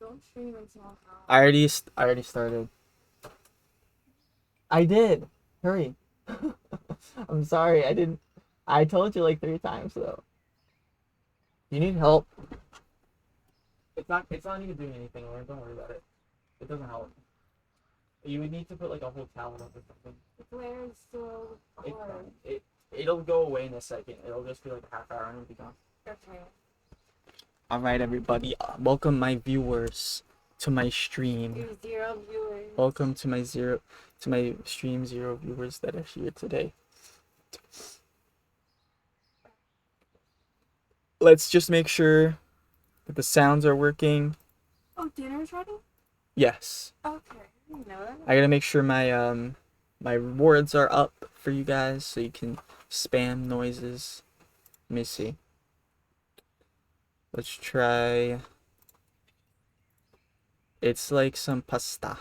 Don't stream until now. I already started. I did. Hurry. I'm sorry. I didn't. I told you like 3 times though. You need help. It's not even doing anything, Lauren. Don't worry about it. It doesn't help. You would need to put like a whole towel up or something. Where is so hard? It'll go away in a second. It'll just be like a half hour and it'll be gone. Okay. All right, everybody. Welcome my viewers to my stream. Your 0 viewers. Welcome to my stream 0 viewers that are here today. Let's just make sure that the sounds are working. Oh, dinner's ready? Yes. Okay. I didn't know that. I gotta make sure my my rewards are up for you guys so you can spam noises. Let me see. Let's try. It's like some pasta.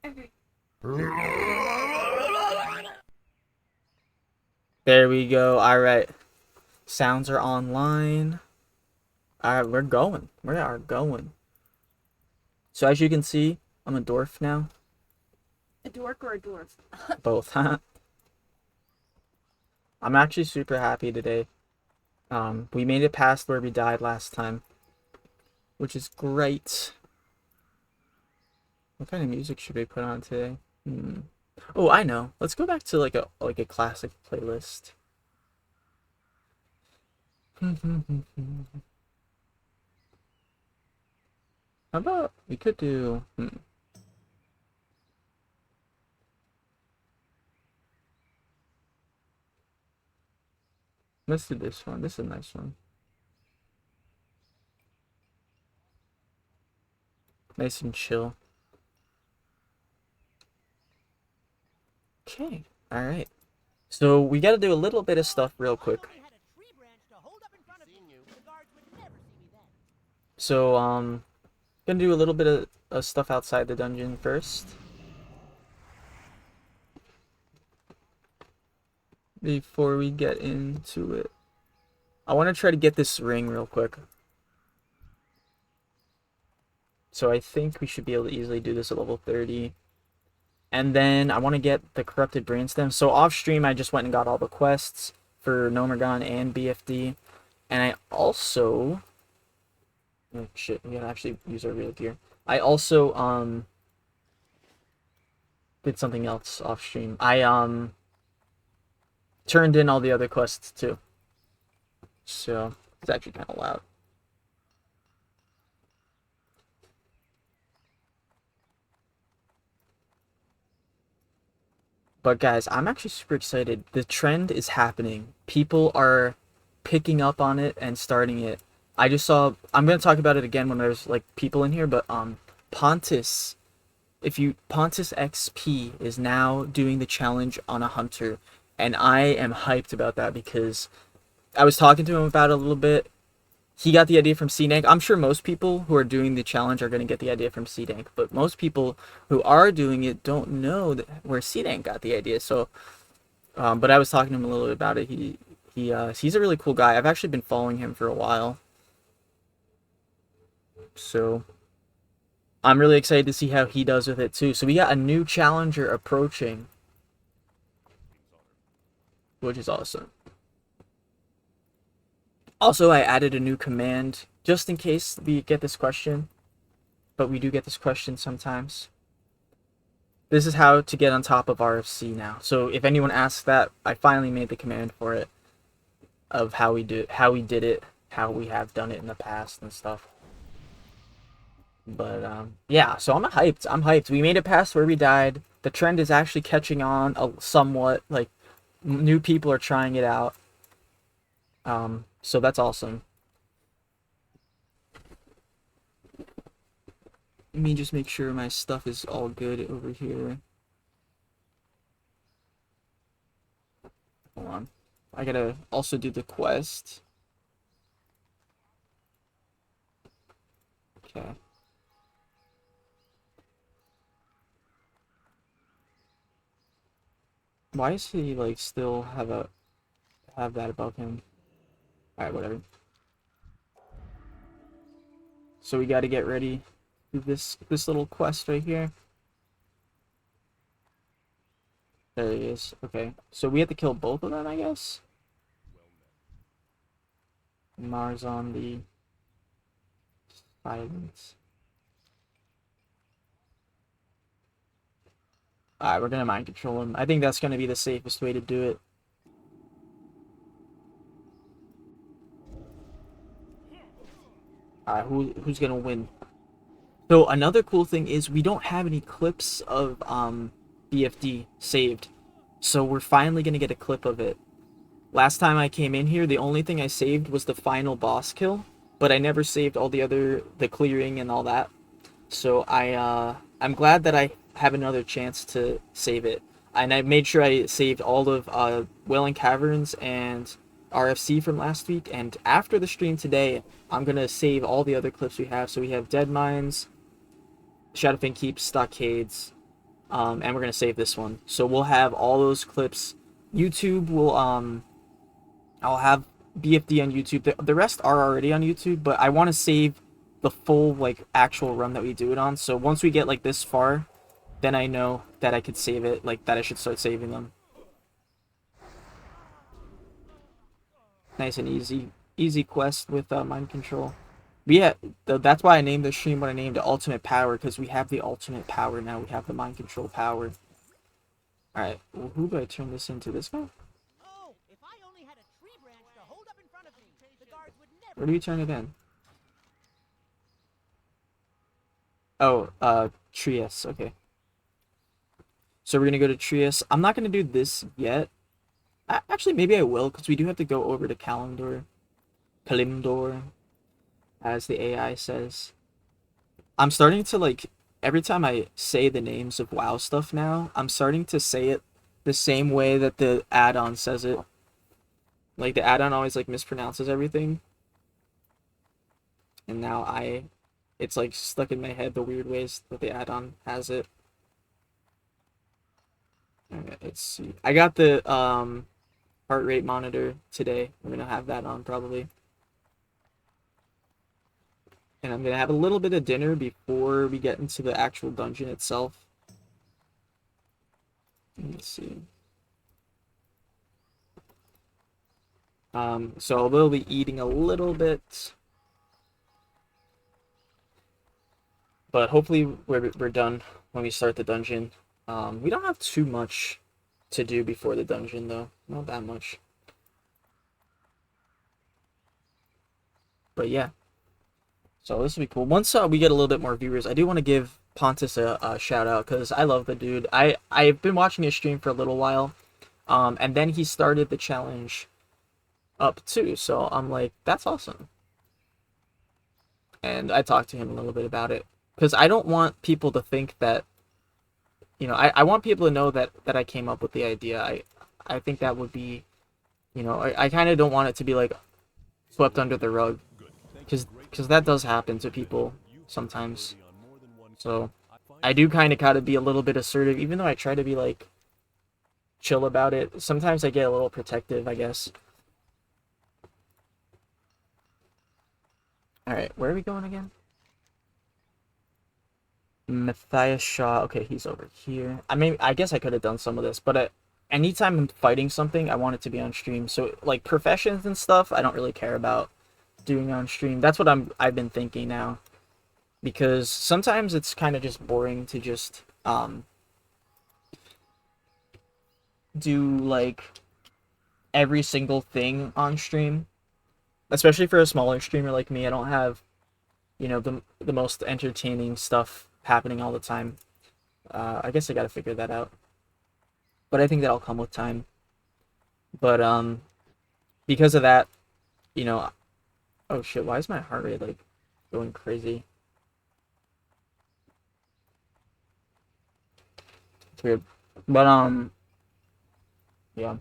Okay. There we go. All right. Sounds are online. All right, we're going. We are going. So as you can see, I'm a dwarf now. A dork or a dwarf? Both. I'm actually super happy today. We made it past where we died last time, which is great. What kind of music should we put on today? Oh, I know. Let's go back to like a classic playlist. How about we could do Let's do this one. This is a nice one. Nice and chill. Okay. All right. So we got to do a little bit of stuff real quick. So gonna do a little bit of stuff outside the dungeon first. Before we get into it. I want to try to get this ring real quick. So I think we should be able to easily do this at level 30. And then I want to get the corrupted brainstem. So off stream I just went and got all the quests for Nomergon and BFD. And I also... Oh shit, we gotta actually use our real gear. I also did something else off stream. I turned in all the other quests too. So it's actually kind of loud. But guys, I'm actually super excited. The trend is happening. People are picking up on it and starting it. I just saw, I'm going to talk about it again when there's like people in here, but Pontus XP is now doing the challenge on a hunter, and I am hyped about that because I was talking to him about it a little bit. He got the idea from CDank. I'm sure most people who are doing the challenge are going to get the idea from CDank, but most people who are doing it don't know where CDank got the idea. So, but I was talking to him a little bit about it. He's a really cool guy. I've actually been following him for a while. So I'm really excited to see how he does with it too. So we got a new challenger approaching, which is awesome. Also, I added a new command just in case we get this question, but we do get this question sometimes. This is how to get on top of RFC now. So if anyone asks that, I finally made the command for it of how we did it, how we have done it in the past and stuff. But yeah, so I'm hyped. We made it past where we died. The trend is actually catching on somewhat. Like new people are trying it out. So that's awesome. Let me just make sure my stuff is all good over here. Hold on. I gotta also do the quest. Okay. Why does he like still have that above him? Alright, whatever. So we got to get ready to this little quest right here. There he is. Okay, so we have to kill both of them, I guess. Mars on the silence. Alright, we're gonna mind control him. I think that's gonna be the safest way to do it. Alright, who's gonna win? So another cool thing is we don't have any clips of BFD saved. So we're finally gonna get a clip of it. Last time I came in here, the only thing I saved was the final boss kill, but I never saved all the clearing and all that. So I'm glad that I have another chance to save it. And I made sure I saved all of Wailing Caverns and RFC from last week. And after the stream today, I'm gonna save all the other clips we have. So we have Dead Mines, Shadowfang Keep, Stockades, and we're gonna save this one. So we'll have all those clips. YouTube will I'll have BFD on YouTube. The rest are already on YouTube, but I want to save the full like actual run that we do it on. So once we get like this far, then I know that I could save it, like that I should start saving them. Nice and easy quest with mind control. But yeah, that's why I named the stream what I named it, Ultimate Power, because we have the ultimate power now. We have the mind control power. All right, well, who do I turn this into? This guy? Oh, if I only had a tree branch to hold up in front of me, the guards would never. Where do we turn it in? Oh, Trias. Okay. So we're gonna go to Trias. I'm not gonna do this yet. Actually, maybe I will, because we do have to go over to Kalimdor, as the AI says. I'm starting to, like, every time I say the names of WoW stuff now, I'm starting to say it the same way that the add-on says it. Like, the add-on always, like, mispronounces everything. And now it's, like, stuck in my head the weird ways that the add-on has it. Alright, let's see. I got the, heart rate monitor today. I'm gonna have that on probably. And I'm gonna have a little bit of dinner before we get into the actual dungeon itself. Let's see. So I will be eating a little bit, but hopefully we're done when we start the dungeon. We don't have too much to do before the dungeon though, not that much. But yeah. So this will be cool. Once we get a little bit more viewers, I do want to give Pontus a shout out because I love the dude. I've been watching his stream for a little while, and then he started the challenge up too. So I'm like, that's awesome. And I talked to him a little bit about it because I don't want people to think that, you know, I want people to know that I came up with the idea. I think that would be, you know, I kind of don't want it to be like swept under the rug. Because that does happen to people sometimes. So I do kind of gotta be a little bit assertive, even though I try to be like chill about it. Sometimes I get a little protective, I guess. Alright, where are we going again? Matthias Shaw. Okay, he's over here. I mean, I guess I could have done some of this, but anytime I'm fighting something, I want it to be on stream. So like professions and stuff, I don't really care about doing on stream. That's what I've been thinking now, because sometimes it's kind of just boring to just do like every single thing on stream, especially for a smaller streamer like me. I don't have, you know, the most entertaining stuff happening all the time. I guess I gotta figure that out, but I think that'll come with time. But because of that, you know, oh shit, why is my heart rate like going crazy? It's weird. But yeah.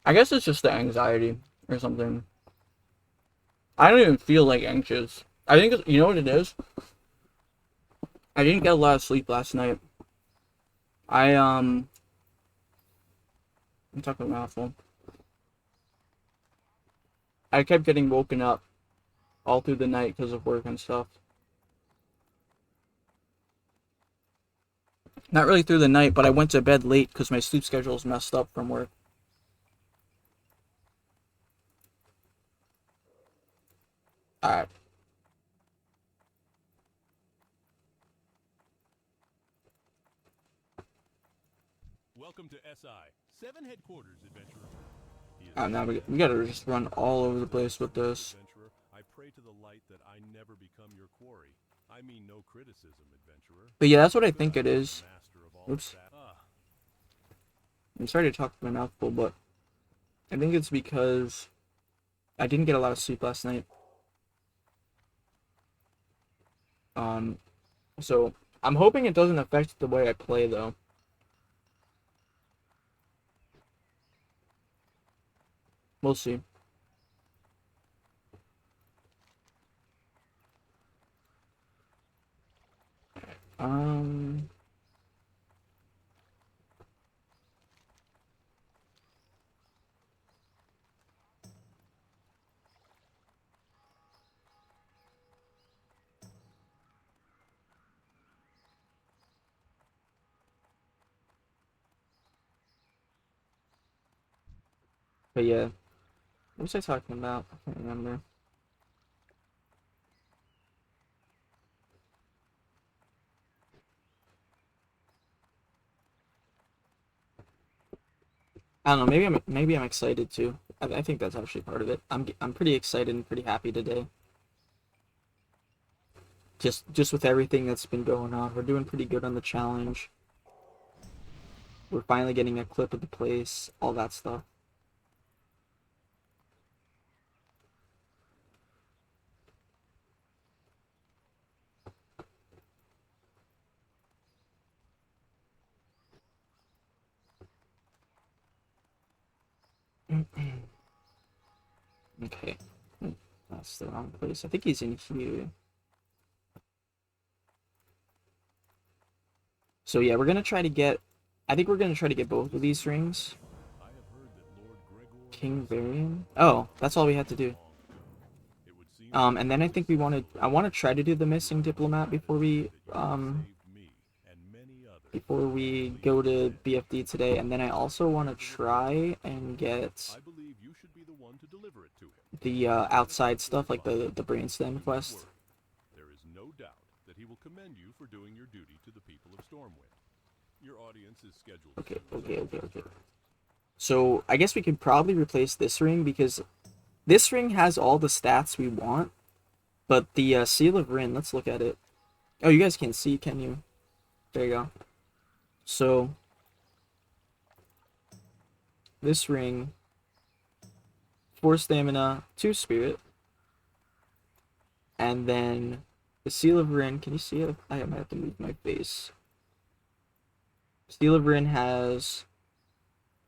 I guess it's just the anxiety or something. I don't even feel like anxious. I think you know what it is? I didn't get a lot of sleep last night. I'm talking mouthful. I kept getting woken up all through the night because of work and stuff. Not really through the night, but I went to bed late because my sleep schedule is messed up from work. Alright. Welcome to SI 7 headquarters, adventurer. Now we gotta just run all over the place with this. Adventurer, I pray to the light that I never become your quarry. I mean no criticism, adventurer. But yeah, that's what I think it is. Master of all Oops. Ah, I'm sorry to talk with my mouth full, but I think it's because I didn't get a lot of sleep last night. So I'm hoping it doesn't affect the way I play, though. We'll see. Um, but yeah, what was I talking about? I can't remember. I don't know. Maybe I'm excited too. I think that's actually part of it. I'm pretty excited and pretty happy today. Just with everything that's been going on, we're doing pretty good on the challenge. We're finally getting a clip of the place, all that stuff. Okay, that's the wrong place. I think he's in here. So yeah, we're gonna try to get. I think we're gonna try to get both of these rings. I have heard that Lord Gregor King Varian. Oh, that's all we had to do. It would seem And then I think I want to try to do the missing diplomat before we saved me and many others. before we go to BFD today, and then I also want to try and get I believe you should be the one to deliver it to him. the outside stuff, like the brainstem quest. There is no doubt that he will commend you for doing your duty to the people of Stormwind. Your audience is scheduled. Okay. So I guess we could probably replace this ring because this ring has all the stats we want, but the Seal of Rin, let's look at it. Oh, you guys can't see, can you? There you go. So this ring, 4 stamina, 2 spirit, and then the Seal of Rin. Can you see it? I might have to move my face. Seal of Rin has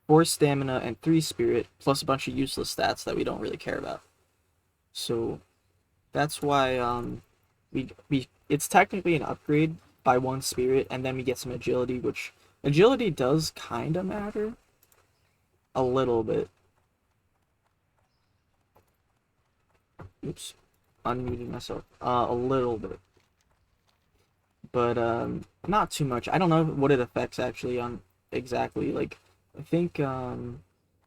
4 stamina and 3 spirit, plus a bunch of useless stats that we don't really care about. So that's why it's technically an upgrade by 1 spirit, and then we get some agility, which agility does kind of matter a little bit. Oops, unmuted myself. A little bit, but not too much. I don't know what it affects actually on exactly. Like, I think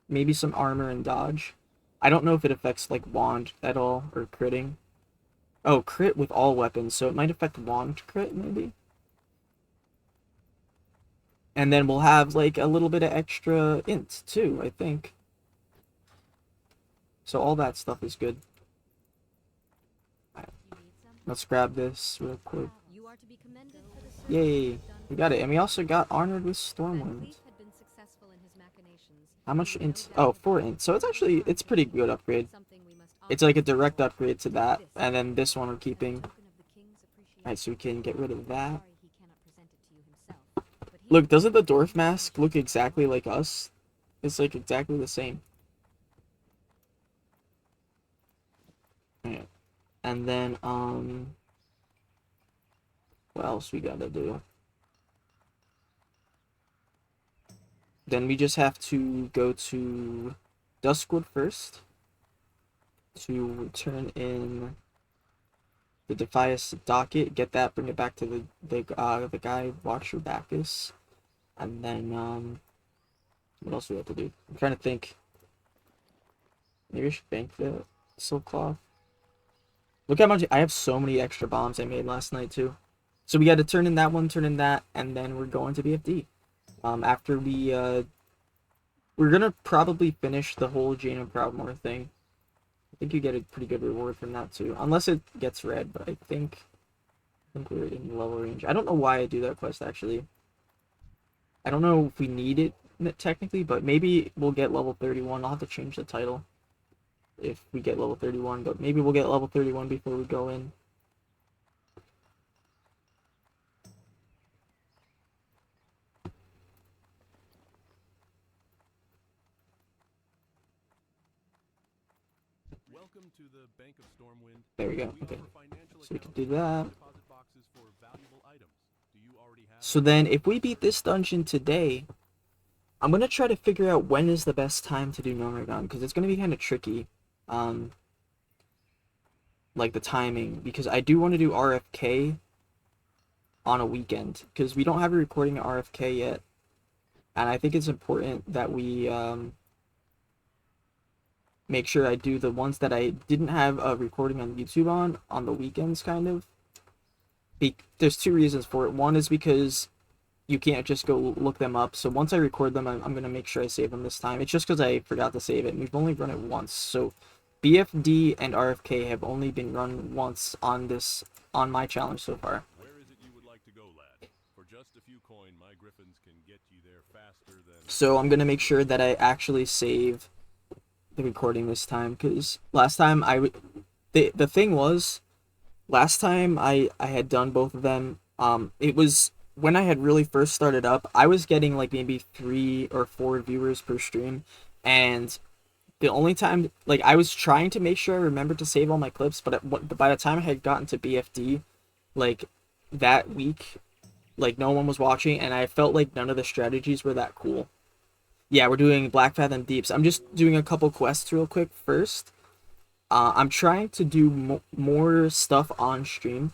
maybe some armor and dodge. I don't know if it affects like wand at all or critting. Oh, crit with all weapons, so it might affect wand crit maybe. And then we'll have like a little bit of extra int too, I think. So all that stuff is good. Let's grab this real quick. You are to be commended for the service Yay, you have done we got it. And we also got honored with Van Stormwind. Cleef had been successful in his machinations. How much No int? doubt Oh, that 4 the int. So it's actually, it's pretty good upgrade. something we must It's like a offer to direct all. upgrade to that. This And then this one we're as a keeping. token of the king's appreciation. Alright, so we can get rid of that. Sorry he cannot present it to you himself, but he Look, will doesn't the present dwarf it mask to look you. exactly like us? It's like exactly the same. Alright. And then, what else we gotta do? Then we just have to go to Duskwood first. to turn in the Defias docket, get that, bring it back to the guy, watch your Bacchus, and then what else do we have to do? I'm trying to think. Maybe I should bank the silk cloth. Look how much I have. So many extra bombs I made last night too. So we got to turn in that one, turn in that, and then we're going to BFD. After we're gonna probably finish the whole Jane and Proudmoore thing. I think you get a pretty good reward from that too, unless it gets red. But I think we're in level range. I don't know why I do that quest actually. I don't know if we need it technically, but maybe we'll get level 31. I'll have to change the title if we get level 31, but maybe we'll get level 31 before we go in. Welcome to the Bank of Stormwind. There we go. We Okay. offer financial So we can accounts do and that. deposit boxes for valuable items. Do you already have So then if we beat this dungeon today, I'm going to try to figure out when is the best time to do Noragon, because it's going to be kind of tricky. Like the timing, because I do want to do RFK on a weekend, because we don't have a recording of RFK yet, and I think it's important that we make sure I do the ones that I didn't have a recording on YouTube on the weekends, kind of. There's two reasons for it. One is because you can't just go look them up, so once I record them, I'm going to make sure I save them this time. It's just because I forgot to save it, and we've only run it once, so BFD and RFK have only been run once on my challenge so far. Where is it you would like to go, lad? For just a few coin, my griffins can get you there faster than... So I'm gonna make sure that I actually save the recording this time, because last time the thing was, last time I had done both of them, it was when I had really first started up. I was getting like maybe 3 or 4 viewers per stream, and the only time, like, I was trying to make sure I remembered to save all my clips, but by the time I had gotten to BFD, like, that week, like, no one was watching, and I felt like none of the strategies were that cool. Yeah, we're doing Blackfathom Deeps. I'm just doing a couple quests real quick first. I'm trying to do more stuff on stream.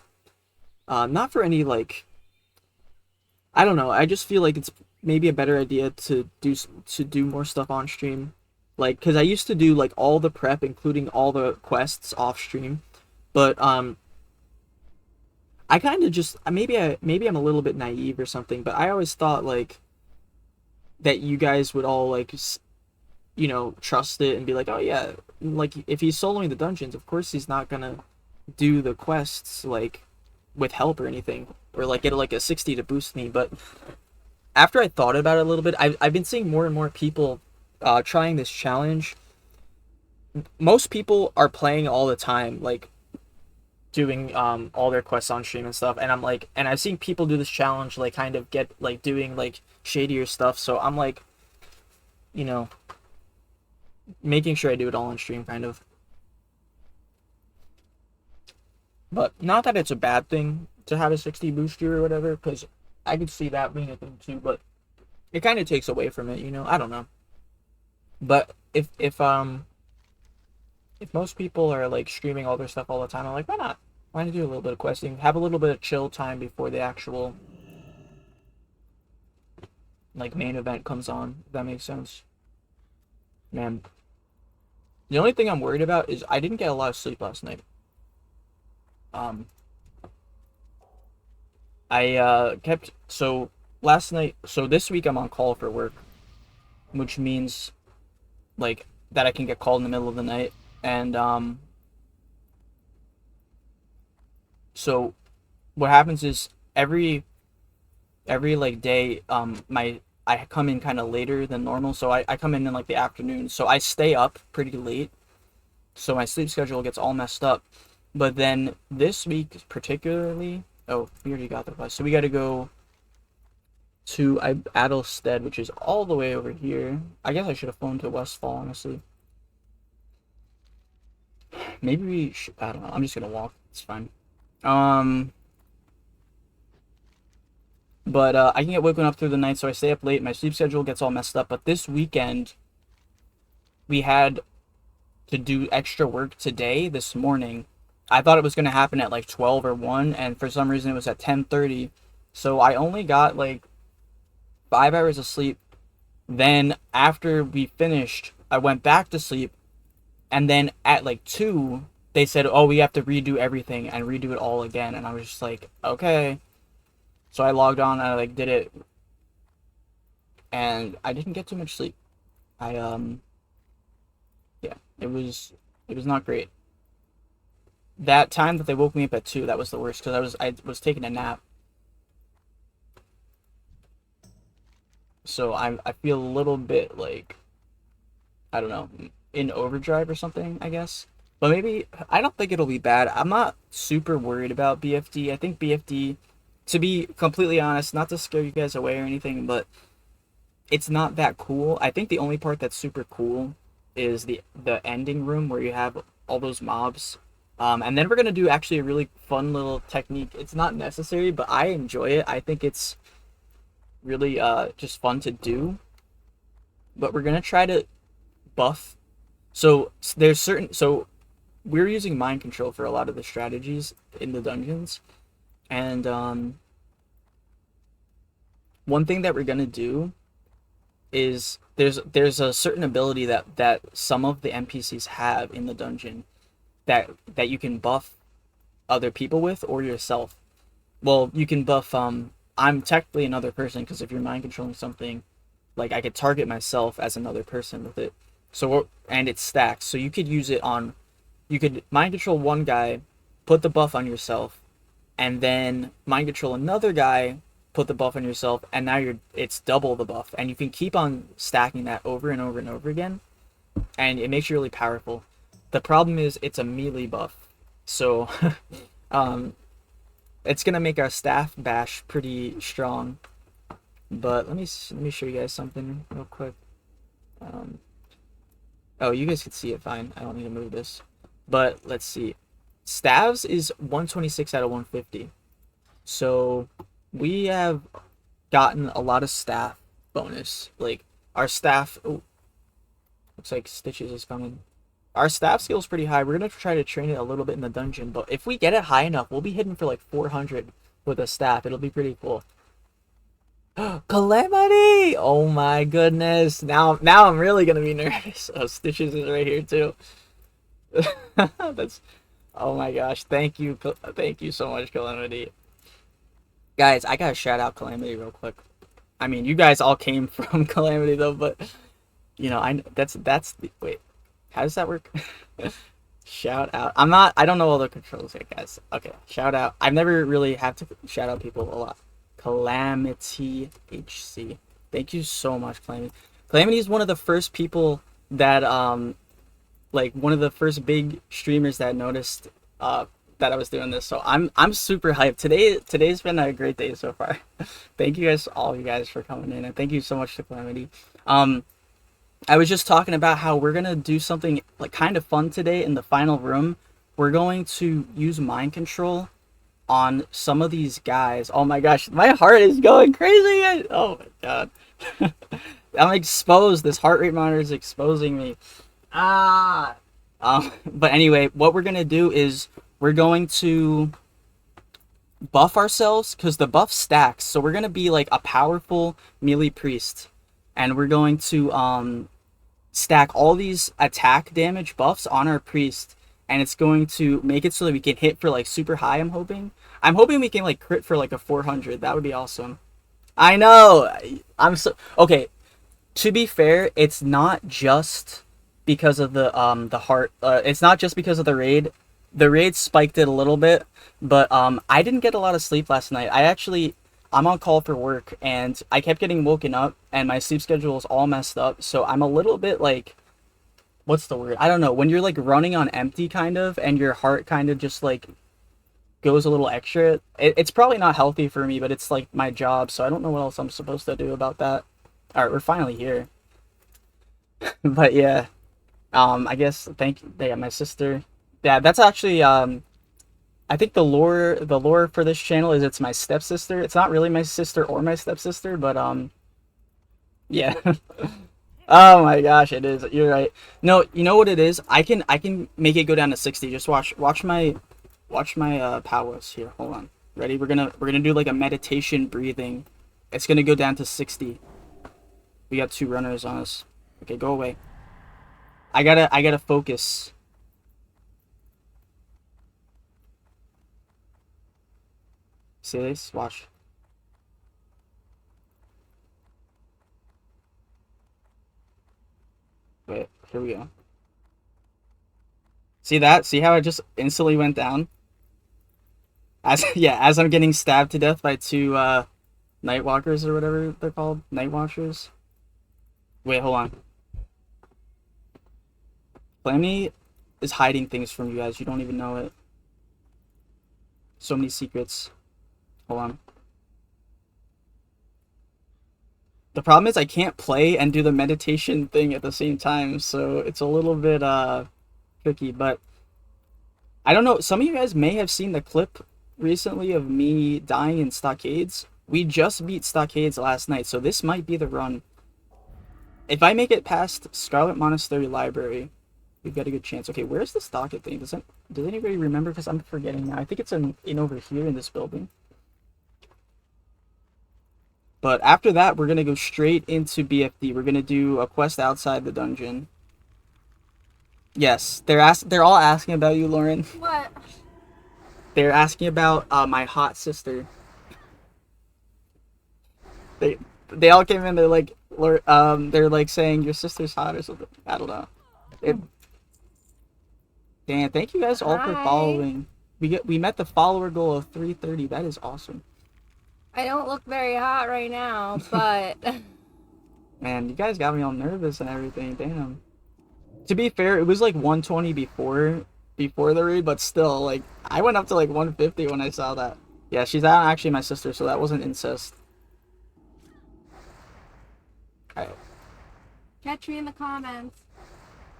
Not for any, like, I don't know, I just feel like it's maybe a better idea to do more stuff on stream. Like, because I used to do, like, all the prep, including all the quests off stream. But, I kind of just, maybe I'm a little bit naive or something, but I always thought, like, that you guys would all, like, you know, trust it and be like, oh, yeah, like, if he's soloing the dungeons, of course he's not gonna do the quests, like, with help or anything. Or, like, get, like, a 60 to boost me, but after I thought about it a little bit, I've been seeing more and more people trying this challenge. Most people are playing all the time, like doing all their quests on stream and stuff, and I'm like, and I've seen people do this challenge, like, kind of get, like, doing, like, shadier stuff, so I'm like, you know, making sure I do it all on stream, kind of. But not that it's a bad thing to have a 60 booster or whatever, because I could see that being a thing too, but it kind of takes away from it, you know. I don't know. But if most people are, like, streaming all their stuff all the time, I'm like, why not? Why not do a little bit of questing? Have a little bit of chill time before the actual, like, main event comes on, if that makes sense. Man. The only thing I'm worried about is I didn't get a lot of sleep last night. I kept, so last night, so this week I'm on call for work, which means, like, that I can get called in the middle of the night, and so what happens is every like day, I come in kind of later than normal, so I come in like the afternoon, so I stay up pretty late, so my sleep schedule gets all messed up. But then this week particularly, oh, we already got the bus, so we got to go to Adelstead, which is all the way over here. I guess I should have flown to Westfall, honestly. Maybe we should, I don't know, I'm just gonna walk, it's fine. But I can get woken up through the night, so I stay up late, my sleep schedule gets all messed up. But this weekend, we had to do extra work today, this morning. I thought it was going to happen at like 12 or 1, and for some reason it was at 10:30. So I only got like 5 hours of sleep. Then after we finished, I went back to sleep, and then at like 2, they said, "Oh, we have to redo everything and redo it all again." And I was just like, "Okay." So I logged on and I like did it, and I didn't get too much sleep. I yeah, it was not great. That time that they woke me up at 2, that was the worst because I was taking a nap. So I feel a little bit like, I don't know, in overdrive or something, I guess. But maybe, I don't think it'll be bad. I'm not super worried about BFD. I think BFD, to be completely honest, not to scare you guys away or anything, but it's not that cool. I think the only part that's super cool is the ending room where you have all those mobs. And then we're going to do actually a really fun little technique. It's not necessary, but I enjoy it. I think it's really just fun to do. But we're going to try to buff. So we're using mind control for a lot of the strategies in the dungeons. And one thing that we're going to do is there's a certain ability that some of the NPCs have in the dungeon that you can buff other people with or yourself. Well, you can buff I'm technically another person because if you're mind controlling something, like I could target myself as another person with it. So and it stacks. So you could use it on, you could mind control one guy, put the buff on yourself, and then mind control another guy, put the buff on yourself, and now it's double the buff, and you can keep on stacking that over and over and over again, and it makes you really powerful. The problem is it's a melee buff, so it's gonna make our staff bash pretty strong. But let me show you guys something real quick. Oh, you guys can see it fine. I don't need to move this. But let's see. Staves is 126 out of 150. So we have gotten a lot of staff bonus. Like our staff, oh, looks like Stitches is coming. Our staff skill is pretty high. We're gonna try to train it a little bit in the dungeon, but if we get it high enough, we'll be hitting for like 400 with a staff. It'll be pretty cool. Calamity! Oh my goodness! Now I'm really gonna be nervous. Oh, Stitches is right here too. That's, oh my gosh! Thank you so much, Calamity. Guys, I gotta shout out Calamity real quick. I mean, you guys all came from Calamity though, but you know, that's the, wait. How does that work? Shout out. I don't know all the controls yet, guys. Okay, shout out. I've never really had to shout out people a lot. Calamity HC. Thank you so much, Calamity. Calamity is one of the first people that, like one of the first big streamers that noticed that I was doing this. So I'm super hyped. Today's been a great day so far. Thank you guys, all you guys, for coming in, and thank you so much to Calamity. I was just talking about how we're gonna do something like kind of fun today in the final room. We're going to use mind control on some of these guys. Oh my gosh, my heart is going crazy. Oh my god. I'm exposed. This heart rate monitor is exposing me. But anyway, what we're gonna do is we're going to buff ourselves because the buff stacks. So we're gonna be like a powerful melee priest. And we're going to stack all these attack damage buffs on our priest, and it's going to make it so that we can hit for like super high. I'm hoping we can like crit for like a 400. That would be awesome. I know. I'm so okay. To be fair, it's not just because of the heart. It's not just because of the raid. The raid spiked it a little bit, but I didn't get a lot of sleep last night. I'm on call for work, and I kept getting woken up, and my sleep schedule is all messed up, so I'm a little bit, like, what's the word? I don't know, when you're, like, running on empty, kind of, and your heart kind of just, like, goes a little extra, it's probably not healthy for me, but it's, like, my job, so I don't know what else I'm supposed to do about that. Alright, we're finally here. But, yeah, I guess, yeah, my sister, yeah, that's actually, I think the lore for this channel is it's my stepsister. It's not really my sister or my stepsister, but yeah. Oh my gosh, it is. You're right. No, you know what it is? I can make it go down to 60. Just watch my powers here. Hold on. Ready? We're gonna do like a meditation breathing. It's gonna go down to 60. We got 2 runners on us. Okay, go away. I gotta focus. See this? Watch. Wait, here we go. See that? See how it just instantly went down? As yeah, as I'm getting stabbed to death by 2 night walkers or whatever they're called, night watchers. Wait, hold on. Flammy is hiding things from you guys. You don't even know it. So many secrets. Hold on. The problem is I can't play and do the meditation thing at the same time, so it's a little bit tricky, but I don't know. Some of you guys may have seen the clip recently of me dying in Stockades. We just beat Stockades last night, so this might be the run. If I make it past Scarlet Monastery Library, we've got a good chance. Okay, where's the Stockade thing? Does anybody remember? Because I'm forgetting now. I think it's in over here in this building. But after that, we're going to go straight into BFD. We're going to do a quest outside the dungeon. Yes, they're all asking about you, Lauren. What? They're asking about my hot sister. They all came in, they're like saying your sister's hot or something. I don't know. Damn, thank you guys all for Hi. following. We met the follower goal of 330. That is awesome. I don't look very hot right now, but Man, you guys got me all nervous and everything. Damn. To be fair, it was like 120 before the raid, but still, like, I went up to like 150 when I saw that. Yeah, she's not actually my sister, so that wasn't incest. Alright. catch me in the comments.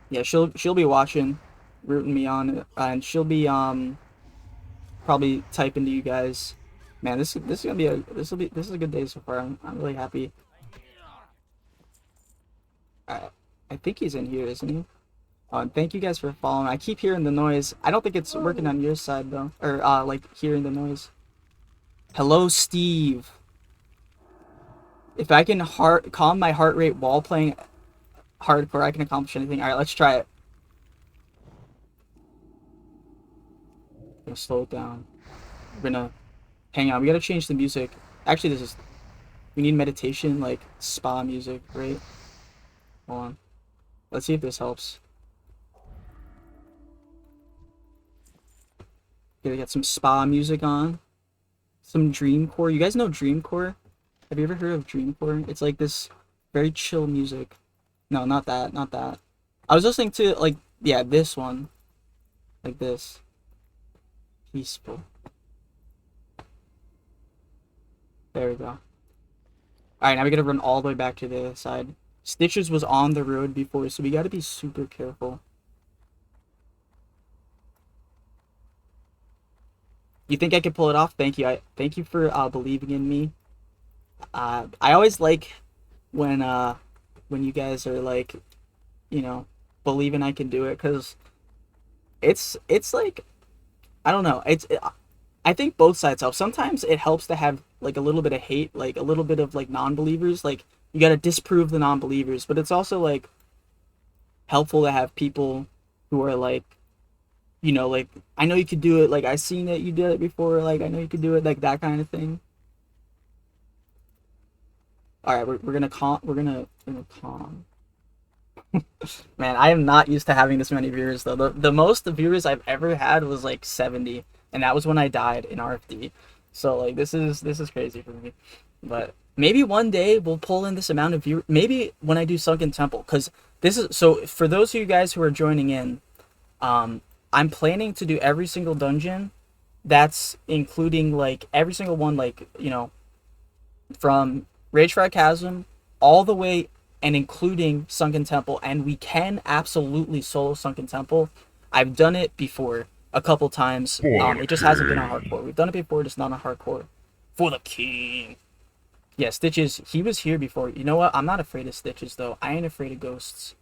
Yeah, she'll be watching, rooting me on, and she'll be probably typing to you guys. Man, this is gonna be this is a good day so far. I'm really happy. Alright, I think he's in here, isn't he? Oh, and thank you guys for following. I keep hearing the noise. I don't think it's working on your side though, or like hearing the noise. Hello, Steve. If I can calm my heart rate while playing hardcore, I can accomplish anything. Alright, let's try it. Gonna slow it down. We're gonna hang on. We gotta change the music. Actually, we need meditation, like spa music, right? Hold on. Let's see if this helps. Gotta get some spa music on. Some dreamcore. You guys know dreamcore? Have you ever heard of dreamcore? It's like this very chill music. No, not that. Not that. I was listening to, like, yeah, this one. Like this. Peaceful. There we go. Alright, now we gotta run all the way back to the other side. Stitches was on the road before, so we gotta be super careful. You think I could pull it off? Thank you. Thank you for believing in me. I always like when you guys are like, you know, believing I can do it, because it's like, I don't know. I think both sides help. Sometimes it helps to have like a little bit of hate, like a little bit of like non-believers. Like you got to disprove the non-believers, but it's also like helpful to have people who are like, you know, like, I know you could do it. Like, I seen it. You did it before. Like, I know you could do it. Like that kind of thing. All right, we're gonna calm. We're gonna calm. Man, I am not used to having this many viewers though. The most viewers I've ever had was like 70, and that was when I died in RFD. So like this is crazy for me. But maybe one day we'll pull in this amount of viewers. Maybe when I do Sunken Temple, because this is, so for those of you guys who are joining in, I'm planning to do every single dungeon. That's including like every single one, like, you know, from Ragefire Chasm all the way, and including Sunken Temple, and we can absolutely solo Sunken Temple. I've done it before a couple times. It just hasn't been on hardcore. We've done it before, just not on hardcore. For the king. Yeah, Stitches, he was here before. You know what? I'm not afraid of Stitches, though. I ain't afraid of ghosts.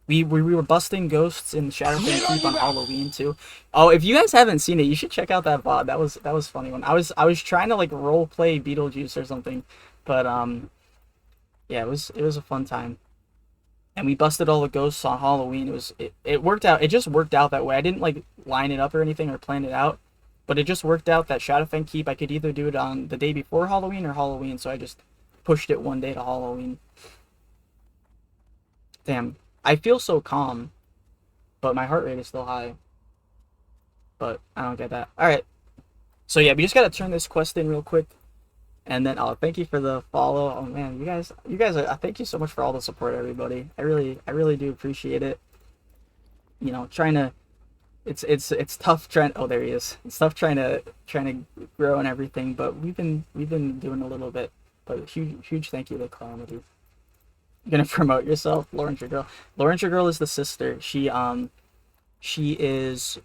We were busting ghosts in Shadowfang Keep on Halloween, too. Oh, if you guys haven't seen it, you should check out that VOD. That was funny one. I was trying to, like, role play Beetlejuice or something. But, yeah, it was a fun time. And we busted all the ghosts on Halloween. It worked out. It just worked out that way. I didn't, like, line it up or anything or plan it out. But it just worked out that Shadowfang Keep, I could either do it on the day before Halloween or Halloween, so I just pushed it one day to Halloween. Damn, I feel so calm, but my heart rate is still high. But I don't get that. Alright, so yeah, we just gotta turn this quest in real quick. And then, oh, thank you for the follow. Oh man, you guys, thank you so much for all the support, everybody. I really do appreciate it. You know, trying to... It's tough trying. Oh, there he is. It's tough trying to grow and everything, but we've been doing a little bit. But huge thank you to Calamity. You're gonna promote yourself, Lauren's your girl. Lauren's your girl is the sister. She is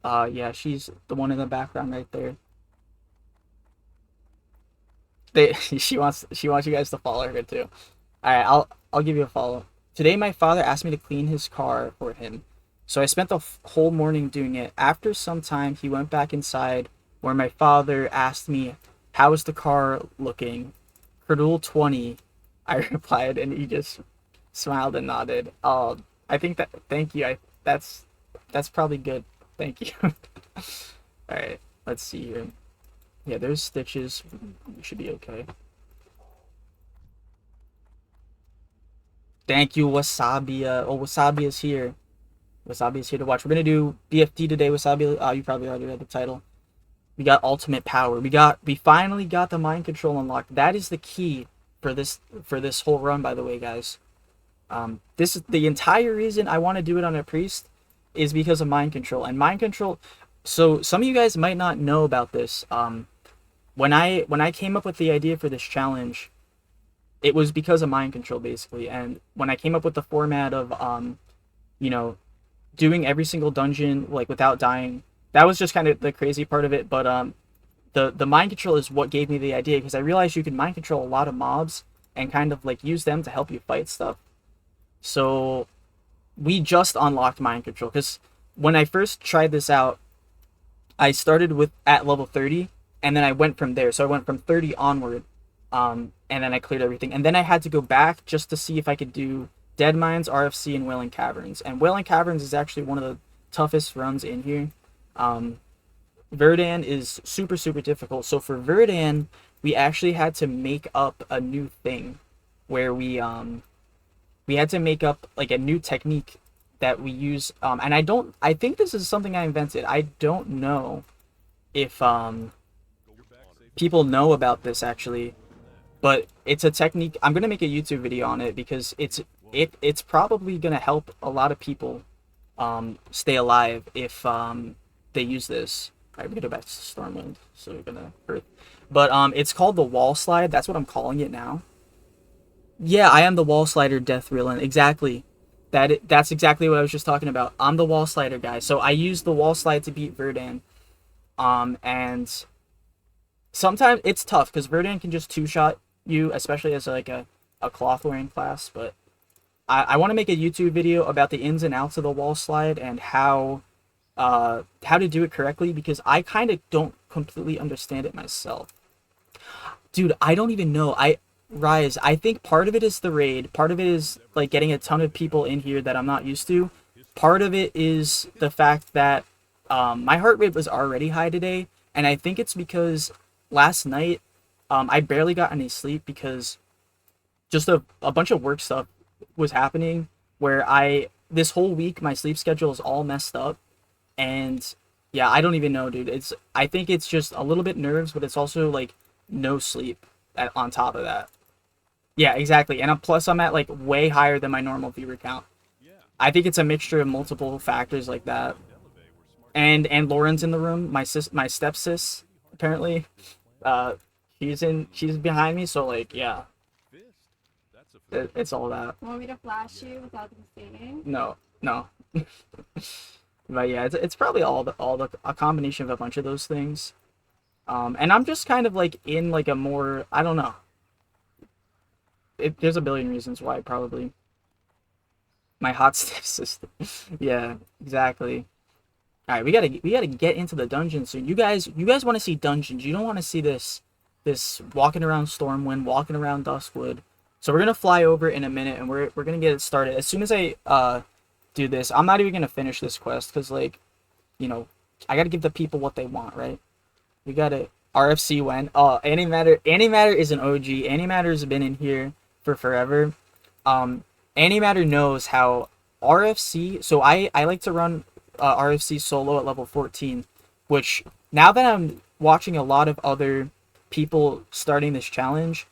yeah, she's the one in the background right there. She wants you guys to follow her too. All right, I'll give you a follow. Today my father asked me to clean his car for him. So I spent the whole morning doing it. After some time, he went back inside where my father asked me, "How is the car looking?" Kerdul 20, I replied, and he just smiled and nodded. I think that, thank you. That's probably good. Thank you. All right, let's see here. Yeah, there's Stitches. We should be okay. Thank you, Wasabi. Oh, Wasabi is here. Wasabi is here to watch. We're gonna do BFD today, Wasabi. You probably already read the title. We got ultimate power. We finally got the mind control unlocked. That is the key for this whole run, by the way, guys. This is the entire reason I want to do it on a priest is because of mind control. And mind control, so some of you guys might not know about this. When I came up with the idea for this challenge, it was because of mind control, basically. And when I came up with the format of you know, doing every single dungeon like without dying, that was just kind of the crazy part of it. But the mind control is what gave me the idea, because I realized you can mind control a lot of mobs and kind of like use them to help you fight stuff. So we just unlocked mind control, because when I first tried this out, I started with at level 30, and then I went from there. So I went from 30 onward, and then I cleared everything, and then I had to go back just to see if I could do Dead Mines, RFC, and Wailing Caverns. And Wailing Caverns is actually one of the toughest runs in here. Verdan is super difficult. So for Verdan, we actually had to make up a new thing where we had to make up like a new technique that we use. And I think this is something I invented. I don't know if people know about this actually, but it's a technique. I'm gonna make a YouTube video on it because it's probably gonna help a lot of people stay alive if they use this. All right, we're gonna go back to Stormwind, so we're gonna Earth. But it's called the wall slide. That's what I'm calling it now. Yeah, I am the wall slider, Death Reelin. Exactly. That's exactly what I was just talking about. I'm the wall slider guy. So I use the wall slide to beat Verdan. And sometimes it's tough because Verdan can just two-shot you, especially as like a cloth wearing class. But I want to make a YouTube video about the ins and outs of the wall slide and how to do it correctly, because I kind of don't completely understand it myself. Dude, I don't even know. Rise, I think part of it is the raid. Part of it is like getting a ton of people in here that I'm not used to. Part of it is the fact that my heart rate was already high today, and I think it's because last night I barely got any sleep because just a bunch of work stuff was happening where this whole week my sleep schedule is all messed up. And yeah, I don't even know, dude. I think it's just a little bit nerves, but it's also like no sleep on top of that. Yeah, exactly. And plus I'm at like way higher than my normal viewer count. I think it's a mixture of multiple factors like that. And Lauren's in the room, my stepsis, apparently. She's behind me, so like yeah. It's all that. Want me to flash you without them seeing? No. But yeah, it's probably a combination of a bunch of those things. And I'm just kind of like in like a more, I don't know. There's a billion reasons why, probably. My hot stiff system. Yeah, exactly. All right, we gotta get into the dungeon. So you guys want to see dungeons. You don't want to see this walking around Stormwind, walking around Duskwood. So we're gonna fly over in a minute, and we're gonna get it started. As soon as I do this, I'm not even gonna finish this quest because, like, you know, I gotta give the people what they want, right? We gotta RFC when Antimatter is an OG. Antimatter's been in here for forever. Antimatter knows how RFC. So I like to run RFC solo at level 14, which now that I'm watching a lot of other people starting this challenge,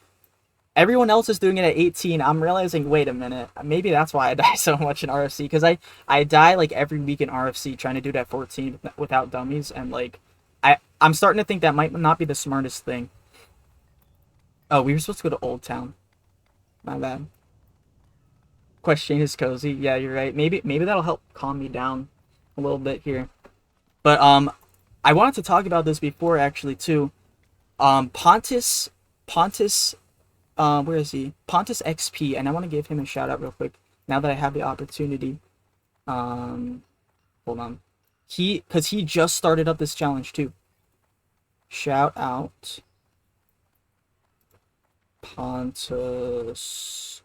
everyone else is doing it at 18. I'm realizing, wait a minute, maybe that's why I die so much in RFC, because I die like every week in RFC trying to do it at 14 without dummies, and like I'm starting to think that might not be the smartest thing. Oh, we were supposed to go to Old Town. My bad. Question is cozy. Yeah, you're right. Maybe that'll help calm me down a little bit here. But I wanted to talk about this before actually too. Pontus, where is he? Pontus XP, and I want to give him a shout out real quick now that I have the opportunity. Hold on. Because he just started up this challenge too. Shout out Pontus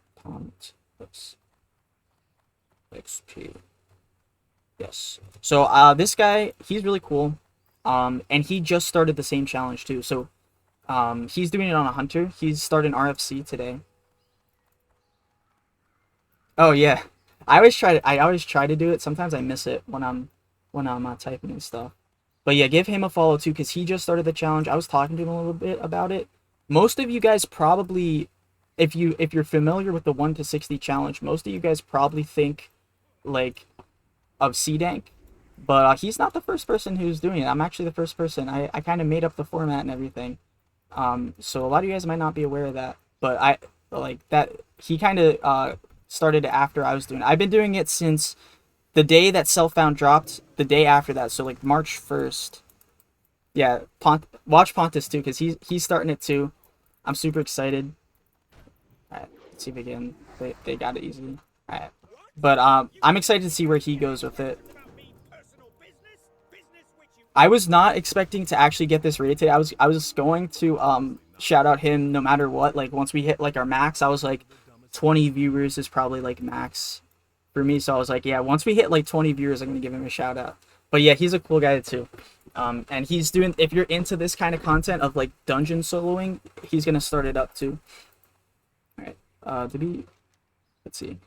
XP. Yes. So this guy, he's really cool. And he just started the same challenge too. So he's doing it on a hunter. He's starting RFC today. Oh yeah. I always try to do it. Sometimes I miss it when I'm typing and stuff. But yeah, give him a follow too, because he just started the challenge. I was talking to him a little bit about it. Most of you guys probably, if you're familiar with the 1 to 60 challenge, most of you guys probably think like of C-Dank, but he's not the first person who's doing it. I'm actually the first person. I kind of made up the format and everything. So a lot of you guys might not be aware of that, but I like that he kind of started it after I was doing it. I've been doing it since the day that Self-Found dropped, the day after that, so like March 1st. Yeah, watch Pontus too, because he's starting it too. I'm super excited. Alright, let's see if again they got it easily. Alright. But I'm excited to see where he goes with it. I was not expecting to actually get this rated today. I was going to shout out him no matter what. Like once we hit like our max, I was like 20 viewers is probably like max for me. So I was like, yeah, once we hit like 20 viewers, I'm gonna give him a shout out. But yeah, he's a cool guy too. And he's doing, if you're into this kind of content of like dungeon soloing, he's gonna start it up too. Alright. Let's see.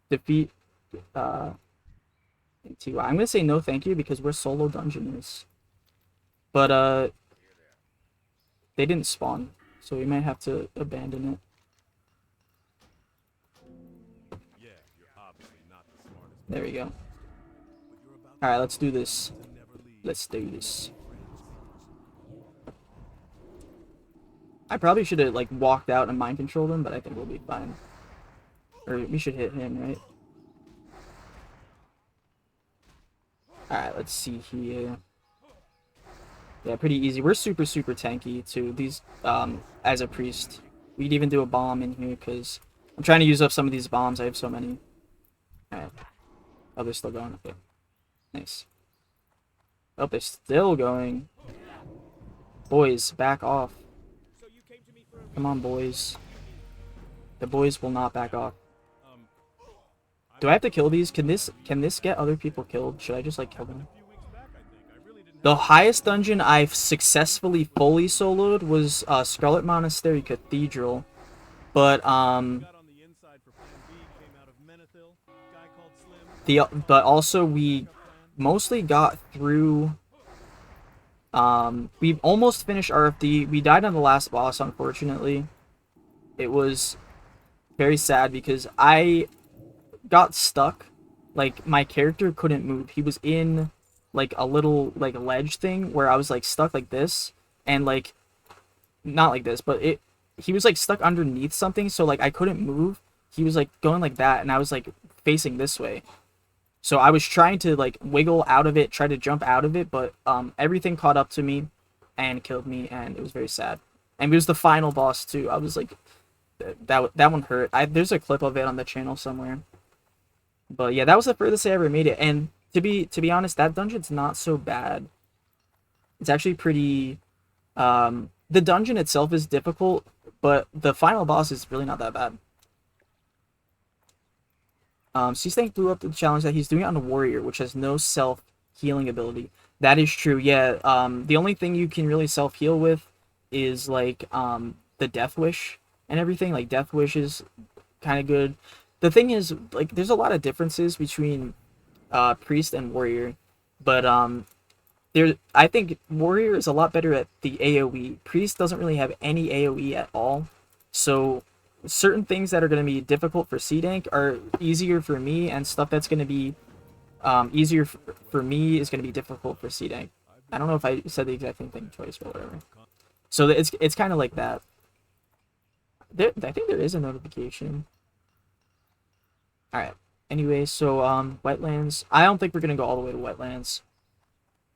Defeat TY. I'm gonna say no thank you because we're solo dungeoners. But they didn't spawn, so we might have to abandon it. There we go. Alright, let's do this. Let's do this. I probably should have like walked out and mind controlled him, but I think we'll be fine. Or we should hit him, right? Alright, let's see here. Yeah, pretty easy. We're super tanky too. These as a priest. We'd even do a bomb in here because I'm trying to use up some of these bombs. I have so many. Alright. Oh, they're still going. Okay. Nice. Oh, they're still going. Boys, back off. Come on, boys. The boys will not back off. Do I have to kill these? Can this get other people killed? Should I just like kill them? The highest dungeon I've successfully fully soloed was Scarlet Monastery Cathedral, but but also we mostly got through. We almost finished RFD. We died on the last boss, unfortunately. It was very sad because I got stuck. Like my character couldn't move. He was in like a little like ledge thing where I was like stuck like this, and like not like this, but he was like stuck underneath something, so like I couldn't move. He was like going like that, and I was like facing this way. So I was trying to like wiggle out of it, try to jump out of it, but everything caught up to me, and killed me, and it was very sad. And it was the final boss too. I was like, that one hurt. There's a clip of it on the channel somewhere. But yeah, that was the furthest I ever made it. And to be honest, that dungeon's not so bad. It's actually pretty. The dungeon itself is difficult, but the final boss is really not that bad. C-Stank blew up the challenge that he's doing it on a warrior, which has no self-healing ability. That is true, yeah. The only thing you can really self-heal with is, like, the Death Wish and everything. Like, Death Wish is kind of good. The thing is, like, there's a lot of differences between Priest and Warrior, but, I think Warrior is a lot better at the AoE. Priest doesn't really have any AoE at all, so certain things that are going to be difficult for C-Dank are easier for me, and stuff that's going to be easier for me is going to be difficult for C-Dank. I don't know if I said the exact same thing twice, but whatever. So it's kind of like that. I think there is a notification. Alright. Anyway, so Wetlands. I don't think we're going to go all the way to Wetlands.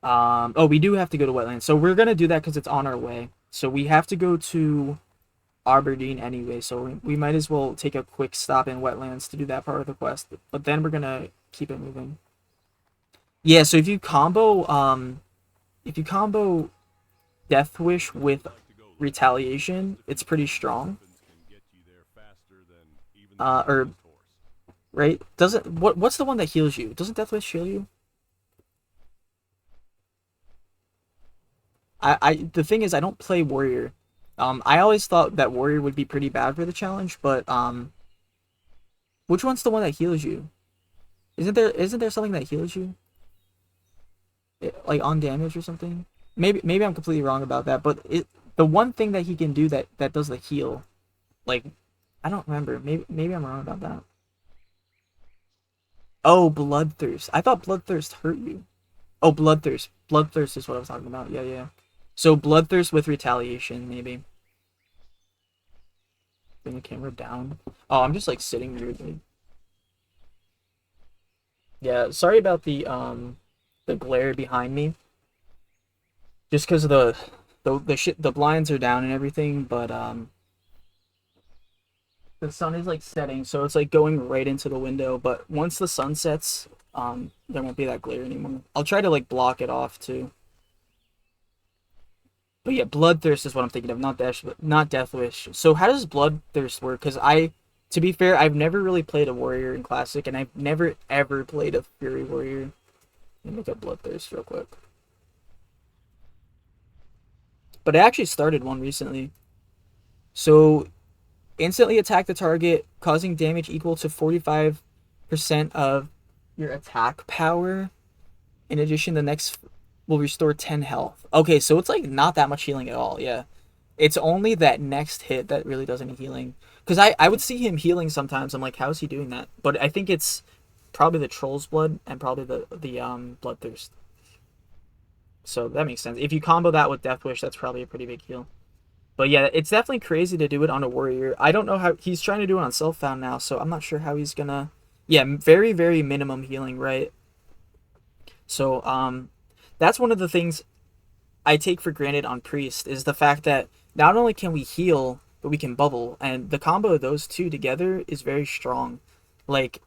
Oh, we do have to go to Wetlands. So we're going to do that because it's on our way. So we have to go to Aberdeen anyway, so we might as well take a quick stop in Wetlands to do that part of the quest, but then we're gonna keep it moving. Yeah, so if you combo Death Wish with Retaliation, it's pretty strong. Right? What's the one that heals you? Doesn't Death Wish heal you? The thing is, I don't play Warrior. I always thought that Warrior would be pretty bad for the challenge, but which one's the one that heals you? Isn't there something that heals you? Like on damage or something? Maybe I'm completely wrong about that, but the one thing that he can do that does the heal, like, I don't remember. Maybe I'm wrong about that. Oh, Bloodthirst. I thought Bloodthirst hurt you. Oh, Bloodthirst. Bloodthirst is what I was talking about. Yeah. So Bloodthirst with Retaliation, maybe. Bring the camera down. Oh, I'm just like sitting weirdly. Yeah, sorry about the glare behind me. Just because of the blinds are down and everything, but the sun is like setting, so it's like going right into the window. But once the sun sets, there won't be that glare anymore. I'll try to like block it off too. But yeah, Bloodthirst is what I'm thinking of, not Death Wish. So how does Bloodthirst work? Because to be fair, I've never really played a Warrior in Classic, and I've never ever played a Fury Warrior. Let me look at Bloodthirst real quick. But I actually started one recently. So, instantly attack the target, causing damage equal to 45% of your attack power. In addition, the next will restore 10 health. Okay, so it's like not that much healing at all, yeah. It's only that next hit that really does any healing. Because I would see him healing sometimes. I'm like, how is he doing that? But I think it's probably the Troll's Blood and probably the Bloodthirst. So that makes sense. If you combo that with Death Wish, that's probably a pretty big heal. But yeah, it's definitely crazy to do it on a Warrior. I don't know how... He's trying to do it on Self-Found now, so I'm not sure how he's gonna... Yeah, very, very minimum healing, right? So, that's one of the things I take for granted on Priest, is the fact that not only can we heal, but we can bubble. And the combo of those two together is very strong. Like,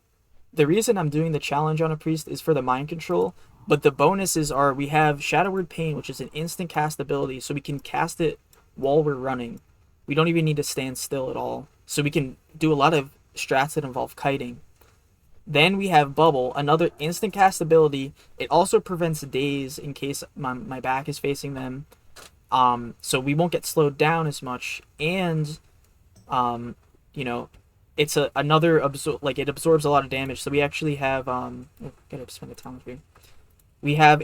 the reason I'm doing the challenge on a Priest is for the mind control, but the bonuses are we have Shadow Word Pain, which is an instant cast ability, so we can cast it while we're running. We don't even need to stand still at all. So we can do a lot of strats that involve kiting. Then we have Bubble, another instant cast ability. It also prevents daze in case my back is facing them. So we won't get slowed down as much. And, you know, it's another like it absorbs a lot of damage. So we actually have gotta spend the time with me. We have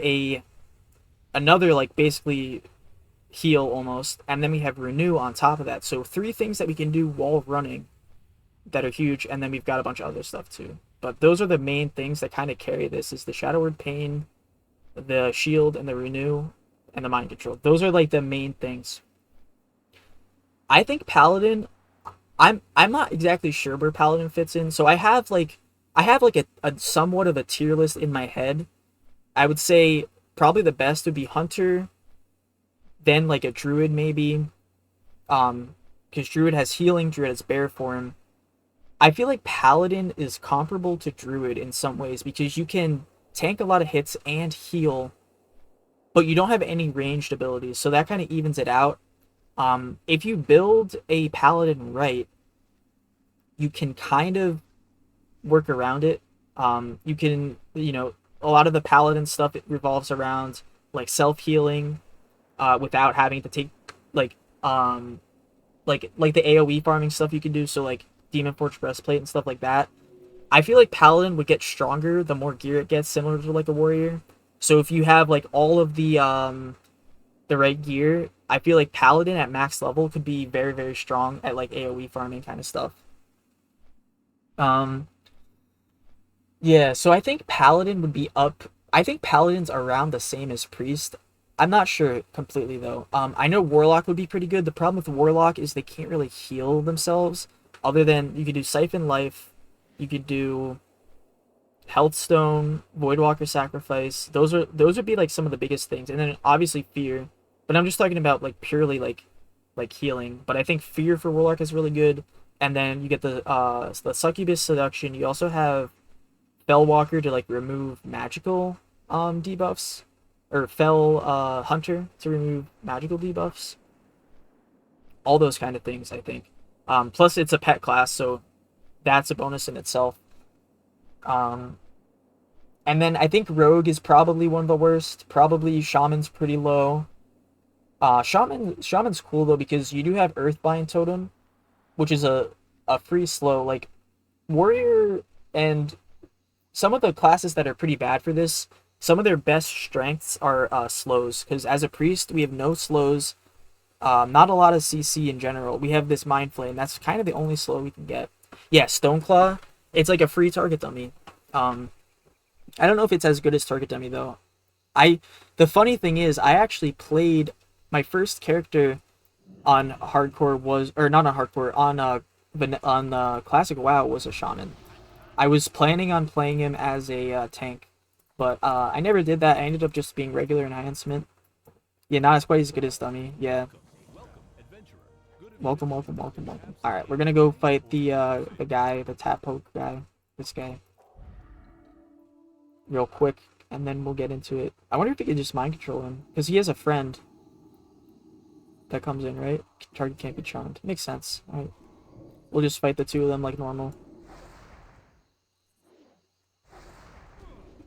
another like basically heal almost, and then we have Renew on top of that. So 3 things that we can do while running that are huge, and then we've got a bunch of other stuff too. But those are the main things that kind of carry this, is the Shadow Word Pain, the shield, and the Renew, and the mind control. Those are like the main things. I think Paladin, I'm not exactly sure where Paladin fits in. So I have like a somewhat of a tier list in my head. I would say probably the best would be Hunter, then like a druid maybe, because druid has healing, druid has bear form. I feel like paladin is comparable to druid in some ways because you can tank a lot of hits and heal, but you don't have any ranged abilities, so that kind of evens it out. If you build a paladin right, you can kind of work around it. You can, a lot of the paladin stuff, it revolves around like self healing, without having to take like like the AoE farming stuff you can do. So like Demon Forge breastplate and stuff like that. I feel like paladin would get stronger the more gear it gets, similar to like a warrior. So if you have like all of the right gear, I feel like paladin at max level could be very, very strong at like AoE farming kind of stuff. Um, yeah, so I think paladin would be up. I think paladin's around the same as priest. I'm not sure completely though. I know warlock would be pretty good. The problem with warlock is they can't really heal themselves. Other than you could do siphon life, you could do Healthstone, Voidwalker Sacrifice. Those would be like some of the biggest things, and then obviously Fear. But I'm just talking about like purely like healing. But I think Fear for Warlock is really good, and then you get the Succubus Seduction. You also have Fellwalker to like remove magical debuffs, or Fell Hunter to remove magical debuffs. All those kind of things, I think. Plus it's a pet class, so that's a bonus in itself. And then I think Rogue is probably one of the worst. Probably Shaman's pretty low. Shaman's cool though because you do have Earthbind Totem, which is a free slow. Like Warrior and some of the classes that are pretty bad for this, some of their best strengths are slows. Because as a priest, we have no slows. Not a lot of CC in general. We have this Mind Flame. That's kind of the only slow we can get. Yeah, Stoneclaw. It's like a free target dummy. I don't know if it's as good as target dummy though. The funny thing is, I actually played my first character on hardcore was, or not on hardcore, on classic WoW was a shaman. I was planning on playing him as a tank, but I never did that. I ended up just being regular enhancement. Yeah, not as quite as good as dummy. Yeah. Welcome. Alright, we're gonna go fight the guy, the tap poke guy. This guy. Real quick, and then we'll get into it. I wonder if we could just mind control him, because he has a friend that comes in, right? Target can't be charmed. Makes sense. Alright. We'll just fight the two of them like normal.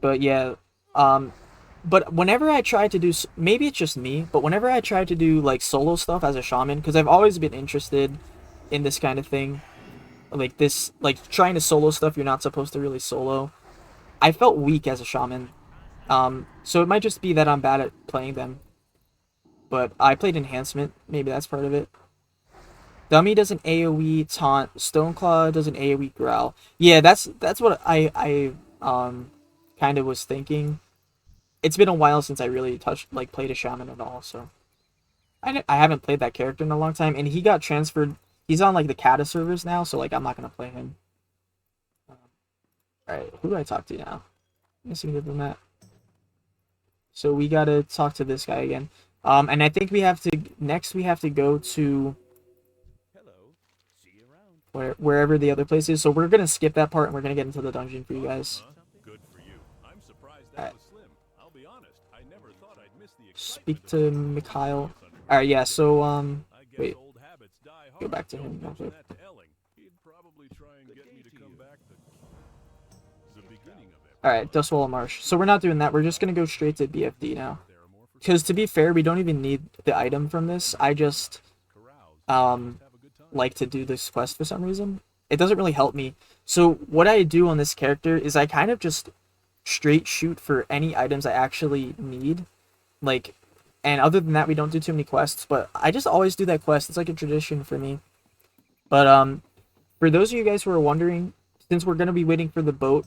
But yeah, but whenever I try to do, maybe it's just me, but whenever I try to do like solo stuff as a shaman, because I've always been interested in this kind of thing, like this, like trying to solo stuff you're not supposed to really solo, I felt weak as a shaman. So it might just be that I'm bad at playing them. But I played enhancement, maybe that's part of it. Dummy does an AoE taunt, Stoneclaw does an AoE growl. Yeah, that's what I kind of was thinking. It's been a while since I really played a shaman at all, so I haven't played that character in a long time, and he got transferred. He's on like the Kata servers now, so like I'm not gonna play him. Alright, who do I talk to now? I'm missing good than that. So we gotta talk to this guy again. And I think we have to go to wherever the other place is. So we're gonna skip that part and we're gonna get into the dungeon for you guys. Good for you. I'm surprised that was slim. I'll be honest, I never thought I'd miss the Speak to Mikhail. Alright, yeah, so wait. Go back to him real quick. Alright, Dustwall Marsh. So we're not doing that. We're just going to go straight to BFD now. Because to be fair, we don't even need the item from this. I just like to do this quest for some reason. It doesn't really help me. So what I do on this character is I kind of just straight shoot for any items I actually need. Like, and other than that, we don't do too many quests. But I just always do that quest. It's like a tradition for me. But for those of you guys who are wondering, since we're going to be waiting for the boat,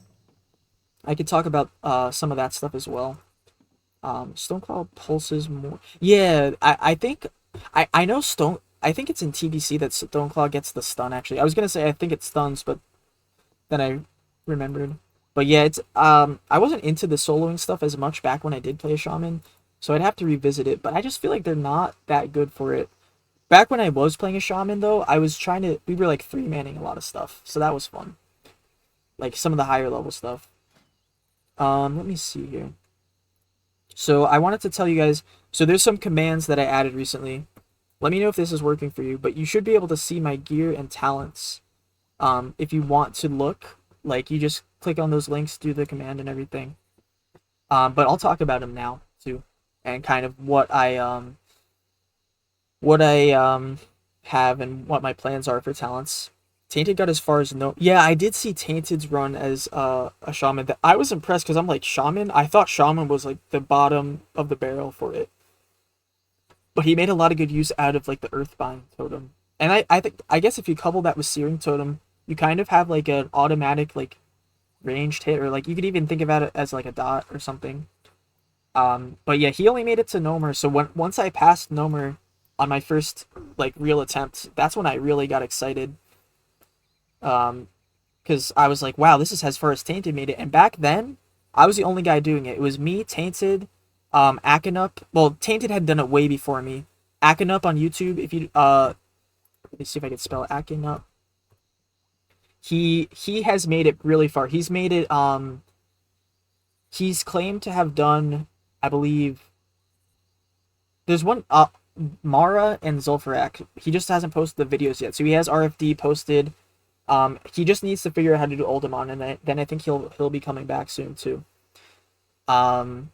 I could talk about some of that stuff as well. Stoneclaw pulses more. Yeah, I think I know I think it's in TBC that Stoneclaw gets the stun. Actually, I was gonna say I think it stuns, but then I remembered. But yeah, it's I wasn't into the soloing stuff as much back when I did play a shaman. So I'd have to revisit it, but I just feel like they're not that good for it. Back when I was playing a shaman though, we were like 3-manning a lot of stuff. So that was fun. Like some of the higher level stuff. Let me see here. So I wanted to tell you guys, so there's some commands that I added recently. Let me know if this is working for you, but you should be able to see my gear and talents. If you want to look, like you just click on those links, do the command and everything. But I'll talk about them now too, and kind of what I have and what my plans are for talents. Tainted got as far as no. Yeah, I did see Tainted's run as a shaman. That I was impressed because I'm like shaman. I thought shaman was like the bottom of the barrel for it, but he made a lot of good use out of like the Earthbind totem. And I guess if you couple that with Searing totem, you kind of have like an automatic like ranged hit, or like you could even think about it as like a dot or something. But yeah, he only made it to Nomer. So once I passed Nomer on my first like real attempt, that's when I really got excited. Because I was like, wow, this is as far as Tainted made it. And back then, I was the only guy doing it. It was me, Tainted, Akanup. Well, Tainted had done it way before me. Akanup on YouTube. If you let me see if I can spell Akanup. He has made it really far. He's made it. He's claimed to have done, I believe. There's one. Mara and Zulfarak. He just hasn't posted the videos yet. So he has RFD posted. He just needs to figure out how to do Oldemon, and then I think he'll be coming back soon too. On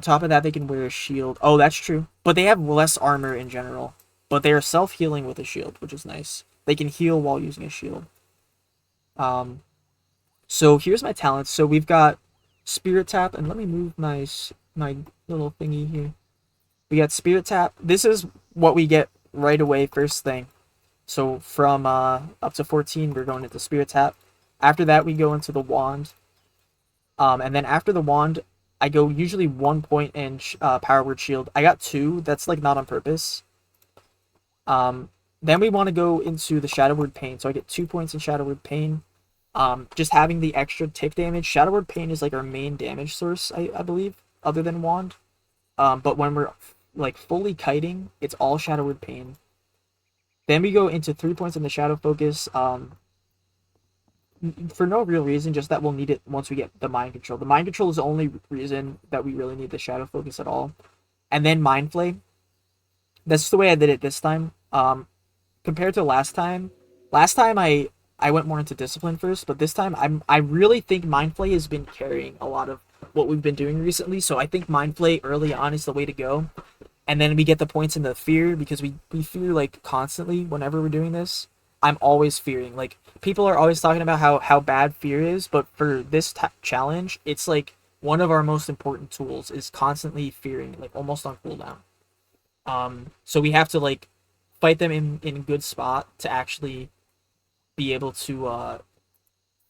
top of that, they can wear a shield. Oh, that's true. But they have less armor in general. But they are self-healing with a shield, which is nice. They can heal while using a shield. So here's my talents. So we've got Spirit Tap, and let me move my little thingy here. We got Spirit Tap. This is what we get right away, first thing. So from up to 14, we're going into Spirit Tap. After that, we go into the Wand. And then after the Wand, I go usually 1 point in Power Word Shield. I got 2. That's like not on purpose. Then we want to go into the Shadow Word Pain. So I get 2 points in Shadow Word Pain. Just having the extra tick damage. Shadow Word Pain is like our main damage source, I believe, other than Wand. But when we're like fully kiting, it's all Shadow Word Pain. Then we go into 3 points in the Shadow Focus, for no real reason, just that we'll need it once we get the Mind Control. The Mind Control is the only reason that we really need the Shadow Focus at all. And then Mind Flay. That's the way I did it this time. Compared to last time I went more into Discipline first, but this time I really think Mind Flay has been carrying a lot of what we've been doing recently, so I think Mind Flay early on is the way to go. And then we get the points in the fear, because we fear like constantly whenever we're doing this. I'm always fearing. Like, people are always talking about how bad fear is, but for this challenge, it's like one of our most important tools is constantly fearing, like almost on cooldown. So we have to like fight them in a good spot to actually be able to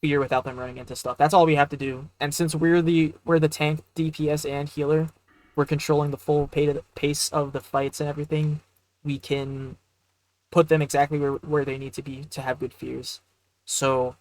fear without them running into stuff. That's all we have to do. And since we're the tank, DPS, and healer, we're controlling the full pace of the fights and everything. We can put them exactly where they need to be to have good fears. So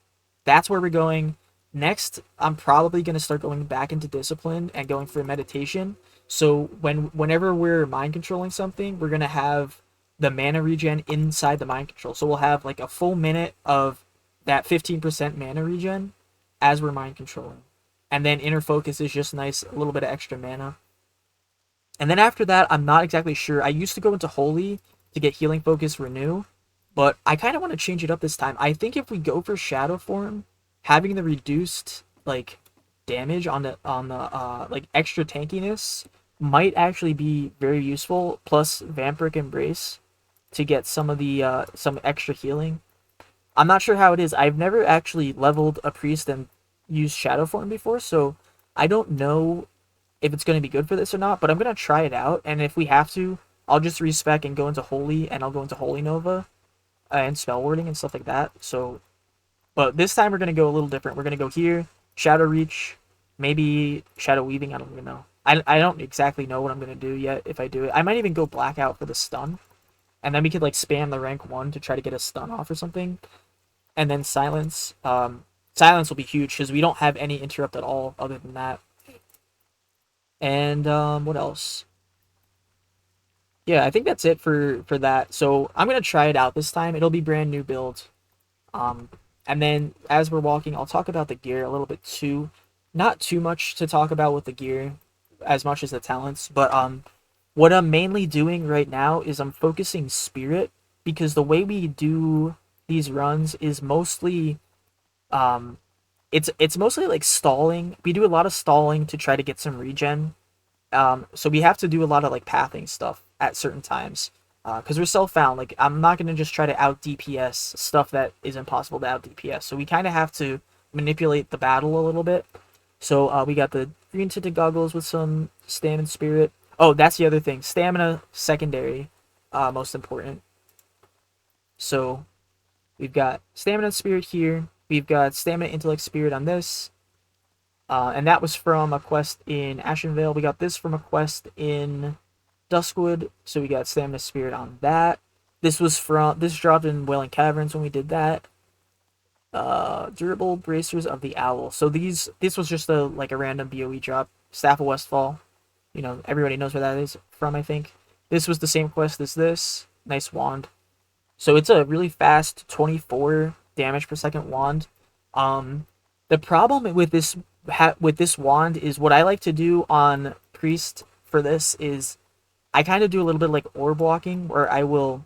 that's where we're going. Next, I'm probably going to start going back into Discipline and going for meditation. So whenever we're mind controlling something, we're going to have the mana regen inside the mind control. So we'll have like a full minute of that 15% mana regen as we're mind controlling. And then Inner Focus is just nice, a little bit of extra mana. And then after that, I'm not exactly sure. I used to go into Holy to get Healing Focus Renew, but I kind of want to change it up this time. I think if we go for Shadow Form, having the reduced like damage on the like extra tankiness might actually be very useful. Plus Vampiric Embrace to get some of the some extra healing. I'm not sure how it is. I've never actually leveled a priest and used Shadow Form before, so I don't know if it's going to be good for this or not, but I'm going to try it out, and if we have to, I'll just respec and go into Holy, and I'll go into Holy Nova and Spell Wording and stuff like that. So, but this time we're going to go a little different. We're going to go here, Shadow Reach, maybe Shadow Weaving, I don't even know. I don't exactly know what I'm going to do yet if I do it. I might even go Blackout for the stun, and then we could like spam the rank 1 to try to get a stun off or something. And then Silence. Silence will be huge because we don't have any interrupt at all other than that. And what else? Yeah, I think that's it for that. So I'm gonna try it out this time. It'll be brand new build. Um, and then as we're walking, I'll talk about the gear a little bit too. Not too much to talk about with the gear, as much as the talents. But what I'm mainly doing right now is I'm focusing spirit, because the way we do these runs is mostly um, it's mostly like stalling. We do a lot of stalling to try to get some regen. So we have to do a lot of like pathing stuff at certain times. Because we're self-found. Like, I'm not going to just try to out DPS stuff that is impossible to out DPS. So we kind of have to manipulate the battle a little bit. So we got the green tinted goggles with some stamina spirit. Oh, that's the other thing. Stamina secondary, most important. So we've got stamina spirit here. We've got stamina intellect spirit on this. And that was from a quest in Ashenvale. We got this from a quest in Duskwood, so we got stamina spirit on that. This dropped in Wailing Caverns when we did that. Durable bracers of the owl. So this was just a random BOE drop. Staff of Westfall. You know, everybody knows where that is from, I think. This was the same quest as this. Nice wand. So it's a really fast 24 damage per second wand. The problem with this wand is what I like to do on priest for this is I kind of do a little bit like orb walking, where I will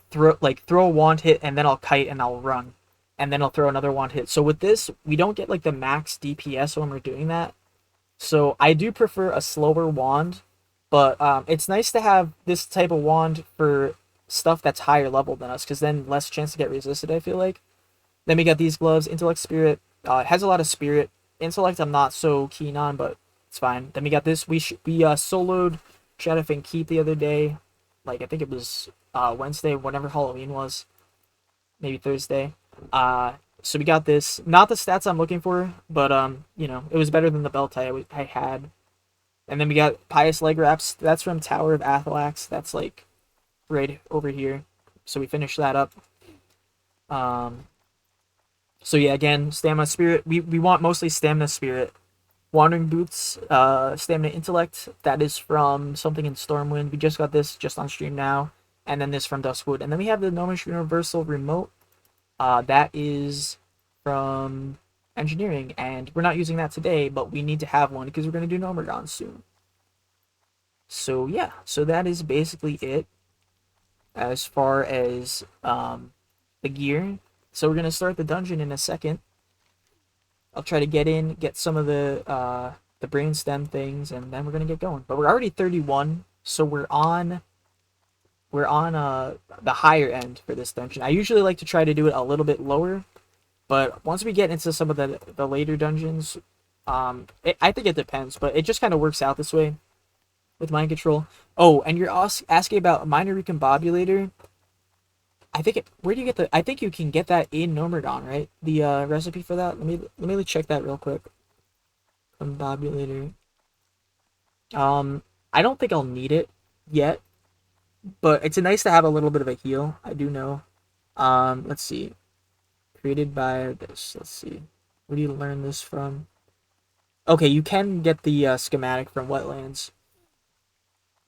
throw a wand hit and then I'll kite and I'll run, and then I'll throw another wand hit. So with this, we don't get like the max DPS when we're doing that. So I do prefer a slower wand, but it's nice to have this type of wand for stuff that's higher level than us, because then less chance to get resisted, I feel like. Then we got these gloves, intellect spirit. It has a lot of spirit. Intellect I'm not so keen on, but it's fine. Then we got this. We soloed Shadowfang Keep the other day. Like, I think it was Wednesday, whenever Halloween was. Maybe Thursday. So we got this. Not the stats I'm looking for, but you know, it was better than the belt I had. And then we got Pious Leg Wraps. That's from Tower of Athalax. That's like right over here. So we finished that up. So yeah, again, stamina spirit. We want mostly stamina spirit. Wandering Boots, stamina intellect. That is from something in Stormwind. We just got this just on stream now. And then this from Duskwood. And then we have the Gnomish Universal Remote. That is from Engineering. And we're not using that today, but we need to have one because we're going to do Gnomergon soon. So yeah, so that is basically it as far as the gear. So we're going to start the dungeon in a second. I'll try to get some of the brainstem things, and then we're going to get going. But we're already 31, so we're on the higher end for this dungeon. I usually like to try to do it a little bit lower, but once we get into some of the later dungeons, I think it depends, but it just kind of works out this way with mind control. Oh, and you're asking about minor recombobulator. I think where do you get I think you can get that in Gnomergon, right? The recipe for that. Let me check that real quick. Recombobulator. I don't think I'll need it yet, but it's nice to have a little bit of a heal. I do know. Let's see. Created by this. Let's see. Where do you learn this from? Okay, you can get the schematic from Wetlands.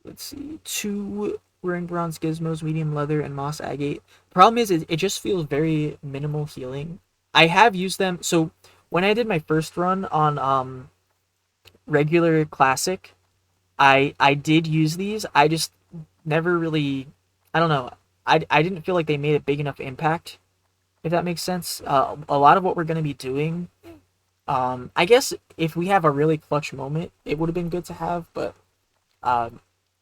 Let's see. 2 wearing bronze gizmos, medium leather, and moss agate. Problem is, it just feels very minimal healing. I have used them. So when I did my first run on regular classic, I did use these. I just never really, I don't know. I didn't feel like they made a big enough impact, if that makes sense. A lot of what we're going to be doing, I guess if we have a really clutch moment, it would have been good to have, but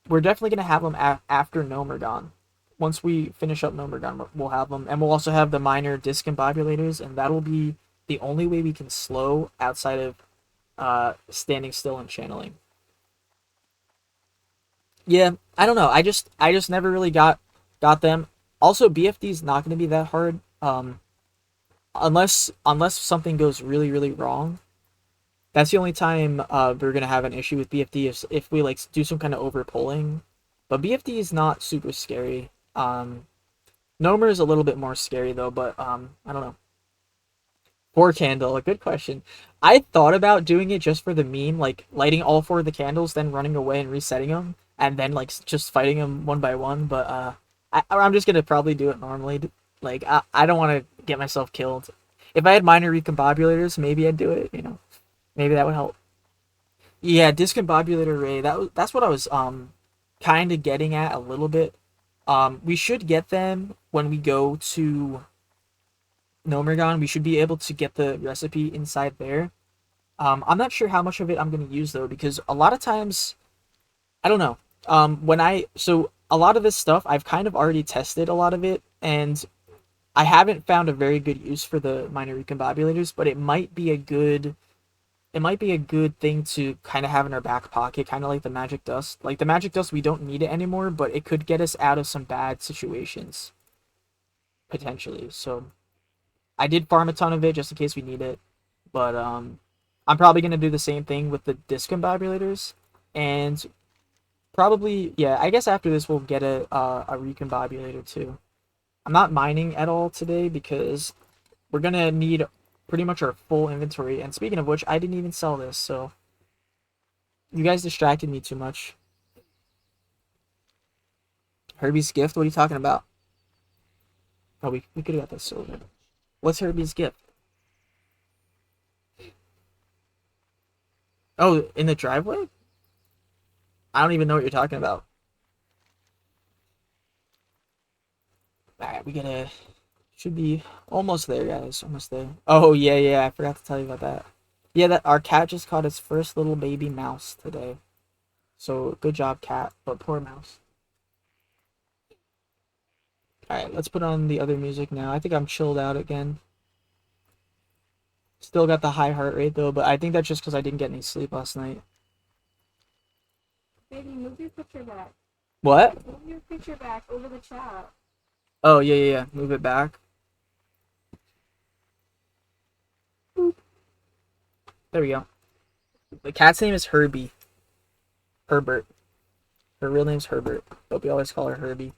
we're definitely going to have them after Gnomergon. Once we finish up Gnomergon, we'll have them. And we'll also have the minor discombobulators, and that'll be the only way we can slow outside of standing still and channeling. Yeah, I don't know. I just never really got them. Also, BFD is not going to be that hard. Unless something goes really, really wrong. That's the only time we're gonna have an issue with BFD if we like do some kind of over pulling. But BFD is not super scary. Gnomer is a little bit more scary though, but I don't know. Poor candle, a good question. I thought about doing it just for the meme, like lighting all four of the candles, then running away and resetting them, and then like just fighting them one by one. But I'm just gonna probably do it normally. Like I don't want to get myself killed. If I had minor recombobulators, maybe I'd do it. You know, maybe that would help. Yeah, discombobulator ray. That's what I was kind of getting at a little bit. We should get them when we go to Nomergon. We should be able to get the recipe inside there. I'm not sure how much of it I'm going to use though, because a lot of times, I don't know. So a lot of this stuff, I've kind of already tested a lot of it, and I haven't found a very good use for the minor recombobulators, but it might be a good thing to kind of have in our back pocket, kind of like the magic dust. Like the magic dust, we don't need it anymore, but it could get us out of some bad situations, potentially. So I did farm a ton of it just in case we need it, but I'm probably gonna do the same thing with the discombobulators, and probably yeah. I guess after this we'll get a recombobulator too. I'm not mining at all today because we're gonna need pretty much our full inventory. And speaking of which, I didn't even sell this, so you guys distracted me too much. Herbie's gift? What are you talking about? Oh, we could have got this silver. What's Herbie's gift? Oh, in the driveway? I don't even know what you're talking about. Alright, should be almost there, guys. Almost there. Oh, yeah, I forgot to tell you about that. Yeah, that our cat just caught its first little baby mouse today. So, good job, cat, but poor mouse. Alright, let's put on the other music now. I think I'm chilled out again. Still got the high heart rate, though, but I think that's just because I didn't get any sleep last night. Baby, move your picture back. What? Move your picture back over the chat. Oh, yeah. Move it back. Boop. There we go. The cat's name is Herbie. Herbert. Her real name's Herbert, but we always call her Herbie.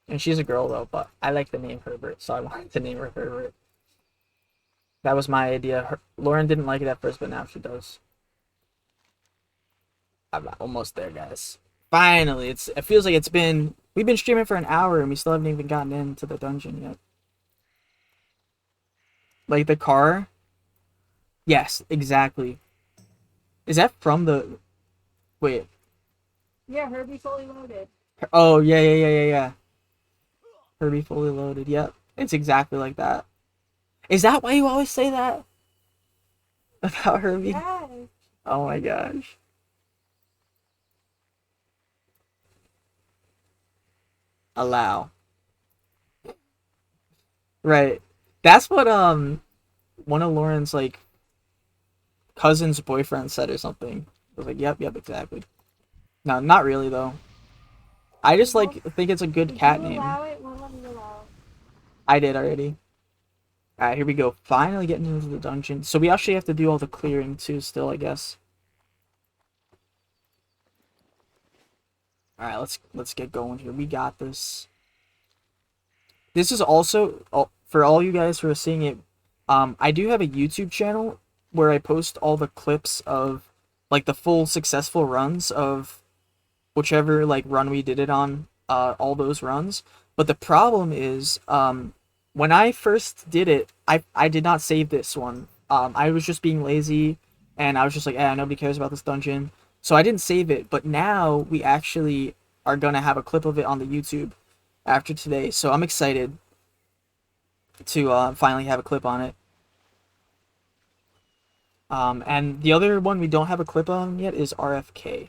And she's a girl, though, but I like the name Herbert, so I wanted to name her Herbert. That was my idea. Lauren didn't like it at first, but now she does. I'm almost there, guys. Finally, it feels like we've been streaming for an hour and we still haven't even gotten into the dungeon yet. Like the car? Yes, exactly. Is that from the... Wait. Yeah, Herbie fully loaded. Oh, yeah. Herbie fully loaded, yep. It's exactly like that. Is that why you always say that? About Herbie? Yes. Oh my gosh. Allow. Right. That's what one of Lauren's like cousin's boyfriend said or something. I was like, yep, exactly. No, not really though. I just like think it's a good cat Did you name. allow it? Won't let me allow it. I did already. Alright, here we go. Finally getting into the dungeon. So we actually have to do all the clearing too still, I guess. Alright, let's get going here. We got this. This is also for all you guys who are seeing it. I do have a YouTube channel where I post all the clips of like the full successful runs of whichever like run we did it on, all those runs. But the problem is, when I first did it, I did not save this one. I was just being lazy, and I was just like, nobody cares about this dungeon, so I didn't save it. But now we actually are gonna have a clip of it on the YouTube after today, so I'm excited to finally have a clip on it. And the other one we don't have a clip on yet is RFK.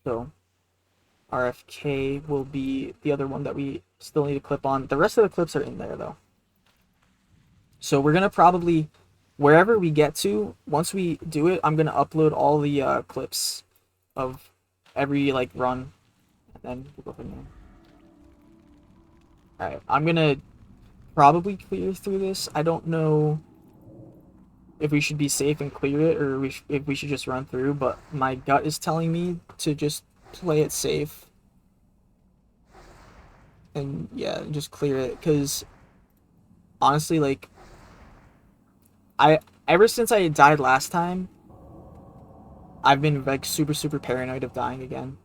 So RFK will be the other one that we still need a clip on. The rest of the clips are in there though. So we're gonna probably, wherever we get to, once we do it, I'm gonna upload all the clips of every like run, and then we'll go from there. Alright, I'm gonna probably clear through this. I don't know if we should be safe and clear it, or if we should just run through, but my gut is telling me to just play it safe. And yeah, just clear it, because honestly, like, I ever since I died last time, I've been like super paranoid of dying again.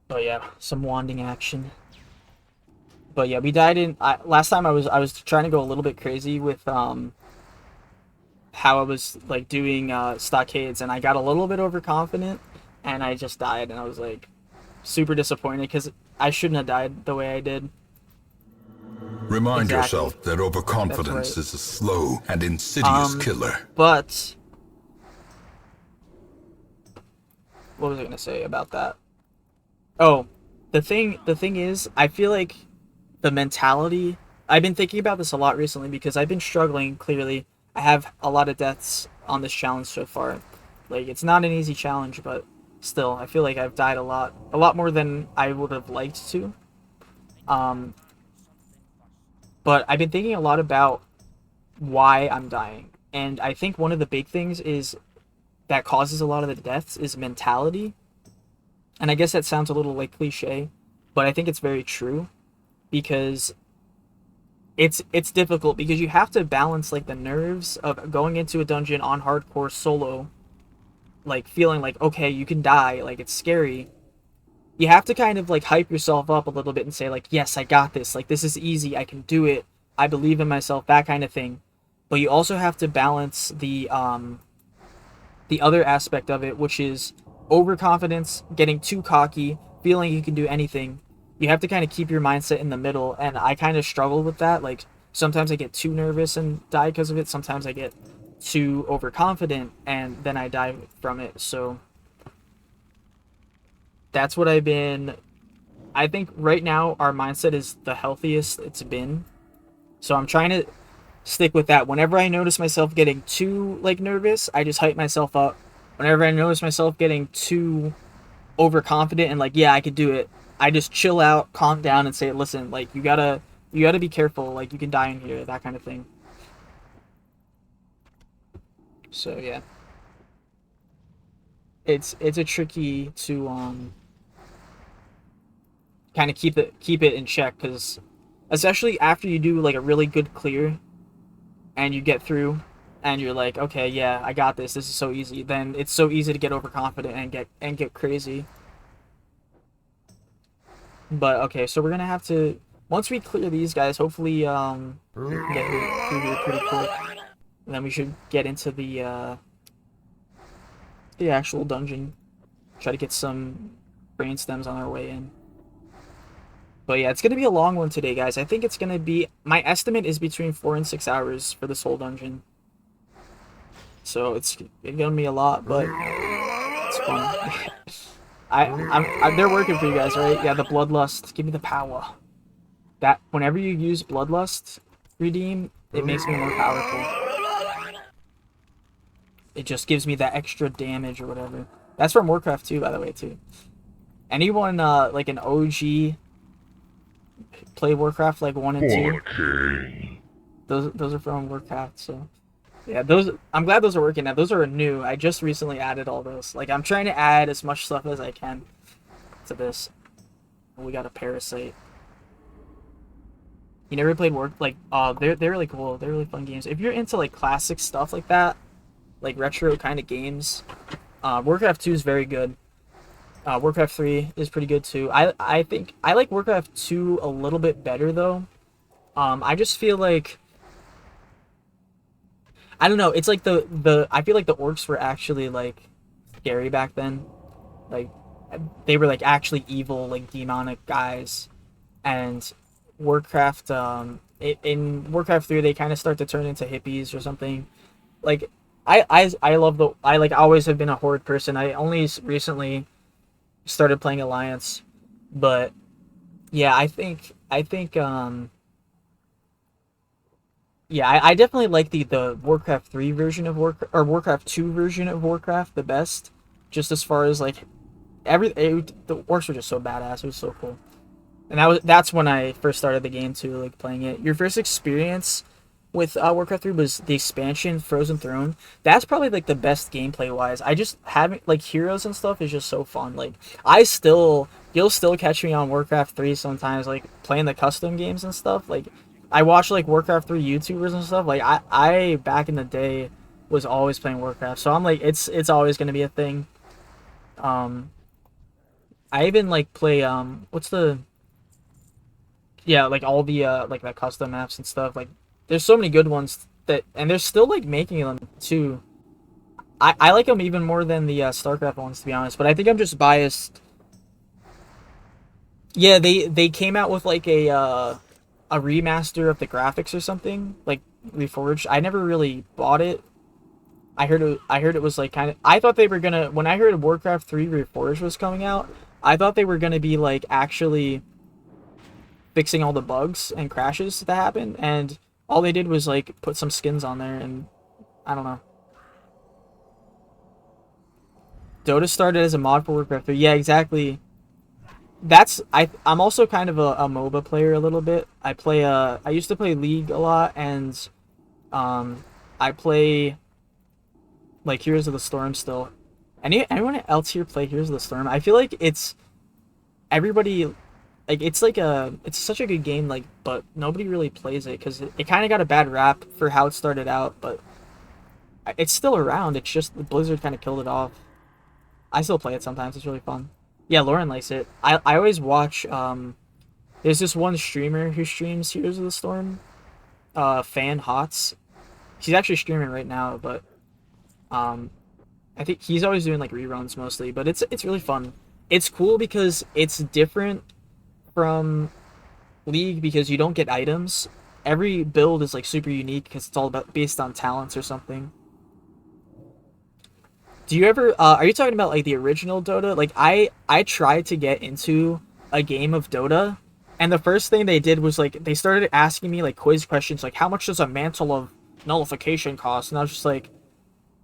Oh yeah, some wanding action. But yeah, we died in last time I was trying to go a little bit crazy with how I was like doing stockades, and I got a little bit overconfident and I just died, and I was like super disappointed because I shouldn't have died the way I did. Remind Exactly. yourself that overconfidence That's right. is a slow and insidious killer. But what was I gonna say about that? Oh, the thing is, I feel like the mentality. I've been thinking about this a lot recently because I've been struggling. Clearly, I have a lot of deaths on this challenge so far. Like, it's not an easy challenge, but still, I feel like I've died a lot more than I would have liked to. Um, but I've been thinking a lot about why I'm dying, and I think one of the big things is that causes a lot of the deaths is mentality. And I guess that sounds a little like cliche, but I think it's very true because it's difficult because you have to balance like the nerves of going into a dungeon on hardcore solo, like feeling like okay, you can die, like it's scary. You have to kind of like hype yourself up a little bit and say like, yes, I got this, like this is easy, I can do it, I believe in myself, that kind of thing. But you also have to balance the other aspect of it, which is overconfidence, getting too cocky, feeling you can do anything. You have to kind of keep your mindset in the middle, and I kind of struggle with that. Like, sometimes I get too nervous and die because of it. Sometimes I get too overconfident, and then I die from it. So that's what I've been... I think right now our mindset is the healthiest it's been. So I'm trying to stick with that. Whenever I notice myself getting too like nervous, I just hype myself up. Whenever I notice myself getting too overconfident and like, yeah, I could do it, I just chill out, calm down, and say, listen, like you gotta be careful, like you can die in here, that kind of thing. So yeah, it's a tricky to kind of keep it in check, because especially after you do like a really good clear and you get through and you're like, okay, yeah, I got this, this is so easy, then it's so easy to get overconfident and get crazy. But okay, so we're gonna have to, once we clear these guys, hopefully we can get through here pretty quick, and then we should get into the actual dungeon, try to get some brain stems on our way in. But yeah, it's gonna be a long one today, guys. I think it's gonna be, my estimate is between 4 and 6 hours for this whole dungeon. So it's gonna be a lot, but it's fun. They're working for you guys, right? Yeah, the bloodlust. Give me the power. That whenever you use bloodlust redeem, it makes me more powerful. It just gives me that extra damage or whatever. That's from Warcraft 2, by the way, too. Anyone like an OG play Warcraft like 1 and 2? Those are from Warcraft, so yeah, those, I'm glad those are working now. Those are new. I just recently added all those. Like, I'm trying to add as much stuff as I can to this. We got a parasite. You never played they're really cool. They're really fun games. If you're into like classic stuff like that, like retro kind of games, Warcraft 2 is very good. Warcraft 3 is pretty good too. I think I like Warcraft 2 a little bit better though. I just feel like, I don't know, it's like I feel like the orcs were actually like scary back then. Like, they were like actually evil, like demonic guys. And Warcraft in Warcraft 3 they kind of start to turn into hippies or something. Like, I love I like always have been a horde person. I only recently started playing Alliance, but yeah, I think yeah, I definitely like the Warcraft 3 version of Warcraft 2 version of Warcraft the best. Just as far as like the orcs were just so badass. It was so cool. And that's when I first started the game too, like playing it. Your first experience with Warcraft 3 was the expansion Frozen Throne. That's probably like the best gameplay wise. I just haven't like heroes and stuff is just so fun. Like you'll still catch me on Warcraft 3 sometimes, like playing the custom games and stuff. Like I watch like Warcraft 3 YouTubers and stuff. Like I back in the day was always playing Warcraft, so I'm like it's always gonna be a thing. I even like play what's the yeah, like all the like the custom maps and stuff. Like there's so many good ones that, and they're still like making them too. I like them even more than the StarCraft ones, to be honest, but I think I'm just biased. Yeah, they came out with like a remaster of the graphics or something, like reforged. I never really bought it. I heard it was like kind of, I thought they were gonna, when I heard Warcraft 3 Reforged was coming out, I thought they were gonna be like actually fixing all the bugs and crashes that happened, and all they did was like put some skins on there, and I don't know. Dota started as a mod for Warcraft 3. Yeah, exactly. I'm also kind of a MOBA player a little bit. I used to play League a lot, and I play like Heroes of the Storm still. Anyone else here play Heroes of the Storm? I feel like it's everybody, like it's such a good game, like, but nobody really plays it because it kind of got a bad rap for how it started out, but it's still around. It's just the Blizzard kind of killed it off. I still play it sometimes. It's really fun. Yeah, Lauren likes it. I always watch there's this one streamer who streams Heroes of the Storm, Fan Hots. He's actually streaming right now, but I think he's always doing like reruns mostly, but it's really fun. It's cool because it's different from League because you don't get items. Every build is like super unique because it's all about based on talents or something. Do you ever are you talking about like the original Dota? Like I tried to get into a game of Dota, and the first thing they did was like they started asking me like quiz questions like how much does a mantle of nullification cost? And I was just like,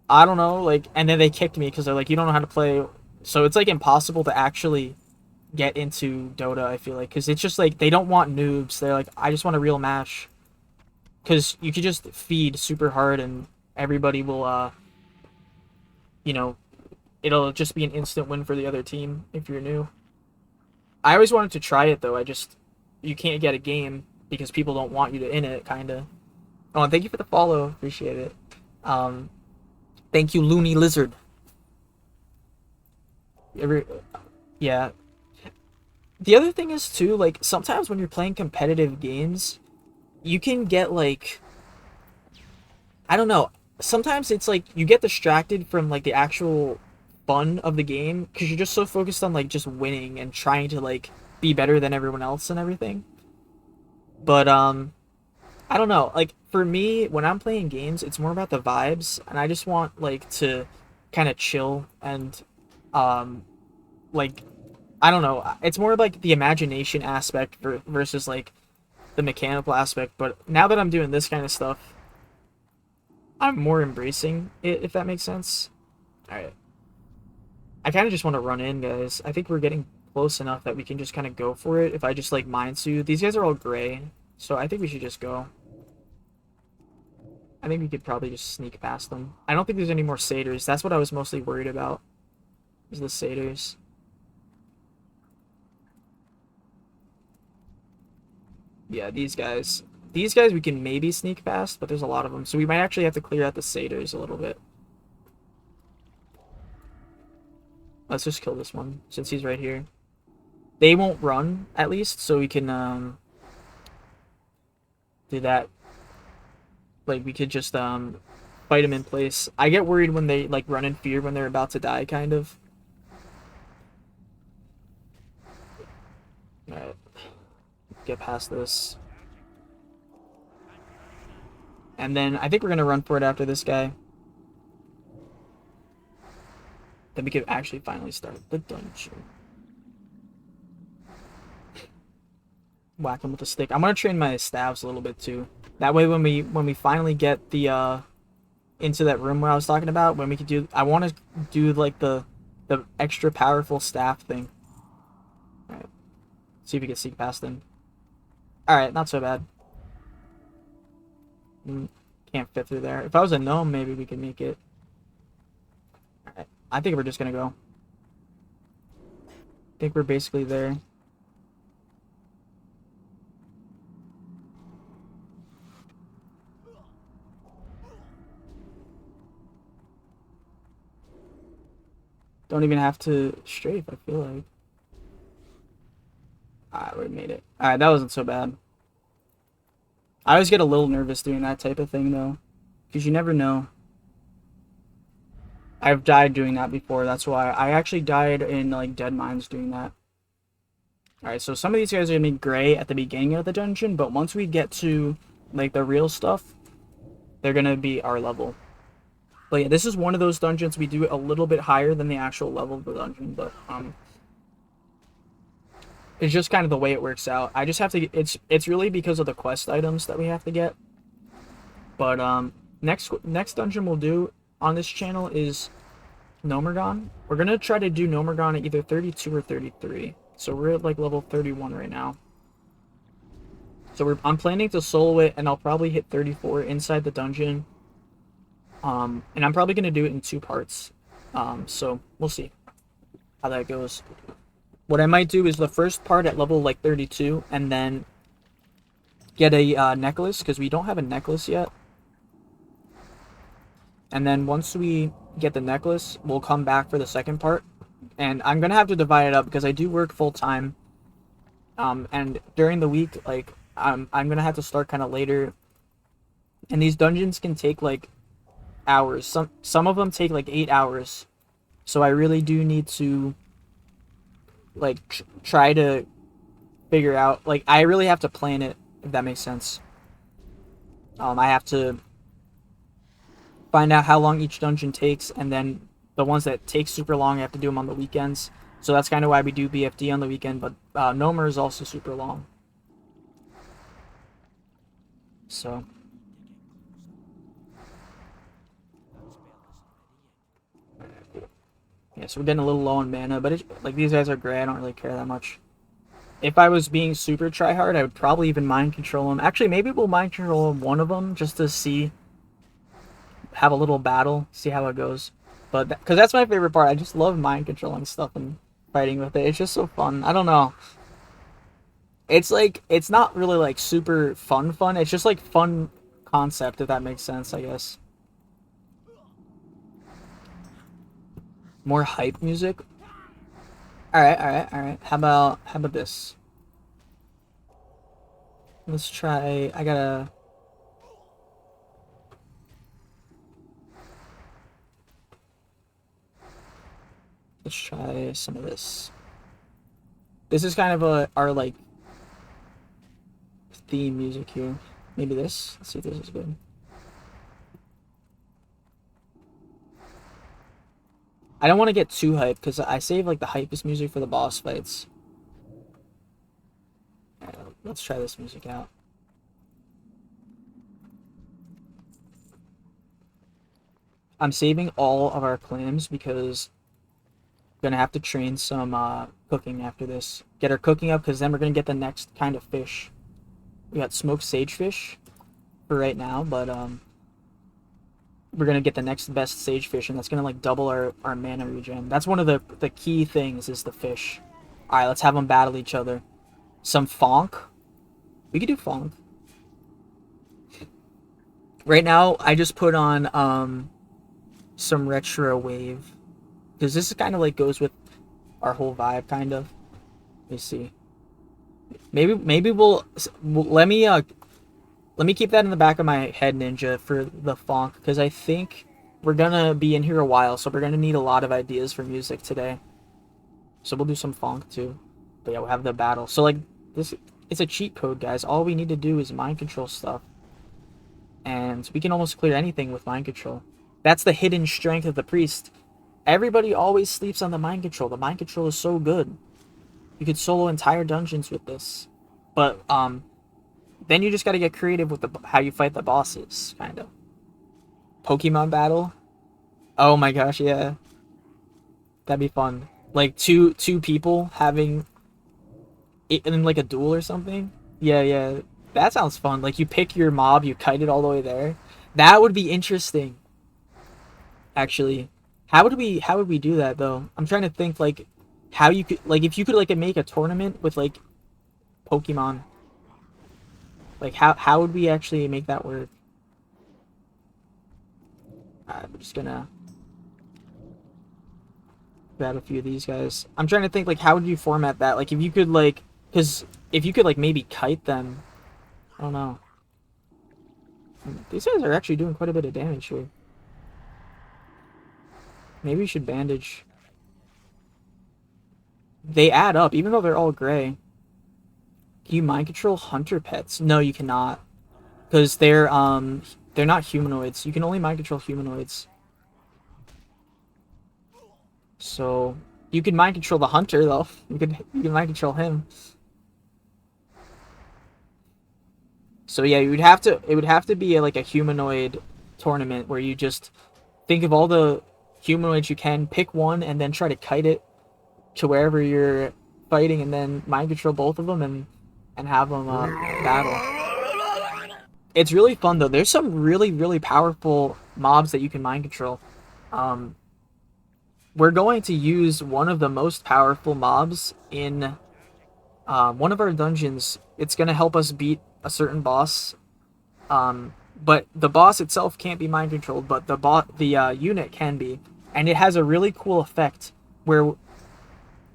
I don't know, like, and then they kicked me because they're like, you don't know how to play. So it's like impossible to actually get into Dota, I feel like, because it's just like they don't want noobs. They're like, I just want a real match, because you could just feed super hard and everybody will you know, it'll just be an instant win for the other team if you're new. I always wanted to try it though. You can't get a game because people don't want you to in it, kind of. Oh, and thank you for the follow, appreciate it. Thank you, Looney Lizard. Yeah. The other thing is too, like sometimes when you're playing competitive games, you can get like, I don't know. Sometimes it's like you get distracted from like the actual fun of the game because you're just so focused on like just winning and trying to like be better than everyone else and everything. But I don't know. Like for me, when I'm playing games, it's more about the vibes, and I just want like to kind of chill and like I don't know. It's more like the imagination aspect versus like the mechanical aspect. But now that I'm doing this kind of stuff, I'm more embracing it, if that makes sense. Alright. I kind of just want to run in, guys. I think we're getting close enough that we can just kind of go for it. If I just, like, Mind Soothe. These guys are all gray, so I think we should just go. I think we could probably just sneak past them. I don't think there's any more satyrs. That's what I was mostly worried about, is the satyrs. Yeah, these guys. These guys we can maybe sneak past, but there's a lot of them. So we might actually have to clear out the satyrs a little bit. Let's just kill this one, since he's right here. They won't run, at least, so we can do that. Like, we could just fight them in place. I get worried when they like run in fear when they're about to die, kind of. Alright. Get past this. And then I think we're gonna run for it after this guy. Then we could actually finally start the dungeon. Whack him with a stick. I'm gonna train my staves a little bit too. That way when we finally get the into that room where I was talking about, when we could do, I want to do like the extra powerful staff thing. Alright. See if we can sneak past them. Alright, not so bad. can't fit through there. If I was a gnome, maybe we could make it. Alright, I think we're just gonna go. I think we're basically there. Don't even have to strafe, I feel like. Alright, we made it. Alright, that wasn't so bad. I always get a little nervous doing that type of thing, though. Because you never know. I've died doing that before, that's why. I actually died in, like, Dead Mines doing that. Alright, so some of these guys are going to be gray at the beginning of the dungeon, but once we get to, like, the real stuff, they're going to be our level. But yeah, this is one of those dungeons we do it a little bit higher than the actual level of the dungeon, but, it's just kind of the way it works out. I just have to, it's really because of the quest items that we have to get. But, next dungeon we'll do on this channel is Nomergon. We're going to try to do Nomergon at either 32 or 33. So we're at, like, level 31 right now. So I'm planning to solo it, and I'll probably hit 34 inside the dungeon. And I'm probably going to do it in 2 parts. So we'll see how that goes. What I might do is the first part at level, like, 32, and then get a necklace, because we don't have a necklace yet. And then once we get the necklace, we'll come back for the second part. And I'm going to have to divide it up, because I do work full-time. And during the week, like, I'm going to have to start kind of later. And these dungeons can take, like, hours. Some of them take, like, 8 hours. So I really do need to, like, try to figure out, like, I really have to plan it, if that makes sense. I have to find out how long each dungeon takes, and then the ones that take super long, I have to do them on the weekends. So that's kind of why we do BFD on the weekend, but Nomer is also super long. So yeah, so we're getting a little low on mana, but like, these guys are gray, I don't really care that much. If I was being super tryhard, I would probably even mind control them. Actually, maybe we'll mind control one of them just to see, have a little battle, see how it goes. But because that's my favorite part, I just love mind controlling stuff and fighting with it. It's just so fun. I don't know. It's like, it's not really like super fun. It's just like fun concept, if that makes sense, I guess. More hype music. Alright. How about this? Let's try, let's try some of this. This is kind of our, like, theme music here. Maybe this. Let's see if this is good. I don't want to get too hyped, because I save, like, the hypest music for the boss fights. Alright, let's try this music out. I'm saving all of our clams because we're going to have to train some cooking after this. Get our cooking up, because then we're going to get the next kind of fish. We got smoked sagefish for right now, but we're going to get the next best sagefish, and that's going to, like, double our mana regen. That's one of the key things, is the fish. Alright, let's have them battle each other. Some Fonk. We could do Fonk. Right now, I just put on some Retro Wave, because this is kind of, like, goes with our whole vibe, kind of. Let me see. Maybe we'll let me keep that in the back of my head, Ninja, for the Fonk, because I think we're gonna be in here a while, so we're gonna need a lot of ideas for music today. So we'll do some Fonk too. But yeah, we'll have the battle. So, like, this, it's a cheat code, guys. All we need to do is mind control stuff, and we can almost clear anything with mind control. That's the hidden strength of the priest. Everybody always sleeps on the mind control. The mind control is so good. You could solo entire dungeons with this. But then you just got to get creative with how you fight the bosses, kind of. Pokemon battle? Oh my gosh, yeah. That'd be fun. Like, two people having it in, like, a duel or something? Yeah. That sounds fun. Like, you pick your mob, you kite it all the way there. That would be interesting. Actually, how would we do that though? I'm trying to think like how you could like if you could like make a tournament with like Pokemon. Like how would we actually make that work? I'm just gonna grab a few of these guys. I'm trying to think like how would you format that? Like if you could like because if you could like maybe kite them. I don't know. These guys are actually doing quite a bit of damage here. Maybe we should bandage. They add up, even though they're all gray. Can you mind control hunter pets? No, you cannot. Because they're not humanoids. You can only mind control humanoids. So you can mind control the hunter though. You can mind control him. So yeah, it would have to be like a humanoid tournament where you just think of all the humanoids you can, pick one, and then try to kite it to wherever you're fighting, and then mind control both of them and have them battle. It's really fun though. There's some really powerful mobs that you can mind control. We're going to use one of the most powerful mobs in one of our dungeons. It's going to help us beat a certain boss. But the boss itself can't be mind controlled, but the unit can be, and it has a really cool effect where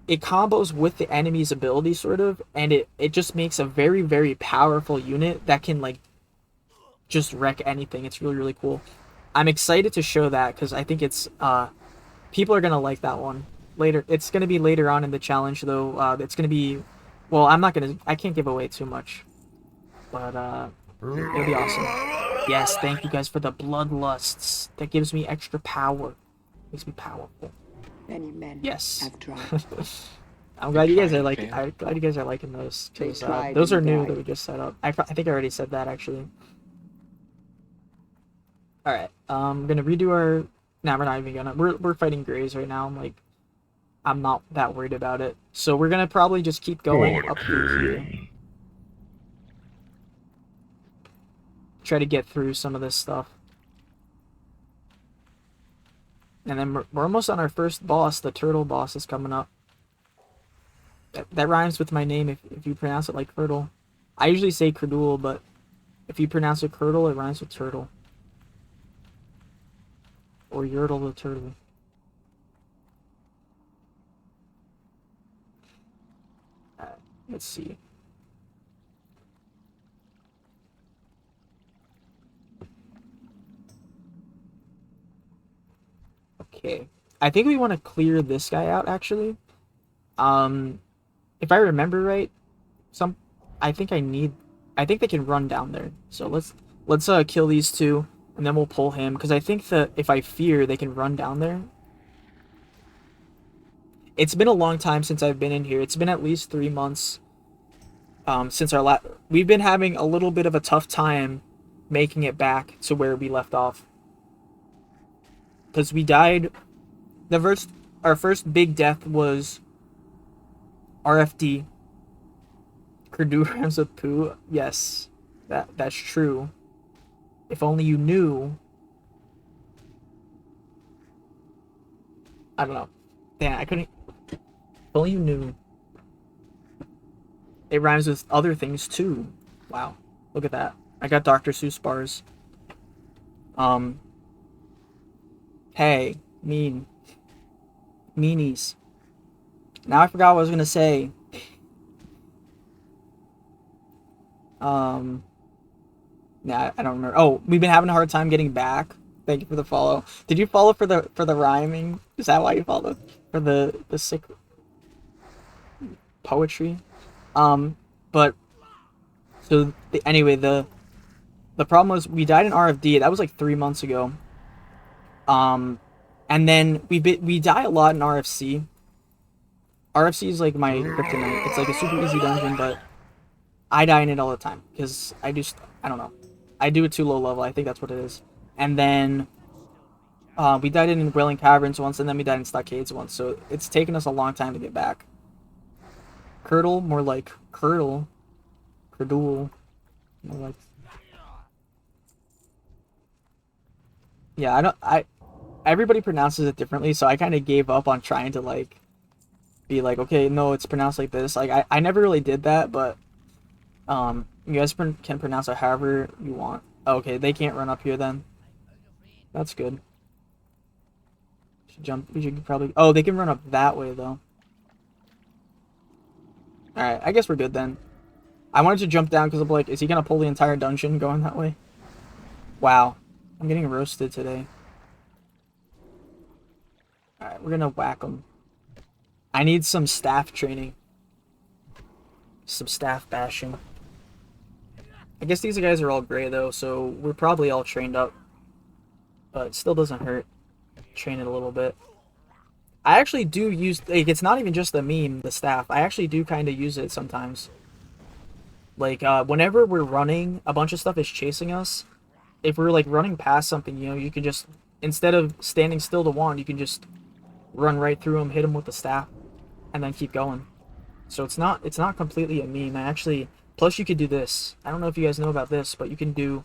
it combos with the enemy's ability sort of, and it just makes a very powerful unit that can like just wreck anything. It's really cool. I'm excited to show that because I think it's people are gonna like that one later. It's gonna be later on in the challenge though. It's gonna be, well, I can't give away too much, but it'll be awesome. Yes, thank you guys for the bloodlusts. That gives me extra power. Makes me powerful. Many men Yes. have tried. I'm glad you guys are tried like. and I'm glad you guys are liking those. They 'Cause, tried those are and new died. that we just set up. I think I already said that actually. All right. I'm gonna redo our. Nah, we're not even gonna. We're fighting grays right now. I'm not that worried about it. So we're gonna probably just keep going up through here. Try to get through some of this stuff. And then we're almost on our first boss. The turtle boss is coming up. That rhymes with my name if you pronounce it like Kerdul. I usually say Kerdul, but if you pronounce it Kerdul, it rhymes with turtle. Or Yertle the turtle. Let's see. Okay. I think we want to clear this guy out actually. If I remember right, I think they can run down there. So let's kill these two and then we'll pull him because I think that if I fear they can run down there. It's been a long time since I've been in here. It's been at least 3 months since our we've been having a little bit of a tough time making it back to where we left off. Because we died our first big death was RFD. Kerdul rhymes with poo. Yes, that's true. If only you knew. I don't know. Damn, I couldn't. If only you knew. It rhymes with other things too. Wow, look at that. I got Dr. Seuss bars. Hey, meanies. Now I forgot what I was gonna say. Nah, I don't remember. Oh, we've been having a hard time getting back. Thank you for the follow. Did you follow for the rhyming? Is that why you followed? For the sick poetry? But so anyway, the problem was we died in RFD. That was like 3 months ago. And then we die a lot in RFC. RFC is like my kryptonite. It's like a super easy dungeon, but I die in it all the time because I don't know. I do it too low level. I think that's what it is. And then we died in Wailing Caverns once, and then we died in Stockades once. So it's taken us a long time to get back. Kerdul, more like Kerdul. Kerdul. Like, yeah, everybody pronounces it differently, so I kind of gave up on trying to like be like, okay, no, it's pronounced like this. Like I never really did that, but you guys can pronounce it however you want. Okay, they can't run up here then. That's good. We should probably. Oh, they can run up that way though. All right, I guess we're good then. I wanted to jump down because I'm like, is he gonna pull the entire dungeon going that way? Wow, I'm getting roasted today. All right, we're gonna whack him. I need some staff training. Some staff bashing. I guess these guys are all gray though, so we're probably all trained up. But it still doesn't hurt. Train it a little bit. I actually do use, like, it's not even just the meme, the staff. I actually do kind of use it sometimes. Like, whenever we're running, a bunch of stuff is chasing us. If we're, like, running past something, you know, you can just, instead of standing still to wand, you can just run right through them, hit them with the staff, and then keep going. So it's not completely a meme. I actually, plus you could do this. I don't know if you guys know about this, but you can do,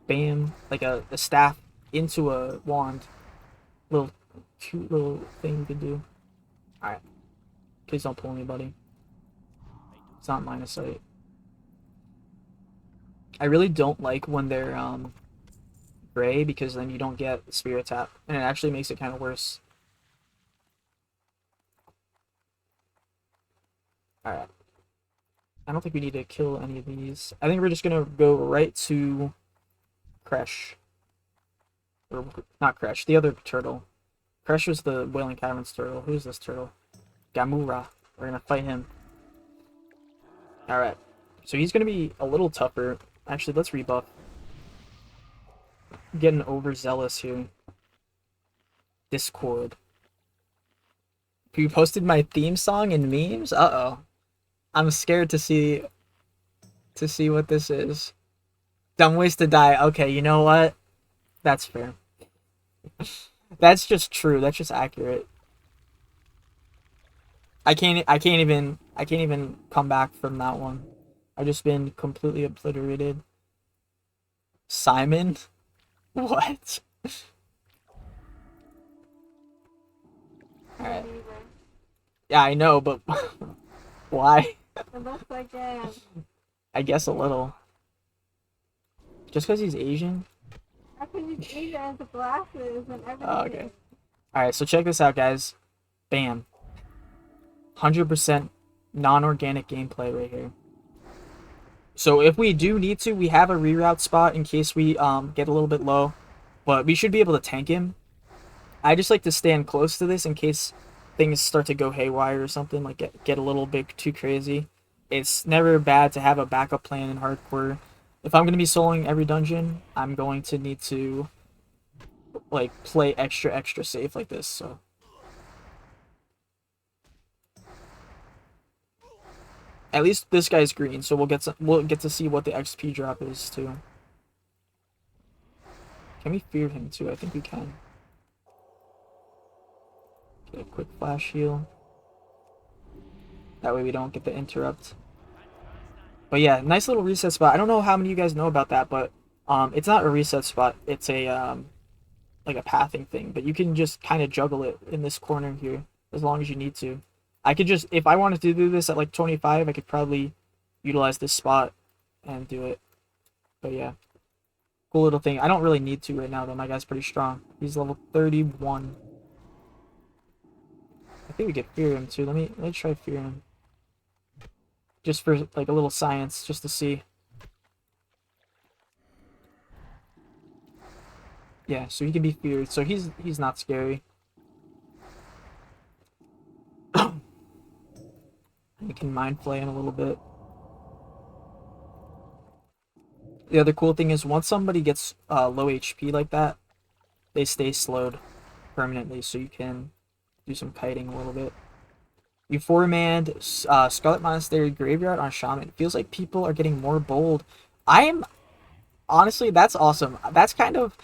bam, like a staff into a wand. Little cute little thing you can do. Alright. Please don't pull me, buddy. It's not line of sight. I really don't like when they're gray, because then you don't get spirit tap, and it actually makes it kind of worse. Alright. I don't think we need to kill any of these. I think we're just gonna go right to Kresh. Or not Kresh, the other turtle. Kresh was the Wailing Caverns turtle. Who's this turtle? Gamura. We're gonna fight him. Alright. So he's gonna be a little tougher. Actually, let's rebuff. I'm getting overzealous here. Discord. You posted my theme song in memes? Uh-oh. I'm scared to see what this is. Dumb ways to die. Okay, you know what? That's fair. That's just true. That's just accurate. I can't even come back from that one. I've just been completely obliterated. Simon? What? Alright. Yeah, I know, but why? It looks like it. I guess a little. Just because he's Asian? I can use Asia as the glasses and everything. Oh, okay. Alright, so check this out, guys. Bam. 100% non-organic gameplay right here. So if we do need to, we have a reroute spot in case we get a little bit low. But we should be able to tank him. I just like to stand close to this in case things start to go haywire or something, like get a little bit too crazy. It's never bad to have a backup plan in hardcore. If I'm going to be soloing every dungeon, I'm going to need to like play extra safe like this. So at least this guy's green, so we'll get to see what the XP drop is too. Can we fear him too? I think we can. Get a quick flash heal. That way we don't get the interrupt. But yeah, nice little reset spot. I don't know how many of you guys know about that, but it's not a reset spot. It's a like a pathing thing. But you can just kind of juggle it in this corner here as long as you need to. I could just, if I wanted to do this at like 25, I could probably utilize this spot and do it. But yeah, cool little thing. I don't really need to right now though. My guy's pretty strong. He's level 31. I think we could fear him too. Let me try fear him. Just for like a little science, just to see. Yeah, so he can be feared. So he's not scary. You can mind flay him a little bit. The other cool thing is once somebody gets low HP like that, they stay slowed permanently, so you can do some kiting a little bit. You 4-manned Scarlet Monastery Graveyard on Shaman. It feels like people are getting more bold. Honestly, that's awesome. That's kind of,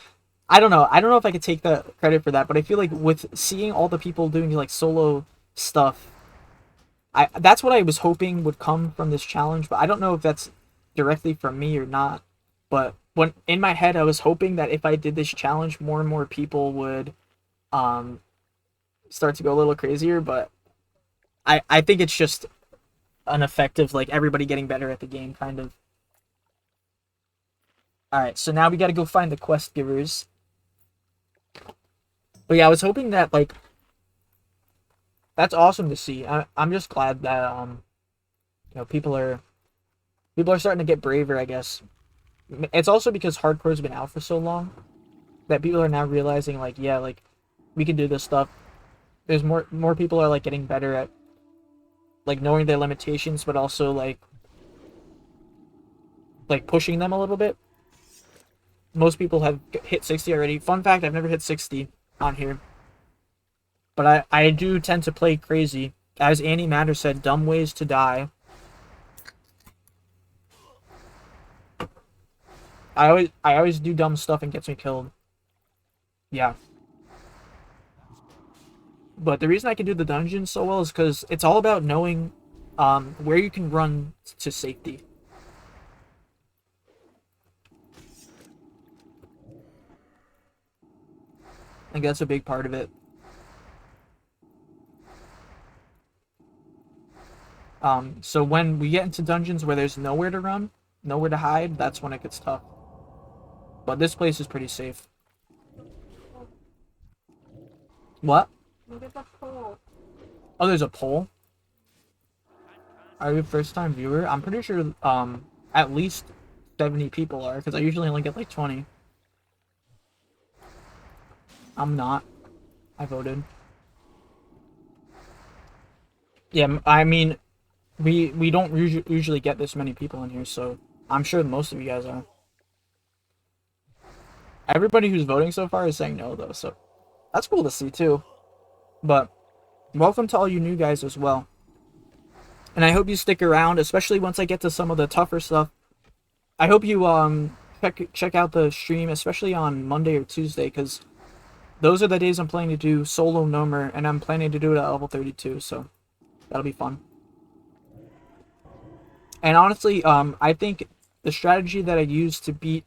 I don't know if I could take the credit for that, but I feel like with seeing all the people doing like solo stuff, that's what I was hoping would come from this challenge, but I don't know if that's directly from me or not. But when in my head, I was hoping that if I did this challenge, more and more people would start to go a little crazier. But I think it's just an effective, like, everybody getting better at the game kind of. Alright, so now we gotta go find the quest givers. But yeah, I was hoping that, like, that's awesome to see. I'm just glad that people are starting to get braver, I guess. It's also because hardcore's been out for so long that people are now realizing, like, yeah, like, we can do this stuff. There's more people are, like, getting better at, like, knowing their limitations, but also like pushing them a little bit. Most people have hit 60 already. Fun fact, I've never hit 60 on here. But I do tend to play crazy. As Annie Matter said, dumb ways to die. I always do dumb stuff and gets me killed. Yeah. But the reason I can do the dungeon so well is because it's all about knowing where you can run to safety. I think that's a big part of it. So when we get into dungeons where there's nowhere to run, nowhere to hide, that's when it gets tough. But this place is pretty safe. What? There's a pole. Oh, there's a poll? Are you a first-time viewer? I'm pretty sure at least 70 people are, because I usually only get like 20. I'm not. I voted. Yeah, I mean, we don't usually get this many people in here, so I'm sure most of you guys are. Everybody who's voting so far is saying no, though, so that's cool to see, too. But welcome to all you new guys as well. And I hope you stick around, especially once I get to some of the tougher stuff. I hope you check out the stream, especially on Monday or Tuesday, because those are the days I'm planning to do solo Nomer, and I'm planning to do it at level 32, so that'll be fun. And honestly, I think the strategy that I used to beat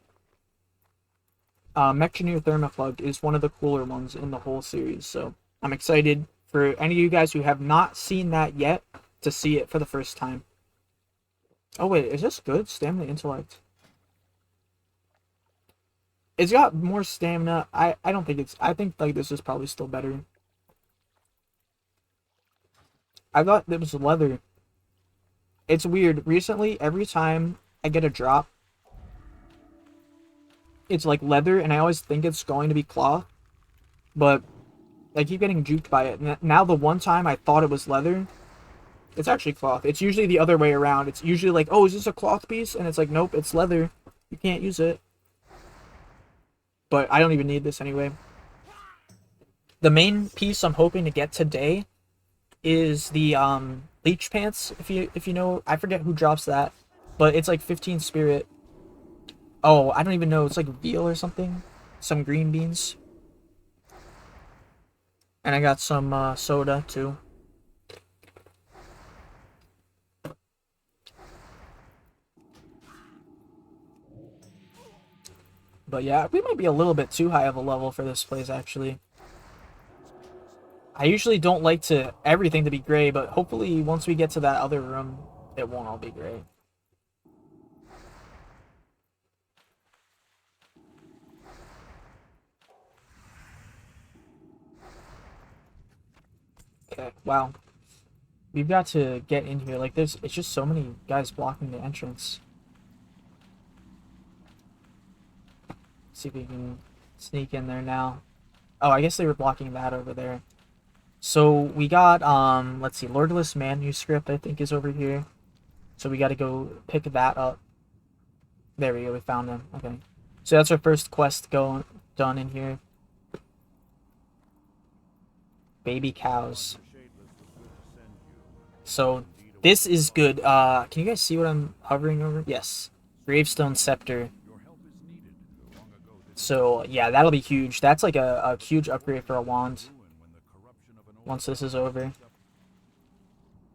Mechanir Thermaflug is one of the cooler ones in the whole series, so I'm excited for any of you guys who have not seen that yet to see it for the first time. Oh wait, is this good? Stamina Intellect. It's got more stamina. I don't think it's... I think like this is probably still better. I thought it was leather. It's weird. Recently, every time I get a drop, it's like leather, and I always think it's going to be cloth. But I keep getting juked by it. Now the one time I thought it was leather, it's actually cloth. It's usually the other way around. It's usually like, oh, is this a cloth piece? And it's like, nope, it's leather. You can't use it. But I don't even need this anyway. The main piece I'm hoping to get today is the leech pants. If you know, I forget who drops that, but it's like 15 spirit. Oh, I don't even know. It's like veal or something. Some green beans. And I got some soda too. But yeah, we might be a little bit too high of a level for this place, actually. I usually don't like everything to be gray, but hopefully once we get to that other room, it won't all be gray. Okay, wow. We've got to get in here. Like, it's just so many guys blocking the entrance. See if we can sneak in there now. Oh, I guess they were blocking that over there. So we got let's see, Lordless Manuscript I think is over here. So we got to go pick that up. There we go, we found him. Okay. So that's our first quest done in here. Baby cows. So this is good. Can you guys see what I'm hovering over? Yes. Gravestone Scepter. So yeah, that'll be huge. That's like a huge upgrade for a wand once this is over.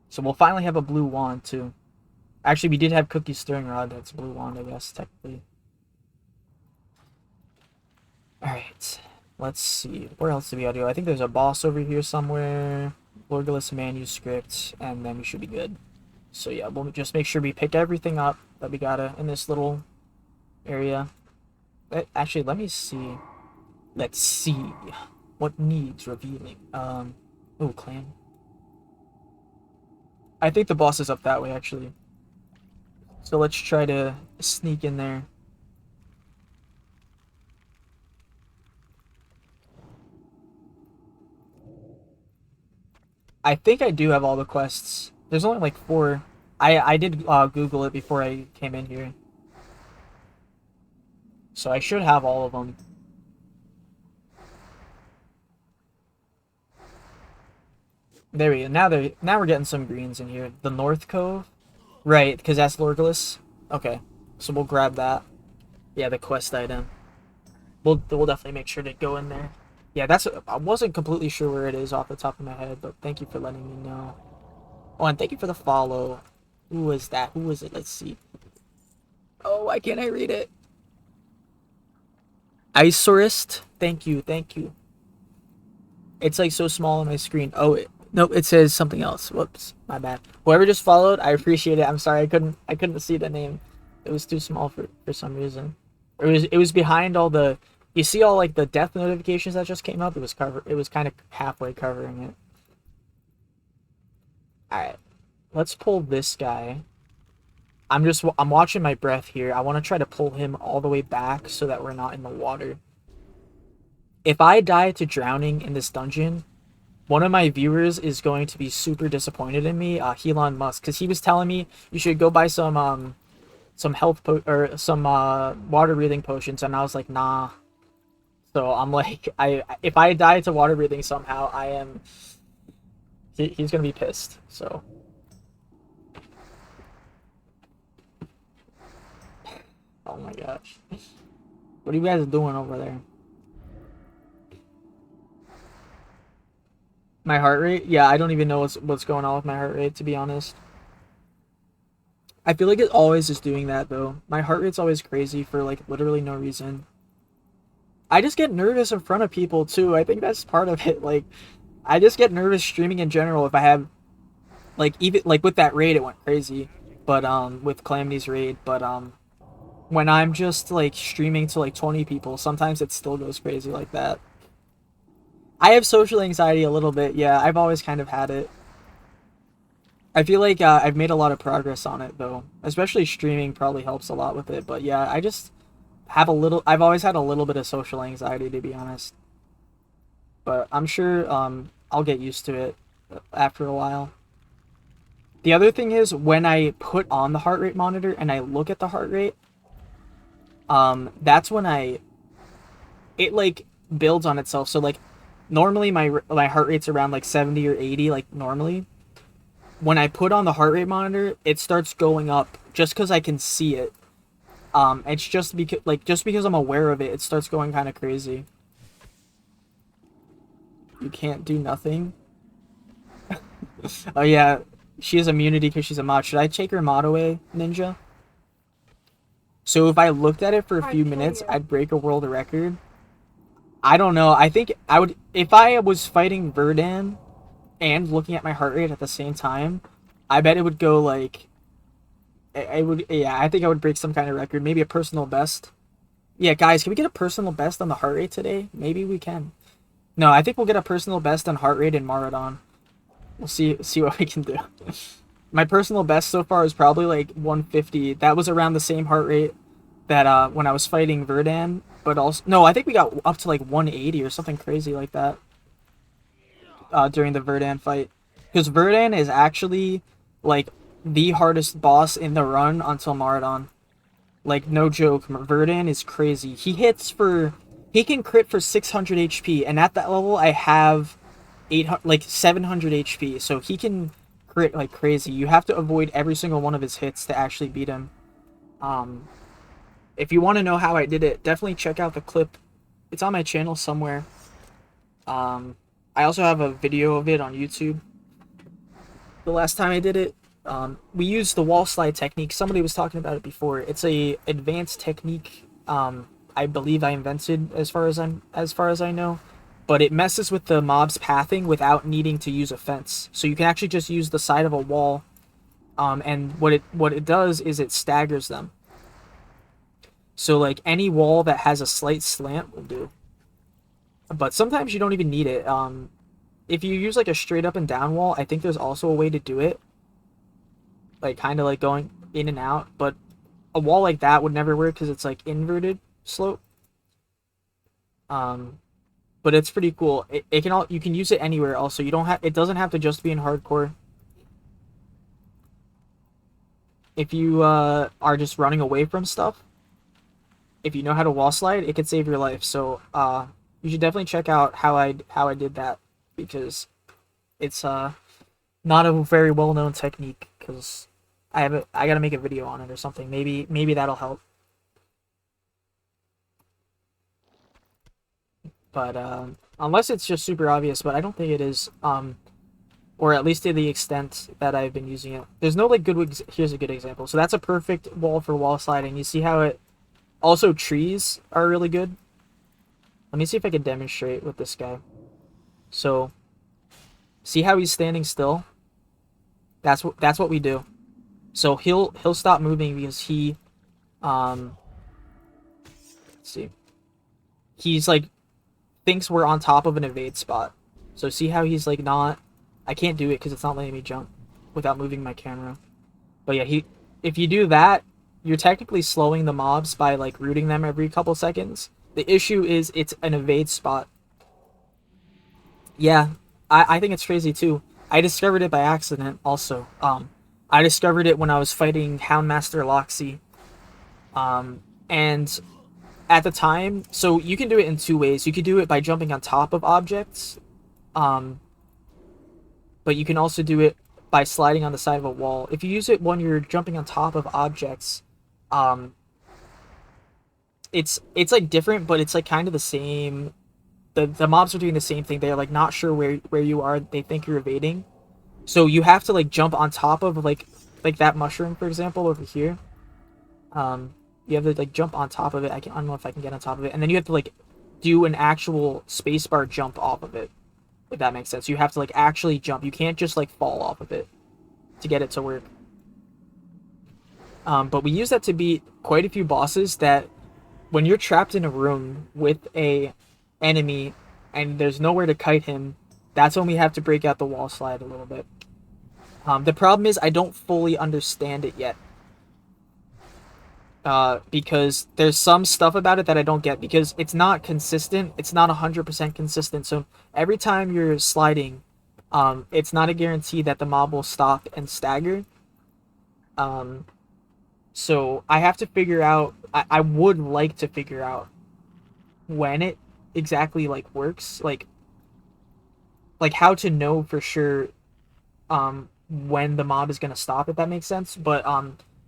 So we'll finally have a blue wand too. Actually, we did have Cookie Stirring Rod. That's blue wand, I guess, technically. Alright. Let's see. Where else do we gotta go? I think there's a boss over here somewhere. Lorgulus manuscript, and then we should be good. So yeah, we'll just make sure we pick everything up that we gotta in this little area. Actually, let me see. Let's see what needs revealing. Oh, clan. I think the boss is up that way, actually. So let's try to sneak in there. I think I do have all the quests. There's only like 4. I did Google it before I came in here. So I should have all of them. There we go. Now we're getting some greens in here. The North Cove? Right, because that's Lorgulus. Okay. So we'll grab that. Yeah, the quest item. We'll definitely make sure to go in there. Yeah, I wasn't completely sure where it is off the top of my head, but thank you for letting me know. Oh, and thank you for the follow. Who was that? Who was it? Let's see. Oh, why can't I read it? Isorist? Thank you, thank you. It's like so small on my screen. Oh, nope, it says something else. Whoops, my bad. Whoever just followed, I appreciate it. I'm sorry, I couldn't see the name. It was too small for some reason. It was behind all the. You see all like the death notifications that just came up? It was kind of halfway covering it. Alright. Let's pull this guy. I'm watching my breath here. I want to try to pull him all the way back so that we're not in the water. If I die to drowning in this dungeon, one of my viewers is going to be super disappointed in me, Elon Musk, because he was telling me you should go buy some health or some water breathing potions, and I was like, nah. So I'm like, if I die to water breathing somehow, he's gonna be pissed. So. Oh my gosh. What are you guys doing over there? My heart rate? Yeah, I don't even know what's going on with my heart rate, to be honest. I feel like it always is doing that, though. My heart rate's always crazy for, like, literally no reason. I just get nervous in front of people, too. I think that's part of it. Like, I just get nervous streaming in general if I have... Like, even, like, with that raid, it went crazy. But, with Calamity's raid. But, when I'm just, like, streaming to, like, 20 people, sometimes it still goes crazy like that. I have social anxiety a little bit, yeah. I've always kind of had it. I feel like I've made a lot of progress on it, though. Especially streaming probably helps a lot with it. But, yeah, I just have I've always had a little bit of social anxiety, to be honest. But I'm sure I'll get used to it after a while. The other thing is, when I put on the heart rate monitor and I look at the heart rate, that's when it like builds on itself. So like normally my heart rate's around like 70 or 80, like normally. When I put on the heart rate monitor, it starts going up just because I can see it. It's just because I'm aware of it, it starts going kind of crazy. You can't do nothing. Oh yeah, she has immunity because she's a mod. Should I take her mod away, Ninja? So if I looked at it for a few minutes, I'd break a world record. I don't know. I think I would, if I was fighting Verdan and looking at my heart rate at the same time, I bet it would go like, yeah, I think I would break some kind of record, maybe a personal best. Yeah, guys, can we get a personal best on the heart rate today? Maybe we can. No, I think we'll get a personal best on heart rate in Maradon. We'll see what we can do. My personal best so far is probably like 150. That was around the same heart rate that when I was fighting Verdan, but also no, I think we got up to like 180 or something crazy like that during the Verdan fight. Because Verdan is actually like the hardest boss in the run until Maradon. Like no joke, Verdan is crazy. He can crit for 600 HP, and at that level I have 700 HP, so he can crit like crazy. You have to avoid every single one of his hits to actually beat him. If you want to know how I did it, definitely check out the clip. It's on my channel somewhere. I also have a video of it on YouTube. The last time I did it, We use the wall slide technique. Somebody was talking about it before. It's a advanced technique. I believe I invented as far as I know, but it messes with the mob's pathing without needing to use a fence. So you can actually just use the side of a wall. And what it does is it staggers them. So like any wall that has a slight slant will do. But sometimes you don't even need it. If you use like a straight up and down wall, I think there's also a way to do it. Like kind of like going in and out, but a wall like that would never work because it's like inverted slope. But it's pretty cool. You can use it anywhere. Also, it doesn't have to just be in hardcore. If you are just running away from stuff, if you know how to wall slide, it could save your life. So you should definitely check out how I did that, because it's not a very well known technique. Because I gotta make a video on it or something. Maybe that'll help. But unless it's just super obvious, but I don't think it is. Or at least to the extent that I've been using it. There's no like here's a good example. So that's a perfect wall for wall sliding. You see how it also trees are really good. Let me see if I can demonstrate with this guy. So see how he's standing still? That's what we do. So he'll stop moving because he let's see. He's like thinks we're on top of an evade spot. So see how he's like not. I can't do it because it's not letting me jump without moving my camera. But yeah, if you do that, you're technically slowing the mobs by like rooting them every couple seconds. The issue is it's an evade spot. Yeah, I think it's crazy too. I discovered it by accident also. I discovered it when I was fighting Houndmaster Loxy. And at the time, so you can do it in two ways. You could do it by jumping on top of objects. But you can also do it by sliding on the side of a wall. If you use it when you're jumping on top of objects, it's like different, but it's like kind of the same. The mobs are doing the same thing. They're like not sure where you are. They think you're evading, so you have to like jump on top of like that mushroom, for example, over here. You have to like jump on top of it. I don't know if I can get on top of it, and then you have to like do an actual spacebar jump off of it. If that makes sense. You have to like actually jump. You can't just like fall off of it to get it to work. But we use that to beat quite a few bosses that when you're trapped in a room with a enemy and there's nowhere to kite him, that's when we have to break out the wall slide a little bit. The problem is I don't fully understand it yet. Because there's some stuff about it that I don't get, because it's not consistent. It's not 100% consistent. So every time you're sliding, it's not a guarantee that the mob will stop and stagger. So I have to figure out, I would like to figure out when it exactly like works, like how to know for sure when the mob is gonna stop, if that makes sense. But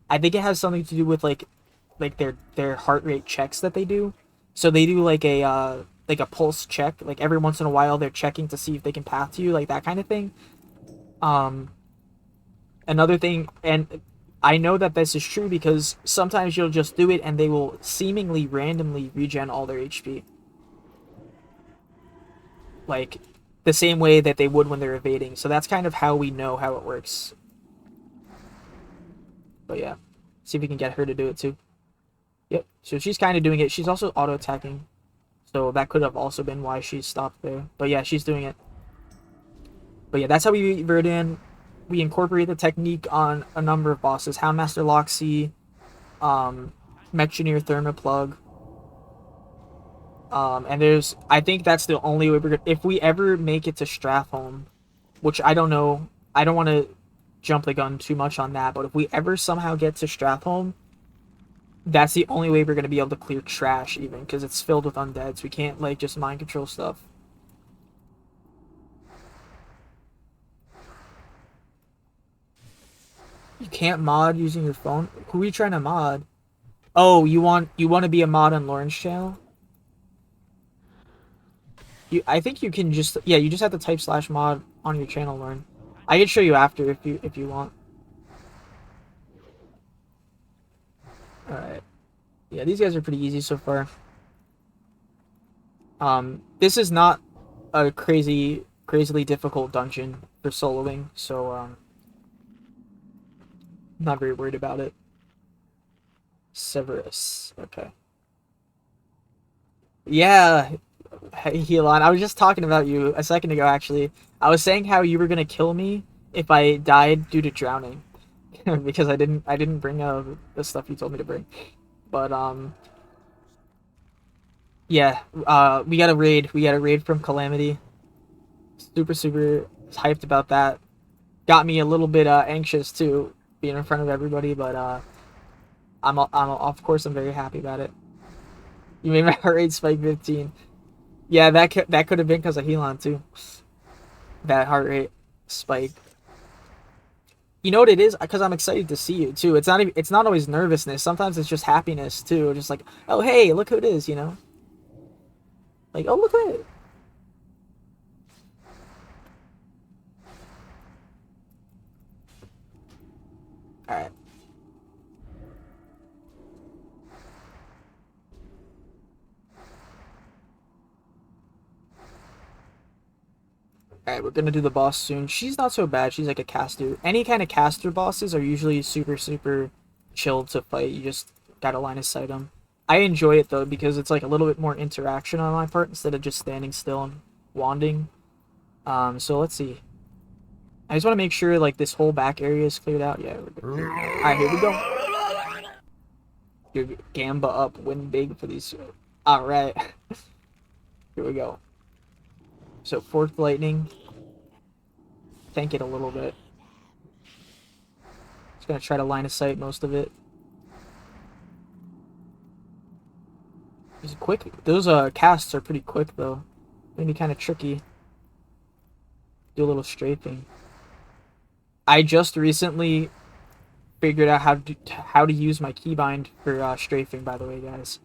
I think it has something to do with like their heart rate checks that they do. So they do like a pulse check, like every once in a while they're checking to see if they can path to you, like that kind of thing. Another thing, and I know that this is true because sometimes you'll just do it and they will seemingly randomly regen all their HP, like the same way that they would when they're evading. So that's kind of how we know how it works. But yeah, see if we can get her to do it too. Yep, so she's kind of doing it. She's also auto-attacking, so that could have also been why she stopped there. But yeah, she's doing it. But yeah, that's how we beat Verdun. We incorporate the technique on a number of bosses. Houndmaster Loxy, Mechanir Thermoplug. And I think that's the only way we're gonna, if we ever make it to Strathholm, which I don't know, I don't want to jump the gun too much on that, but if we ever somehow get to Strathholm, that's the only way we're going to be able to clear trash, even, because it's filled with undeads. We can't, like, just mind control stuff. You can't mod using your phone? Who are you trying to mod? Oh, you want to be a mod on Lauren's channel? I think you can just, yeah, you just have to type /mod on your channel, Lauren. I can show you after if you want. Alright. Yeah, these guys are pretty easy so far. This is not a crazily difficult dungeon for soloing, so I'm not very worried about it. Severus. Okay. Yeah, hey, Helon, I was just talking about you a second ago, actually. I was saying how you were gonna kill me if I died due to drowning. Because I didn't bring the stuff you told me to bring. But yeah, we got a raid. We got a raid from Calamity. Super hyped about that. Got me a little bit anxious too, being in front of everybody, but I'm of course I'm very happy about it. You made my heart rate spike 15. Yeah, that could have been because of Helon too. That heart rate spike. You know what it is? Because I'm excited to see you too. It's not always nervousness. Sometimes it's just happiness too. Just like, oh hey, look who it is, you know? Like, oh look at it. Alright. Alright, we're gonna do the boss soon. She's not so bad. She's like a caster. Any kind of caster bosses are usually super chill to fight. You just gotta line of sight them. I enjoy it though because it's like a little bit more interaction on my part instead of just standing still and wanding. So let's see. I just want to make sure like this whole back area is cleared out. Yeah, we're good. Alright, here we go. Your Gamba up, win big for these. Alright. Here we go. So fourth lightning. Tank it a little bit. Just gonna try to line of sight most of it. Is it quick? Those casts are pretty quick though. Maybe kind of tricky. Do a little strafing. I just recently figured out how to use my keybind for strafing. By the way, guys.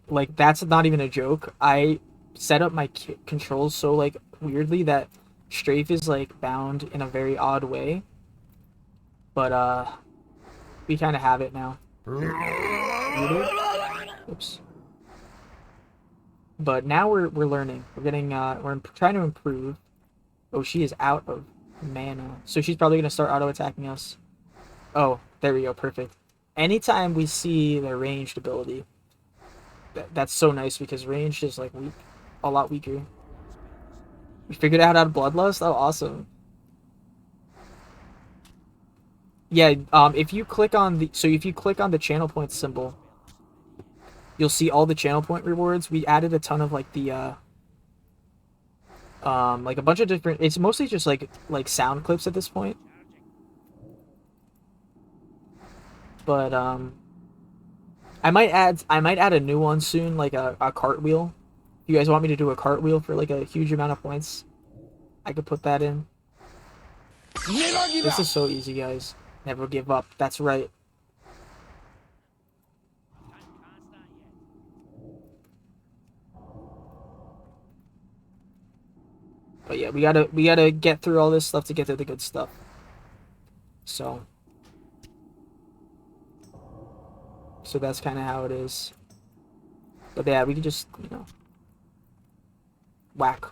Like that's not even a joke. I set up my controls so like weirdly that strafe is like bound in a very odd way. But we kind of have it now. Oops. But now we're learning. We're getting we're trying to improve. Oh, she is out of mana, so she's probably gonna start auto attacking us. Oh, there we go. Perfect. Anytime we see the ranged ability, that's so nice because ranged is like weak, a lot weaker. We figured out how to bloodlust. Oh, awesome. Yeah. If you click on the channel point symbol, you'll see all the channel point rewards. We added a ton of like the like a bunch of different. It's mostly just like sound clips at this point. But I might add a new one soon, like a cartwheel. If you guys want me to do a cartwheel for like a huge amount of points, I could put that in. This is so easy, guys. Never give up. That's right. But yeah, we gotta get through all this stuff to get to the good stuff. So that's kind of how it is. But yeah, we can just, you know, whack.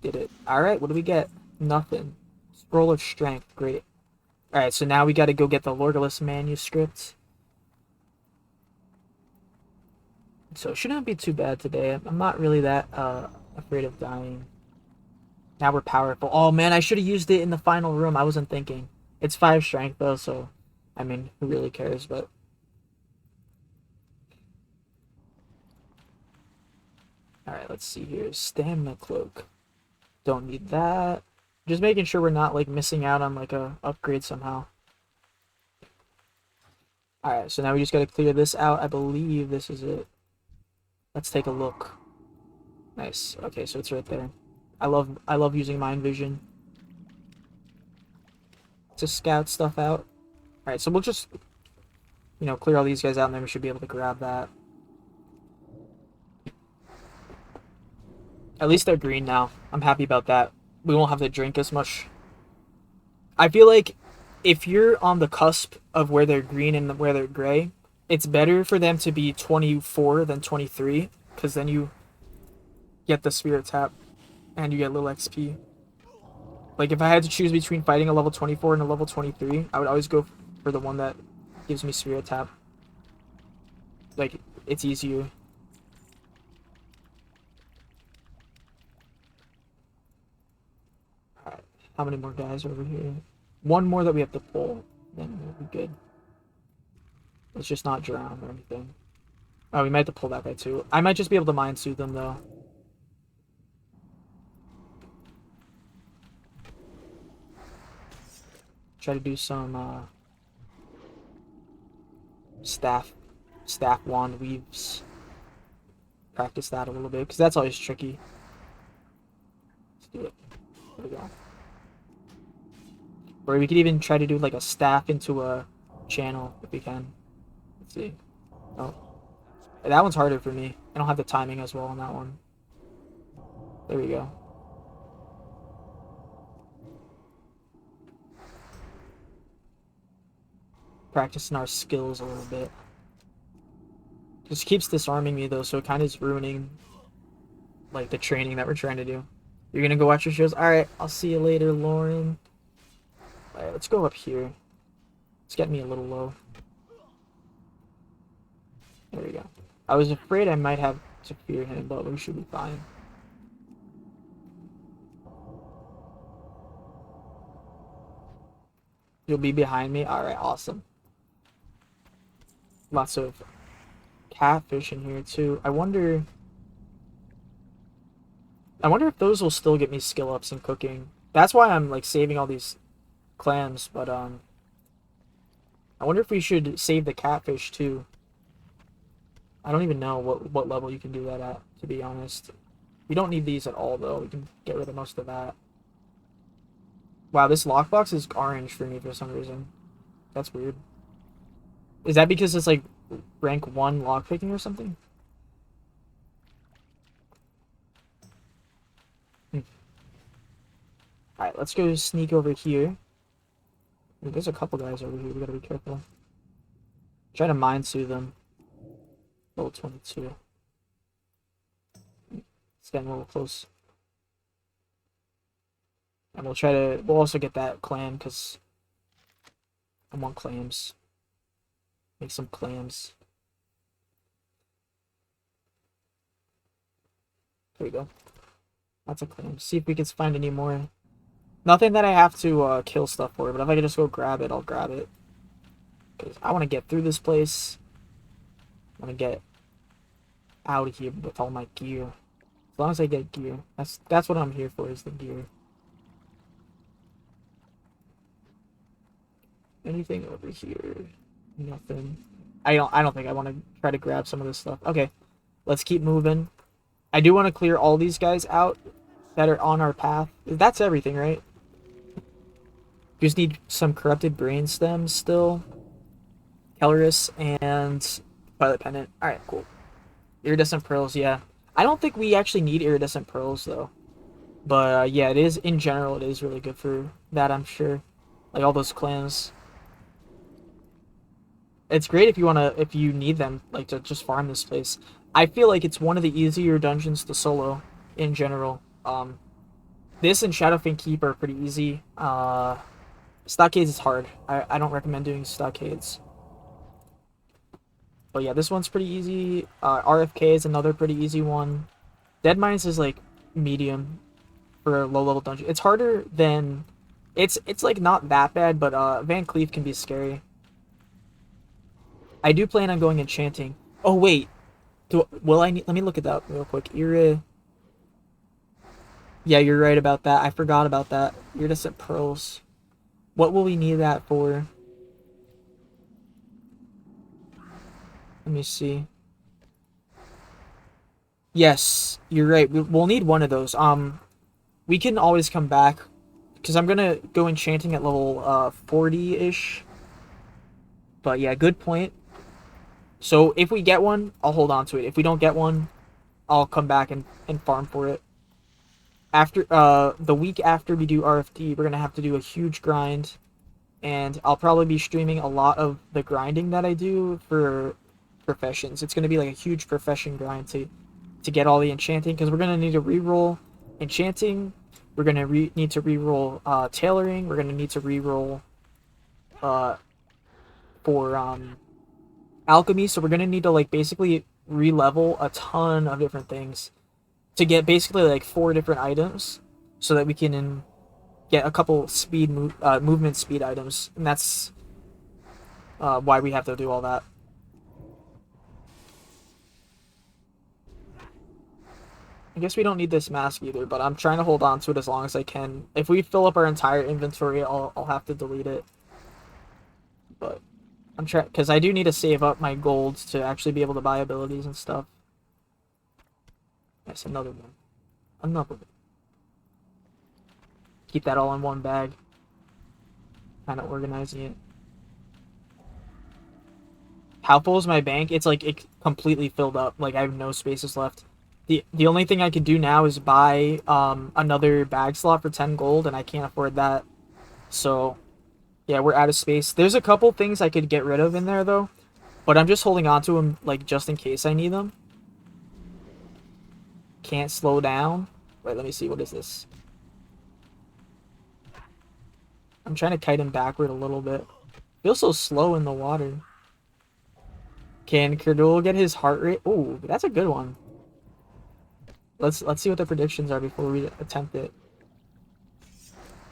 Did it. Alright, what do we get? Nothing. Scroll of Strength. Great. Alright, so now we gotta go get the Lorgalus manuscript. So it shouldn't be too bad today. I'm not really that afraid of dying. Now we're powerful. Oh man, I should have used it in the final room. I wasn't thinking. It's 5 strength though, so I mean, who really cares, but alright, let's see here. Stamina cloak. Don't need that. Just making sure we're not like missing out on like a upgrade somehow. Alright, so now we just gotta clear this out. I believe this is it. Let's take a look. Nice. Okay, so it's right there. I love using mind vision to scout stuff out. Alright, so we'll just, you know, clear all these guys out and then we should be able to grab that. At least they're green now. I'm happy about that. We won't have to drink as much. I feel like if you're on the cusp of where they're green and where they're gray, it's better for them to be 24 than 23, because then you get the spirit tap and you get little XP. Like if I had to choose between fighting a level 24 and a level 23, I would always go for the one that gives me spirit tap. Like, it's easier. Alright, how many more guys are over here? One more that we have to pull, then we'll be good. Let's just not drown or anything. Oh, we might have to pull that guy too. I might just be able to mind soothe them though. Try to do some staff wand weaves. Practice that a little bit, because that's always tricky. Let's do it. There we go. Or we could even try to do like a staff into a channel if we can. Let's see. Oh. That one's harder for me. I don't have the timing as well on that one. There we go. Practicing our skills a little bit. Just keeps disarming me though, so it kind of is ruining like the training that we're trying to do. You're gonna go watch your shows? Alright, I'll see you later, Lauren. Alright, let's go up here. It's getting me a little low. There we go. I was afraid I might have to fear him, but we should be fine. You'll be behind me? Alright, awesome. Lots of catfish in here too. I wonder if those will still get me skill ups in cooking. That's why I'm like saving all these clams, but I wonder if we should save the catfish too. I don't even know what level you can do that at, to be honest. We don't need these at all though. We can get rid of most of that. Wow, this lockbox is orange for me for some reason. That's weird. Is that because it's like rank 1 lockpicking or something? Alright, let's go sneak over here. Ooh, there's a couple guys over here. We gotta be careful. Try to mind soothe them. Level 22. It's getting a little close. And we'll also get that clam, because I want clams. Make some clams. There we go. Lots of clams. See if we can find any more. Nothing that I have to kill stuff for, but if I can just go grab it, I'll grab it. Because I want to get through this place. I want to get out of here with all my gear. As long as I get gear. That's what I'm here for, is the gear. Anything over here? Nothing. I don't think I want to try to grab some of this stuff. Okay, let's keep moving. I do want to clear all these guys out that are on our path. That's everything, right? Just need some corrupted brain stems still. Kellerus and Violet Pendant. Alright, cool. Iridescent pearls, yeah. I don't think we actually need iridescent pearls though. But yeah, it is, in general, it is really good for that, I'm sure. Like all those clams. It's great if you need them, like, to just farm this place. I feel like it's one of the easier dungeons to solo in general. This and Shadowfang Keep are pretty easy. Stockades is hard. I don't recommend doing stockades. But yeah, this one's pretty easy. RFK is another pretty easy one. Dead Mines is like medium for a low level dungeon. It's harder than it's like not that bad, but Van Cleef can be scary. I do plan on going enchanting. Oh wait, let me look it up real quick. Yeah, you're right about that. I forgot about that. Iridescent pearls. What will we need that for? Let me see. Yes, you're right. We'll need one of those. We can always come back, because I'm gonna go enchanting at level 40-ish. But yeah, good point. So if we get one, I'll hold on to it. If we don't get one, I'll come back and farm for it. After the week after we do RFD, we're gonna have to do a huge grind and I'll probably be streaming a lot of the grinding that I do for professions. It's gonna be like a huge profession grind to get all the enchanting, because we're gonna need to reroll enchanting. We're gonna need to reroll tailoring. We're gonna need to reroll for alchemy. So we're gonna need to like basically re-level a ton of different things to get basically like 4 different items, so that we can get a couple movement speed items, and that's why we have to do all that. I guess we don't need this mask either, but I'm trying to hold on to it as long as I can. If we fill up our entire inventory, I'll have to delete it. But I'm trying, because I do need to save up my golds to actually be able to buy abilities and stuff. That's another one. Another one. Keep that all in one bag. Kind of organizing it. How full is my bank? It's like it completely filled up. Like I have no spaces left. The only thing I could do now is buy another bag slot for 10 gold, and I can't afford that. So yeah, we're out of space. There's a couple things I could get rid of in there though, but I'm just holding on to them like just in case I need them. Can't slow down. Wait, let me see. What is this? I'm trying to kite him backward a little bit. Feels so slow in the water. Can Kerdul get his heart rate? Ooh, that's a good one. Let's see what the predictions are before we attempt it.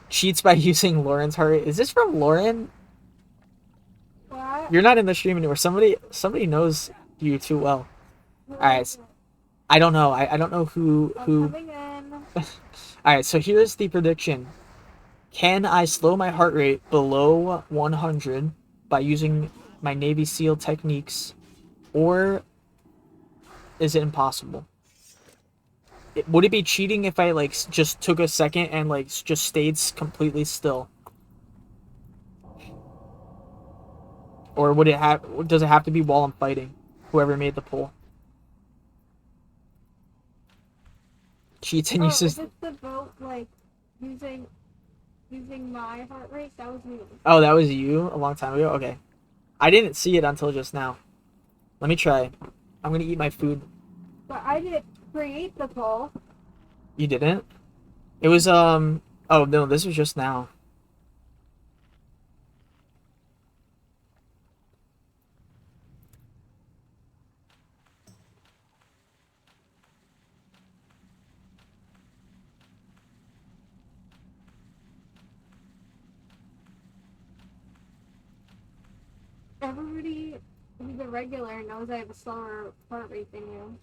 Cheats by using Lauren's heart rate. Is this from Lauren? What? You're not in the stream anymore. Somebody knows you too well. Alright. I don't know. I don't know who. Coming in. Alright, so here's the prediction. Can I slow my heart rate below 100 by using my Navy SEAL techniques, or is it impossible? Would it be cheating if I like just took a second and like just stayed completely still? Or would it have? Does it have to be while I'm fighting? Whoever made the poll. Cheats and uses. If it's the vote like using my heart rate, that was me. Oh, that was you a long time ago? Okay. I didn't see it until just now. Let me try. I'm gonna eat my food. But I didn't create the poll. You didn't? It was, oh no, this was just now. Everybody who's a regular knows I have a slower heart rate than you.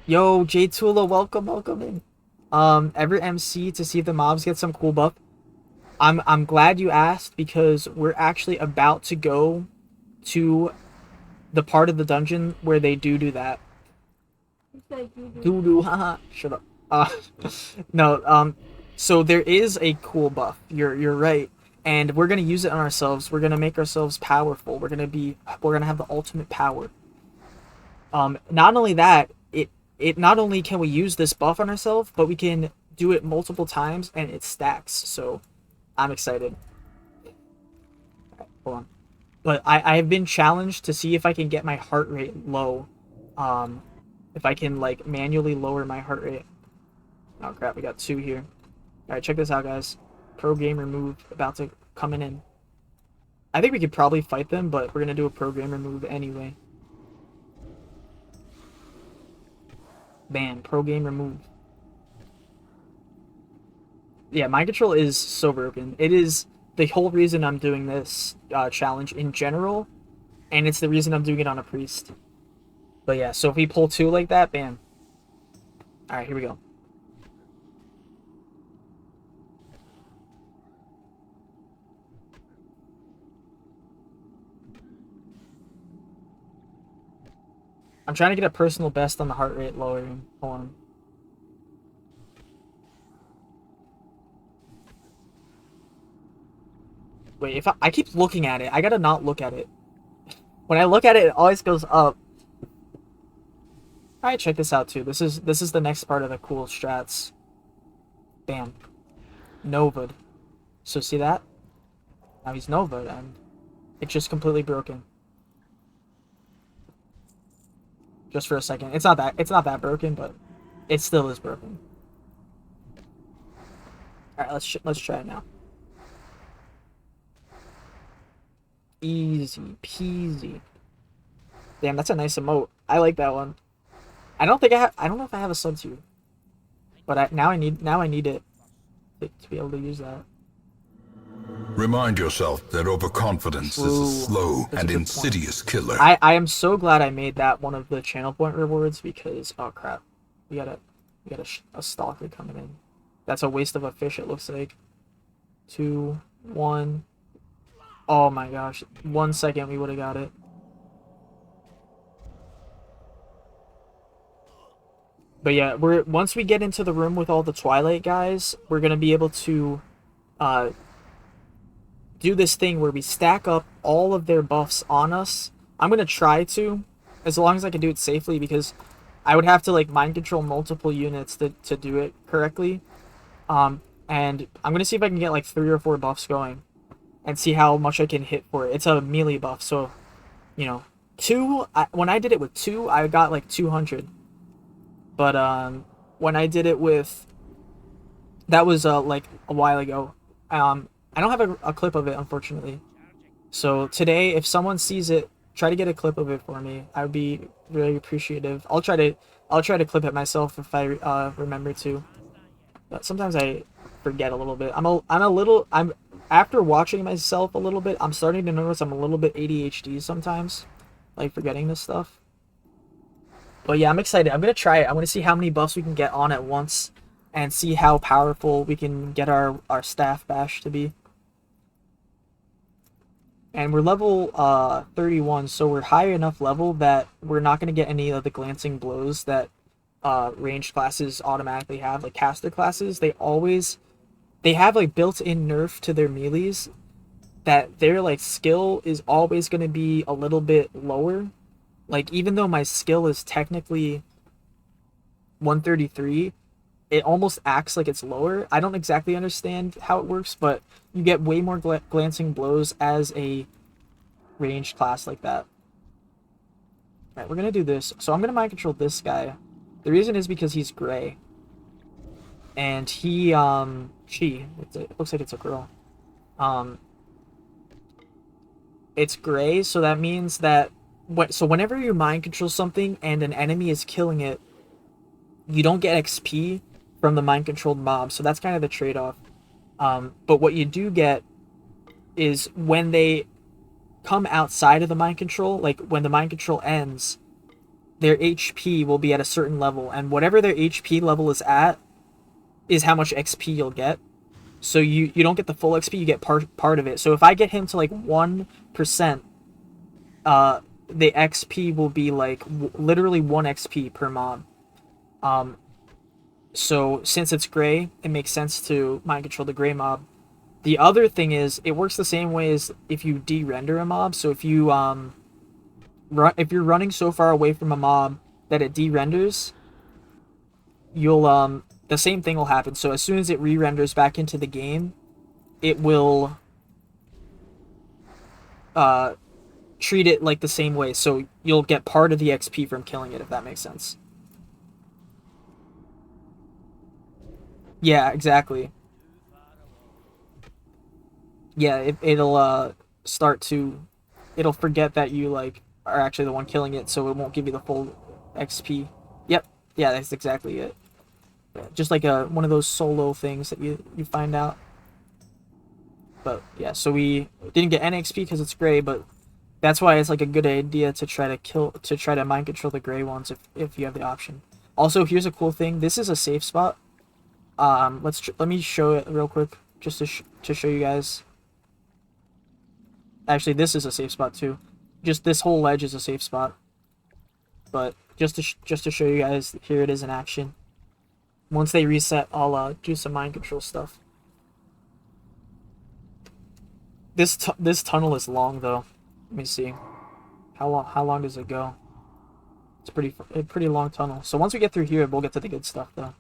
Yo, J Tula, welcome in. Ever MC to see if the mobs get some cool buff? I'm glad you asked, because we're actually about to go to the part of the dungeon where they do that. You said you do. Doo-doo, haha. Shut up. No, so there is a cool buff. You're right. And we're gonna use it on ourselves. We're gonna make ourselves powerful. We're gonna have the ultimate power. Not only that, it not only can we use this buff on ourselves, but we can do it multiple times and it stacks. So I'm excited. Right, hold on. But I have been challenged to see if I can get my heart rate low. If I can like manually lower my heart rate. Oh crap, we got 2 here. Alright, check this out, guys. Pro gamer move about to coming in. I think we could probably fight them, but we're gonna do a pro gamer move anyway. Bam, pro gamer move. Yeah, mind control is so broken. It is the whole reason I'm doing this challenge in general, and it's the reason I'm doing it on a priest. But yeah, so if we pull 2 like that, bam. Alright, here we go. I'm trying to get a personal best on the heart rate lowering. Hold on. Wait, if I keep looking at it, I gotta not look at it. When I look at it, it always goes up. Alright, check this out too. This is the next part of the cool strats. Bam. Nova'd. So see that? Now he's Nova'd and it's just completely broken. Just for a second. It's not that broken, but it still is broken. Alright, let's try it now. Easy peasy. Damn, that's a nice emote. I like that one. I don't know if I have a sub to, but now I need it to be able to use that. Remind yourself that overconfidence is Ooh, a slow that's a and good insidious killer. I am so glad I made that one of the channel point rewards because oh crap, we got a stalker coming in. That's a waste of a fish. It looks like. 2, 1. Oh my gosh! 1 second, we would have got it. But yeah, once we get into the room with all the Twilight guys, we're gonna be able to do this thing where we stack up all of their buffs on us. I'm gonna try to, as long as I can do it safely, because I would have to like mind control multiple units to do it correctly. And I'm gonna see if I can get like 3 or 4 buffs going, and see how much I can hit for it. It's a melee buff, so you know, 2. When I did it with 2, I got like 200. But when I did it with, that was like a while ago. I don't have a clip of it, unfortunately. So today, if someone sees it, try to get a clip of it for me. I would be really appreciative. I'll try to clip it myself if I remember to. But sometimes I forget a little bit. I'm after watching myself a little bit, I'm starting to notice I'm a little bit ADHD sometimes, like forgetting this stuff. But yeah, I'm excited. I'm gonna try it. I want to see how many buffs we can get on at once, and see how powerful we can get our staff bash to be. And we're level 31, so we're high enough level that we're not gonna get any of the glancing blows that ranged classes automatically have. Like caster classes, they have like built-in nerf to their melees that their like skill is always gonna be a little bit lower. Like, even though my skill is technically 133, it almost acts like it's lower. I don't exactly understand how it works, but you get way more glancing blows as a ranged class like that. Alright, we're going to do this. So I'm going to mind control this guy. The reason is because he's gray. And he, it looks like it's a girl. It's gray, so that means that so whenever you mind control something and an enemy is killing it, you don't get XP from the mind controlled mob, so that's kind of the trade-off. But what you do get is when they come outside of the mind control, like when the mind control ends, their HP will be at a certain level, and whatever their HP level is at is how much XP you'll get. So you don't get the full XP, you get part of it. So if I get him to like 1%, the XP will be like literally 1 XP per mob. So since it's gray, it makes sense to mind control the gray mob. The other thing is, it works the same way as if you de-render a mob. So if you if you're running so far away from a mob that it de-renders, you'll the same thing will happen. So as soon as it re-renders back into the game, it will treat it like the same way. So you'll get part of the XP from killing it, if that makes sense. Yeah, exactly. Yeah, it'll start to, it'll forget that you like are actually the one killing it, so it won't give you the full XP. Yep, yeah, that's exactly it. Just like one of those solo things that you find out. But yeah, so we didn't get any XP because it's gray, but that's why it's like a good idea to try to mind control the gray ones if you have the option. Also, here's a cool thing. This is a safe spot. Let me show it real quick just to show you guys. Actually, this is a safe spot too. Just this whole ledge is a safe spot. But just to show you guys, here it is in action. Once they reset, I'll do some mind control stuff. This tunnel is long though. Let me see How long does it go? It's a pretty long tunnel. So once we get through here, we'll get to the good stuff, though.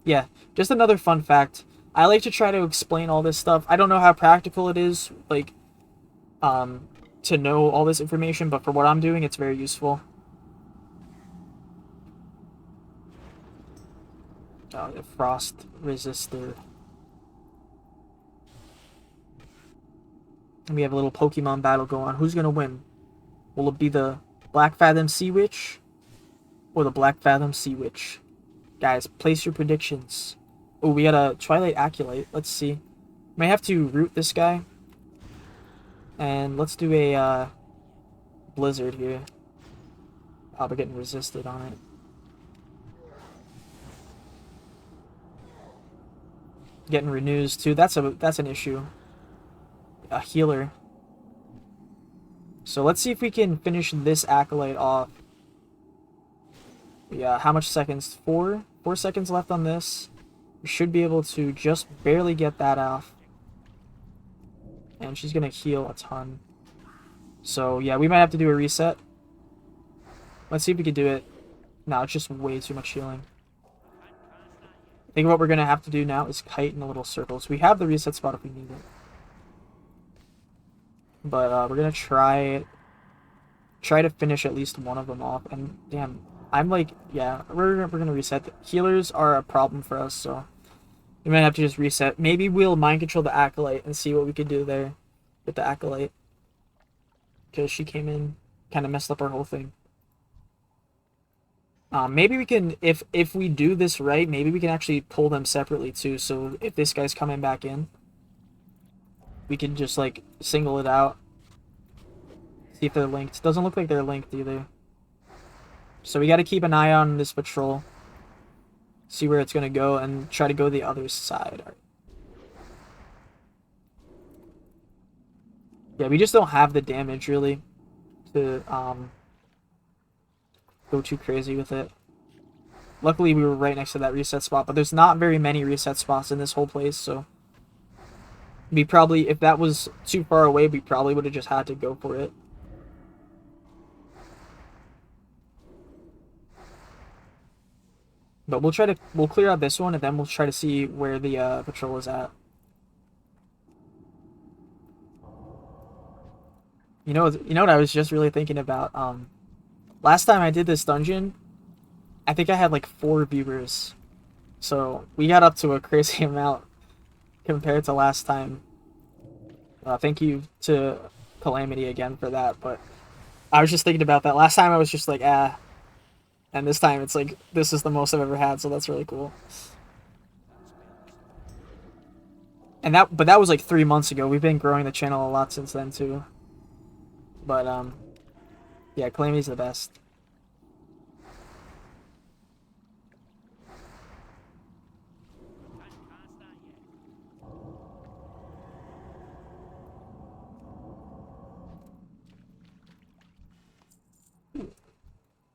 Yeah, just another fun fact. I like to try to explain all this stuff. I don't know how practical it is, like, to know all this information, but for what I'm doing, it's very useful. The frost resistor. And we have a little Pokemon battle going on. Who's gonna win? Will it be the Blackfathom Sea Witch or the Blackfathom Sea Witch? Guys, place your predictions. Oh, we got a Twilight Aculite. Let's see. Might have to root this guy. And let's do a Blizzard here. Oh, we're getting resisted on it. Getting renews too. That's an issue. A healer. So let's see if we can finish this Acolyte off. Yeah, how much seconds? 4 seconds left on this. We should be able to just barely get that off. And she's gonna heal a ton. So yeah, we might have to do a reset. Let's see if we can do it. No, it's just way too much healing. I think what we're gonna have to do now is kite in a little circle. So we have the reset spot if we need it. But we're gonna try to finish at least one of them off. And damn, I'm like, yeah, we're gonna reset. The healers are a problem for us, so we might have to just reset. Maybe we'll mind control the Acolyte and see what we could do there with the Acolyte, because she came in, kind of messed up our whole thing. Maybe we can, if we do this right, maybe we can actually pull them separately too. So if this guy's coming back in, we can just like single it out. See if they're linked. Doesn't look like they're linked either. So we got to keep an eye on this patrol. See where it's gonna go and try to go the other side. Yeah, we just don't have the damage really to go too crazy with it. Luckily we were right next to that reset spot, but there's not very many reset spots in this whole place, so we probably, if that was too far away, we probably would have just had to go for it. But we'll clear out this one, and then we'll try to see where the patrol is at. You know what I was just really thinking about? Last time I did this dungeon, I think I had like 4 viewers. So we got up to a crazy amount compared to last time. Thank you to Calamity again for that, but I was just thinking about that. Last time I was just like, ah. And this time it's like, this is the most I've ever had, so that's really cool. And but that was like 3 months ago. We've been growing the channel a lot since then too. But yeah, Calamity's the best.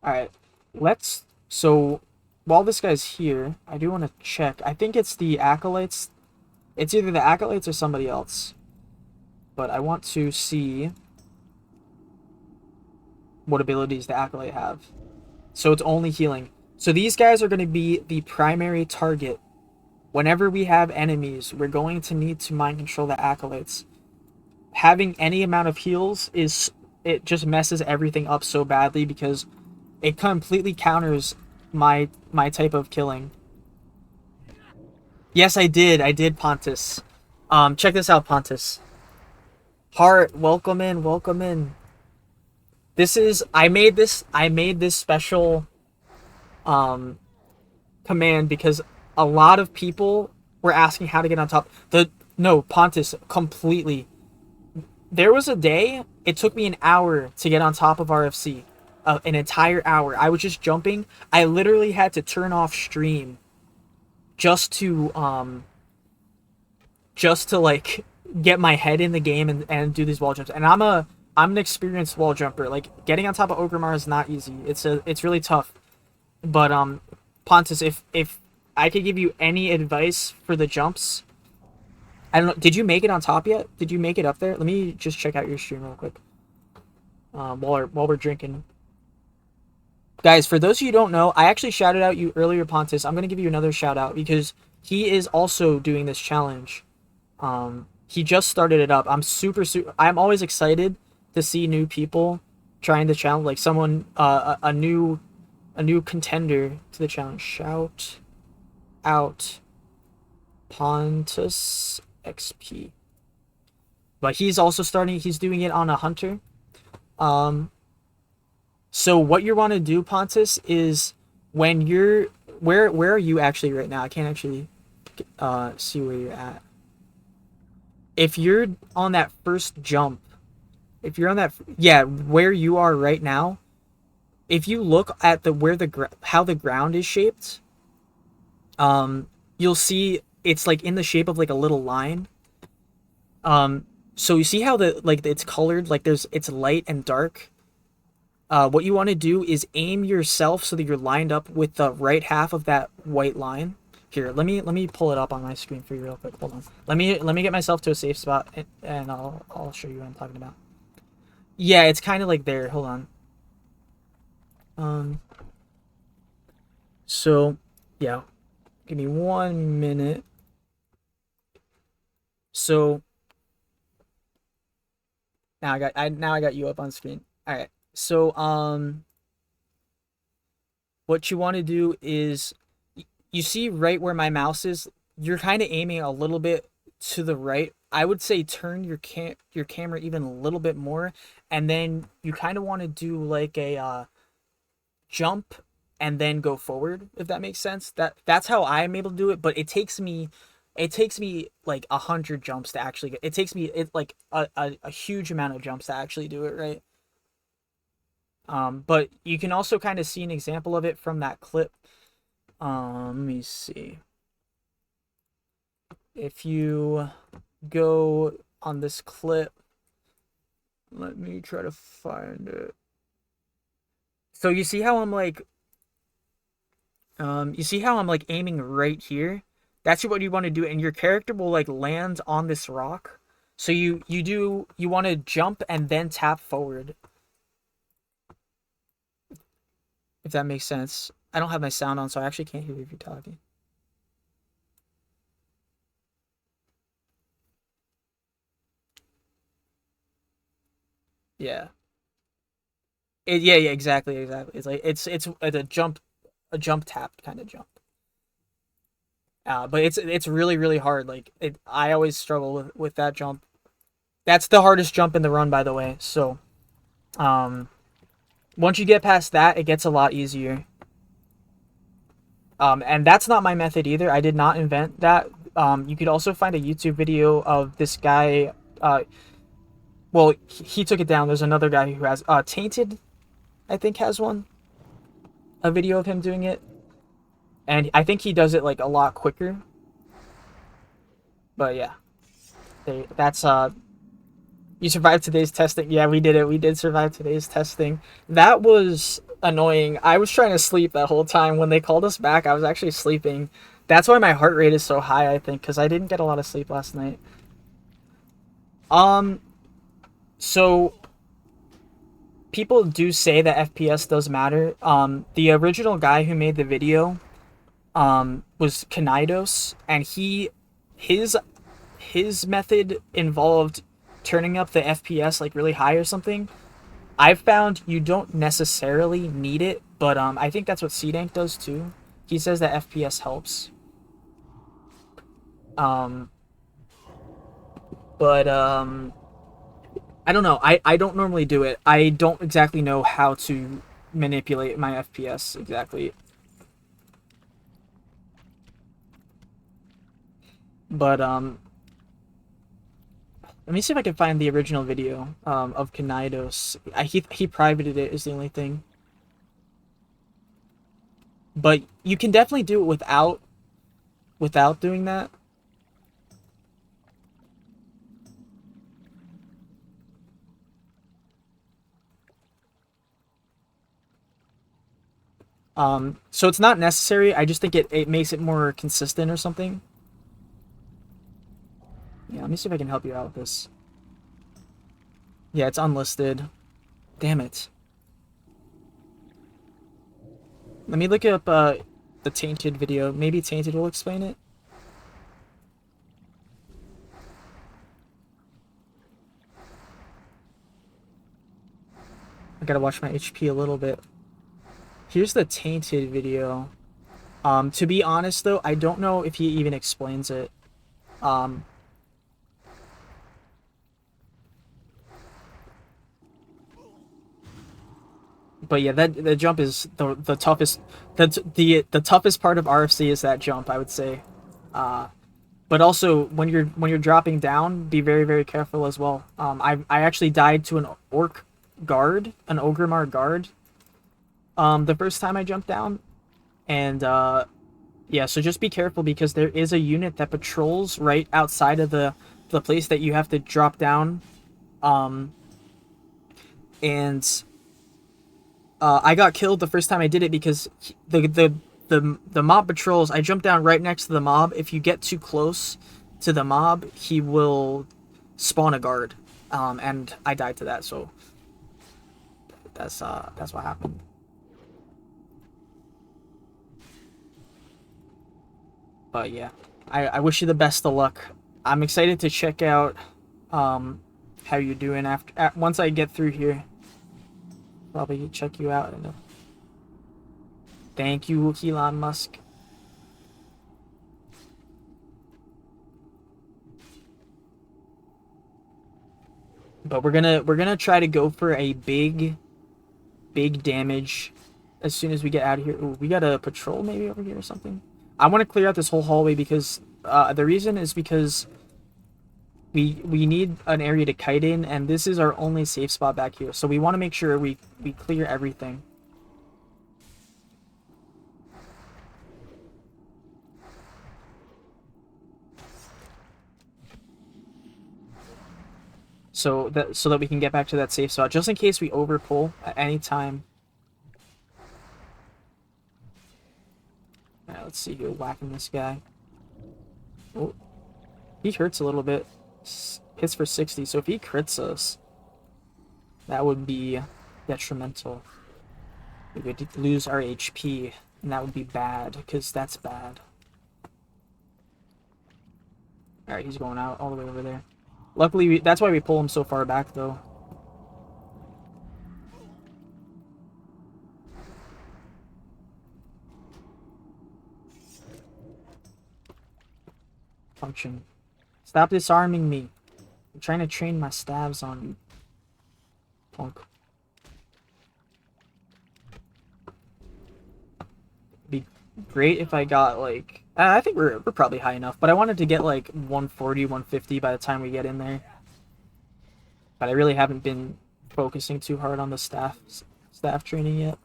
Alright, so while this guy's here, I do want to check. I think it's the Acolytes. It's either the Acolytes or somebody else. But I want to see what abilities the Acolyte have. So it's only healing. So these guys are going to be the primary target. Whenever we have enemies, we're going to need to mind control the Acolytes. Having any amount of heals it just messes everything up so badly, because it completely counters my type of killing. Yes, I did, Pontus. Check this out, Pontus. Heart, welcome in. This is, I made this special command because a lot of people were asking how to get on top. No, Pontus, completely. There was a day, it took me an hour to get on top of RFC. An entire hour. I was just jumping. I literally had to turn off stream just to like get my head in the game and do these wall jumps. And I'm an experienced wall jumper. Like, getting on top of Ogremar is not easy. It's really tough. But Pontus, if I could give you any advice for the jumps, I don't know. Did you make it on top yet? Did you make it up there? Let me just check out your stream real quick. while we're drinking. Guys, for those of you who don't know, I actually shouted out you earlier, Pontus. I'm gonna give you another shout out because he is also doing this challenge. He just started it up. I'm always excited to see new people trying the challenge, like someone a new contender to the challenge. Shout out Pontus XP. But he's also he's doing it on a hunter. So what you want to do, Pontus, is when you're where are you actually right now? I can't actually see where you're at. If you're on that first jump, if you're on that, yeah, where you are right now, if you look at how the ground is shaped, you'll see it's like in the shape of like a little line. So you see how it's colored, like it's light and dark. What you want to do is aim yourself so that you're lined up with the right half of that white line. Here, let me pull it up on my screen for you real quick. Hold on. Let me get myself to a safe spot and I'll show you what I'm talking about. Yeah, it's kind of like there. Hold on. So yeah, give me 1 minute. So now I got you up on screen. All right. So what you want to do is you see right where my mouse is, you're kind of aiming a little bit to the right. I would say turn your camera even a little bit more, and then you kind of want to do like a jump and then go forward, if that makes sense. That's how I'm able to do it, but it takes me like 100 jumps to actually get it. Takes me like a huge amount of jumps to actually do it right. But you can also kind of see an example of it from that clip. Let me see. If you go on this clip, let me try to find it. So you see how I'm like, aiming right here? That's what you want to do, and your character will like land on this rock. So you want to jump and then tap forward. If that makes sense. I don't have my sound on, so I actually can't hear you if you're talking. Yeah. Yeah, exactly. It's like it's a jump tap kind of jump. But it's really really hard. Like I always struggle with that jump. That's the hardest jump in the run, by the way. So, once you get past that, it gets a lot easier. And that's not my method either. I did not invent that. You could also find a YouTube video of this guy. Well, he took it down. There's another guy who has Tainted, I think, has one. A video of him doing it, and I think he does it like a lot quicker. But yeah, that's you survived today's testing. Yeah, we did it. We did survive today's testing. That was annoying. I was trying to sleep that whole time. When they called us back, I was actually sleeping. That's why my heart rate is so high, I think, because I didn't get a lot of sleep last night. So people do say that FPS does matter. The original guy who made the video was Kanidos, and his method involved turning up the FPS like really high or something. I've found you don't necessarily need it, but I think that's what CDank does too. He says that FPS helps. But I don't know. I don't normally do it. I don't exactly know how to manipulate my FPS exactly. But let me see if I can find the original video of Kanidos. He privated it is the only thing. But you can definitely do it without doing that. So it's not necessary. I just think it makes it more consistent or something. Yeah, let me see if I can help you out with this. Yeah, it's unlisted. Damn it. Let me look up the Tainted video. Maybe Tainted will explain it. I gotta watch my HP a little bit. Here's the Tainted video. To be honest though, I don't know if he even explains it. But yeah, that jump is the toughest. The toughest part of RFC is that jump, I would say. But also when you're dropping down, be very, very careful as well. I actually died to an orc guard, an Ogremar guard. The first time I jumped down, and yeah, so just be careful because there is a unit that patrols right outside of the place that you have to drop down. And I got killed the first time I did it because the mob patrols. I jumped down right next to the mob. If you get too close to the mob, he will spawn a guard, and I died to that. So that's what happened. But yeah, I wish you the best of luck. I'm excited to check out how you're doing once I get through here. Probably check you out. Thank you, Elon Musk. But we're gonna try to go for a big damage as soon as we get out of here. Ooh, we got a patrol maybe over here or something. I want to clear out this whole hallway because the reason is because we need an area to kite in, and this is our only safe spot back here. So we want to make sure we clear everything. So that we can get back to that safe spot, just in case we overpull at any time. Alright, let's see who whacking this guy. Oh, he hurts a little bit. Hits for 60, so if he crits us, that would be detrimental. We would lose our HP, and that would be bad, because that's bad. Alright, he's going out all the way over there. Luckily, that's why we pull him so far back, though. Function. Stop disarming me. I'm trying to train my stabs on you. Punk. Be great if I got like... I think we're probably high enough, but I wanted to get like 140, 150 by the time we get in there. But I really haven't been focusing too hard on the staff training yet.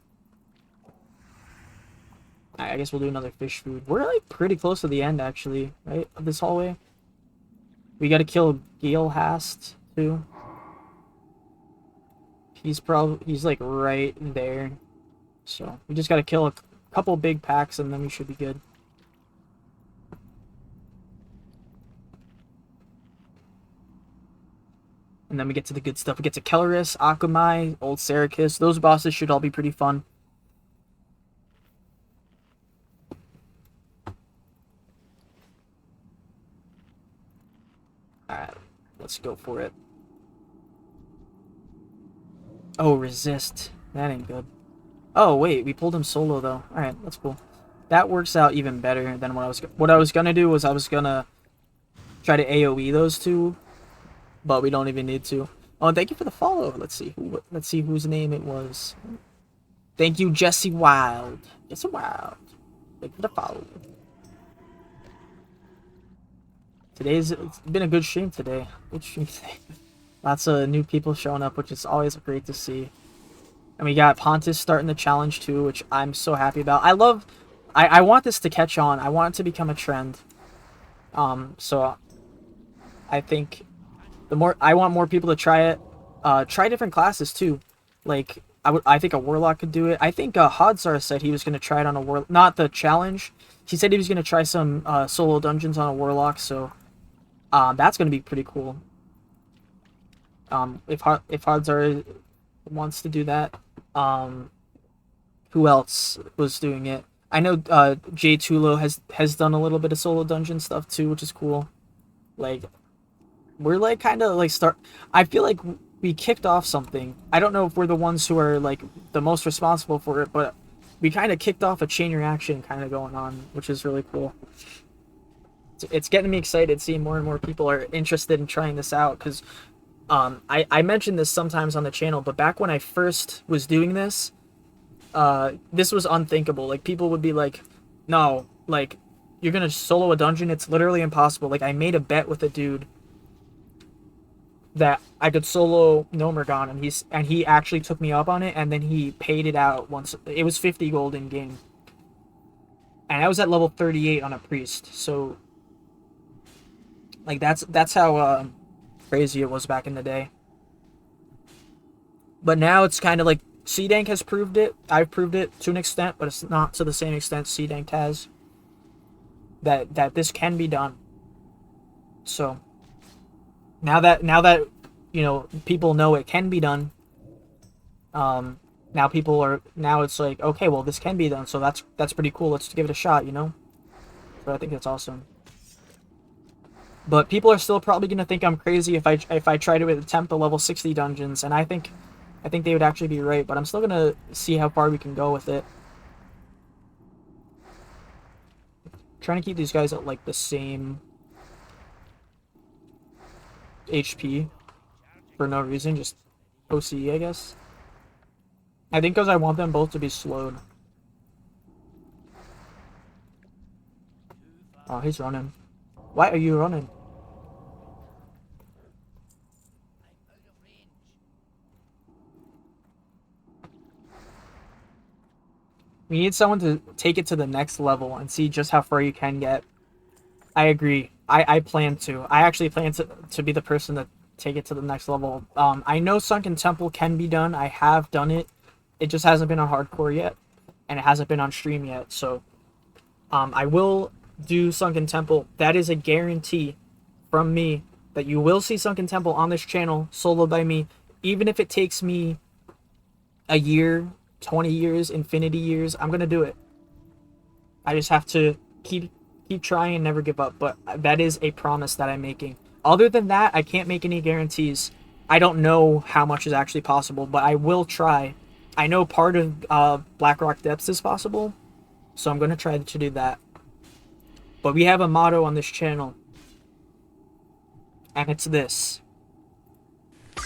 I guess we'll do another fish food. We're like pretty close to the end actually, right? Of this hallway. We gotta kill Gale Hast too. He's like right there. So we just gotta kill a couple big packs and then we should be good. And then we get to the good stuff. We get to Kelleris, Akamai, Old Serikis. Those bosses should all be pretty fun. Alright, let's go for it. Oh, resist. That ain't good. Oh, wait, we pulled him solo, though. Alright, that's cool. That works out even better than what I was gonna do was I was gonna try to AoE those two. But we don't even need to. Oh, thank you for the follow. Let's see whose name it was. Thank you, Jesse Wild. Jesse Wild. Thank you for the follow. It's been a good stream today. Good stream today. Lots of new people showing up, which is always great to see. And we got Pontus starting the challenge too, which I'm so happy about. I want this to catch on. I want it to become a trend. So I think I want more people to try it. Try different classes too. Like I think a warlock could do it. I think Hodzar said he was gonna try it on a warlock, not the challenge. He said he was gonna try some solo dungeons on a warlock. So that's gonna be pretty cool. If Hodzar wants to do that. Who else was doing it? I know Jay Tulo has done a little bit of solo dungeon stuff too, which is cool. Like, we're like kind of like I feel like we kicked off something. I don't know if we're the ones who are like the most responsible for it, but we kind of kicked off a chain reaction kind of going on, which is really cool. It's getting me excited seeing more and more people are interested in trying this out, because I mentioned this sometimes on the channel, but back when I first was doing this, this was unthinkable. Like, people would be like, no, like, you're gonna solo a dungeon? It's literally impossible. Like, I made a bet with a dude that I could solo Nomergon, and he actually took me up on it, and then he paid it out once. It was 50 gold in game, and I was at level 38 on a priest. So, like, that's how crazy it was back in the day. But now it's kind of like C-Dank has proved it. I've proved it to an extent, but it's not to the same extent C-Dank has. That this can be done. So now that you know, people know it can be done. Now it's like, okay, well, this can be done, so that's pretty cool. Let's give it a shot, you know. So I think that's awesome. But people are still probably gonna think I'm crazy if I try to attempt the level 60 dungeons, and I think they would actually be right. But I'm still gonna see how far we can go with it. Trying to keep these guys at like the same HP for no reason, just OCE, I guess. I think because I want them both to be slowed. Oh, he's running. Why are you running? We need someone to take it to the next level and see just how far you can get. I agree. I plan to. I actually plan to be the person to take it to the next level. I know Sunken Temple can be done. I have done it. It just hasn't been on hardcore yet, and it hasn't been on stream yet. So, I will do Sunken Temple. That is a guarantee from me that you will see Sunken Temple on this channel, soloed by me, even if it takes me a year, 20 years, infinity years. I'm gonna do it. I just have to keep trying and never give up. But that is a promise that I'm making. Other than that, I can't make any guarantees. I don't know how much is actually possible, but I will try. I know part of Blackrock Depths is possible, so I'm gonna try to do that. But we have a motto on this channel, and it's this.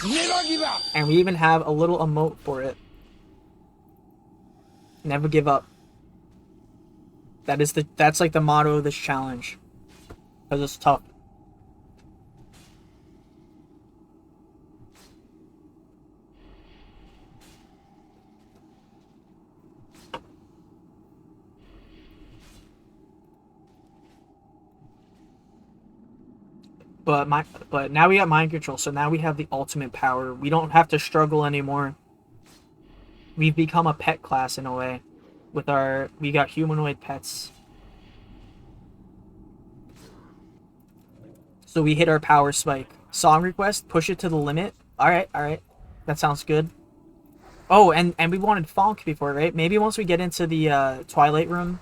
Never give up! And we even have a little emote for it. Never give up. That's like the motto of this challenge, because it's tough. But now we got mind control, so now we have the ultimate power. We don't have to struggle anymore. We've become a pet class in a way. We got humanoid pets. So we hit our power spike. Song request, push it to the limit. Alright. That sounds good. Oh, and we wanted Fonk before, right? Maybe once we get into the Twilight room,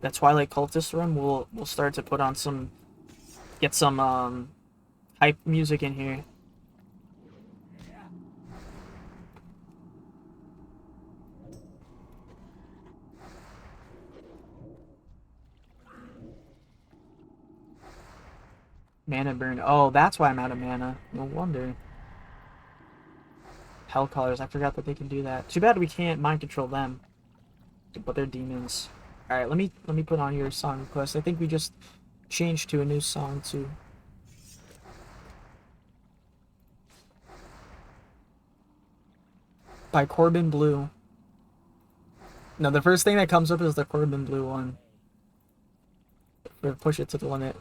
the Twilight cultist room, we'll start to put on get some hype music in here. Mana burn. Oh, that's why I'm out of mana. No wonder. Hellcallers. I forgot that they can do that. Too bad we can't mind control them. But they're demons. Alright, let me put on your song request. I think we just changed to a new song too. By Corbin Blue. No, the first thing that comes up is the Corbin Blue one. We'll push it to the limit.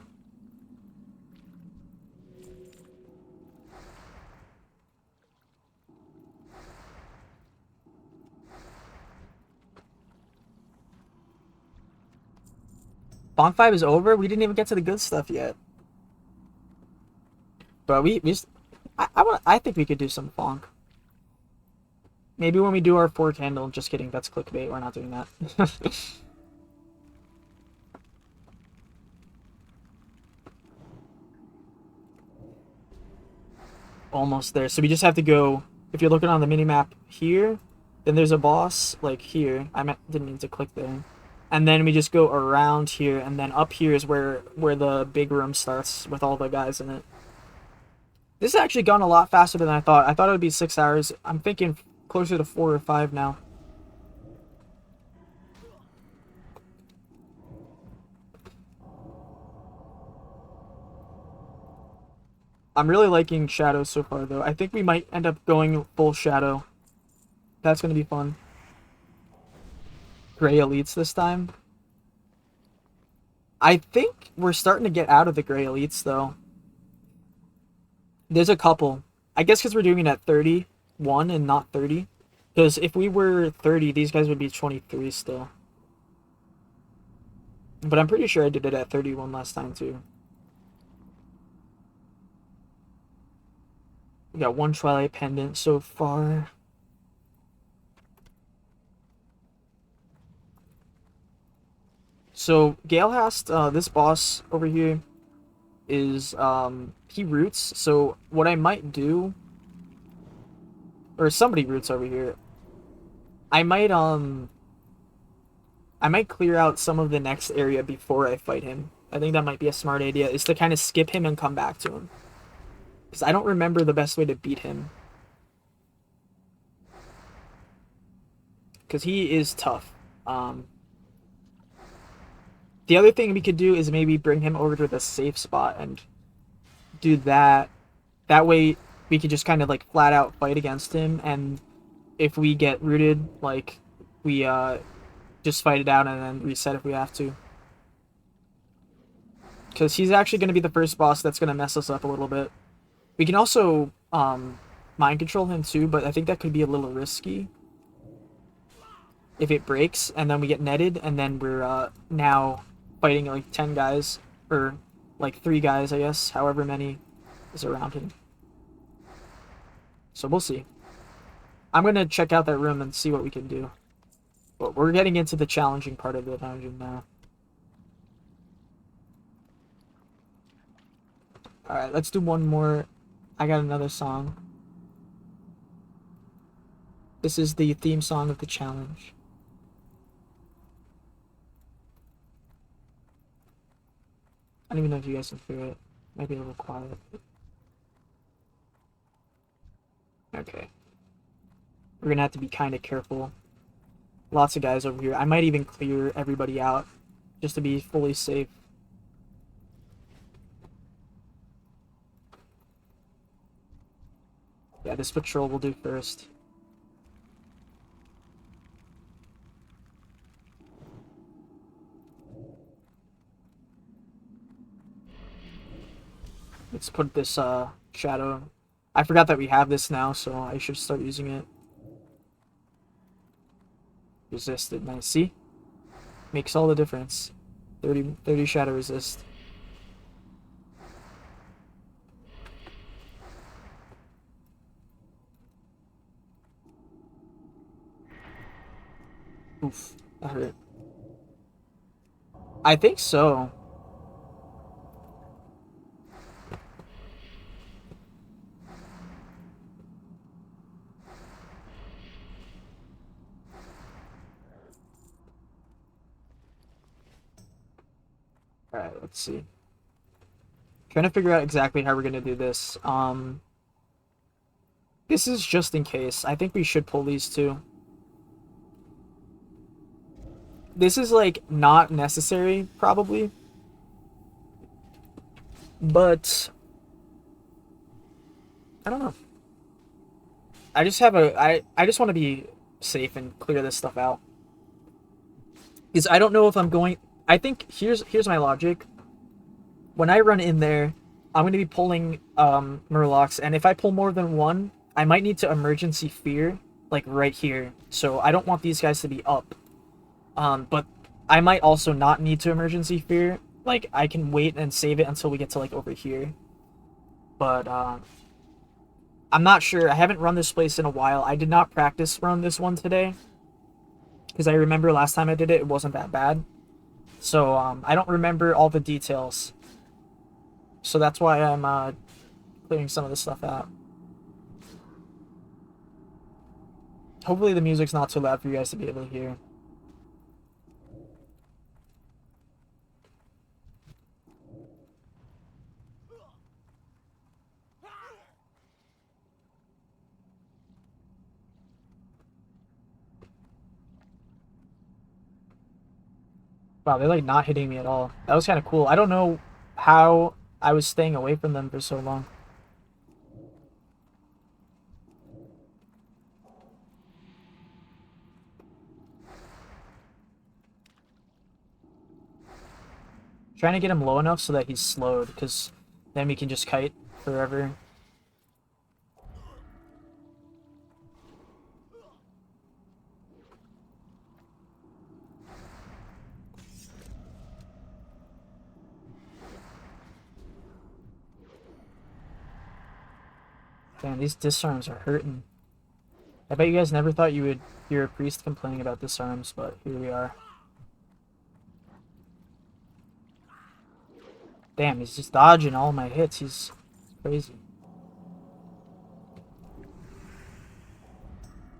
Bonk 5 is over? We didn't even get to the good stuff yet. But I think we could do some Bonk. Maybe when we do our 4 candle, just kidding, that's clickbait, we're not doing that. Almost there. So we just have to go, if you're looking on the minimap here, then there's a boss, like here. Didn't mean to click there. And then we just go around here, and then up here is where the big room starts with all the guys in it. This has actually gone a lot faster than I thought. I thought it would be 6 hours. I'm thinking closer to 4 or 5 now. I'm really liking Shadow so far, though. I think we might end up going full Shadow. That's going to be fun. Gray Elites this time. I think we're starting to get out of the Gray Elites, though. There's a couple. I guess because we're doing it at 31 and not 30. Because if we were 30, these guys would be 23 still. But I'm pretty sure I did it at 31 last time, too. We got 1 Twilight Pendant so far. So, Galehast, this boss over here, is, he roots. So, what I might do, or somebody roots over here, I might clear out some of the next area before I fight him. I think that might be a smart idea, is to kind of skip him and come back to him. Because I don't remember the best way to beat him. Because he is tough. The other thing we could do is maybe bring him over to the safe spot and do that. That way we could just kind of like flat out fight against him, and if we get rooted, like, we just fight it out and then reset if we have to. Because he's actually going to be the first boss that's going to mess us up a little bit. We can also mind control him too, but I think that could be a little risky. If it breaks and then we get netted, and then we're now fighting like 10 guys, or like 3 guys, I guess, however many is around him. So we'll see. I'm going to check out that room and see what we can do. But we're getting into the challenging part of the dungeon now. Alright, let's do one more. I got another song. This is the theme song of the challenge. I don't even know if you guys can hear it. Might be a little quiet. Okay. We're gonna have to be kind of careful. Lots of guys over here. I might even clear everybody out just to be fully safe. Yeah, this patrol will do first. Let's put this shadow. I forgot that we have this now, so I should start using it. Resisted, nice. See? Makes all the difference. 30 shadow resist. Oof, that hurt. I think so. Alright, let's see. Trying to figure out exactly how we're gonna do this. This is just in case. I think we should pull these two. This is, like, not necessary, probably. But I don't know. I just have I just want to be safe and clear this stuff out. Because I don't know if I'm going... I think here's my logic. When I run in there, I'm going to be pulling Murlocs, and if I pull more than one, I might need to emergency fear, like right here. So I don't want these guys to be up. But I might also not need to emergency fear. Like, I can wait and save it until we get to, like, over here. But I'm not sure. I haven't run this place in a while. I did not practice run this one today. Because I remember last time I did it, it wasn't that bad. So, I don't remember all the details. So that's why I'm, clearing some of this stuff out. Hopefully the music's not too loud for you guys to be able to hear. Wow, they're like not hitting me at all. That was kind of cool. I don't know how I was staying away from them for so long. Trying to get him low enough so that he's slowed, because then we can just kite forever. Damn, these disarms are hurting. I bet you guys never thought you would hear a priest complaining about disarms, but here we are. Damn, he's just dodging all my hits. He's crazy.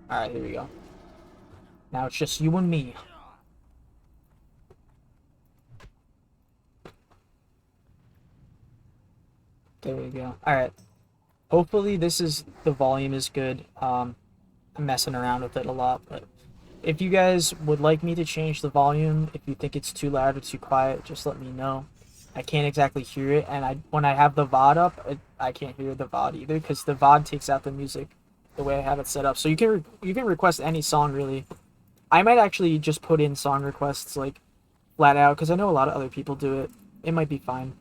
Alright, here we go. Now it's just you and me. There we go. Alright. Hopefully the volume is good. I'm messing around with it a lot, but if you guys would like me to change the volume, if you think it's too loud or too quiet, just let me know. I can't exactly hear it, and when I have the VOD up, I can't hear the VOD either, because the VOD takes out the music the way I have it set up. So you can request any song, really. I might actually just put in song requests, like, flat out, because I know a lot of other people do it. It might be fine.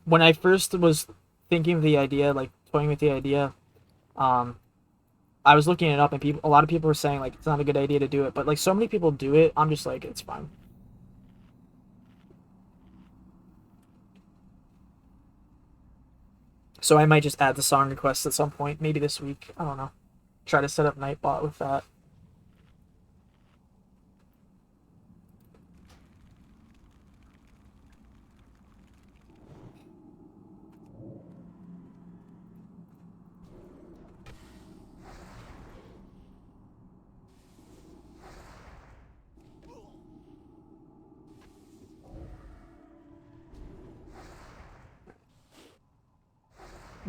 When I first was thinking of the idea, like, toying with the idea, I was looking it up, and a lot of people were saying, like, it's not a good idea to do it, but, like, so many people do it, I'm just like, it's fine. So I might just add the song requests at some point, maybe this week. I don't know. Try to set up Nightbot with that.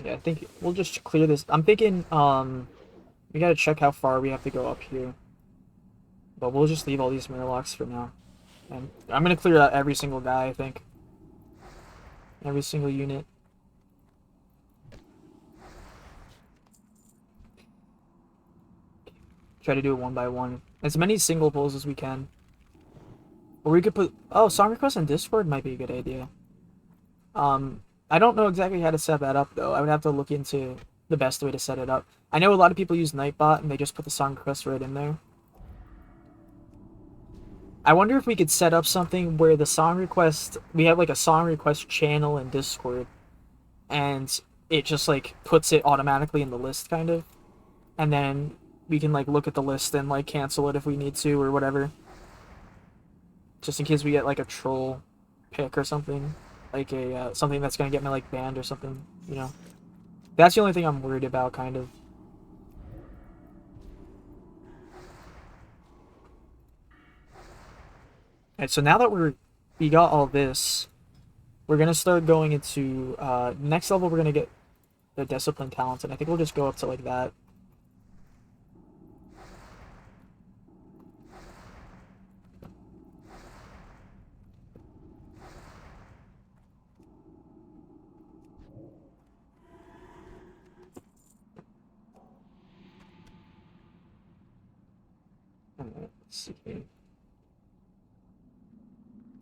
Yeah, I think we'll just clear this. I'm thinking, we gotta check how far we have to go up here. But we'll just leave all these mirrorlocks for now. And I'm gonna clear out every single guy, I think. Every single unit. Try to do it one by one. As many single pulls as we can. Or we could put... Oh, song requests on Discord might be a good idea. I don't know exactly how to set that up, though. I would have to look into the best way to set it up. I know a lot of people use Nightbot, and they just put the song request right in there. I wonder if we could set up something where the song request... We have, like, a song request channel in Discord. And it just, like, puts it automatically in the list, kind of. And then we can, like, look at the list and, like, cancel it if we need to, or whatever. Just in case we get, like, a troll pick or something. Like a something that's gonna get me like banned or something, you know. That's the only thing I'm worried about, kind of. Alright, so now that we got all this, we're gonna start going into next level. We're gonna get the discipline talents, and I think we'll just go up to like that. Let's see.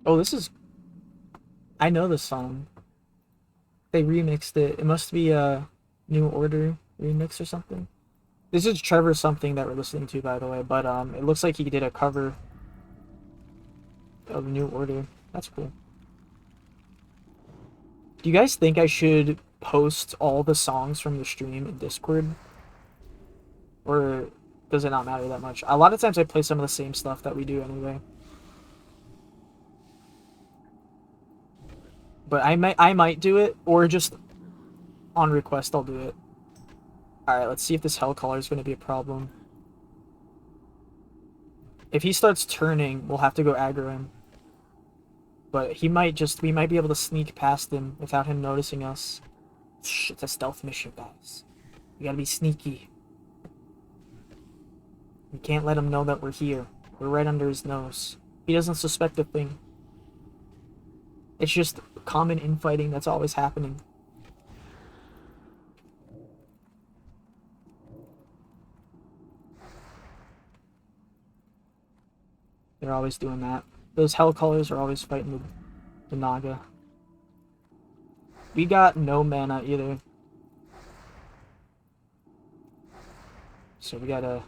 Oh, this is... I know this song. They remixed it. It must be a New Order remix or something. This is Trevor something that we're listening to, by the way, but it looks like he did a cover of New Order. That's cool. Do you guys think I should post all the songs from the stream in Discord? Or does it not matter that much? A lot of times I play some of the same stuff that we do anyway. But I might do it, or just on request I'll do it. Alright, let's see if this hell color is going to be a problem. If he starts turning, we'll have to go aggro him. But we might be able to sneak past him without him noticing us. Shh, it's a stealth mission, guys. We gotta be sneaky. We can't let him know that we're here. We're right under his nose. He doesn't suspect a thing. It's just common infighting that's always happening. They're always doing that. Those hell colors are always fighting with the Naga. We got no mana either. So we gotta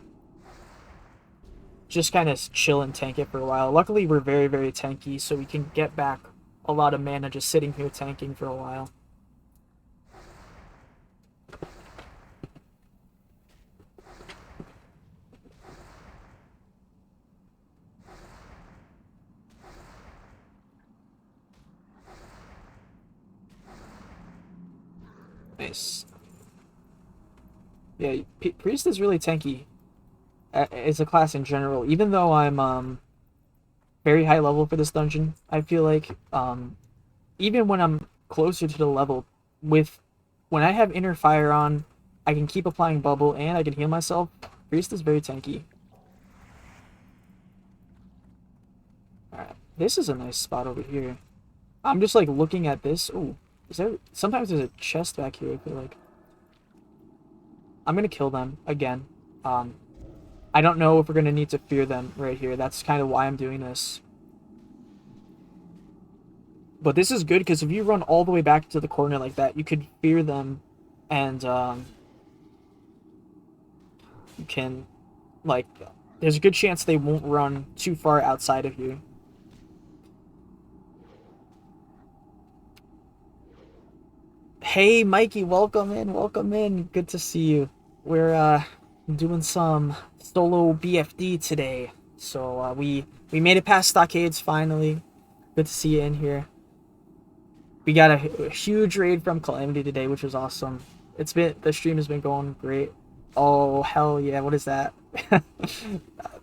just kind of chill and tank it for a while. Luckily we're very, very tanky, so we can get back a lot of mana just sitting here tanking for a while. Nice. Yeah, Priest is really tanky as a class in general. Even though I'm very high level for this dungeon, I feel like even when I'm closer to the level, when I have Inner Fire on, I can keep applying bubble and I can heal myself. Priest is very tanky. Alright, this is a nice spot over here. I'm just like looking at this. Ooh. Sometimes there's a chest back here, I feel like. I'm gonna kill them again. I don't know if we're gonna need to fear them right here. That's kind of why I'm doing this. But this is good because if you run all the way back to the corner like that, you could fear them, and you can, like, there's a good chance they won't run too far outside of you. Hey, Mikey, welcome in, welcome in. Good to see you. We're doing some solo BFD today. So we made it past Stockades finally. Good to see you in here. We got a huge raid from Calamity today, which was awesome. The stream has been going great. Oh, hell yeah, what is that?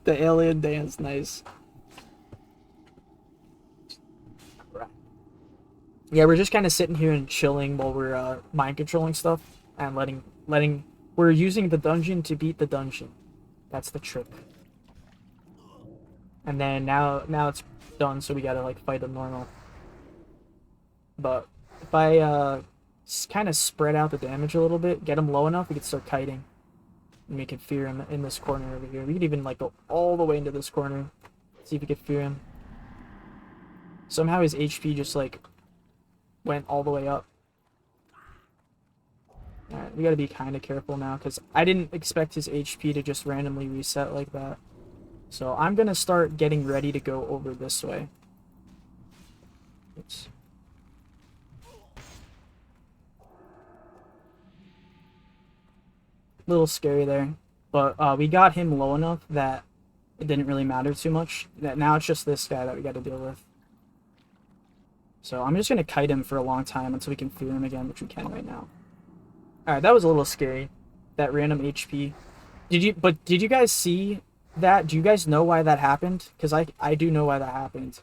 The alien dance, nice. Yeah, we're just kind of sitting here and chilling while we're mind controlling stuff and we're using the dungeon to beat the dungeon. That's the trick. And then now it's done, so we gotta like fight them normal. But if I kind of spread out the damage a little bit, get him low enough, we can start kiting, and we can fear him in this corner over here. We could even like go all the way into this corner, see if we could fear him. Somehow his HP just like went all the way up. Alright, we gotta be kind of careful now, because I didn't expect his HP to just randomly reset like that. So I'm gonna start getting ready to go over this way. Oops. Little scary there, but we got him low enough that it didn't really matter too much. That now it's just this guy that we got to deal with. So I'm just gonna kite him for a long time until we can fear him again, which we can right now. All right, that was a little scary. That random HP. Did you guys see that? Do you guys know why that happened? Because I do know why that happened.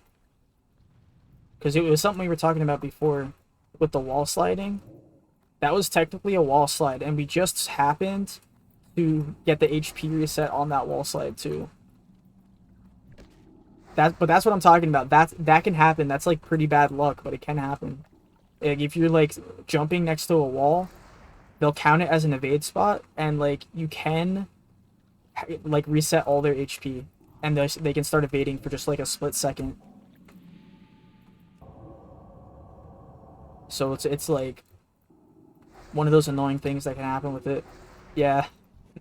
Because it was something we were talking about before with the wall sliding. That was technically a wall slide, and we just happened to get the HP reset on that wall slide too. But that's what I'm talking about. That can happen. That's like pretty bad luck, but it can happen. Like if you're like jumping next to a wall, they'll count it as an evade spot, and like you can like reset all their HP, and they can start evading for just like a split second. So it's like one of those annoying things that can happen with it. Yeah,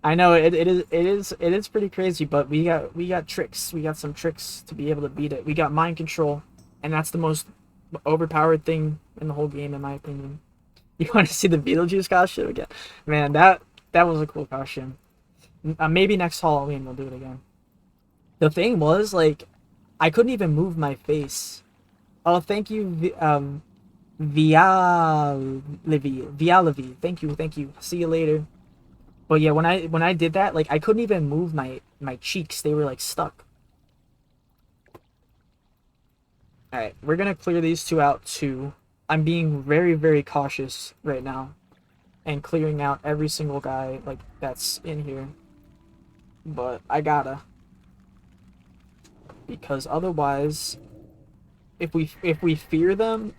I know it is pretty crazy, but we got tricks. We got some tricks to be able to beat it. We got mind control, and that's the most overpowered thing in the whole game, in my opinion. You want to see the Beetlejuice costume again? Man, that was a cool costume. Maybe next Halloween we'll do it again. The thing was, like, I couldn't even move my face. Oh, thank you, Vialavi. Thank you. See you later. But yeah, when I did that, like, I couldn't even move my cheeks. They were like stuck. All right, we're gonna clear these two out too. I'm being very, very cautious right now, and clearing out every single guy like that's in here. But I gotta, because otherwise, if we fear them,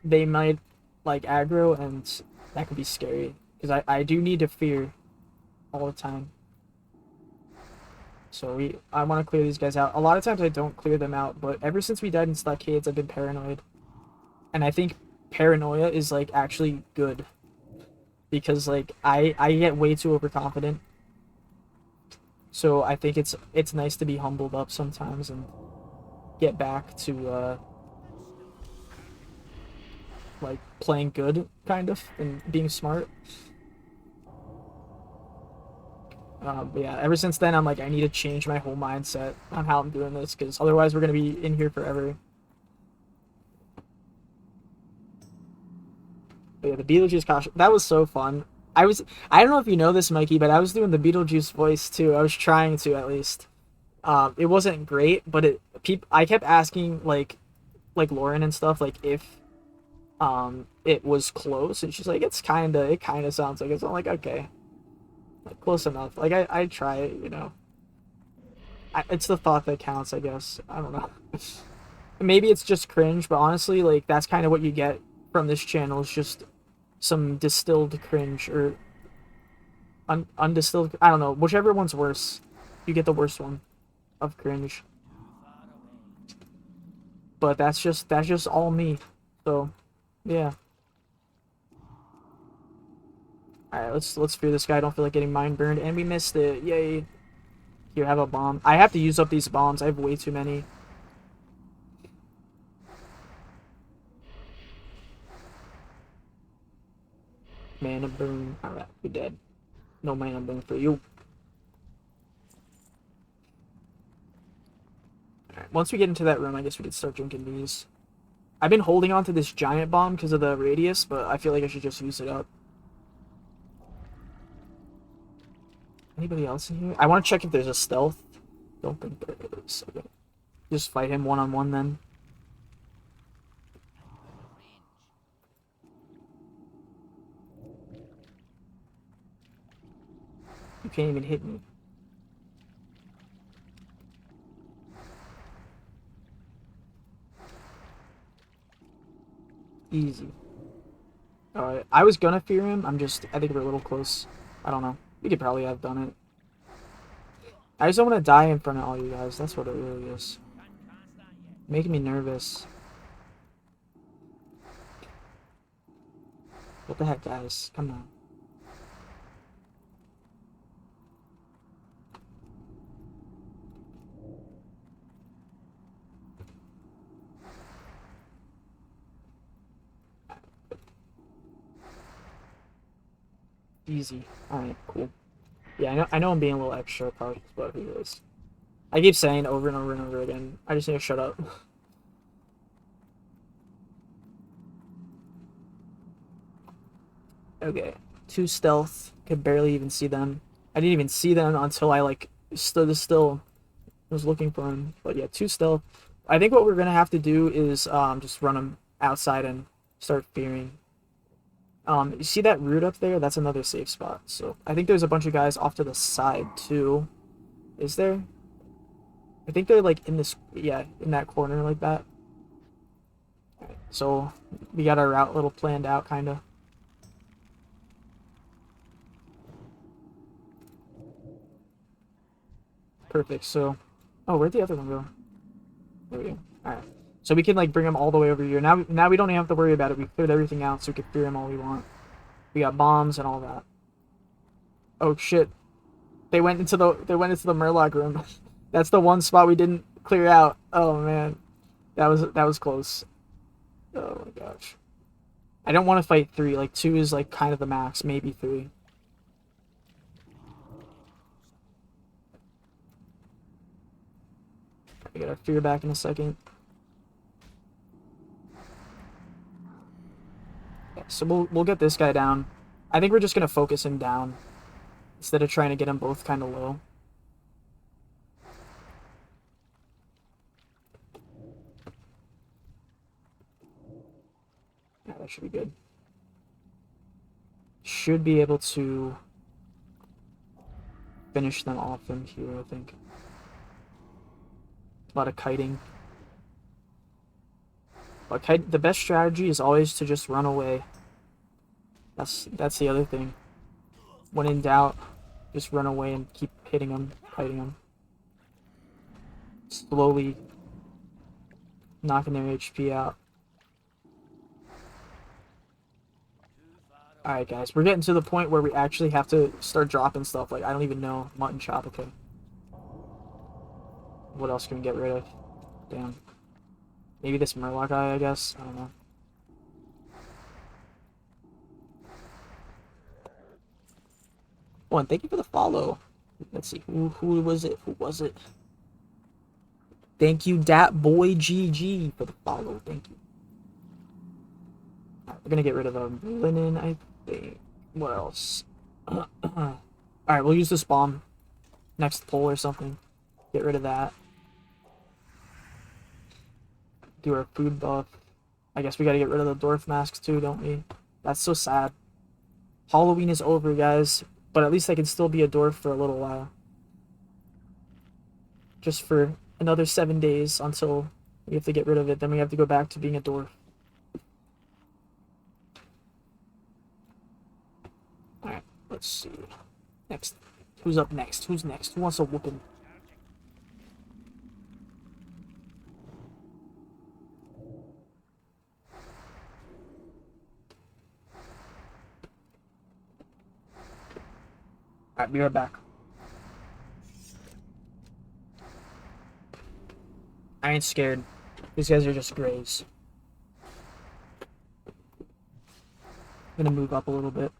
they might like aggro, and that could be scary. Because I do need to fear all the time. So I want to clear these guys out. A lot of times I don't clear them out, but ever since we died in Stockades, I've been paranoid. And I think paranoia is like actually good. Because like I get way too overconfident. So I think it's nice to be humbled up sometimes and get back to like playing good kind of and being smart. But yeah, ever since then, I'm like, I need to change my whole mindset on how I'm doing this, because otherwise we're going to be in here forever. But yeah, the Beetlejuice costume, that was so fun. I don't know if you know this, Mikey, but I was doing the Beetlejuice voice too. I was trying to, at least. It wasn't great, but I kept asking, like Lauren and stuff, like, if it was close, and she's like, it kind of sounds like it. So I'm like, okay. Like, close enough. Like, I try it, you know. It's the thought that counts, I guess. I don't know. Maybe it's just cringe, but honestly, like, that's kind of what you get from this channel, is just some distilled cringe, or undistilled, I don't know, whichever one's worse. You get the worst one of cringe. But that's just all me. So, yeah. Alright, let's fear this guy. I don't feel like getting mind burned. And we missed it. Yay. Here, have a bomb. I have to use up these bombs. I have way too many. Mana burn. Alright, we're dead. No mana burn for you. Alright, once we get into that room, I guess we could start drinking these. I've been holding on to this giant bomb because of the radius, but I feel like I should just use it up. Anybody else in here? I want to check if there's a stealth. Don't think there is. Okay. Just fight him one-on-one then. You can't even hit me. Easy. Alright, I was gonna fear him. I think we're a little close. I don't know. We could probably have done it. I just don't want to die in front of all you guys. That's what it really is. Making me nervous. What the heck, guys? Come on. Easy. Alright, cool. Yeah, I know I'm being a little extra cautious, but who is? I keep saying over and over and over again. I just need to shut up. Okay. 2 stealth. Could barely even see them. I didn't even see them until I, like, stood still. I was looking for them. But yeah, 2 stealth. I think what we're gonna have to do is just run them outside and start fearing. You see that root up there? That's another safe spot. So I think there's a bunch of guys off to the side too. Is there? I think they're like in this, yeah, in that corner like that. Alright, so we got our route a little planned out, kind of. Perfect. So, oh, where'd the other one go? There we go. All right. So we can like bring them all the way over here. Now we don't even have to worry about it. We cleared everything out, so we can fear them all we want. We got bombs and all that. Oh shit! They went into the Murloc room. That's the one spot we didn't clear out. Oh man, that was close. Oh my gosh. I don't want to fight 3. Like 2 is like kind of the max, maybe 3. We get our fear back in a second. Yeah, so we'll get this guy down. I think we're just gonna focus him down instead of trying to get them both kind of low. Yeah, that should be good. Should be able to finish them off from here, I think. A lot of kiting. But the best strategy is always to just run away. That's the other thing. When in doubt, just run away and keep hitting them, kiting them. Slowly knocking their HP out. Alright guys, we're getting to the point where we actually have to start dropping stuff. Like, I don't even know. Mutton chop, okay. What else can we get rid of? Damn. Maybe this Murloc guy, I guess? I don't know. Oh, and thank you for the follow. Let's see, who was it? Who was it? Thank you, Dat Boy GG, for the follow. Thank you. Alright, we're gonna get rid of linen, I think. What else? Alright, we'll use this bomb next pull or something. Get rid of that. Do our food buff. I guess we gotta get rid of the dwarf masks too, don't we? That's so sad. Halloween is over, guys, but at least I can still be a dwarf for a little while. Just for another 7 days until we have to get rid of it. Then we have to go back to being a dwarf. Alright, let's see. Next. Who's up next? Who's next? Who wants a whooping? Alright, be right back. I ain't scared. These guys are just graves. I'm gonna move up a little bit.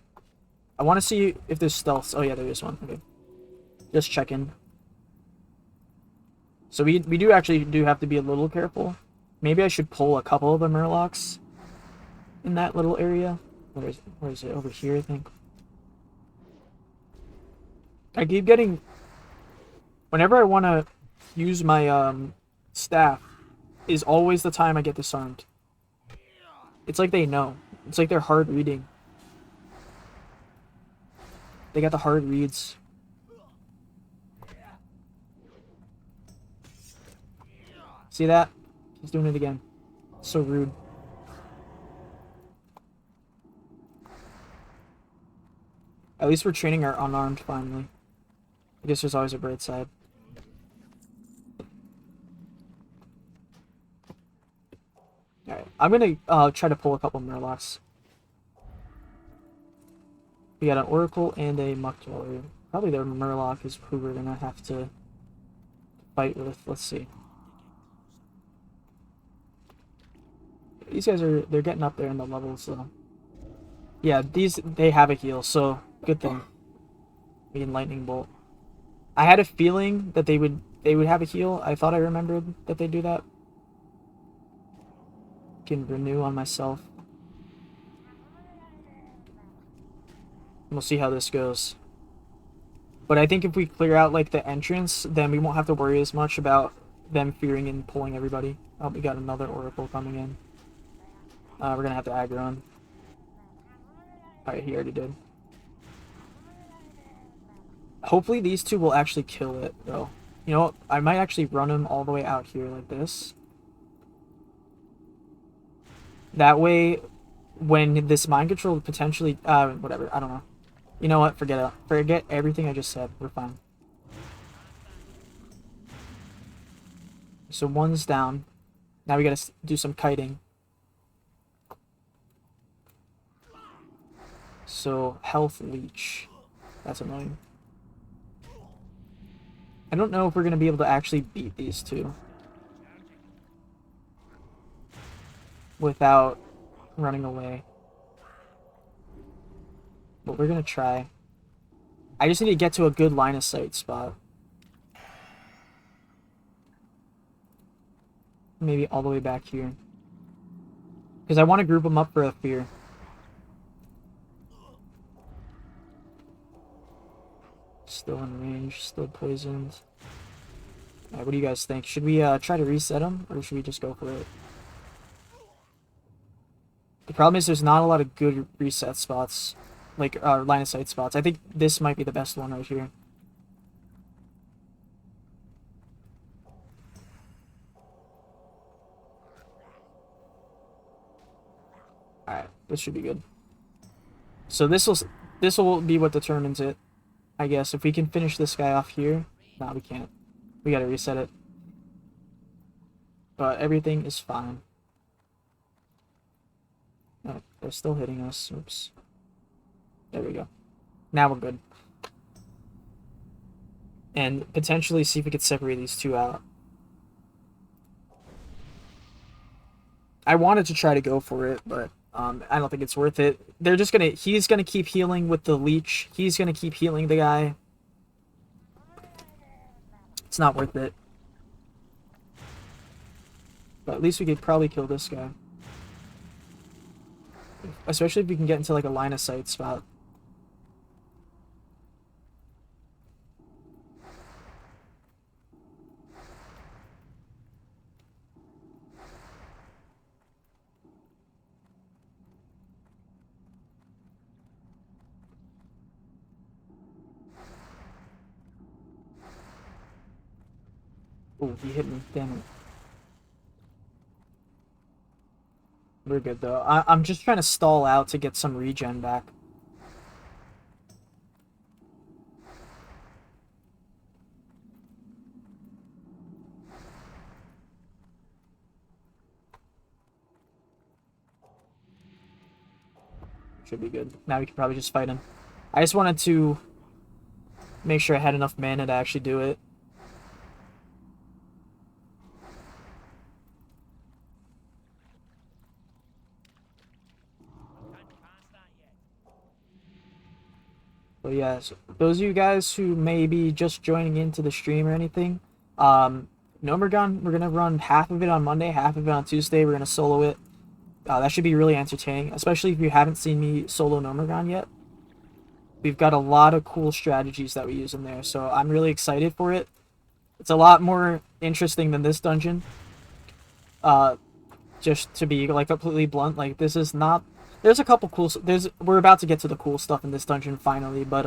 I want to see if there's stealths. Oh yeah, there is one. Okay. Just checking. So we do actually have to be a little careful. Maybe I should pull a couple of the Murlocs in that little area. Where is it? Over here, I think. I keep getting... Whenever I want to use my staff is always the time I get disarmed. It's like they know. It's like they're hard reading. They got the hard reads. See that? He's doing it again. So rude. At least we're training our unarmed finally. I guess there's always a bright side. Alright, I'm gonna try to pull a couple Murlocs. We got an Oracle and a Muck Dweller. Probably the Murloc is who we're gonna have to fight with. Let's see. These guys they're getting up there in the levels though. Yeah, they have a heal, so good thing. We can Lightning Bolt. I had a feeling that they would have a heal. I thought I remembered that they do that. Can renew on myself. We'll see how this goes. But I think if we clear out like the entrance, then we won't have to worry as much about them fearing and pulling everybody. Oh, we got another Oracle coming in. We're gonna have to aggro him. Alright, he already did. Hopefully these two will actually kill it, though. You know what? I might actually run him all the way out here like this. That way, when this mind control potentially... whatever, I don't know. You know what? Forget it. Forget everything I just said. We're fine. So one's down. Now we gotta do some kiting. So, health leech. That's annoying. I don't know if we're going to be able to actually beat these two without running away. but we're gonna try. I just need to get to a good line of sight spot. Maybe all the way back here. Because I want to group them up for a fear. Still in range, still poisoned. Alright, what do you guys think? Should we try to reset them, or should we just go for it? The problem is there's not a lot of good reset spots, like line of sight spots. I think this might be the best one right here. Alright, this should be good. So this will be what determines it, I guess. If we can finish this guy off here. Nah, we can't. We gotta reset it. But everything is fine. Oh, they're still hitting us. Oops. There we go. Now we're good. And potentially see if we could separate these two out. I wanted to try to go for it, but I don't think it's worth it. They're just gonna... He's gonna keep healing with the leech. He's gonna keep healing the guy. It's not worth it. But at least we could probably kill this guy. Especially if we can get into like a line of sight spot. Oh, he hit me. Damn it. We're good though. I'm just trying to stall out to get some regen back. Should be good. Now we can probably just fight him. I just wanted to make sure I had enough mana to actually do it. But yeah, so those of you guys who may be just joining into the stream or anything, Nomergon, we're going to run half of it on Monday, half of it on Tuesday. We're going to solo it. That should be really entertaining, especially if you haven't seen me solo Nomergon yet. We've got a lot of cool strategies that we use in there, so I'm really excited for it. It's a lot more interesting than this dungeon. Just to be like completely blunt, like this is not... There's a couple cool... We're about to get to the cool stuff in this dungeon finally, but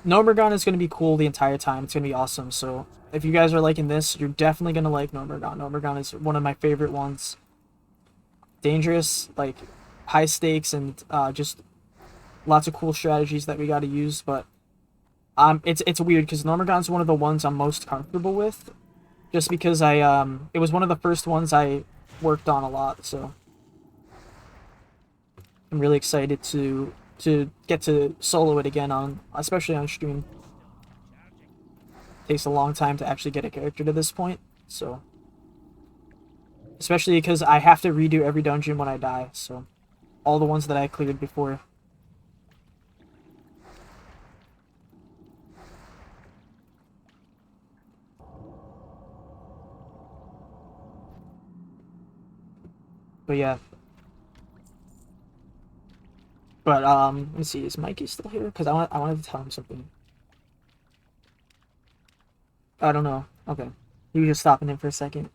Nomergon is going to be cool the entire time. It's going to be awesome, so if you guys are liking this, you're definitely going to like Nomergon. Nomergon is one of my favorite ones. Dangerous, like high stakes, and just lots of cool strategies that we got to use, but it's weird because Nomergon's one of the ones I'm most comfortable with, just because it was one of the first ones I worked on a lot, so I'm really excited to get to solo it again especially on stream. Takes a long time to actually get a character to this point, so especially because I have to redo every dungeon when I die, so all the ones that I cleared before. But yeah. But let me see, is Mikey still here? Because I wanted to tell him something. I don't know. Okay. He was just stopping in for a second.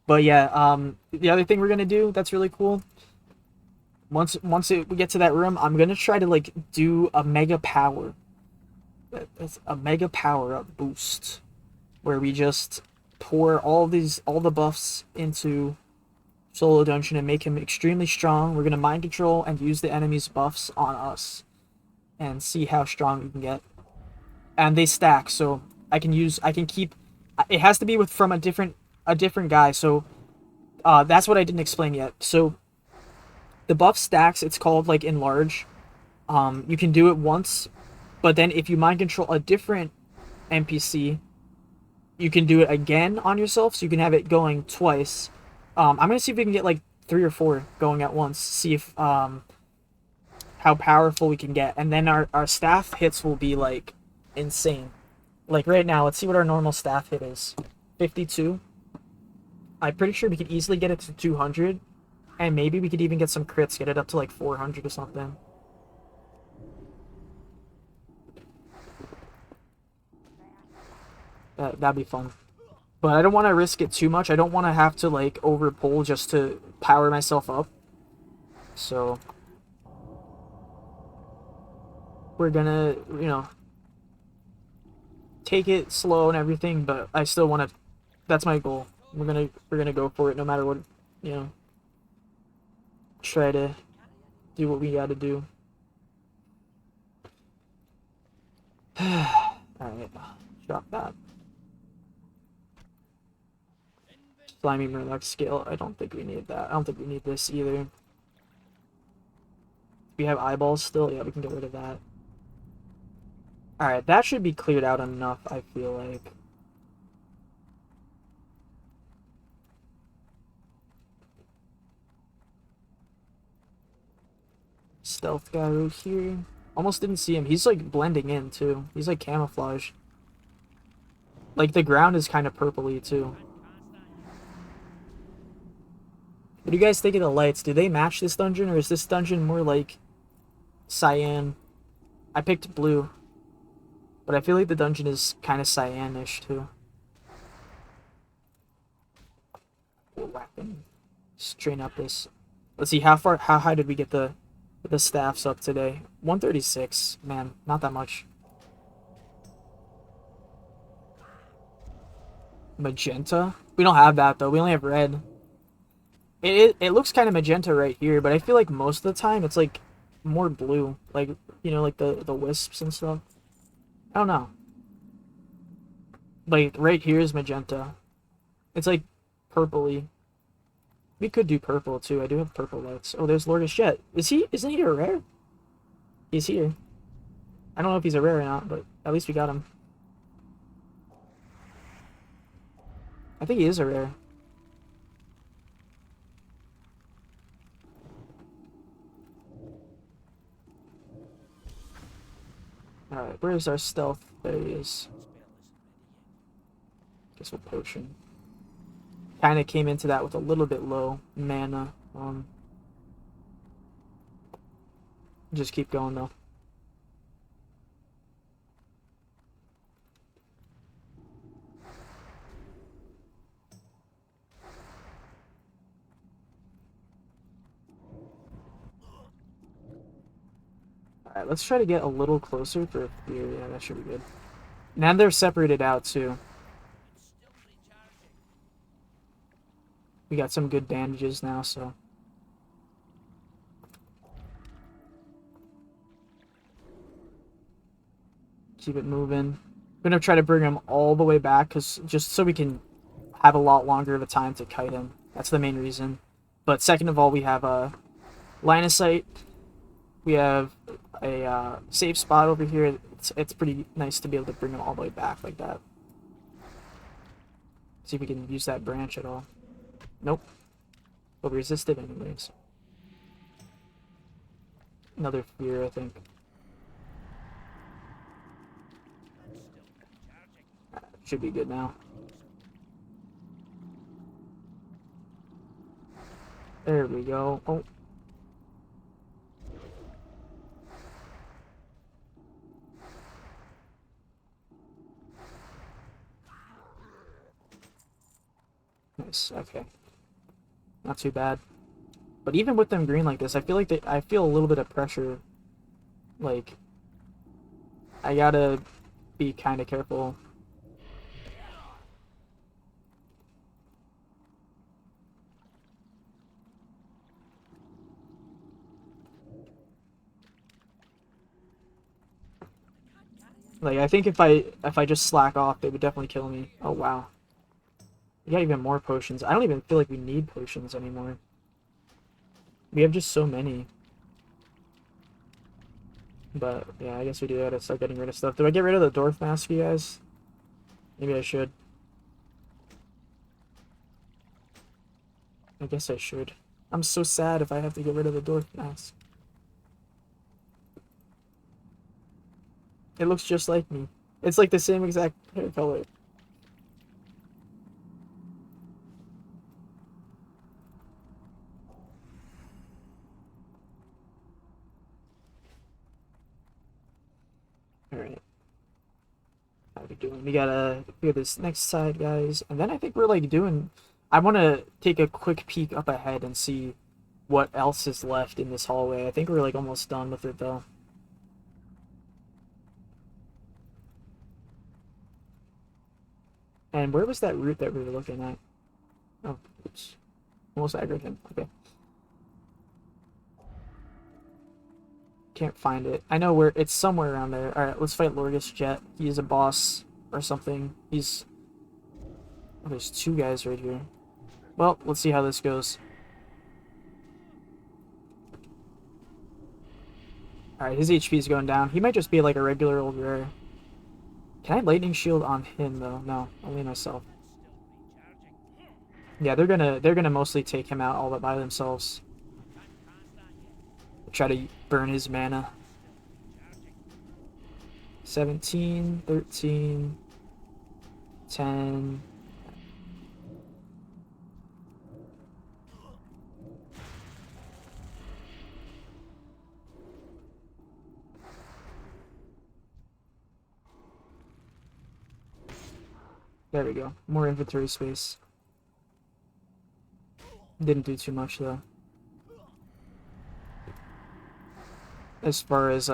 But yeah, the other thing we're gonna do that's really cool. Once we get to that room, I'm gonna try to like do a mega power. That's a mega power up boost, where we just pour all the buffs into Solodungeon and make him extremely strong. We're gonna mind control and use the enemy's buffs on us, and see how strong we can get. And they stack, so I can keep. It has to be from a different guy. So that's what I didn't explain yet. So the buff stacks. It's called like enlarge. You can do it once, but then if you mind control a different NPC, you can do it again on yourself. So you can have it going twice. I'm gonna see if we can get like 3 or 4 going at once. See if how how powerful we can get, and then our staff hits will be like insane. Like right now, let's see what our normal staff hit is. 52. I'm pretty sure we could easily get it to 200, and maybe we could even get some crits, get it up to like 400 or something. That'd be fun. But I don't want to risk it too much. I don't want to have to like over pull just to power myself up. So we're gonna, you know, take it slow and everything, but I still want to. That's my goal. We're gonna go for it no matter what, you know. Try to do what we gotta do. Alright, drop that. Slimy Murloc scale. I don't think we need that. I don't think we need this either. We have eyeballs still. Yeah, we can get rid of that. Alright, that should be cleared out enough, I feel like. Stealth guy right here. Almost didn't see him. He's like blending in too. He's like camouflage. Like the ground is kind of purpley too. What do you guys think of the lights? Do they match this dungeon, or is this dungeon more like cyan? I picked blue, but I feel like the dungeon is kind of cyan-ish too. We're whacking. Strain up this. Let's see how high did we get the staffs up today? 136. Man, not that much. Magenta? We don't have that though. We only have red. It looks kind of magenta right here, but I feel like most of the time it's like more blue, like, you know, like the wisps and stuff. I don't know. Like right here is magenta. It's like purpley. We could do purple too. I do have purple lights. Oh, there's Lordish Jet. Isn't he a rare? He's here. I don't know if he's a rare or not, but at least we got him. I think he is a rare. Alright, where's our stealth? There he is. Guess we'll potion. Kind of came into that with a little bit low mana. Just keep going though. Alright, let's try to get a little closer for fear. Yeah, that should be good. Now they're separated out too. We got some good bandages now, so. Keep it moving. I'm gonna try to bring him all the way back, cause just so we can have a lot longer of a time to kite him. That's the main reason. But second of all, we have a line of sight. We have a safe spot over here. It's pretty nice to be able to bring him all the way back like that. See if we can use that branch at all. Nope. But we resisted anyways. Another fear, I think. Should be good now. There we go. Oh. Nice, okay. Not too bad. But even with them green like this, I feel like I feel a little bit of pressure. Like, I gotta be kind of careful. Like, I think if I just slack off, they would definitely kill me. Oh wow. We got even more potions. I don't even feel like we need potions anymore. We have just so many. But, yeah, I guess we do gotta start getting rid of stuff. Do I get rid of the dwarf mask, you guys? Maybe I should. I guess I should. I'm so sad if I have to get rid of the dwarf mask. It looks just like me. It's like the same exact hair color. Alright. How are we doing? We gotta clear this next side, guys. And then I think we're like doing... I want to take a quick peek up ahead and see what else is left in this hallway. I think we're like almost done with it though. And where was that route that we were looking at? Oh, oops. Almost aggroed him. Okay. Can't find it. I know where it's somewhere around there. Alright, let's fight Lorgus Jet. He's a boss or something. He's... Oh, there's two guys right here. Well, let's see how this goes. Alright, his HP is going down. He might just be like a regular old rare. Can I lightning shield on him though? No, only myself. Yeah, they're gonna mostly take him out all by themselves. Try to burn his mana. 17, 13, 10. There we go. More inventory space. Didn't do too much though. As far as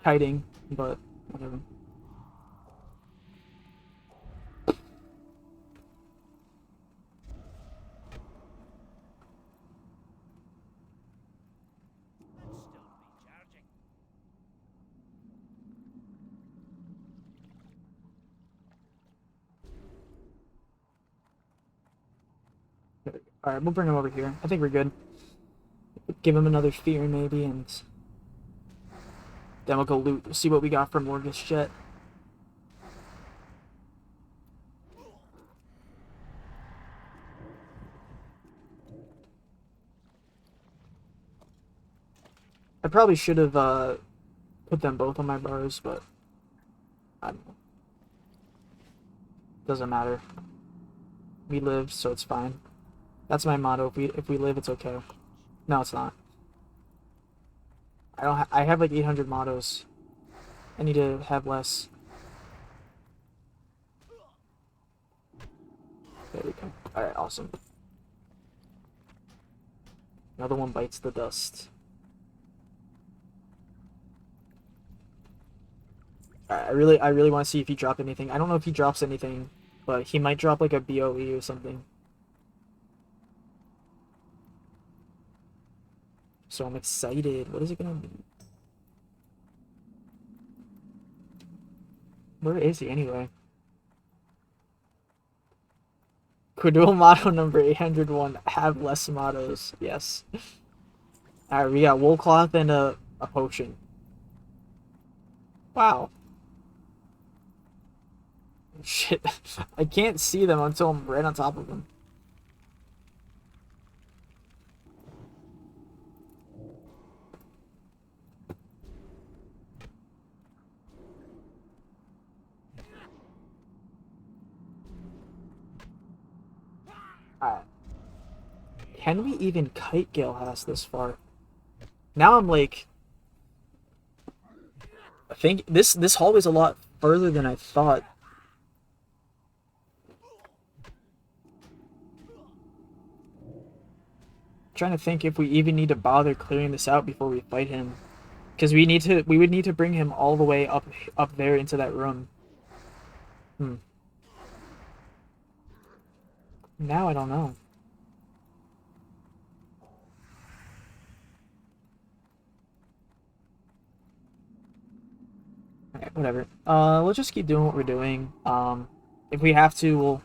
kiting, but whatever. Alright, we'll bring him over here. I think we're good. Give him another fear maybe, and then we'll go loot, see what we got from Lorgus Jet. I probably should have put them both on my bars, but I don't know. Doesn't matter. We live, so it's fine. That's my motto. If we live, it's okay. No, it's not. I have like 800 mottos. I need to have less. There we go. Alright, awesome. Another one bites the dust. Alright, I really want to see if he dropped anything. I don't know if he drops anything, but he might drop like a BOE or something. So I'm excited. What is it gonna be? Where is he anyway? Kerdul motto number 801. Have less mottos. Yes. Alright, we got wool cloth and a potion. Wow. Shit. I can't see them until I'm right on top of them. Alright. Can we even kite Galehass this far? Now I'm like... I think this hallway's a lot further than I thought. Trying to think if we even need to bother clearing this out before we fight him. Because we would need to bring him all the way up there into that room. Now I don't know. Alright, whatever. We'll just keep doing what we're doing. If we have to,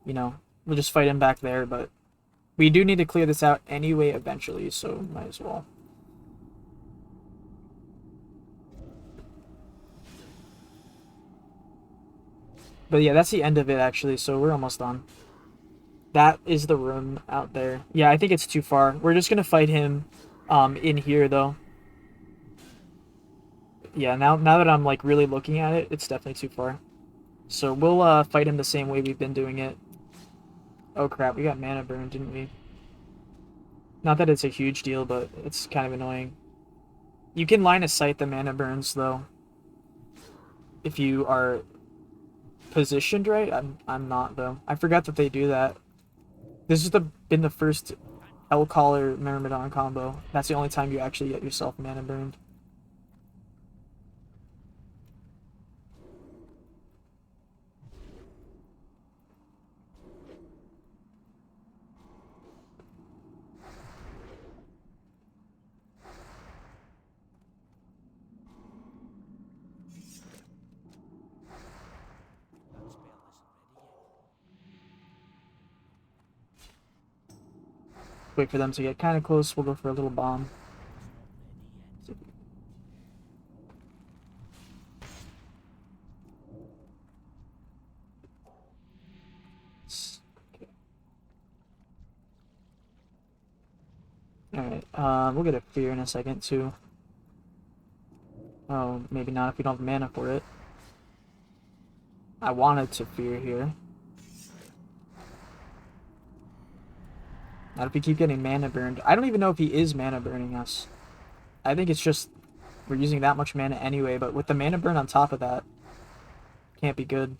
we'll just fight him back there, but we do need to clear this out anyway eventually, so might as well. But yeah, that's the end of it actually, so we're almost done. That is the room out there. Yeah, I think it's too far. We're just gonna fight him in here though. Yeah, now that I'm like really looking at it, it's definitely too far. So we'll fight him the same way we've been doing it. Oh crap, we got mana burn, didn't we? Not that it's a huge deal, but it's kind of annoying. You can line of sight the mana burns though. If you are positioned right. I'm not though. I forgot that they do that. This has been the first Hellcaller Myrmidon combo. That's the only time you actually get yourself mana burned. Wait for them to get kind of close. We'll go for a little bomb. Alright, we'll get a fear in a second too. Oh, maybe not if we don't have mana for it. I wanted to fear here. Not if we keep getting mana burned. I don't even know if he is mana burning us. I think it's just we're using that much mana anyway, but with the mana burn on top of that, can't be good.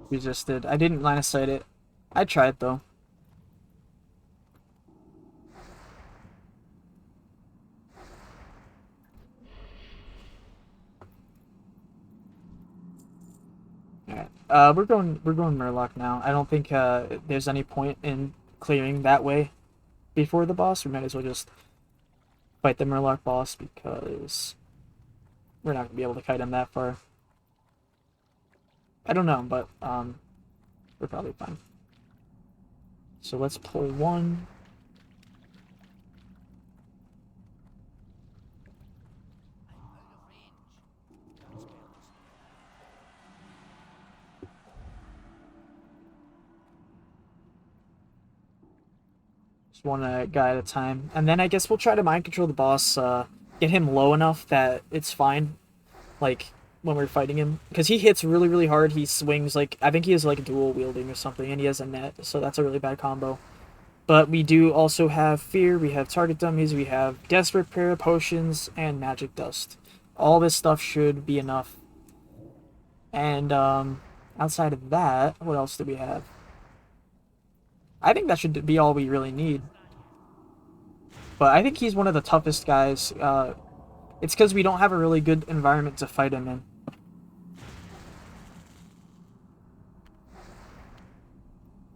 Resisted. I didn't line of sight it. I tried though. Alright. We're going Murloc now. I don't think there's any point in clearing that way before the boss. We might as well just fight the Murloc boss because we're not gonna be able to kite him that far. I don't know, but we're probably fine. So let's pull one. Just one guy at a time. And then I guess we'll try to mind control the boss, get him low enough that it's fine. Like, when we're fighting him. Because he hits really, really hard. He swings, like, I think he has, like, dual wielding or something, and he has a net, so that's a really bad combo. But we do also have Fear, we have Target Dummies, we have Desperate Prayer, Potions, and Magic Dust. All this stuff should be enough. And, outside of that, what else do we have? I think that should be all we really need. But I think he's one of the toughest guys. It's because we don't have a really good environment to fight him in.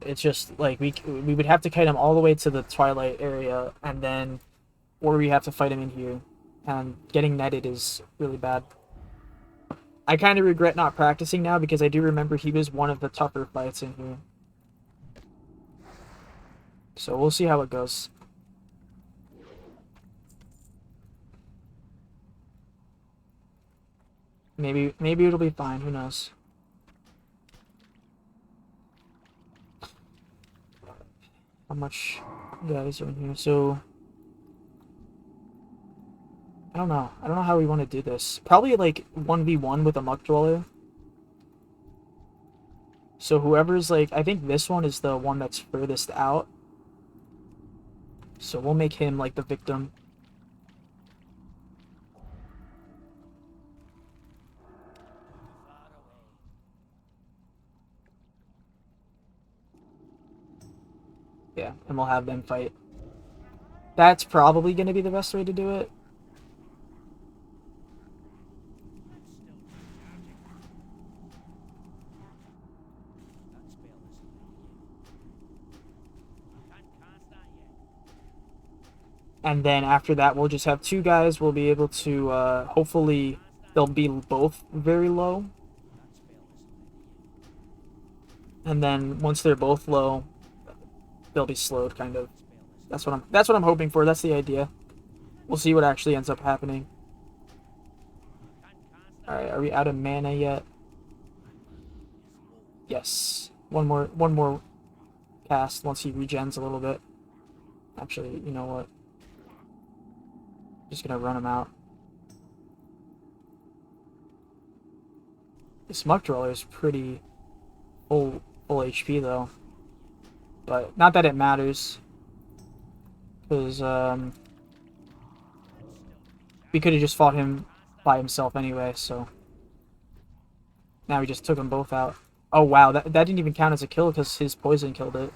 It's just like we would have to kite him all the way to the Twilight area, and then, or we have to fight him in here, and getting netted is really bad. I kind of regret not practicing now because I do remember he was one of the tougher fights in here. So we'll see how it goes. Maybe it'll be fine. Who knows? How much guys are in here? So I don't know. I don't know how we want to do this. Probably like 1v1 with a Muck Dweller. So whoever's like, I think this one is the one that's furthest out. So we'll make him like the victim. Yeah, and we'll have them fight. That's probably going to be the best way to do it. And then after that, we'll just have 2 guys. We'll be able to, hopefully, they'll be both very low. And then once they're both low, they'll be slowed, kind of. That's what I'm hoping for. That's the idea. We'll see what actually ends up happening. Alright, are we out of mana yet? Yes. One more cast once he regens a little bit. Actually, you know what? Just gonna run him out. This Muck Dweller is pretty full HP though. But not that it matters. Because we could have just fought him by himself anyway, so now we just took them both out. Oh wow, that didn't even count as a kill because his poison killed it.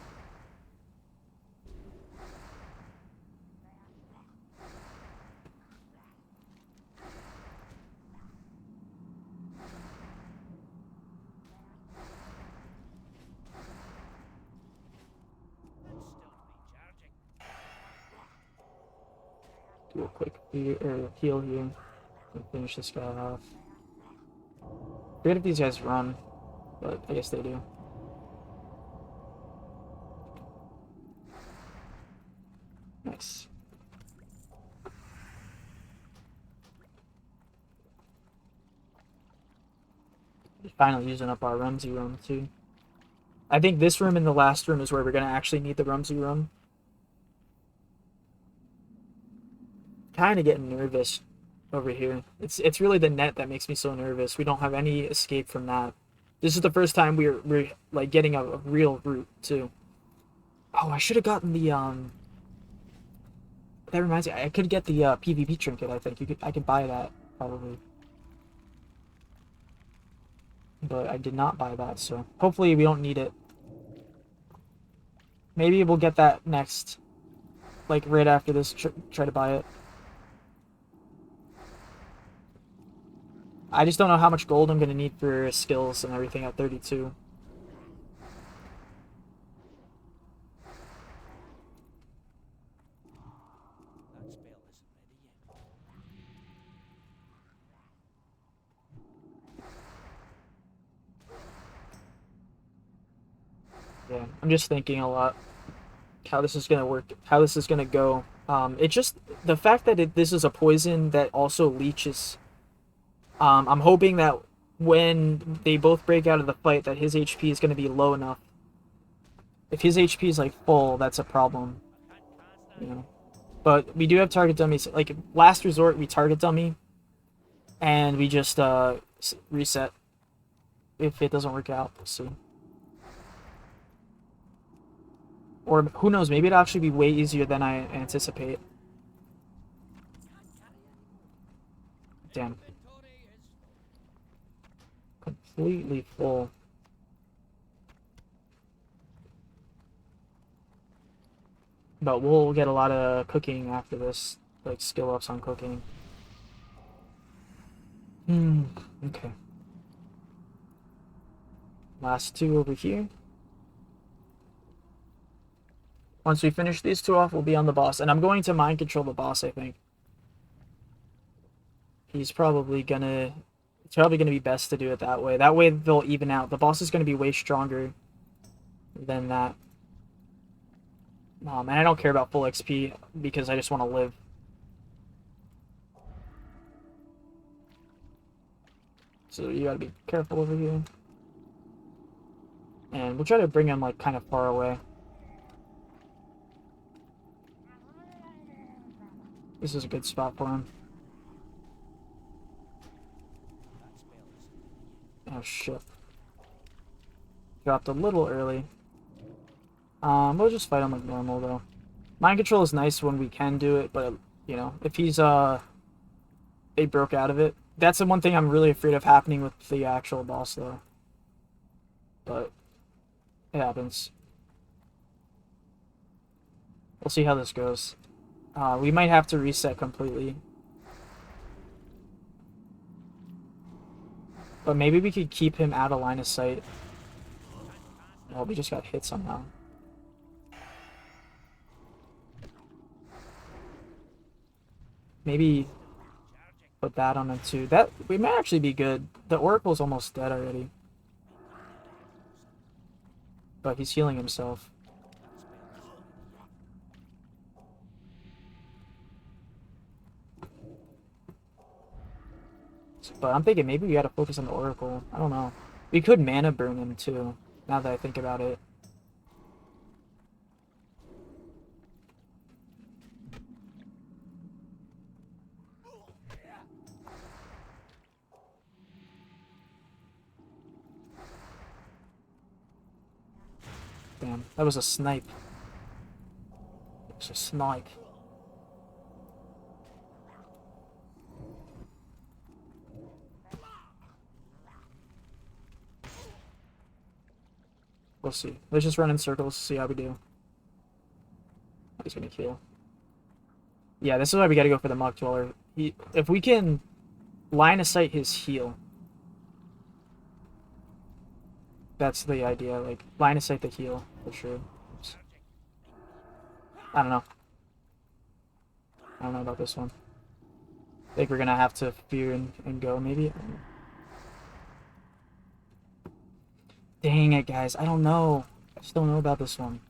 Do a quick heal here and finish this guy off. Forget if these guys run, but I guess they do. Nice. Finally using up our Rumsey room too. I think this room and the last room is where we're gonna actually need the Rumsey room. Kind of getting nervous over here. It's really the net that makes me so nervous. We don't have any escape from that. This is the first time we're like getting a real route too. Oh, I should have gotten the That reminds me, I could get the PvP trinket. I think I could buy that probably, but I did not buy that. So hopefully we don't need it. Maybe we'll get that next, like right after this. Try to buy it. I just don't know how much gold I'm going to need for skills and everything at 32. Yeah, I'm just thinking a lot how this is going to work, how this is going to go. It just, the fact that this is a poison that also leeches. I'm hoping that when they both break out of the fight that his HP is going to be low enough. If his HP is like full, that's a problem. You know. But we do have target dummies. Like last resort, we target dummy, and we just reset. If it doesn't work out, we'll see. Or who knows? Maybe it'll actually be way easier than I anticipate. Damn. Completely full. But we'll get a lot of cooking after this, like skill ups on cooking. Okay. Last 2 over here. Once we finish these 2 off, we'll be on the boss. And I'm going to mind control the boss, I think. It's probably gonna be best to do it that way. That way they'll even out. The boss is gonna be way stronger than that. And I don't care about full XP because I just want to live. So you gotta be careful over here. And we'll try to bring him like kind of far away. This is a good spot for him. Oh shit. Dropped a little early. We'll just fight him like normal though. Mind control is nice when we can do it, but you know, if he's they broke out of it. That's the one thing I'm really afraid of happening with the actual boss though. But it happens. We'll see how this goes. We might have to reset completely. But maybe we could keep him out of line of sight. Oh, we just got hit somehow. maybe put that on him too. That we might actually be good. The Oracle's almost dead already. But he's healing himself. But I'm thinking maybe we gotta focus on the Oracle. I don't know. We could mana burn him too, now that I think about it. Damn, that was a snipe. It was a snipe. We'll see. Let's just run in circles, see how we do. He's gonna kill. Yeah, this is why we gotta go for the Muck Dweller. If we can line of sight his heal. That's the idea, like, line of sight the heal, for sure. Oops. I don't know. I don't know about this one. I think we're gonna have to fear and go, maybe? Dang it, guys. I don't know. I just don't know about this one.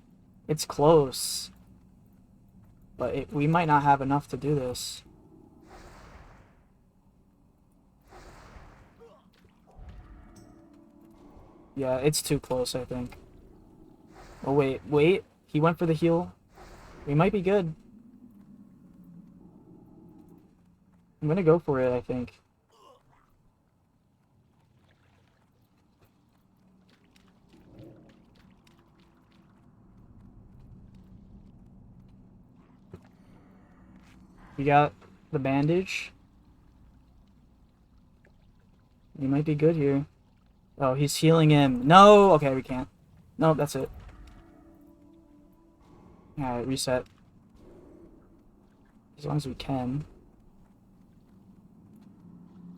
It's close. But we might not have enough to do this. Yeah, it's too close, I think. Oh, wait. He went for the heal. We might be good. I'm gonna go for it, I think. We got the bandage. We might be good here. Oh, he's healing him. No! Okay, we can't. No, that's it. Alright, reset. As long as we can.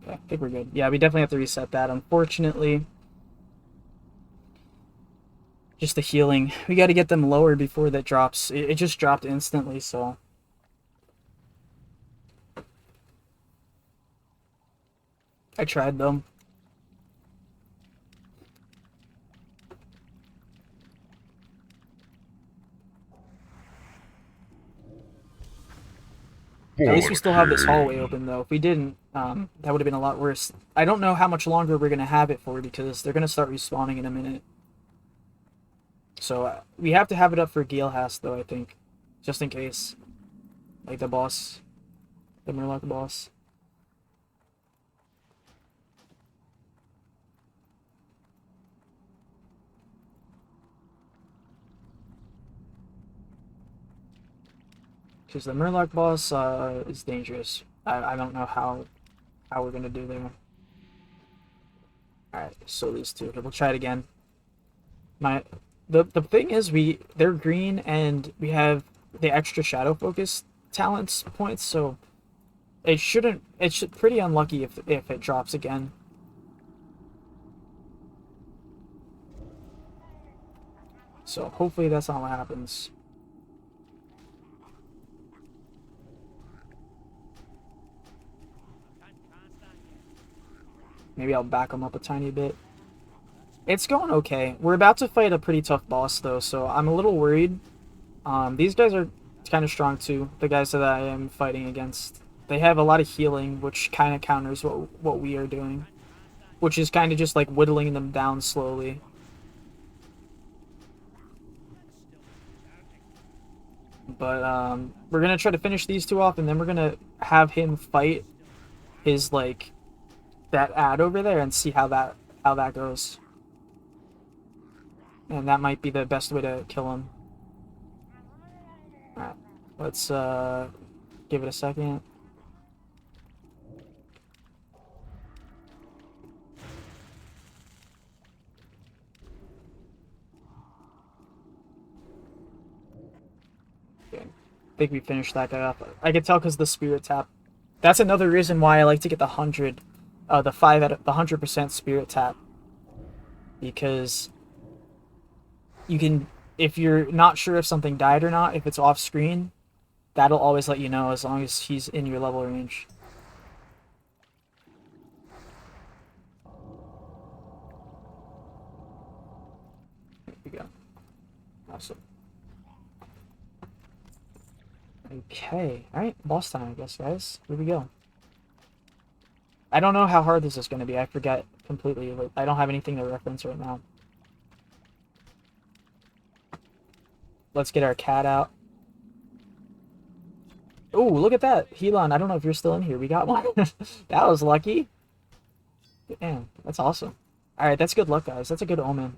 Okay, I think we're good. Yeah, we definitely have to reset that, unfortunately. Just the healing. We gotta get them lower before that drops. It just dropped instantly, so... I tried though. At least we still have this hallway open though. If we didn't, that would have been a lot worse. I don't know how much longer we're going to have it for because they're going to start respawning in a minute. So we have to have it up for Galehass though, I think. Just in case. Like the boss. The Murloc boss. Because the Murloc boss is dangerous. I don't know how we're gonna do there. Alright, so these two. Okay, we'll try it again. The thing is they're green and we have the extra shadow focus talents points, so it's pretty unlucky if it drops again. So hopefully that's not what happens. Maybe I'll back them up a tiny bit. It's going okay. We're about to fight a pretty tough boss, though, so I'm a little worried. These guys are kind of strong, too. The guys that I am fighting against. They have a lot of healing, which kind of counters what we are doing. Which is kind of just, like, whittling them down slowly. But, we're gonna try to finish these two off, and then we're gonna have him fight his, like... that ad over there and see how that goes. And that might be the best way to kill him. Alright, let's give it a second. Okay. I think we finished that guy off. I can tell because the spirit tap. That's another reason why I like to get the 100. The 100% spirit tap, because you can, if you're not sure if something died or not, if it's off screen, That'll always let you know as long as he's in your level range. There we go. Awesome. Okay, alright, boss time, I guess, guys. Here we go. I don't know how hard this is going to be. I forget completely. Like, I don't have anything to reference right now. Let's get our cat out. Oh, look at that. Helon, I don't know if you're still in here. We got one. That was lucky. Damn, that's awesome. Alright, that's good luck, guys. That's a good omen.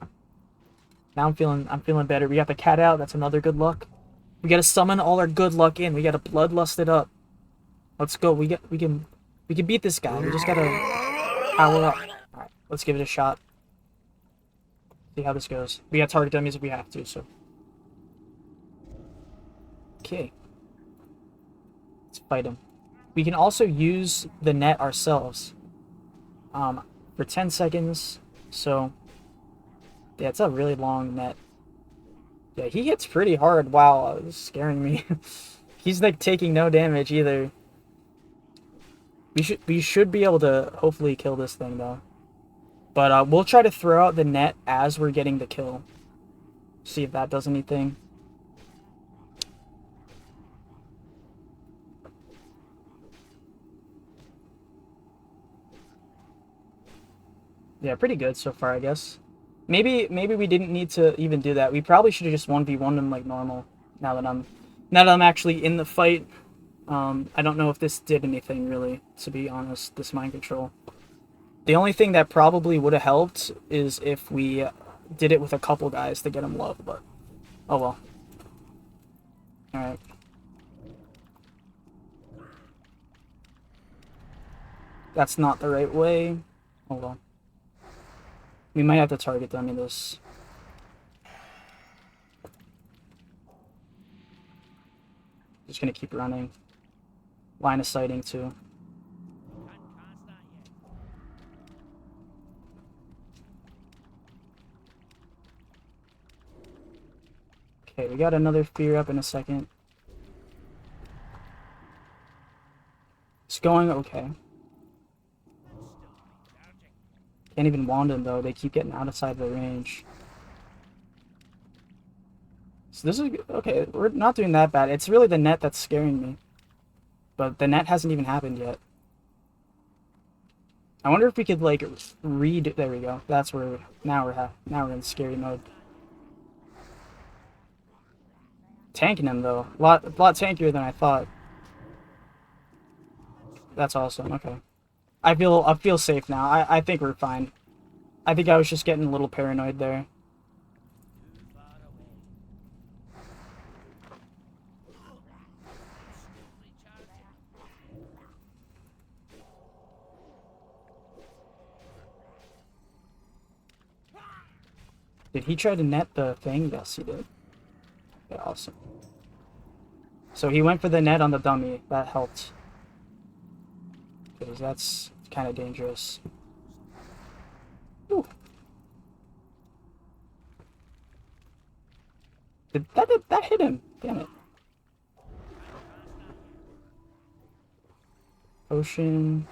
Now I'm feeling better. We got the cat out. That's another good luck. We gotta summon all our good luck in. We gotta bloodlust it up. Let's go. We can beat this guy. We just gotta power up. Alright, let's give it a shot. See how this goes. We got target dummies if we have to, so. Okay. Let's fight him. We can also use the net ourselves. For 10 seconds. So yeah, it's a really long net. Yeah, he hits pretty hard. Wow, it's scaring me. He's like taking no damage either. We should be able to hopefully kill this thing though. But we'll try to throw out the net as we're getting the kill. See if that does anything. Yeah, pretty good so far, I guess. Maybe we didn't need to even do that. We probably should have just 1v1'd him like normal. Now that I'm actually in the fight. I don't know if this did anything really, to be honest, this mind control. The only thing that probably would have helped is if we did it with a couple guys to get him low, but oh well. Alright. That's not the right way. Oh well. We might have to target dummy this. Just gonna keep running. Line of sighting too. Okay, we got another fear up in a second. It's going okay. Can't even wand them though, they keep getting outside the range. So this is okay, we're not doing that bad. It's really the net that's scaring me. But the net hasn't even happened yet. I wonder if we could like read. There we go. That's where now we're in scary mode. Tanking him though, a lot tankier than I thought. That's awesome. Okay, I feel safe now. I think we're fine. I think I was just getting a little paranoid there. Did he try to net the thing? Yes, he did. Okay, awesome. So he went for the net on the dummy. That helped. Because that's kind of dangerous. Ooh. That hit him? Damn it. Potion.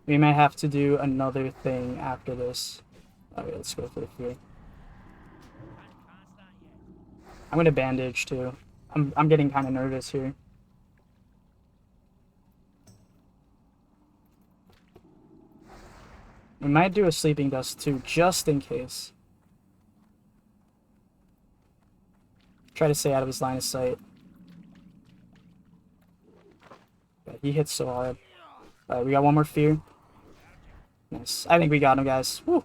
We might have to do another thing after this. Okay, let's go for the fear. I'm gonna bandage too. I'm getting kind of nervous here. We might do a sleeping dust too, just in case. Try to stay out of his line of sight. Yeah, he hits so hard. Alright, we got one more fear. Nice. I think we got him, guys. Woo.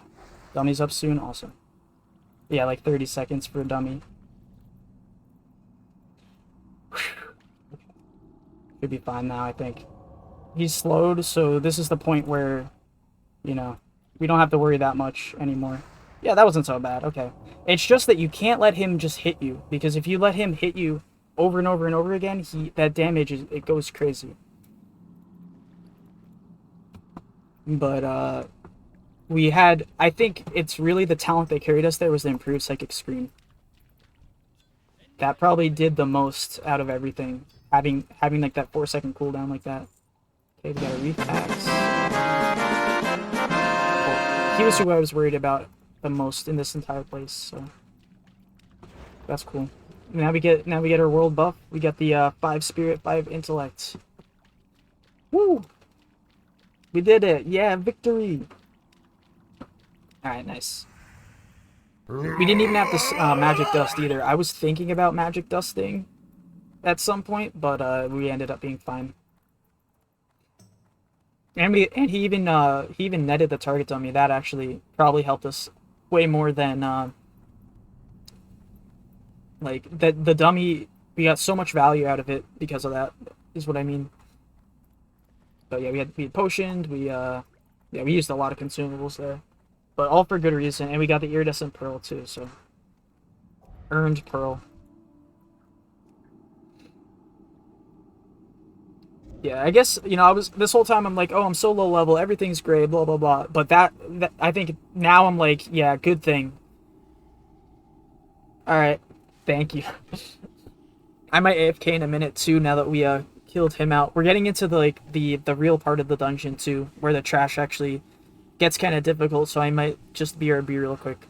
Dummy's up soon. Awesome. Yeah, like 30 seconds for a dummy. Should be fine now, I think. He's slowed, so this is the point where, you know, we don't have to worry that much anymore. Yeah, that wasn't so bad. Okay. It's just that you can't let him just hit you, because if you let him hit you over and over and over again, that damage it goes crazy. But we had, I think it's really the talent that carried us there was the improved psychic screen. That probably did the most out of everything. having like that 4-second cooldown like that. Okay, we got a Reef Axe. Cool. He was who I was worried about the most in this entire place, so that's cool. Now we get our world buff. We got the 5 spirit, 5 intellect. Woo! We did it! Yeah, victory! Alright, nice. We didn't even have this magic dust either. I was thinking about magic dusting at some point, but we ended up being fine. And he even netted the target dummy. That actually probably helped us way more than like the dummy. We got so much value out of it because of that. Is what I mean. But yeah, we had potioned. We used a lot of consumables there, but all for good reason. And we got the iridescent pearl too. So earned pearl. Yeah, I guess, you know, this whole time I'm like, oh, I'm so low level, everything's great, blah, blah, blah. But that I think now I'm like, yeah, good thing. Alright, thank you. I might AFK in a minute, too, now that we, killed him out. We're getting into, the real part of the dungeon, too, where the trash actually gets kind of difficult, so I might just BRB real quick.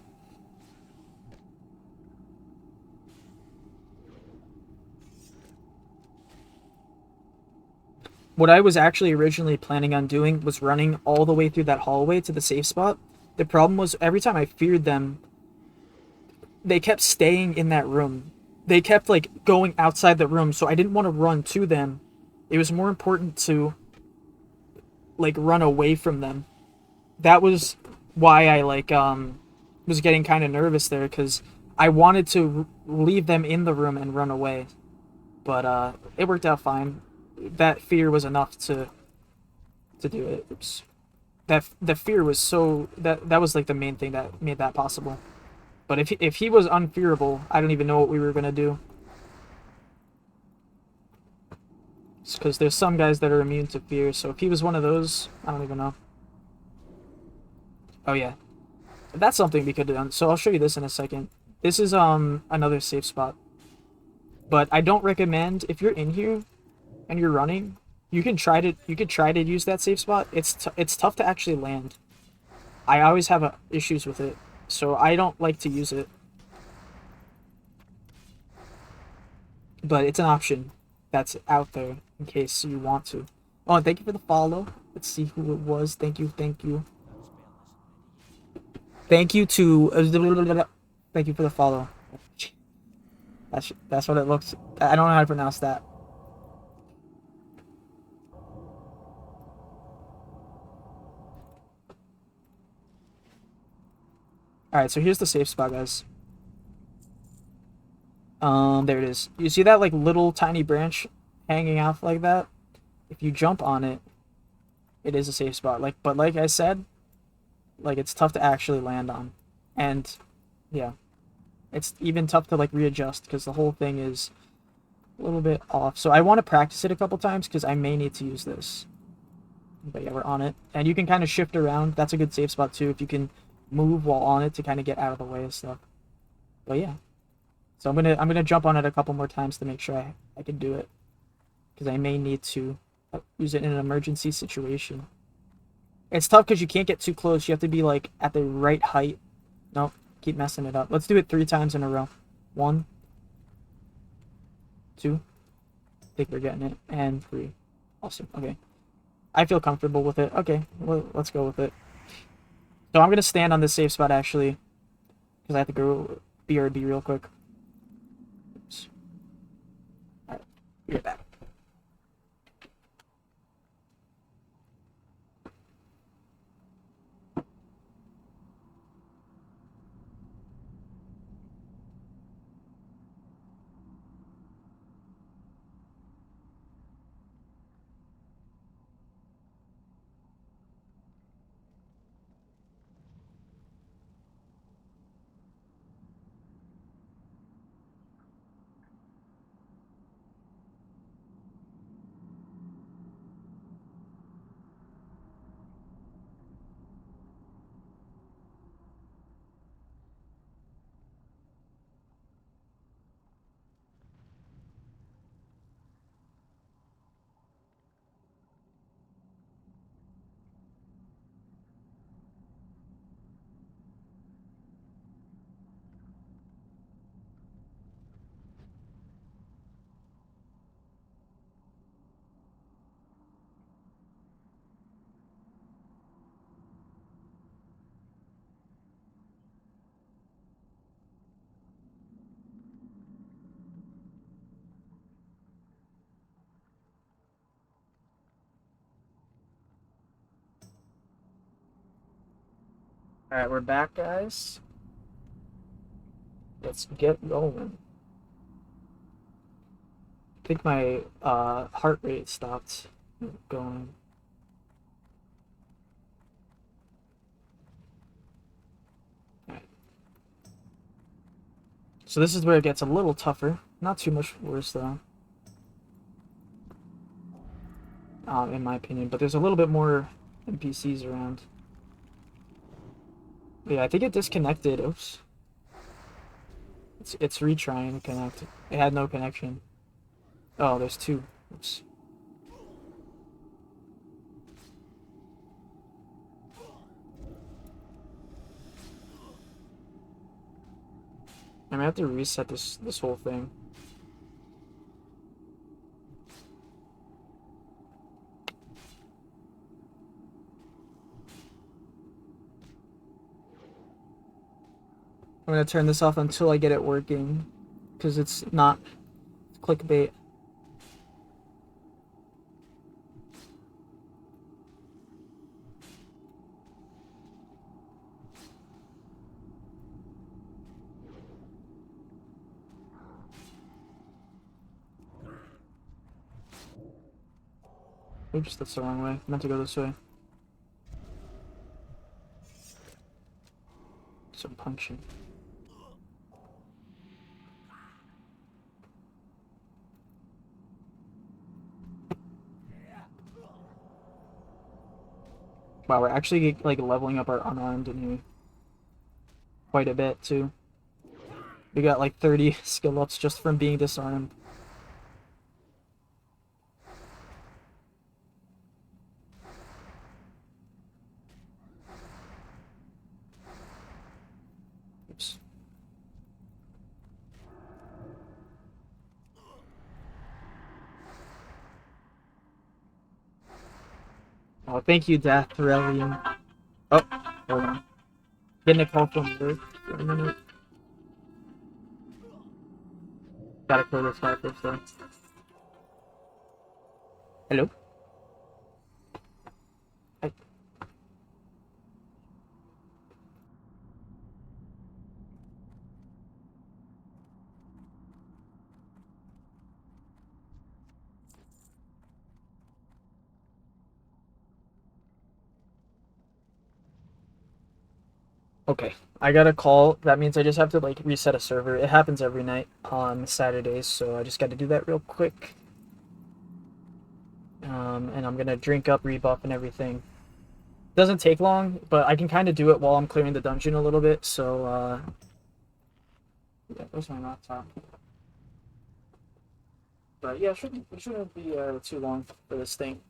What I was actually originally planning on doing was running all the way through that hallway to the safe spot. The problem was every time I feared them, they kept staying in that room. They kept, like, going outside the room, so I didn't want to run to them. It was more important to, like, run away from them. That was why I, like, was getting kind of nervous there, because I wanted to leave them in the room and run away. But, it worked out fine. That fear was enough to do it. Oops. The fear was so that was like the main thing that made that possible. But if he was unfearable, I don't even know what we were gonna do. Because there's some guys that are immune to fear. So if he was one of those, I don't even know. Oh yeah, that's something we could have done. So I'll show you this in a second. This is another safe spot. But I don't recommend if you're in here and you're running, you could try to use that safe spot. It's tough to actually land. I always have issues with it, so I don't like to use it. But it's an option that's out there in case you want to. Oh, and thank you for the follow. Let's see who it was. Thank you. Thank you to thank you for the follow. That's what it looks. I don't know how to pronounce that. Alright, so here's the safe spot, guys. There it is. You see that, like, little tiny branch hanging off like that? If you jump on it, it is a safe spot. But like I said, like, it's tough to actually land on. And, yeah. It's even tough to, like, readjust, because the whole thing is a little bit off. So I want to practice it a couple times, because I may need to use this. But yeah, we're on it. And you can kind of shift around. That's a good safe spot, too, if you can move while on it to kind of get out of the way of stuff. But yeah. So I'm gonna jump on it a couple more times to make sure I can do it. Because I may need to use it in an emergency situation. It's tough because you can't get too close. You have to be, like, at the right height. Nope. Keep messing it up. Let's do it 3 times in a row. 1, 2. I think we're getting it. And 3. Awesome. Okay. I feel comfortable with it. Okay. Well, let's go with it. So I'm going to stand on this safe spot, actually. Because I have to go BRB real quick. Oops. Alright. Be right back. Alright, we're back, guys. Let's get going. I think my heart rate stopped going. Alright. So this is where it gets a little tougher. Not too much worse, though. In my opinion. But there's a little bit more NPCs around. Yeah, I think it disconnected. Oops. It's retrying to connect. It had no connection. Oh, there's two. Oops. I'm gonna have to reset this whole thing. I'm gonna turn this off until I get it working, because it's not clickbait. Oops, that's the wrong way. I meant to go this way. Some punching. Wow, we're actually like leveling up our unarmed in here quite a bit too. We got like 30 skill ups just from being disarmed. Oops. Oh, thank you, Death Relium. Oh, hold on. Getting a call from work for a minute. Gotta kill this guy first though. Hello? Hi. Okay, I got a call. That means I just have to like reset a server. It happens every night on Saturdays, so I just got to do that real quick. And I'm gonna drink up rebuff and everything. Doesn't take long, but I can kind of do it while I'm clearing the dungeon a little bit. So yeah, there's my laptop. But yeah, it shouldn't be too long for this thing.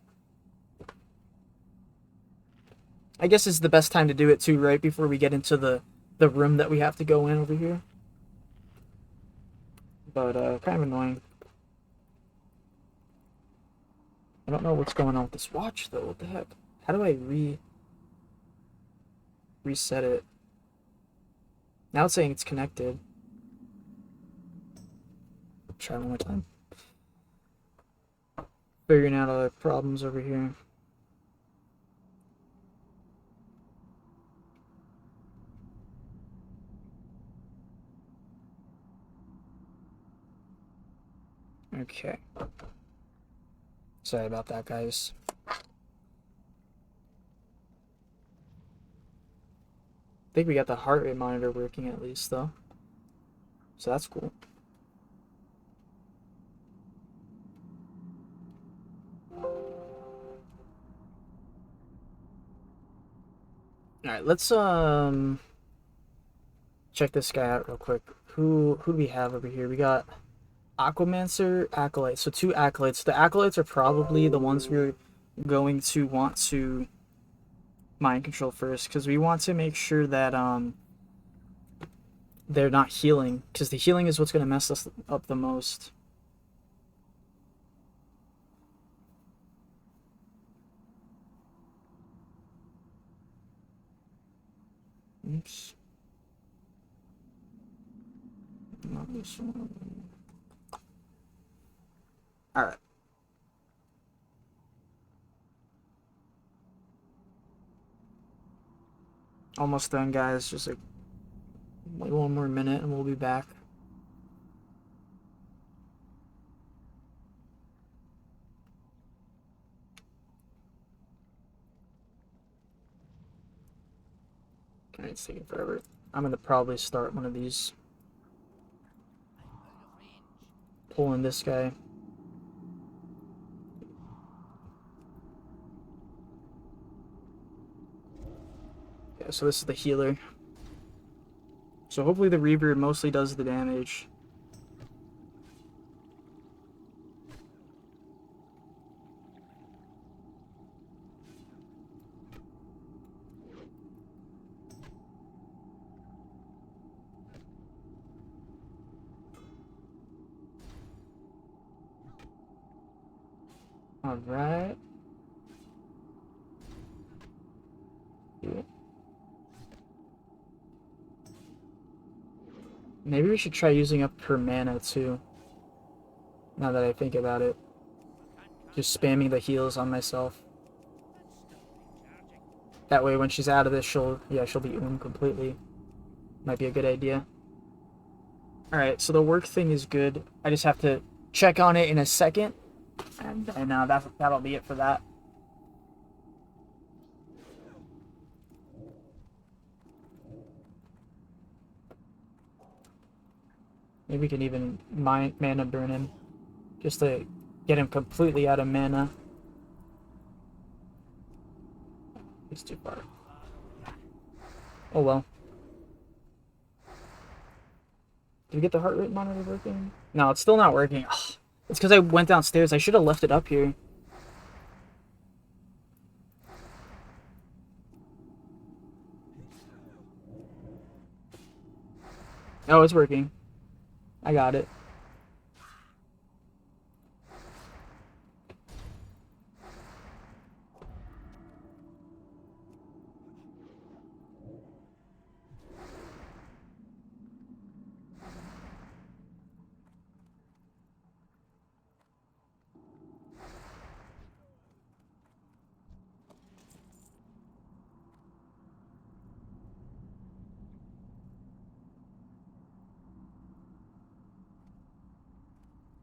I guess it's the best time to do it too, right before we get into the room that we have to go in over here. But kind of annoying. I don't know what's going on with this watch though. What the heck? How do I reset it? Now it's saying it's connected. Try one more time. Figuring out all the problems over here. Okay. Sorry about that, guys. I think we got the heart rate monitor working at least, though. So that's cool. Alright, let's check this guy out real quick. Who do we have over here? We got Aquamancer, Acolyte. So 2 Acolytes. The Acolytes are probably the ones we're going to want to mind control first, because we want to make sure that they're not healing, because the healing is what's going to mess us up the most. Oops. Not this one. Alright. Almost done, guys. Just like one more minute and we'll be back. Okay, it's taking forever. I'm gonna probably start one of these. Pulling this guy. Yeah, so this is the healer. So hopefully the Reaver mostly does the damage. Alright. Yeah. Maybe we should try using up her mana too. Now that I think about it. Just spamming the heals on myself. That way when she's out of this, she'll be completely. Might be a good idea. Alright, so the work thing is good. I just have to check on it in a second. And that'll be it for that. Maybe we can even mana burn him. Just to get him completely out of mana. He's too far. Oh well. Did we get the heart rate monitor working? No, it's still not working. Ugh. It's because I went downstairs. I should have left it up here. Oh, it's working. I got it.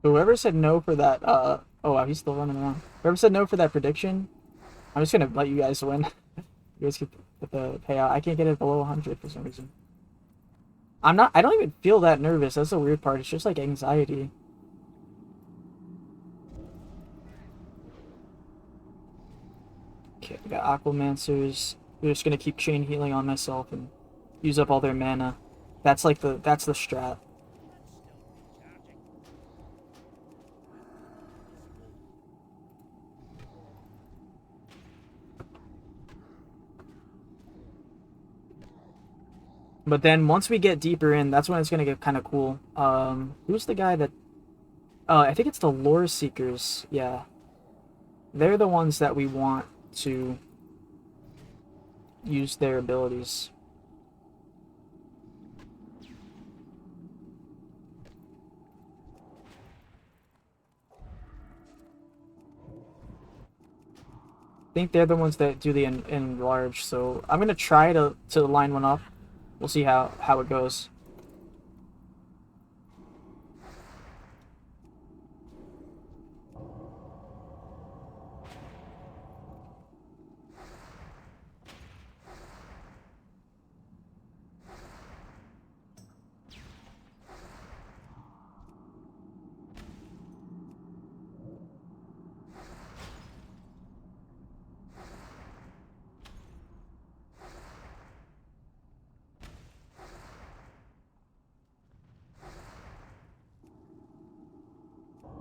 Whoever said no for that, oh wow, he's still running around. Whoever said no for that prediction, I'm just gonna let you guys win. You guys get the payout. I can't get it below 100 for some reason. I don't even feel that nervous. That's the weird part. It's just like anxiety. Okay, we got Aquamancers. We're just gonna keep chain healing on myself and use up all their mana. That's the strat. But then once we get deeper in, that's when it's gonna get kind of cool. Who's the guy that? I think it's the Lore Seekers. Yeah, they're the ones that we want to use their abilities. I think they're the ones that do the enlarge. So I'm gonna try to line one up. We'll see how it goes.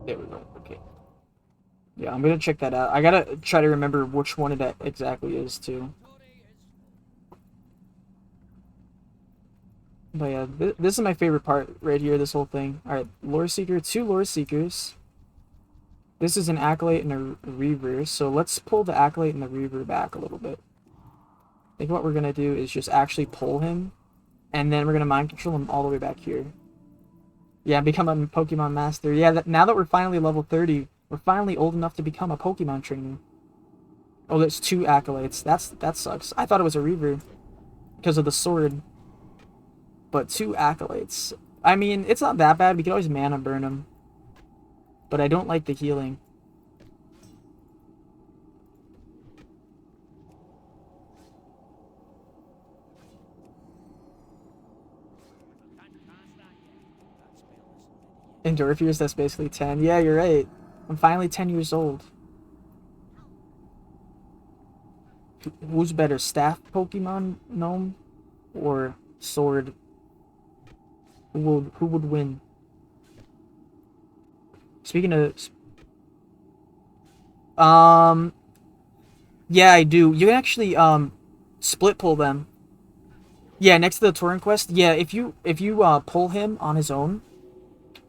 There we go. Okay. Yeah, I'm gonna check that out. I gotta try to remember which one it exactly is too. But yeah, this is my favorite part right here. This whole thing. All right, Lore Seeker, 2 Lore Seekers. This is an Acolyte and a Reaver. So let's pull the Acolyte and the Reaver back a little bit. I think what we're gonna do is just actually pull him, and then we're gonna mind control him all the way back here. Yeah, become a Pokemon Master. Yeah, now that we're finally level 30, we're finally old enough to become a Pokemon trainer. Oh, there's 2 Acolytes. That sucks. I thought it was a Reaver. because of the sword. But 2 acolytes. I mean, it's not that bad. We can always mana burn them. But I don't like the healing. Endorph years, that's basically 10. Yeah, you're right. I'm finally 10 years old. Who's better, staff Pokemon Gnome or sword? Who would win? Speaking of, yeah, I do. You can actually split pull them. Yeah, next to the Torrent quest. Yeah, if you pull him on his own,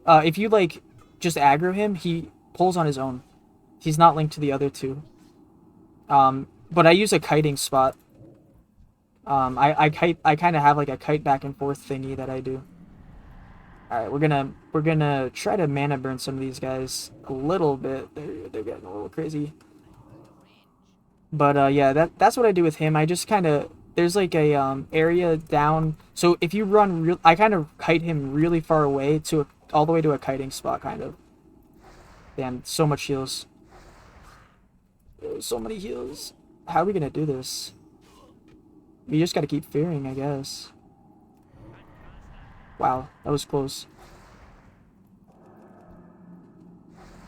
if you like just aggro him, he pulls on his own. He's not linked to the other 2. But I use a kiting spot. I kind of have like a kite back and forth thingy that I do. All right, we're gonna try to mana burn some of these guys a little bit. They're getting a little crazy. But yeah, that's what I do with him. I just kind of, there's like a area down. So if you run I kind of kite him really far away to all the way to a kiting spot, kind of. Damn, so much heals. So many heals. How are we gonna do this? We just gotta keep fearing, I guess. Wow, that was close.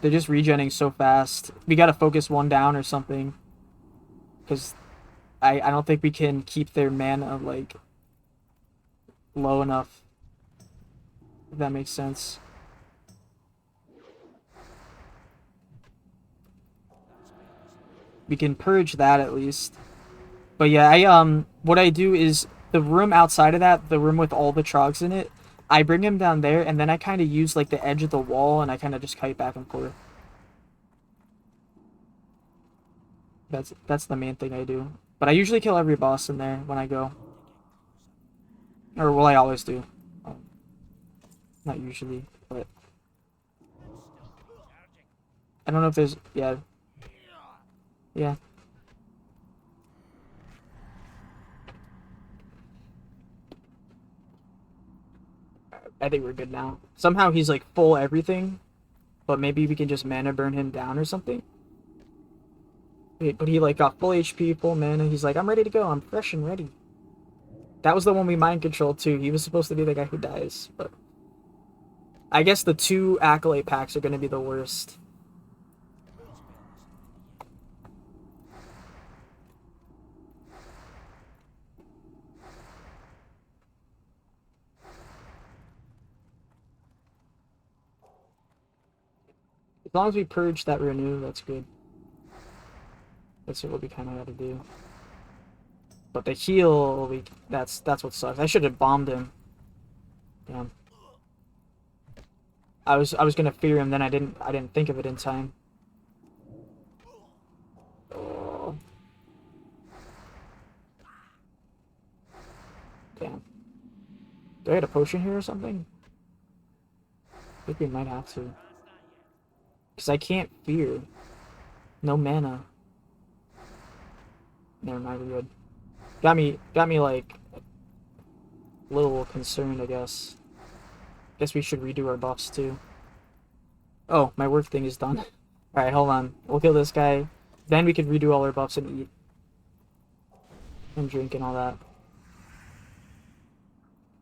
They're just regenning so fast. We gotta focus one down or something. Because I don't think we can keep their mana, like, low enough. If that makes sense. We can purge that at least. But yeah, what I do is the room outside of that, the room with all the trogs in it, I bring him down there, and then I kind of use like the edge of the wall, and I kind of just kite back and forth. That's the main thing I do. But I usually kill every boss in there when I go. Or, well, I always do. Not usually, but... I don't know if there's... Yeah. Yeah. I think we're good now. Somehow he's like full everything, but maybe we can just mana burn him down or something. Wait, but he like got full HP, full mana. He's like, I'm ready to go. I'm fresh and ready. That was the one we mind controlled too. He was supposed to be the guy who dies, but I guess the 2 Acolyte packs are going to be the worst. As long as we purge that renew, that's good. That's what we kind of got to do. But the heal, that's what sucks. I should have bombed him. Damn. I was gonna fear him, then I didn't think of it in time. Oh. Damn. Do I get a potion here or something? I think we might have to. Because I can't fear. No mana. Never mind, we're good. Got me like a little concerned, I guess. Guess we should redo our buffs too. Oh, my work thing is done. Alright, hold on. We'll kill this guy. Then we can redo all our buffs and eat. And drink and all that.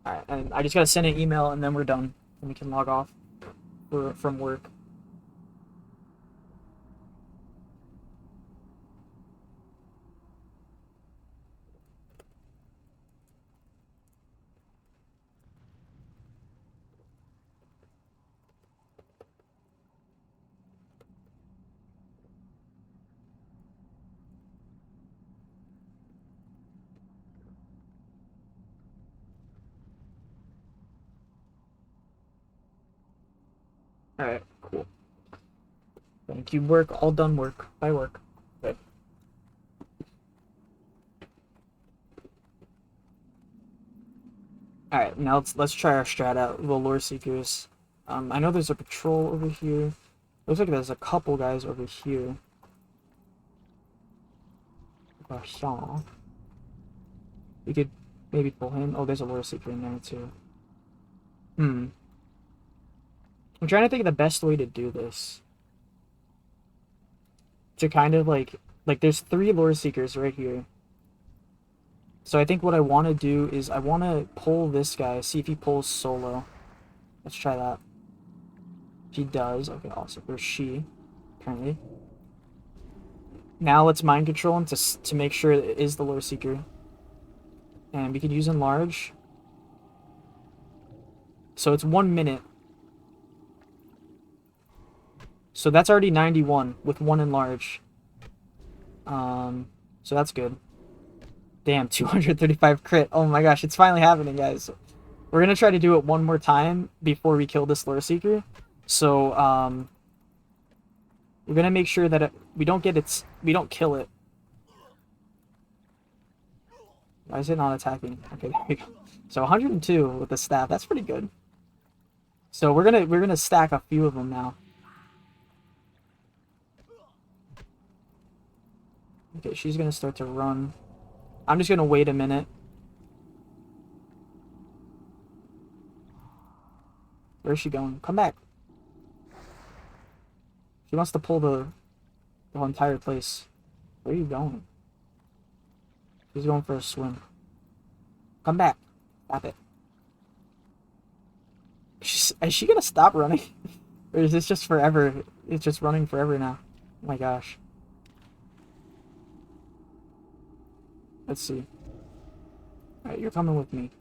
Alright, and I just gotta send an email and then we're done. And we can log off from work. Alright, cool. Thank you, work. All done work. By work. Okay. Alright, now let's try our strat out. The Lore Seekers. I know there's a patrol over here. Looks like there's a couple guys over here. We could Maybe pull him. Oh, there's a lure seeker in there too. I'm trying to think of the best way to do this. To kind of like there's 3 lure seekers right here. So I think what I want to do is I want to pull this guy, see if he pulls solo. Let's try that. If he does, okay, awesome. Or she, apparently. Now let's mind control him to make sure it is the lure seeker. And we can use enlarge. So it's 1 minute. So that's already 91 with 1 enlarge. So that's good. Damn, 235 crit. Oh my gosh, it's finally happening, guys. We're gonna try to do it one more time before we kill this lure seeker. So, we're gonna make sure that we don't kill it. Why is it not attacking? Okay, there we go. So 102 with the staff. That's pretty good. So we're gonna stack a few of them now. Okay, she's gonna start to run. I'm just gonna wait a minute. Where's she going? Come back. She wants to pull the whole entire place. Where are you going? She's going for a swim. Come back. Stop it. Is she gonna stop running? Or is this just forever? It's just running forever now. Oh my gosh. Let's see. Alright, you're coming with me.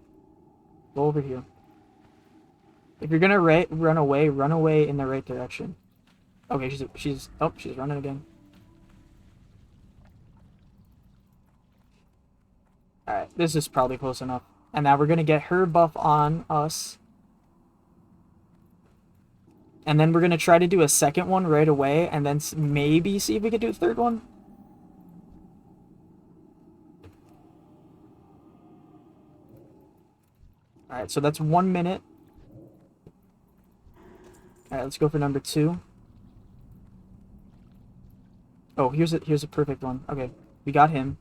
Go over here. If you're gonna run away in the right direction. Okay, she's running again. Alright, this is probably close enough. And now we're gonna get her buff on us. And then we're gonna try to do a second one right away, and then maybe see if we can do a third one. Alright, so that's 1 minute. Alright, let's go for number 2. Oh, here's a perfect one. Okay, we got him.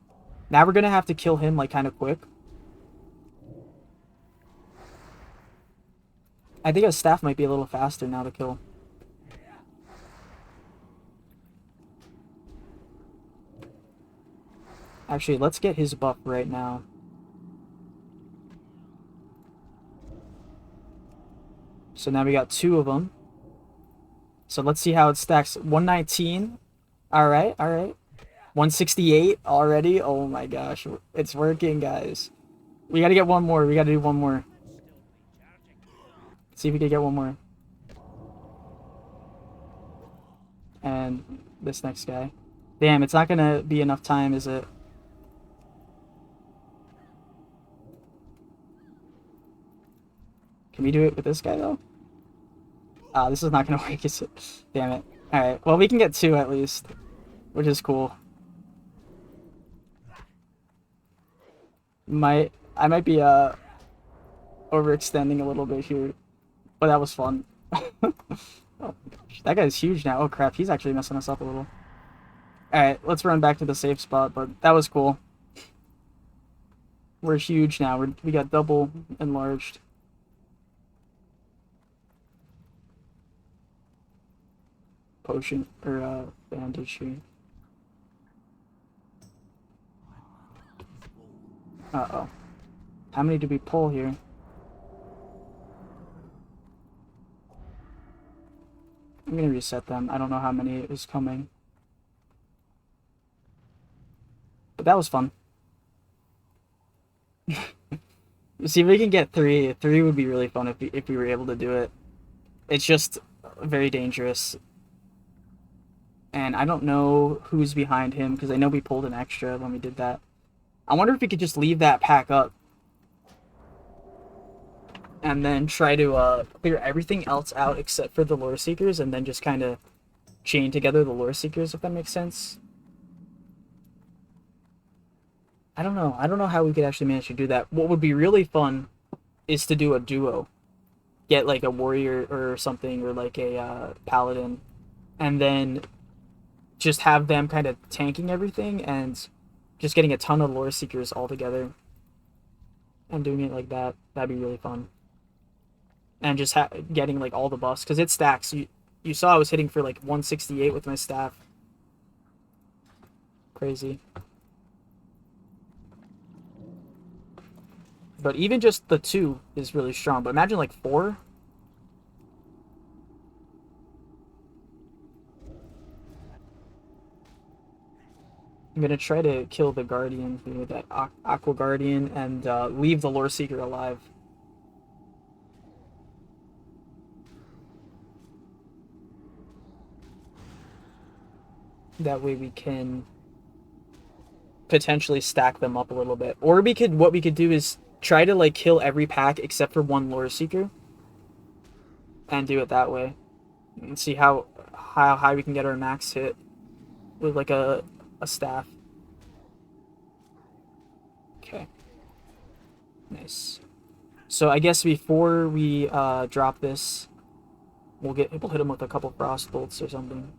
Now we're gonna have to kill him like kind of quick. I think a staff might be a little faster now to kill. Actually, let's get his buff right now. So now we got 2 of them. So let's see how it stacks. 119. Alright, alright. 168 already. Oh my gosh. It's working, guys. We gotta get one more. We gotta do one more. See if we can get one more. And this next guy. Damn, it's not gonna be enough time, is it? Can we do it with this guy, though? Ah, this is not gonna work, is it? Damn it. Alright, well, we can get 2 at least, which is cool. I might be overextending a little bit here, but that was fun. Oh, that guy's huge now. Oh crap, he's actually messing us up a little. Alright, let's run back to the safe spot, but that was cool. We're huge now. We got double enlarged. Potion, or bandage here. Uh-oh. How many did we pull here? I'm gonna reset them. I don't know how many is coming. But that was fun. See if we can get 3. 3 would be really fun if we were able to do it. It's just very dangerous. And I don't know who's behind him, because I know we pulled an extra when we did that. I wonder if we could just leave that pack up. And then try to clear everything else out except for the lure seekers, and then just kind of chain together the lure seekers, if that makes sense. I don't know. I don't know how we could actually manage to do that. What would be really fun is to do a duo. Get like a warrior or something, or like a paladin, and then just have them kind of tanking everything and just getting a ton of lore seekers all together. and doing it like that. That'd be really fun. And just getting like all the buffs, because it stacks. You saw I was hitting for like 168 with my staff. Crazy. But even just the 2 is really strong. But imagine like 4. I'm gonna try to kill the Guardian here, that Aqua Guardian, and leave the Lore Seeker alive. That way we can potentially stack them up a little bit. Or what we could do is try to like kill every pack except for 1 Lore Seeker. And do it that way. And see how high we can get our max hit with like a staff. Okay. Nice. So I guess before we drop this, we'll hit him with a couple frost bolts or something.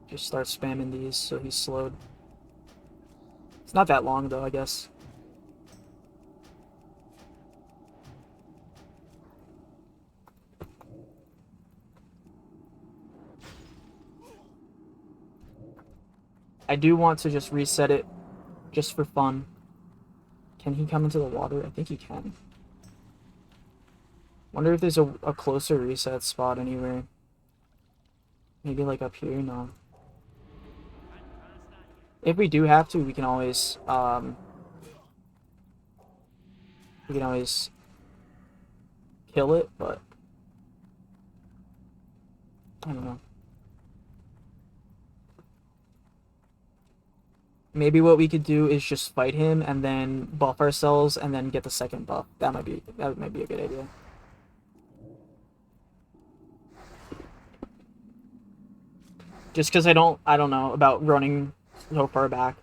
Just start spamming these so he's slowed. It's not that long though, I guess. I do want to just reset it just for fun. Can he come into the water? I think he can. Wonder if there's a closer reset spot anywhere. Maybe like up here? No. If we do have to, we can always kill it, but I don't know. Maybe what we could do is just fight him and then buff ourselves and then get the second buff. That might be a good idea. Just because I don't know about running so far back.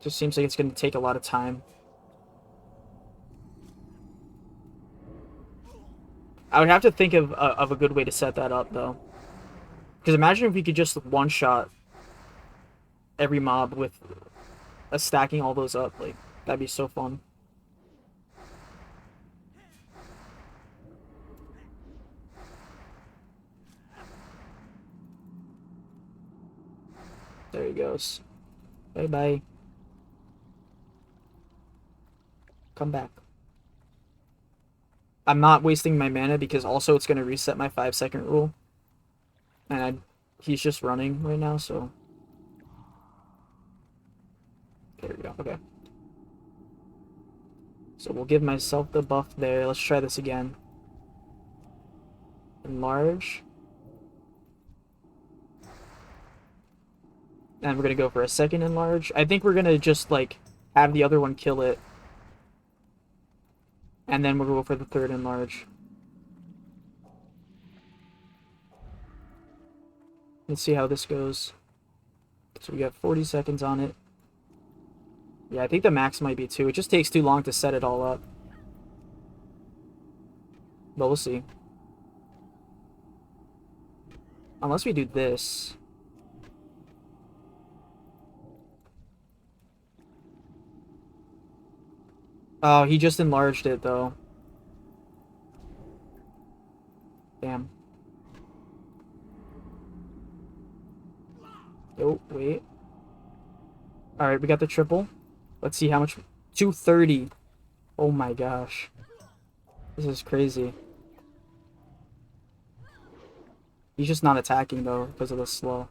Just seems like it's going to take a lot of time. I would have to think of a good way to set that up though. Because imagine if we could just one-shot every mob with stacking all those up. Like, that'd be so fun. There he goes. Bye-bye. Come back. I'm not wasting my mana because also it's going to reset my 5-second rule. And he's just running right now, so... There we go, okay. So we'll give myself the buff there. Let's try this again. Enlarge. And we're going to go for a second enlarge. I think we're going to just, like, have the other one kill it. And then we'll go for the third enlarge. Let's see how this goes. So we got 40 seconds on it. Yeah, I think the max might be 2. It just takes too long to set it all up. But we'll see. Unless we do this. Oh, he just enlarged it, though. Damn. Oh, wait. Alright, we got the triple. Let's see how much... 230. Oh my gosh. This is crazy. He's just not attacking, though, because of the slow.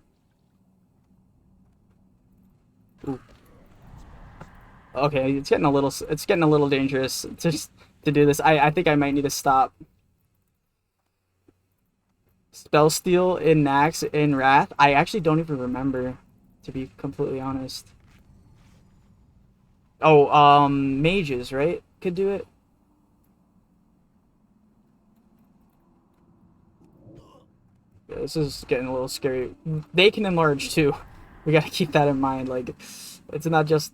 Ooh. Okay, it's getting a little dangerous just to do this. I think I might need to stop. Spell Steal in Nax in Wrath? I actually don't even remember, to be completely honest. Oh, mages, right? Could do it. Yeah, this is getting a little scary. They can enlarge too. We gotta keep that in mind. Like, it's not just...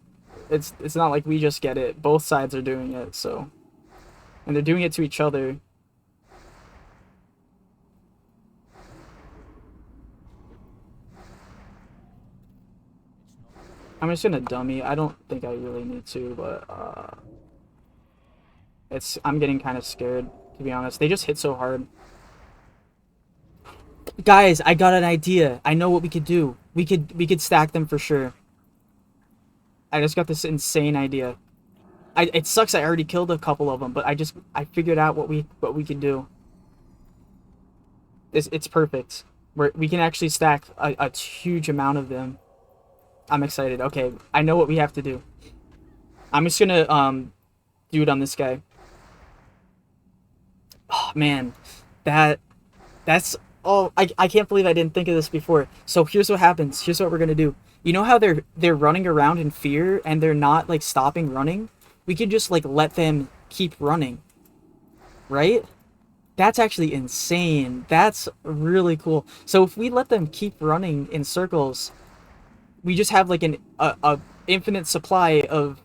It's not like we just get it. Both sides are doing it, so... And they're doing it to each other. I'm just gonna dummy. I don't think I really need to, but I'm getting kind of scared, to be honest. They just hit so hard. Guys, I got an idea. I know what we could do. We could stack them for sure. I just got this insane idea. It sucks I already killed a couple of them, but I figured out what we could do. It's perfect. We can actually stack a huge amount of them. I'm excited. Okay, I know what we have to do. I'm just gonna do it on this guy. Oh man, that's I can't believe I didn't think of this before. So here's what happens. Here's what we're gonna do. You know how they're running around in fear and they're not like stopping running? We could just like let them keep running. Right? That's actually insane. That's really cool. So if we let them keep running in circles, we just have like a infinite supply of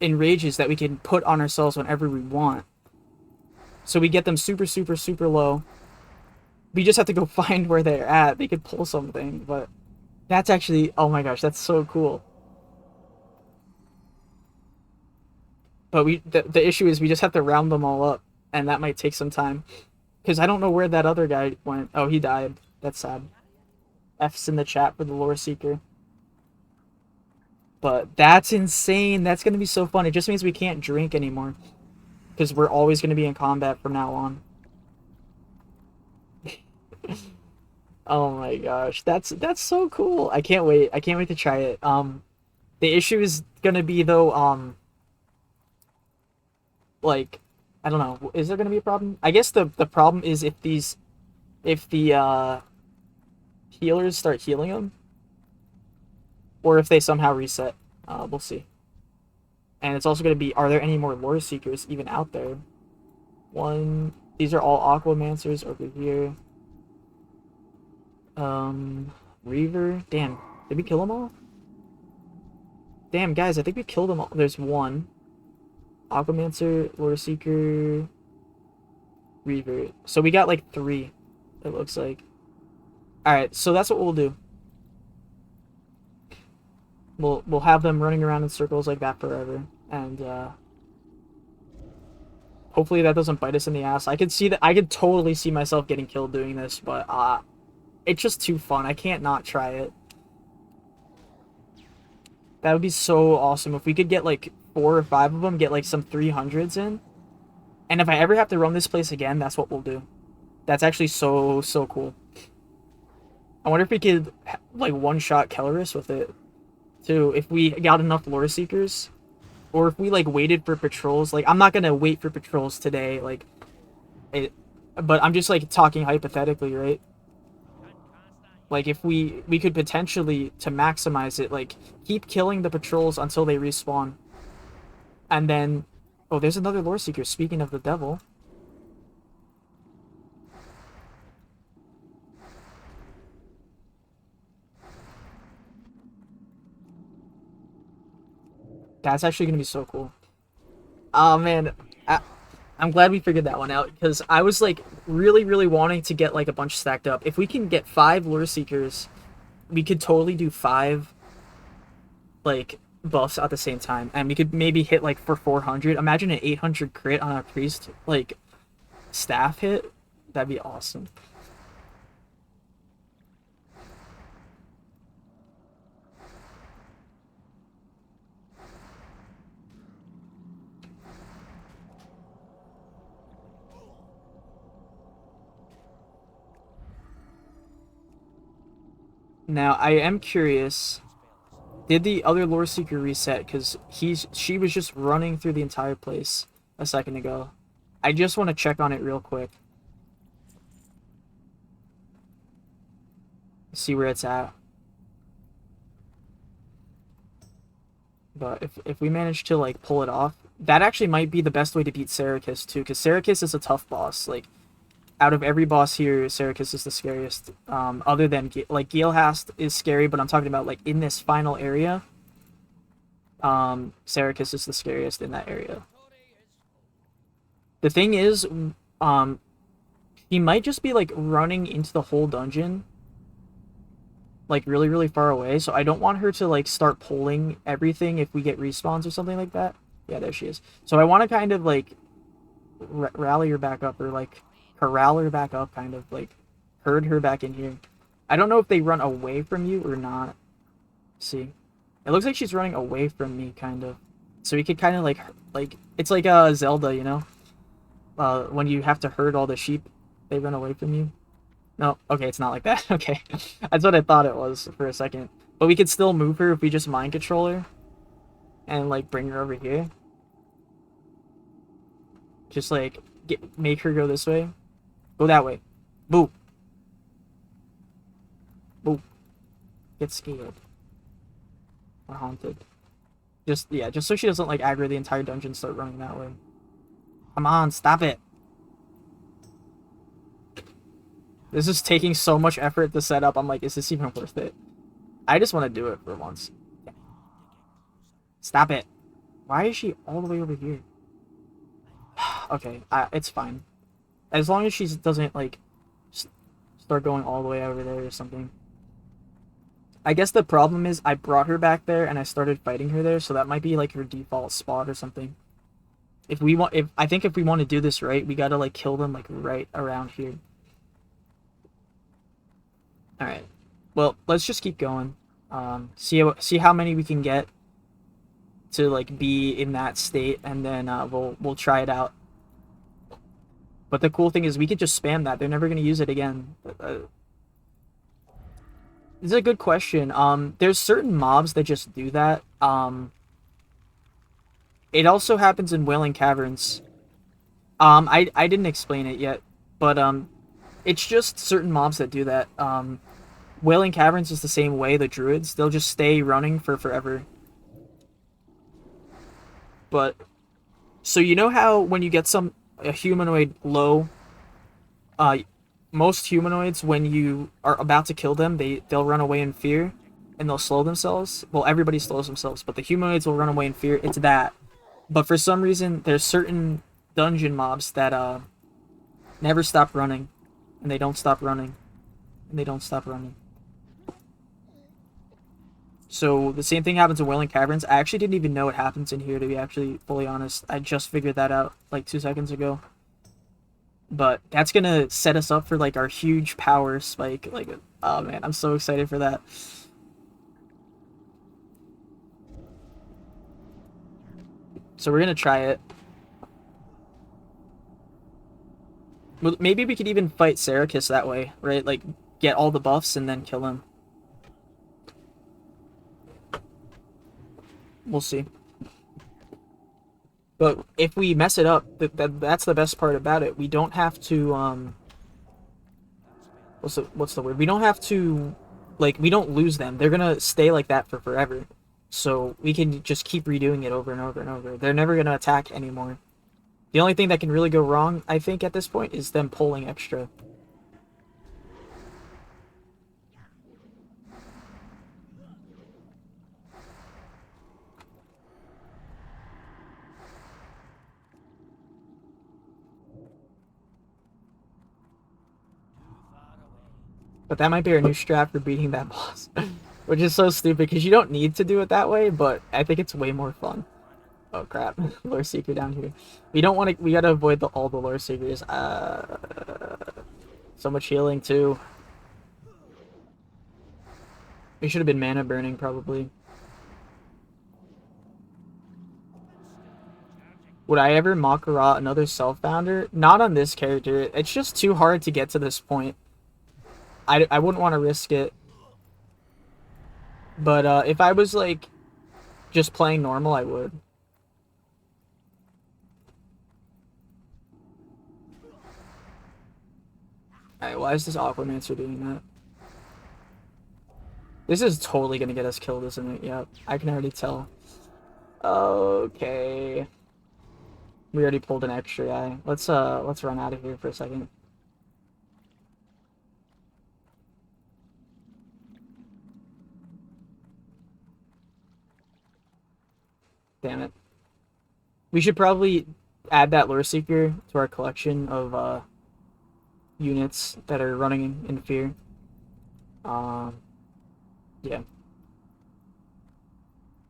enrages that we can put on ourselves whenever we want. So we get them super, super, super low. We just have to go find where they're at. They could pull something, but that's actually, oh my gosh, that's so cool. But the issue is we just have to round them all up, and that might take some time. Because I don't know where that other guy went. Oh, he died. That's sad. F's in the chat for the lore seeker. But that's insane. That's going to be so fun. It just means we can't drink anymore. Because we're always going to be in combat from now on. Oh my gosh. That's so cool. I can't wait. I can't wait to try it. The issue is going to be, though, like, I don't know. Is there going to be a problem? I guess the problem is if the healers start healing them. Or if they somehow reset. We'll see. And it's also going to be, are there any more lore seekers even out there? These are all Aquamancers over here. Reaver. Damn. Did we kill them all? Damn, guys, I think we killed them all. There's one. Aquamancer, lore seeker, Reaver. So we got like 3, it looks like. Alright, so that's what we'll do. We'll have them running around in circles like that forever, and hopefully that doesn't bite us in the ass. I could totally see myself getting killed doing this, but it's just too fun. I can't not try it. That would be so awesome if we could get like 4 or 5 of them, get like some 300s in. And if I ever have to run this place again, that's what we'll do. That's actually so cool. I wonder if we could like one-shot Kelleris with it too, if we got enough lore seekers, or if we like waited for patrols. Like, I'm not gonna wait for patrols today, like but I'm just like talking hypothetically, right? Like, if we could potentially, to maximize it, like keep killing the patrols until they respawn, and then, oh, there's another lore seeker. Speaking of the devil. That's actually going to be so cool. Oh, man. I'm glad we figured that one out, because I was, like, really wanting to get, like, a bunch stacked up. If we can get 5 lure seekers, we could totally do 5, like, buffs at the same time. And we could maybe hit, like, for 400. Imagine an 800 crit on a priest, like, staff hit. That'd be awesome. Now, I am curious, did the other lore seeker reset? Because she was just running through the entire place a second ago. I just want to check on it real quick. See where it's at. But if we manage to, like, pull it off, that actually might be the best way to beat Serikis, too, because Serikis is a tough boss. Like, out of every boss here, Serikis is the scariest. Other than, like, Galeast is scary, but I'm talking about, like, in this final area, Serikis is the scariest in that area. The thing is, he might just be, like, running into the whole dungeon. like really, really far away, so I don't want her to like start pulling everything if we get respawns or something like that. Yeah, there she is. So I want to kind of like rally her back up, or like corral her back up, kind of like herd her back in here. I don't know if they run away from you or not. Let's see, it looks like she's running away from me, kind of. So we could kind of like it's like Zelda, you know, when you have to herd all the sheep, they run away from you. No, okay, it's not like that. Okay, that's what I thought it was for a second. But we could still move her if we just mind control her and like bring her over here. Just like make her go this way. Go that way. Boo. Boo. Get scared. Or haunted. Just so she doesn't like aggro the entire dungeon, start running that way. Come on, stop it. This is taking so much effort to set up. I'm like, is this even worth it? I just want to do it for once. Stop it. Why is she all the way over here? Okay, it's fine. As long as she doesn't, like, start going all the way over there or something. I guess the problem is I brought her back there and I started fighting her there, so that might be, like, her default spot or something. I think if we want to do this right, we gotta, like, kill them, like, right around here. Alright. Well, let's just keep going. See how many we can get to, like, be in that state, and then we'll try it out. But the cool thing is we could just spam that. They're never going to use it again. This is a good question. There's certain mobs that just do that. It also happens in Wailing Caverns. I didn't explain it yet, but it's just certain mobs that do that. Wailing Caverns is the same way, the druids. They'll just stay running for forever. But, so you know how when you get a humanoid low, most humanoids, when you are about to kill them, they'll run away in fear, and they'll slow themselves. Well, everybody slows themselves, but the humanoids will run away in fear. It's that. But for some reason, there's certain dungeon mobs that never stop running, and they don't stop running, and they don't stop running. So the same thing happens in Wailing Caverns. I actually didn't even know it happens in here, to be actually fully honest. I just figured that out like 2 seconds ago. But that's gonna set us up for like our huge power spike. Like, oh man, I'm so excited for that. So we're gonna try it. Maybe we could even fight Sarkis that way, right? Like, get all the buffs and then kill him. We'll see. But if we mess it up, that's the best part about it. We don't have to, what's the word? We don't have to, like, we don't lose them. They're gonna stay like that for forever. So we can just keep redoing it over and over and over. They're never gonna attack anymore. The only thing that can really go wrong, I think, at this point, is them pulling extra. But that might be our new strat for beating that boss. Which is so stupid, because you don't need to do it that way, but I think it's way more fun. Oh crap, lore seeker down here. We don't want to, we gotta avoid all the lore seekers. So much healing too. We should have been mana burning probably. Would I ever Makara another self-founder? Not on this character. It's just too hard to get to this point. I wouldn't want to risk it. But if I was like just playing normal, I would. Alright, why is this Aquamancer doing that? This is totally gonna get us killed, isn't it? Yep, I can already tell. Okay. We already pulled an extra guy. Let's run out of here for a second. Damn it. We should probably add that lore seeker to our collection of units that are running in fear. Yeah.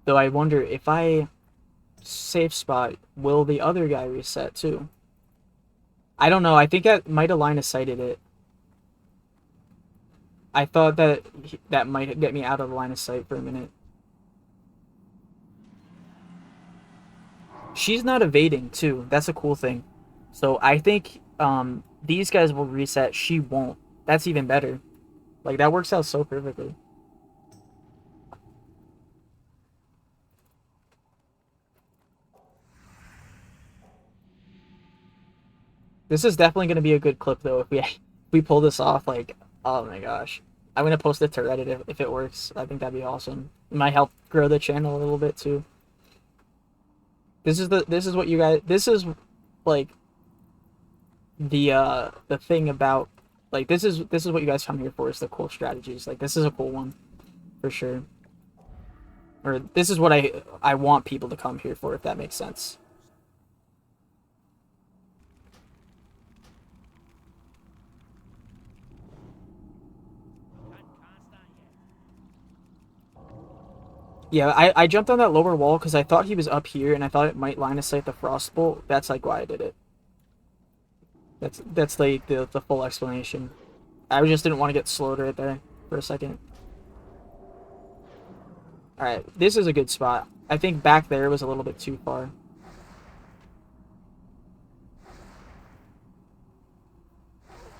Though I wonder if I safe spot, will the other guy reset too? I don't know. I think I might have line of sighted it. I thought that that might get me out of the line of sight for a minute. She's not evading too. That's a cool thing. So I think these guys will reset. She won't. That's even better. Like that works out so perfectly. This is definitely going to be a good clip though if we pull this off. Like, oh my gosh, I'm gonna post it to Reddit if it works. I think that'd be awesome. It might help grow the channel a little bit too. This is what you guys. This is like the thing about like this is what you guys come here for, is the cool strategies. Like this is a cool one for sure. Or this is what I want people to come here for, if that makes sense. Yeah, I jumped on that lower wall because I thought he was up here and I thought it might line of sight the frostbolt. That's like why I did it. That's like the full explanation. I just didn't want to get slowed right there for a second. Alright, this is a good spot. I think back there was a little bit too far.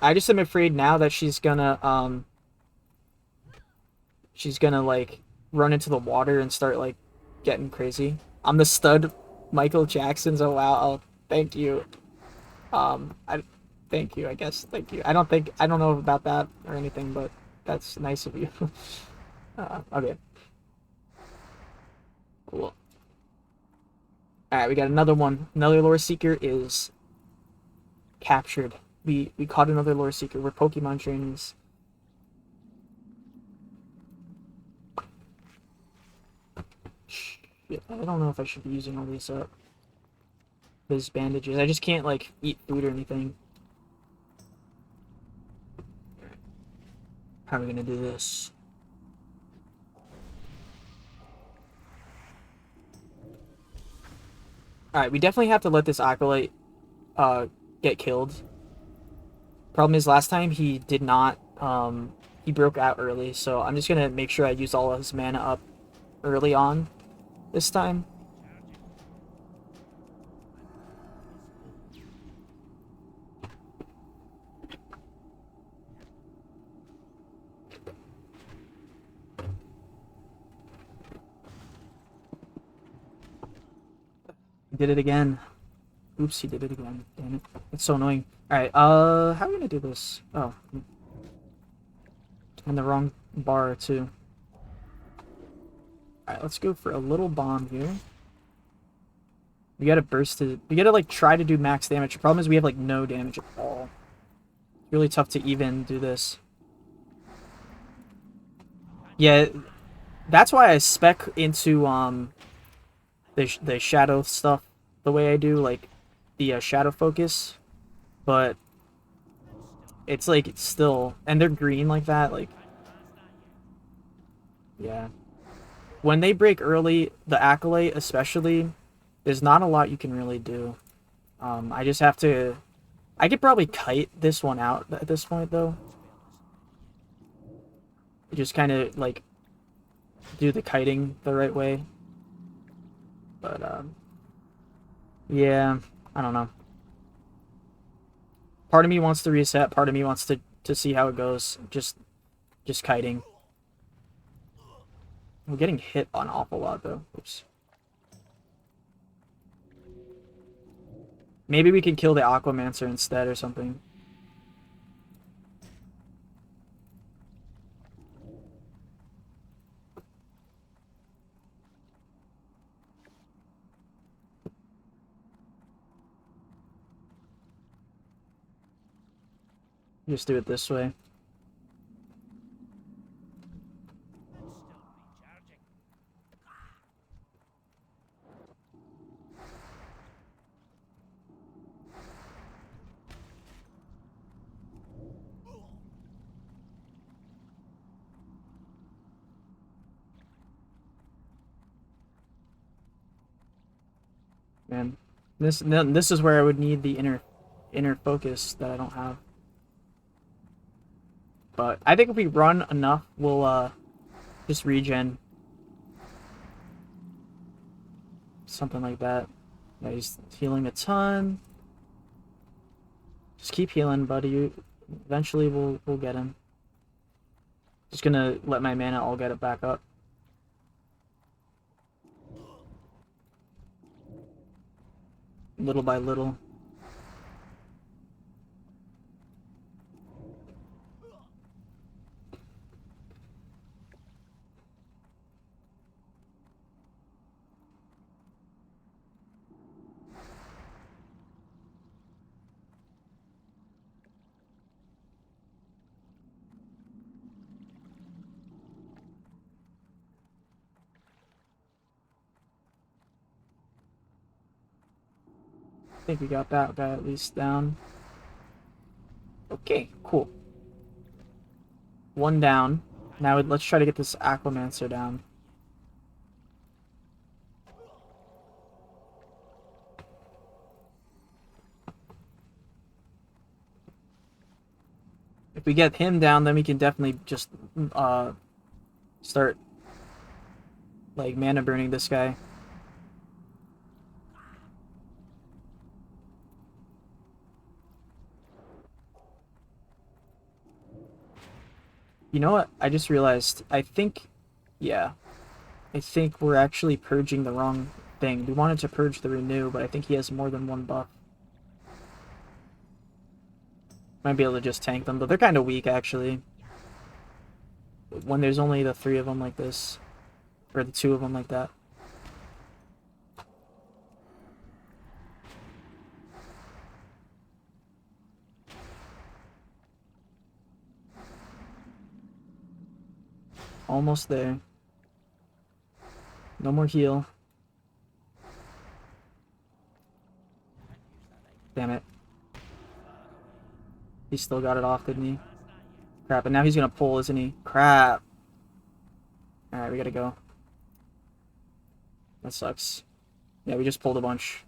I just am afraid now that she's gonna like run into the water and start like getting crazy. I'm the stud Michael Jackson, so wow, oh, thank you. Thank you, I guess. Thank you. I don't know about that or anything, but that's nice of you. Okay. Cool. Alright, we got another one. Another lore seeker is captured. We caught another lore seeker. We're Pokemon trainers. Shit, I don't know if I should be using all these these bandages. I just can't like eat food or anything. How are we gonna do this? Alright, we definitely have to let this acolyte get killed. Problem is, last time he did not, he broke out early, so I'm just gonna make sure I use all of his mana up early on this time. He did it again. Oops, he did it again. Damn it. It's so annoying. Alright, how are we gonna do this? Oh. And the wrong bar, too. Alright, let's go for a little bomb here. We gotta burst it. We gotta, like, try to do max damage. The problem is we have, like, no damage at all. It's really tough to even do this. Yeah, that's why I spec into, the shadow stuff the way I do, like, the shadow focus. But it's, like, it's still... And they're green like that, like... Yeah. When they break early, the Acolyte especially, there's not a lot you can really do. I just have to... I could probably kite this one out at this point, though. Just kind of, like, do the kiting the right way. But, yeah, I don't know. Part of me wants to reset, part of me wants to see how it goes. Just kiting. I'm getting hit an awful lot, though. Oops. Maybe we can kill the Aquamancer instead or something. Just do it this way. Man, this is where I would need the inner focus that I don't have. But I think if we run enough, we'll just regen. Something like that. Yeah, he's healing a ton. Just keep healing, buddy. Eventually we'll get him. Just gonna let my mana all get it back up. Little by little. I think we got that guy at least down. Okay, cool. One down. Now let's try to get this Aquamancer down. If we get him down, then we can definitely just start like mana burning this guy. You know what? I just realized. I think we're actually purging the wrong thing. We wanted to purge the renew, but I think he has more than one buff. Might be able to just tank them, but they're kind of weak actually. When there's only the 3 of them like this, or the 2 of them like that. Almost there. No more heal. Damn it. He still got it off, didn't he? Crap, and now he's gonna pull, isn't he? Crap. Alright, we gotta go. That sucks. Yeah, we just pulled a bunch.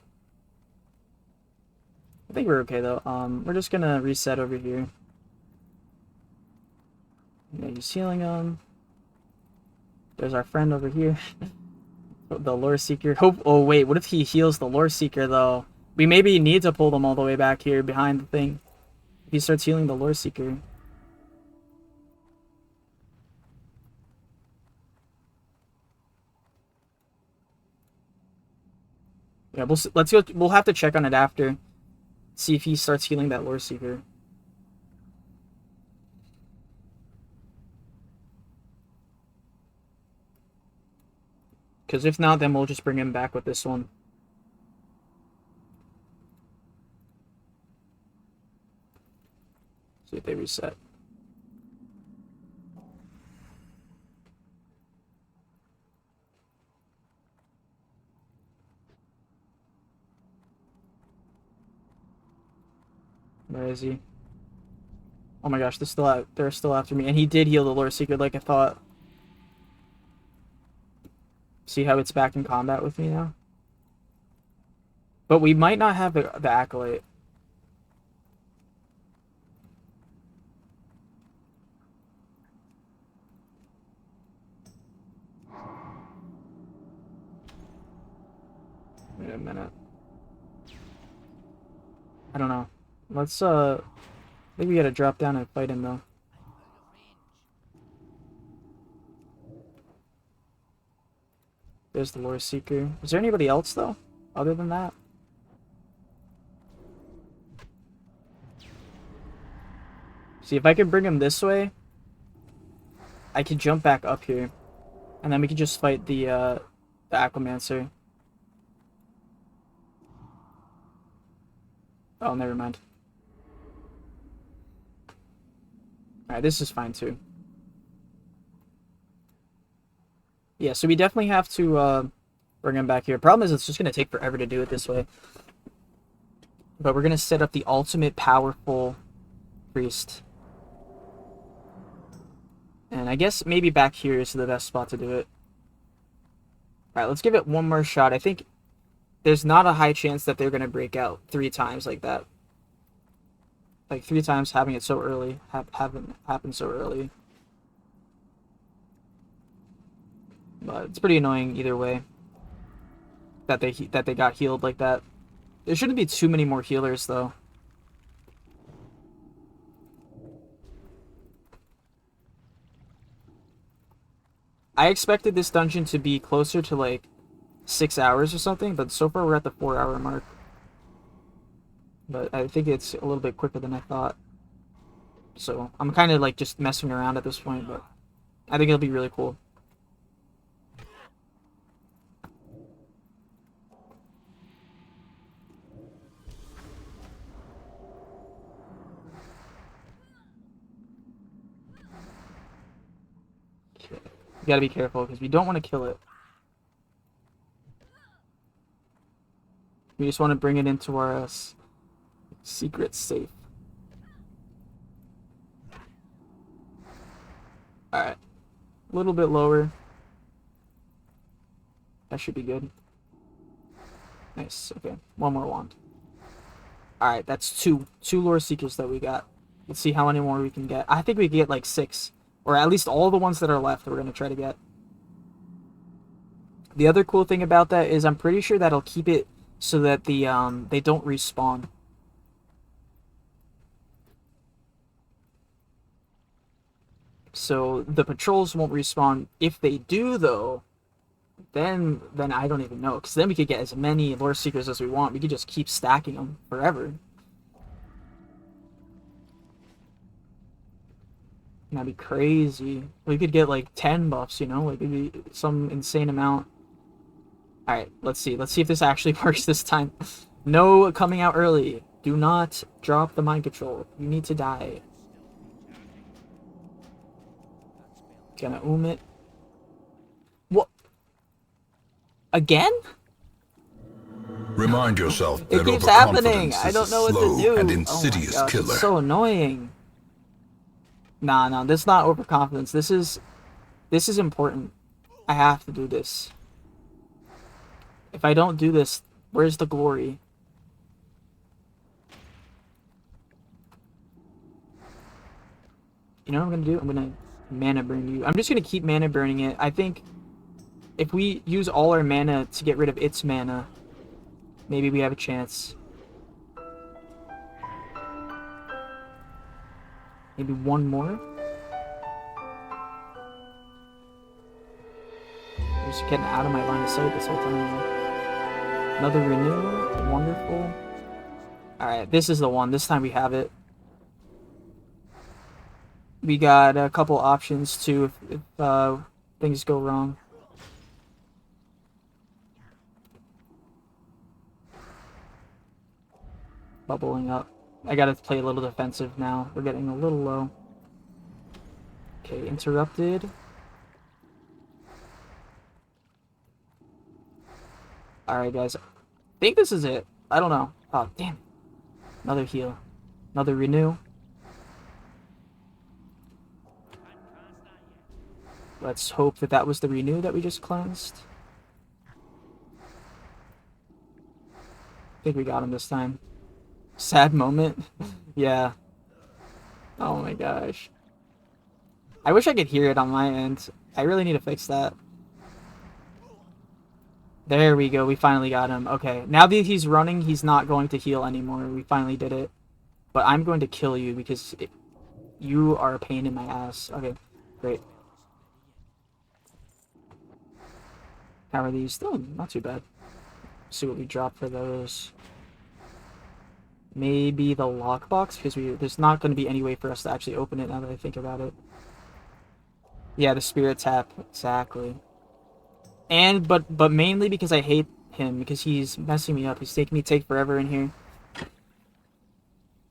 I think we're okay though. We're just gonna reset over here. Yeah, he's healing him. There's our friend over here. The Lore Seeker. Oh wait, what if he heals the Lore Seeker though? We maybe need to pull them all the way back here behind the thing. If he starts healing the Lore Seeker. Yeah, let's go. We'll have to check on it after. See if he starts healing that Lore Seeker. Because if not, then we'll just bring him back with this one. See if they reset. Where is he? Oh my gosh, they're still after me. And he did heal the Lore Seeker like I thought. See how it's back in combat with me now? But we might not have the Acolyte. Wait a minute. I don't know. Let's, I think we gotta drop down and fight him, though. There's the Lore Seeker. Is there anybody else, though? Other than that? See, if I could bring him this way, I could jump back up here. And then we could just fight the Aquamancer. Oh, never mind. Alright, this is fine, too. Yeah, so we definitely have to bring him back here. Problem is, it's just going to take forever to do it this way. But we're going to set up the ultimate powerful priest. And I guess maybe back here is the best spot to do it. Alright, let's give it one more shot. I think there's not a high chance that they're gonna break out 3 times like that. Like 3 times having it so early, having happened so early. But it's pretty annoying either way. That they got healed like that. There shouldn't be too many more healers though. I expected this dungeon to be closer to like 6 hours or something, but so far we're at the 4-hour mark. But I think it's a little bit quicker than I thought. So I'm kind of like just messing around at this point, but I think it'll be really cool. You gotta be careful because we don't want to kill it. We just want to bring it into our secret safe. Alright. A little bit lower. That should be good. Nice. Okay. One more wand. Alright, that's two lore seekers that we got. Let's see how many more we can get. I think we can get like 6. Or at least all the ones that are left we're going to try to get. The other cool thing about that is I'm pretty sure that'll keep it so that the they don't respawn. So the patrols won't respawn. If they do though, then I don't even know, because then we could get as many lore seekers as we want. We could just keep stacking them forever. That'd be crazy. We could get like 10 buffs, you know, like maybe some insane amount. Alright, let's see. Let's see if this actually works this time. No coming out early. Do not drop the mind control. You need to die. Gonna it. What? Again? Remind yourself It that keeps happening. overconfidence I is don't a know what to slow do. and Oh my insidious gosh, killer. it's so annoying. Nah, this is not overconfidence. This is important. I have to do this. If I don't do this, where's the glory? You know what I'm gonna do? I'm gonna mana burn you. I'm just gonna keep mana burning it. I think if we use all our mana to get rid of its mana, maybe we have a chance. Maybe one more? I'm just getting out of my line of sight this whole time. Another renew. Wonderful. Alright, this is the one. This time we have it. We got a couple options too if things go wrong. Bubbling up. I gotta play a little defensive now. We're getting a little low. Okay, interrupted. Alright, guys. I think this is it. I don't know. Oh, damn. Another heal. Another renew. Let's hope that that was the renew that we just cleansed. I think we got him this time. Sad moment. Yeah. Oh my gosh. I wish I could hear it on my end. I really need to fix that. There we go. We finally got him. Okay. Now that he's running, he's not going to heal anymore. We finally did it. But I'm going to kill you because you are a pain in my ass. Okay. Great. How are these? Still not too bad. Let's see what we drop for those. Maybe the lockbox, because there's not going to be any way for us to actually open it now that I think about it. Yeah, the spirit tap, exactly. And but mainly because I hate him, because he's messing me up. He's making me take forever in here.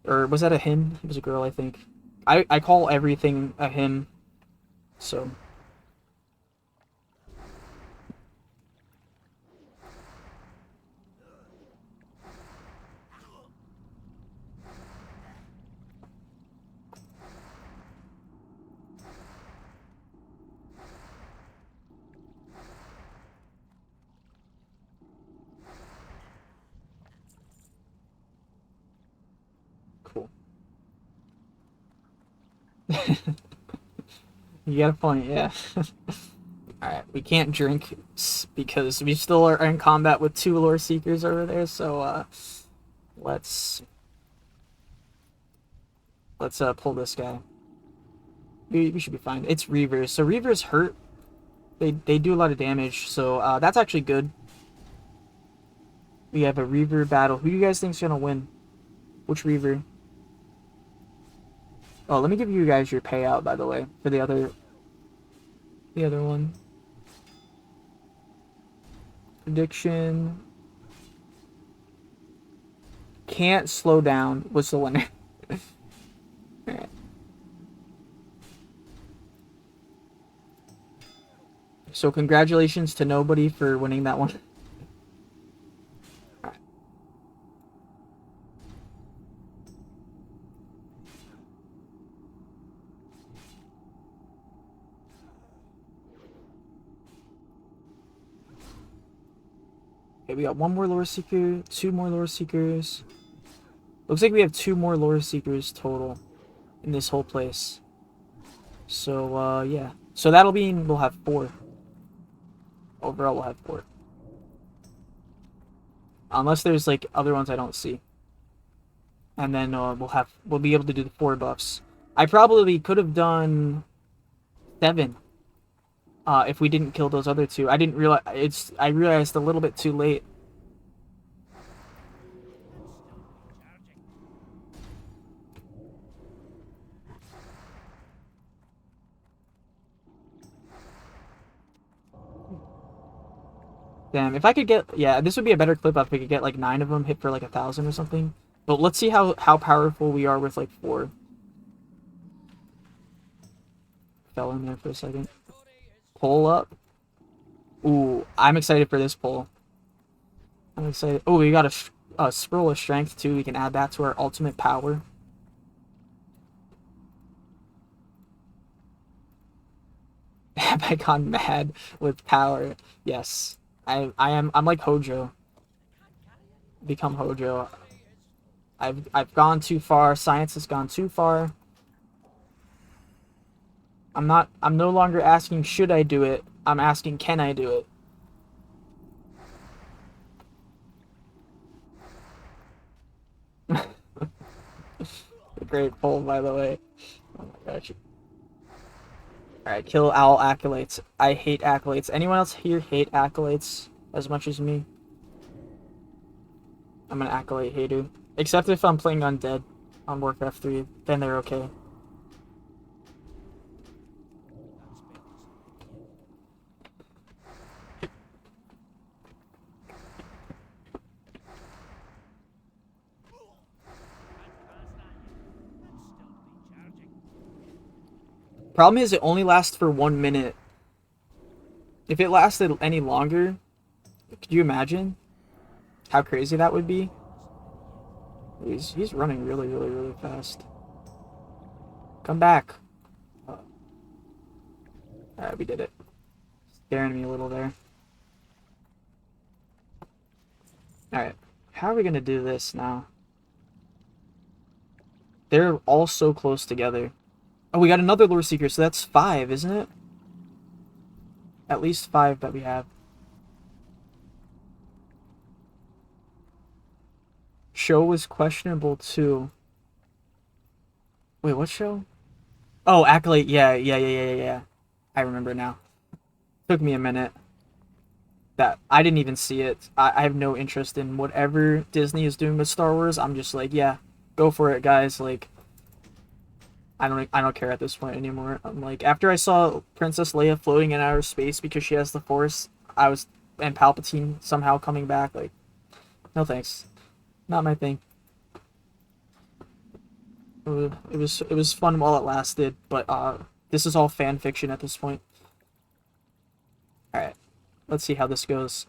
Or was that a him? It was a girl, I think. I call everything a him. So. You got a point, yeah. Alright, we can't drink because we still are in combat with 2 lore seekers over there, so let's pull this guy. We should be fine. It's Reavers. So Reavers hurt. They do a lot of damage, so that's actually good. We have a Reaver battle. Who do you guys think's gonna win? Which Reaver? Oh, let me give you guys your payout, by the way, for the other one. Prediction. Can't slow down was the winner. Alright. So congratulations to nobody for winning that one. Alright. Okay, we got 1 more lore seeker, 2 more lore seekers. Looks like we have 2 more lore seekers total in this whole place. So yeah. So that'll mean we'll have 4. Overall, we'll have 4. Unless there's like other ones I don't see. And then we'll be able to do the 4 buffs. I probably could have done 7 if we didn't kill those other 2. I didn't realize I realized a little bit too late. Damn, if I could get... Yeah, this would be a better clip if we could get, like, 9 of them hit for, like, 1,000 or something. But let's see how powerful we are with, like, 4. Fell in there for a second. Pull up. Ooh, I'm excited for this pull. I'm excited. Oh, we got a Scroll of Strength, too. We can add that to our ultimate power. Have I gone mad with power? Yes. I'm like Hojo. Become Hojo. I've gone too far. Science has gone too far. I'm no longer asking should I do it. I'm asking can I do it. Great pull, by the way. Oh my gosh. Alright, kill owl acolytes. I hate acolytes. Anyone else here hate acolytes as much as me? I'm an acolyte hater. Except if I'm playing undead on Warcraft 3, then they're okay. Problem is, it only lasts for 1 minute. If it lasted any longer, could you imagine how crazy that would be? He's running really, really, really fast. Come back. Alright, we did it. Scaring me a little there. Alright, how are we gonna do this now? They're all so close together. Oh, we got another lore seeker, so that's 5, isn't it? At least 5 that we have. Show was questionable too. Wait, what show? Oh, Acolyte. Yeah. I remember now. Took me a minute. That I didn't even see it. I have no interest in whatever Disney is doing with Star Wars. I'm just like, yeah, go for it, guys. Like, I don't care at this point anymore. I'm like, after I saw Princess Leia floating in outer space because she has the Force, and Palpatine somehow coming back, like, no thanks. Not my thing. It was fun while it lasted, but this is all fan fiction at this point. Alright, let's see how this goes.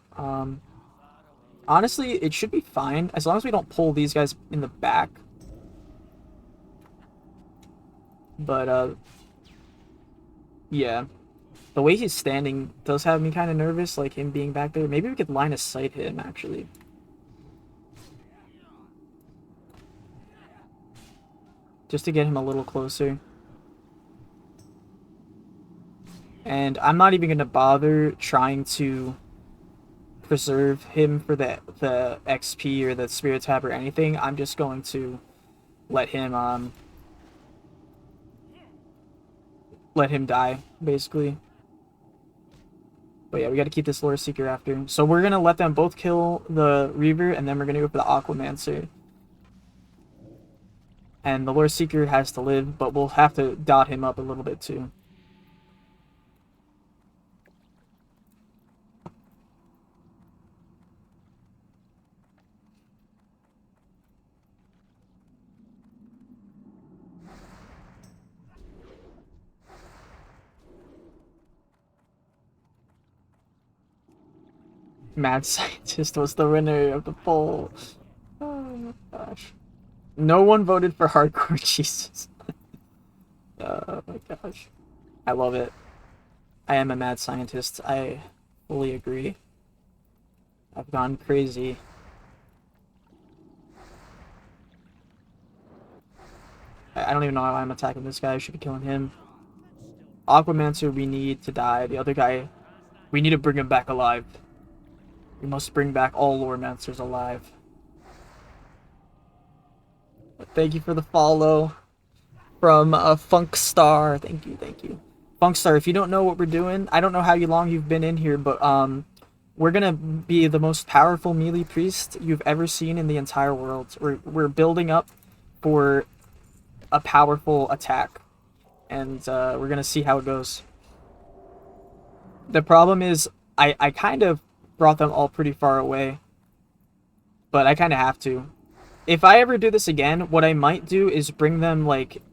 Honestly, it should be fine as long as we don't pull these guys in the back. But yeah, the way he's standing does have me kind of nervous, like him being back there. Maybe we could line of sight him actually. Just to get him a little closer. And I'm not even gonna bother trying to preserve him for the XP or the spirit tab or anything. I'm just going to let him die, basically. But yeah, we gotta keep this Lore Seeker after. So we're gonna let them both kill the Reaver, and then we're gonna go for the Aquamancer. And the Lore Seeker has to live, but we'll have to dot him up a little bit too. Mad Scientist was the winner of the poll. Oh my gosh. No one voted for Hardcore Jesus. Oh my gosh. I love it. I am a mad scientist. I fully agree. I've gone crazy. I don't even know why I'm attacking this guy. I should be killing him. Aquamancer, we need to die. The other guy, we need to bring him back alive. We must bring back all Lore Mancers alive. Thank you for the follow from Funkstar. Thank you, thank you. Funkstar, if you don't know what we're doing, I don't know how long you've been in here, but we're gonna be the most powerful melee priest you've ever seen in the entire world. We're building up for a powerful attack, and we're gonna see how it goes. The problem is, I kind of brought them all pretty far away, but I kind of have to. If I ever do this again, what I might do is bring them, like,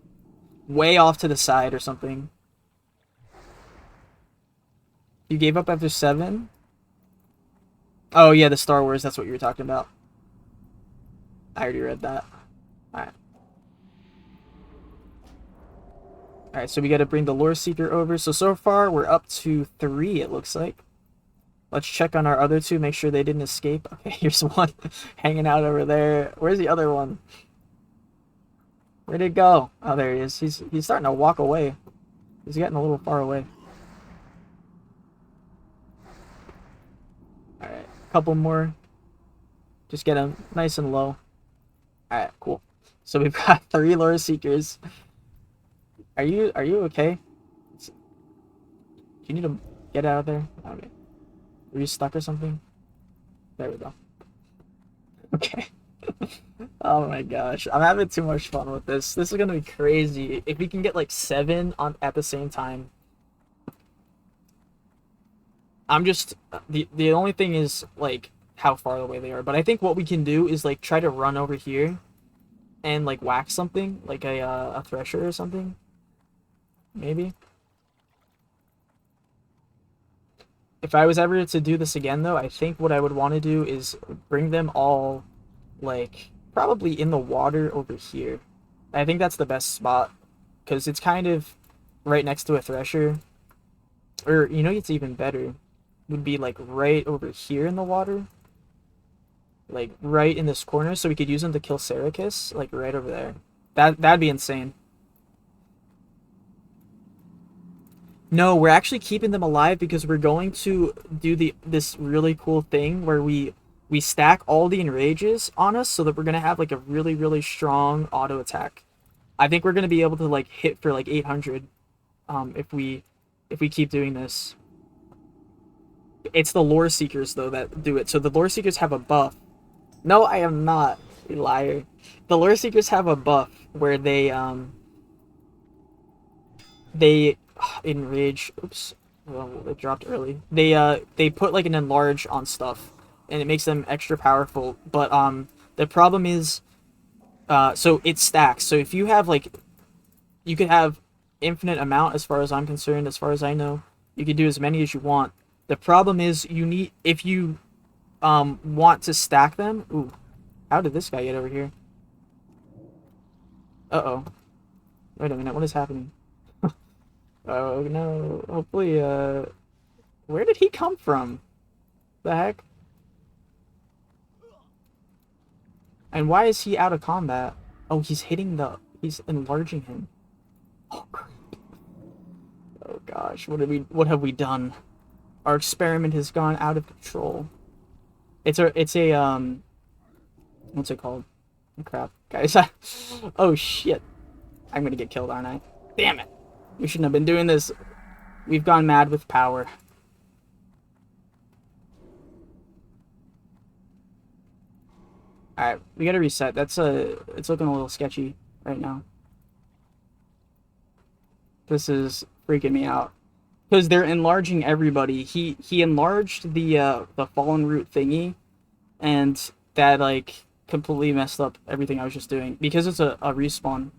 way off to the side or something. You gave up after 7? Oh, yeah, the Star Wars, that's what you were talking about. I already read that. Alright. Alright, so we gotta bring the Lore Seeker over. So far, we're up to 3, it looks like. Let's check on our other 2, make sure they didn't escape. Okay, here's one hanging out over there. Where's the other one? Where'd it go? Oh, there he is. He's starting to walk away. He's getting a little far away. Alright, a couple more. Just get him nice and low. Alright, cool. So we've got 3 Lore Seekers. Are you okay? Do you need to get out of there? Okay. Are you stuck or something? There we go. Okay. Oh my gosh. I'm having too much fun with this. This is gonna be crazy. If we can get like 7 on at the same time. I'm just... The only thing is, like, how far away they are. But I think what we can do is, like, try to run over here and, like, whack something. Like a thresher or something. Maybe. If I was ever to do this again, though, I think what I would want to do is bring them all, like, probably in the water over here. I think that's the best spot, because it's kind of right next to a thresher. Or, you know, it's even better. Would be, like, right over here in the water. Like, right in this corner, so we could use them to kill Serikis, like, right over there. That'd be insane. No, we're actually keeping them alive because we're going to do this really cool thing where we stack all the enrages on us so that we're going to have like a really, really strong auto attack. I think we're going to be able to like hit for like 800 if we keep doing this. It's the Lore Seekers though that do it. So the Lore Seekers have a buff. No, I am not, you liar. The Lore Seekers have a buff where they enrage. Oops. Well, it dropped early. They put like an enlarge on stuff, and it makes them extra powerful. But the problem is, so it stacks. So if you have like, you could have infinite amount as far as I'm concerned. As far as I know, you can do as many as you want. The problem is you need, if you want to stack them. Ooh, how did this guy get over here? Uh-oh. Wait a minute. What is happening? Oh no, hopefully, where did he come from? The heck? And why is he out of combat? Oh, he's enlarging him. Oh, crap. Oh gosh, what have we done? Our experiment has gone out of control. It's a what's it called? Oh, crap, guys. Oh shit. I'm gonna get killed, aren't I? Damn it. We shouldn't have been doing this. We've gone mad with power. Alright, we gotta reset. It's looking a little sketchy right now. This is freaking me out. Because they're enlarging everybody. He enlarged the fallen root thingy, and that like completely messed up everything I was just doing. Because it's a respawn.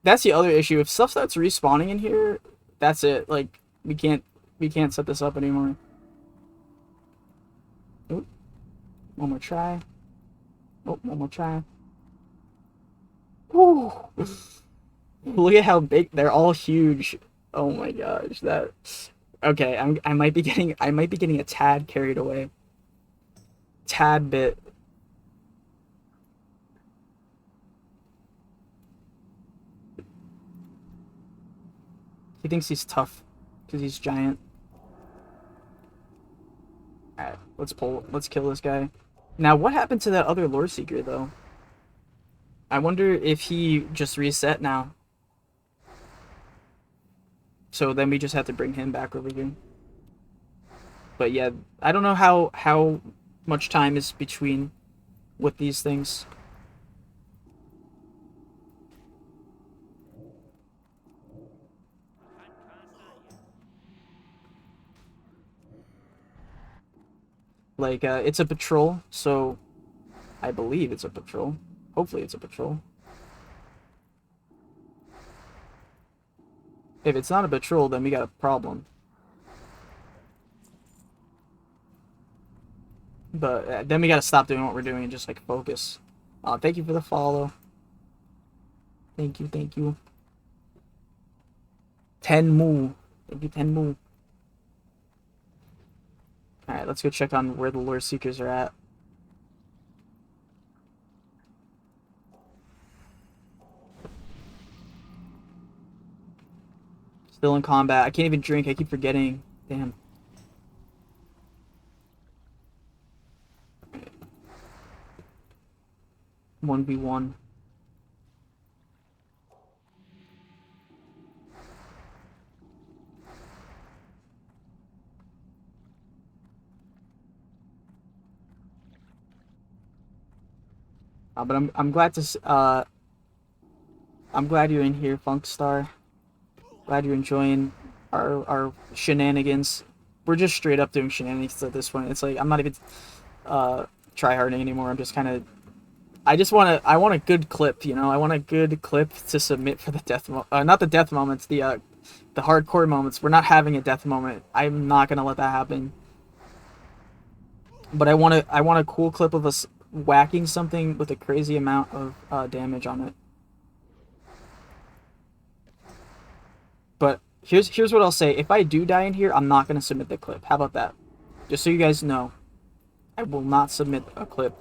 That's the other issue. If stuff starts respawning in here, that's it. Like we can't set this up anymore. Oop. One more try. Oh, one more try. Woo! Look at how big they're all huge. Oh my gosh, that. Okay, I might be getting a tad carried away. Tad bit. He thinks he's tough because he's giant. Alright, let's kill this guy. Now, what happened to that other lore seeker though? I wonder if he just reset now. So then we just have to bring him back over here. But yeah, I don't know how much time is between with these things. Like, it's a patrol, so I believe it's a patrol. Hopefully it's a patrol. If it's not a patrol, then we got a problem. But then we gotta stop doing what we're doing and just, like, focus. Thank you for the follow. Thank you, thank you. Tenmu. Thank you, Tenmu. Alright, let's go check on where the lore seekers are at. Still in combat. I can't even drink. I keep forgetting. Damn. Right. 1v1. But I'm glad to I'm glad you're in here, Funkstar. Glad you're enjoying our shenanigans. We're just straight up doing shenanigans at this point. It's like I'm not even tryharding anymore. I'm just kind of I want a good clip, you know. I want a good clip to submit for the death not the death moments, the hardcore moments. We're not having a death moment. I'm not gonna let that happen. But I want a cool clip of us whacking something with a crazy amount of damage on it. But here's what I'll say. If I do die in here, I'm not going to submit the clip. How about that? Just so you guys know. I will not submit a clip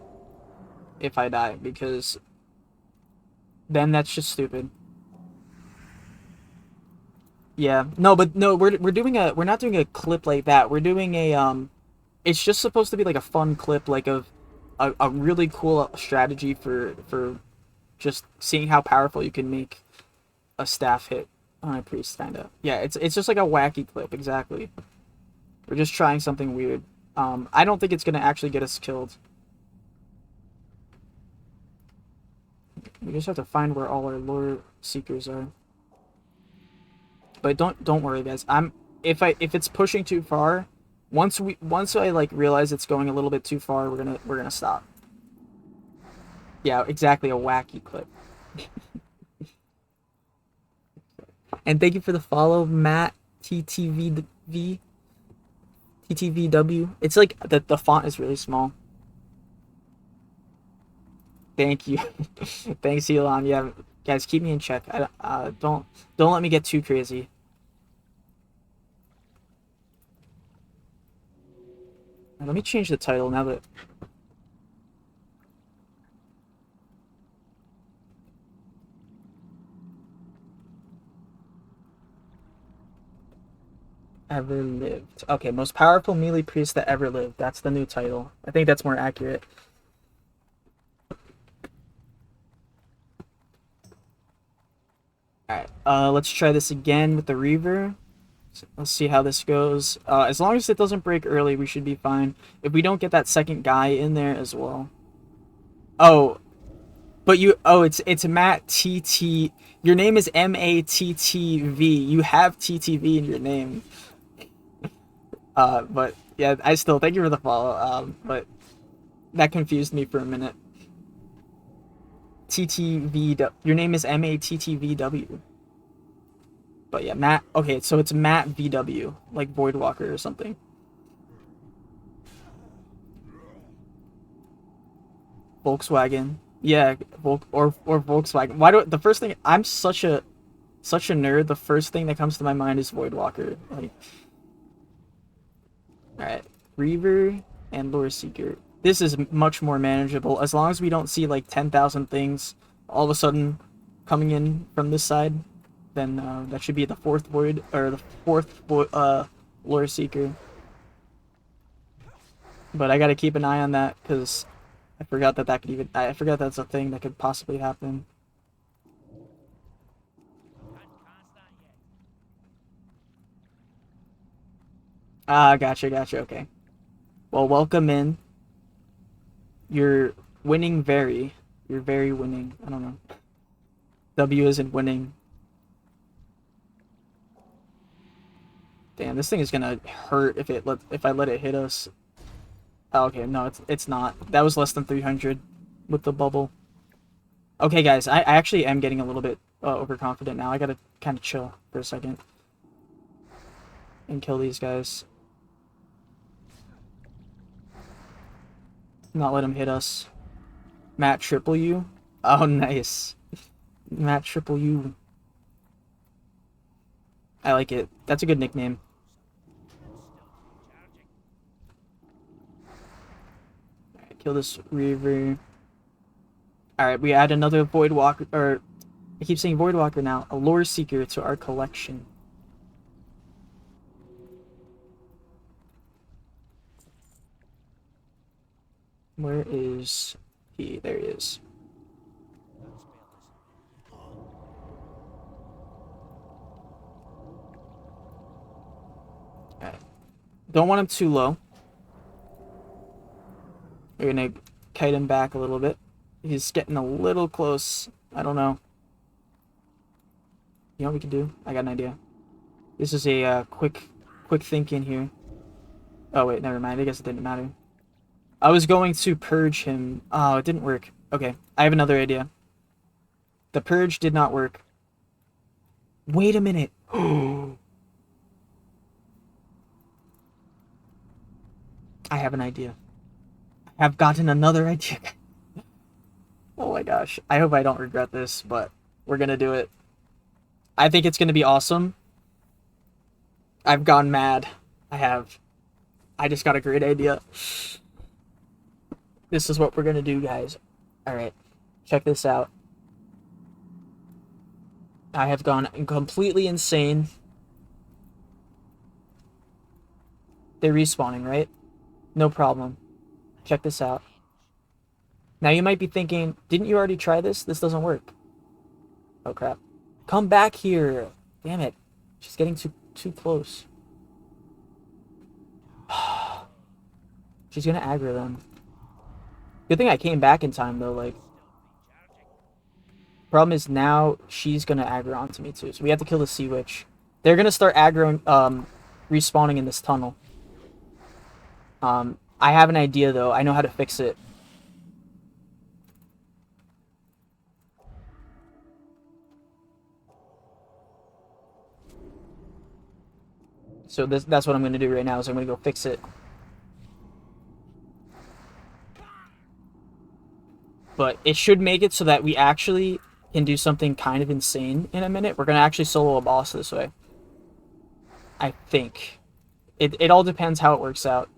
if I die, because then that's just stupid. Yeah. No, but no, we're not doing a clip like that. We're doing a it's just supposed to be like a fun clip, like of a really cool strategy for just seeing how powerful you can make a staff hit on a priest, kinda. Yeah, it's just like a wacky clip, exactly. We're just trying something weird. I don't think it's gonna actually get us killed. We just have to find where all our lore seekers are. But don't worry, guys. If it's pushing too far, once I like realize it's going a little bit too far, we're gonna stop. Yeah, exactly, a wacky clip. And thank you for the follow, Matt TTVW. It's like the font is really small. Thank you. Thanks, Elon. Yeah, guys, keep me in check. Don't let me get too crazy. Let me change the title now that. ever lived. Okay, most powerful melee priest that ever lived. That's the new title. I think that's more accurate. Alright, let's try this again with the Reaver. Let's see how this goes. As long as it doesn't break early, we should be fine. If we don't get that second guy in there as well. Oh, but you... Oh, it's Matt TT. Your name is MATTV. You have TTV in your name. But yeah, I still thank you for the follow. But that confused me for a minute. TTV. Your name is MATTVW. But yeah, Matt. Okay, so it's Matt VW, like Voidwalker or something. Volkswagen. Yeah, or Volkswagen. Why do the first thing? I'm such a nerd. The first thing that comes to my mind is Voidwalker. Like, all right, Reaver and Lore Seeker. This is much more manageable as long as we don't see like 10,000 things all of a sudden coming in from this side. Then that should be the fourth void or the fourth Lore Seeker. But I gotta keep an eye on that because I forgot that could even. I forgot that's a thing that could possibly happen. Ah, gotcha. Okay. Well, welcome in. You're winning very. You're very winning. I don't know. W isn't winning. Damn, this thing is gonna hurt if I let it hit us. Oh, okay, no, it's not. That was less than 300 with the bubble. Okay, guys, I actually am getting a little bit overconfident now. I gotta kind of chill for a second and kill these guys. Not let him hit us. Matt Triple U. Oh, nice. Matt Triple U. I like it. That's a good nickname. Alright, kill this Reaver. Alright, we add another Voidwalker, or I keep saying Voidwalker now, a Lore Seeker to our collection. Where is he? There he is. Alright. Don't want him too low. We're gonna kite him back a little bit. He's getting a little close. I don't know. You know what we can do? I got an idea. This is a quick thinking here. Oh wait, never mind. I guess it didn't matter. I was going to purge him. Oh, it didn't work. Okay, I have another idea. The purge did not work. Wait a minute. I have an idea. I have gotten another idea. Oh my gosh. I hope I don't regret this, but we're gonna do it. I think it's gonna be awesome. I've gone mad. I have. I just got a great idea. This is what we're gonna do, guys. Alright. Check this out. I have gone completely insane. They're respawning, right? No problem. Check this out. Now you might be thinking, didn't you already try this? This doesn't work. Oh crap. Come back here. Damn it. She's getting too close. She's gonna aggro them. Good thing I came back in time though, like. Problem is now she's gonna aggro onto me too. So we have to kill the Sea Witch. They're gonna start aggroing, respawning in this tunnel. I have an idea though. I know how to fix it. So that's what I'm gonna do right now is I'm gonna go fix it. But it should make it so that we actually can do something kind of insane in a minute. We're gonna actually solo a boss this way. I think. It all depends how it works out.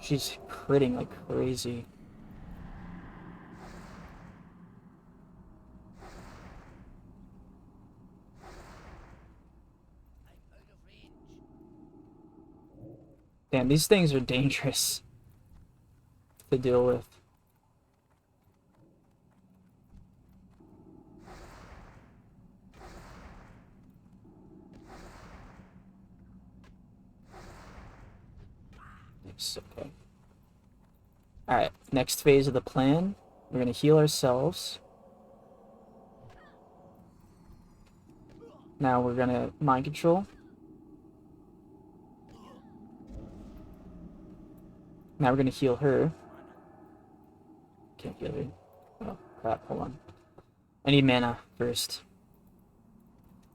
She's critting like crazy. Damn, these things are dangerous to deal with. It's okay. Alright, next phase of the plan. We're gonna heal ourselves. Now we're gonna mind control. Now we're gonna heal her. Can't heal her. Oh, crap, hold on. I need mana first.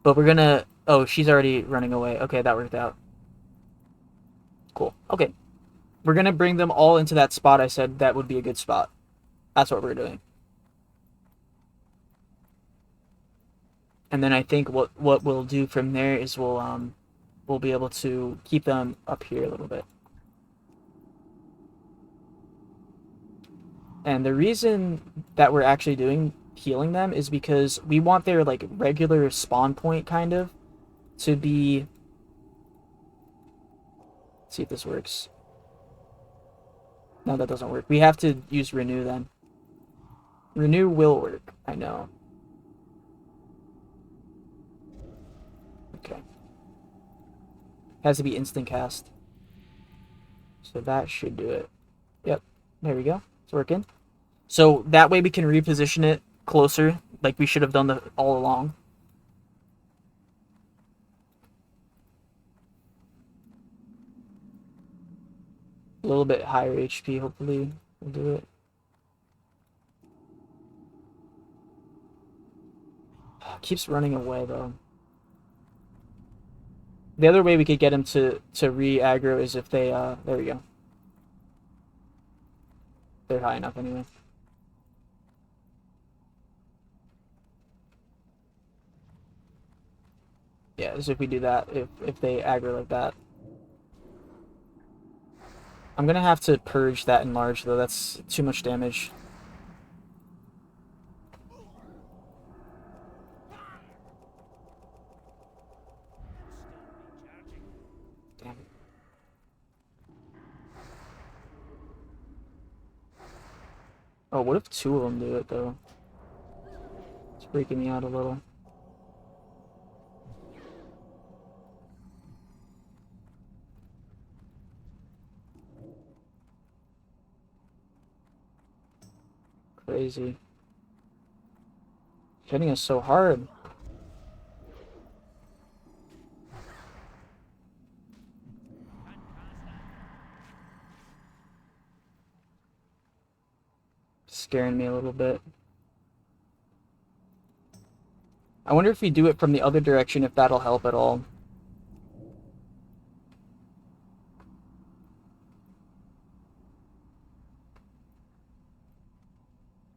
But we're gonna... Oh, she's already running away. Okay, that worked out. Cool. Okay. We're gonna bring them all into that spot I said that would be a good spot. That's what we're doing. And then I think what we'll do from there is we'll be able to keep them up here a little bit. And the reason that we're actually healing them is because we want their like regular spawn point kind of to be... Let's see if this works. No, that doesn't work. We have to use renew then. Renew will work, I know. Okay. Has to be instant cast. So that should do it. Yep, there we go. It's working. So that way we can reposition it closer, like we should have done all along. A little bit higher HP, hopefully will do it. Keeps running away though. The other way we could get him to re-aggro is if they there we go. They're high enough anyway. Yeah, as if we do that, if they aggro like that. I'm gonna have to purge that enlarge though, that's too much damage. Damn it. Oh, what if two of them do it though? It's freaking me out a little. Crazy. Hitting us so hard. Scaring me a little bit. I wonder if we do it from the other direction, if that'll help at all.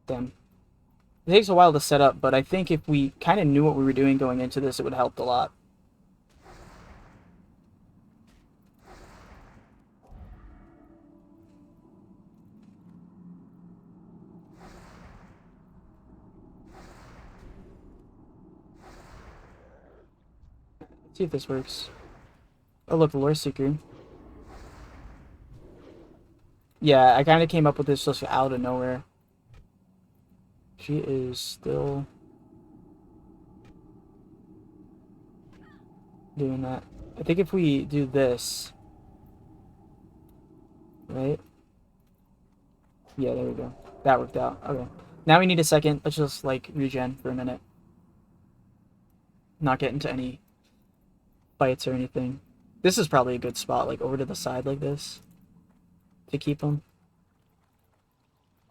Damn. It takes a while to set up, but I think if we kind of knew what we were doing going into this, it would help a lot. Let's see if this works. Oh look, the Lore Seeker. Yeah, I kind of came up with this just out of nowhere. She is still doing that. I think if we do this, right? Yeah, there we go. That worked out. Okay. Now we need a second. Let's just like regen for a minute. Not get into any fights or anything. This is probably a good spot, like over to the side like this, to keep them.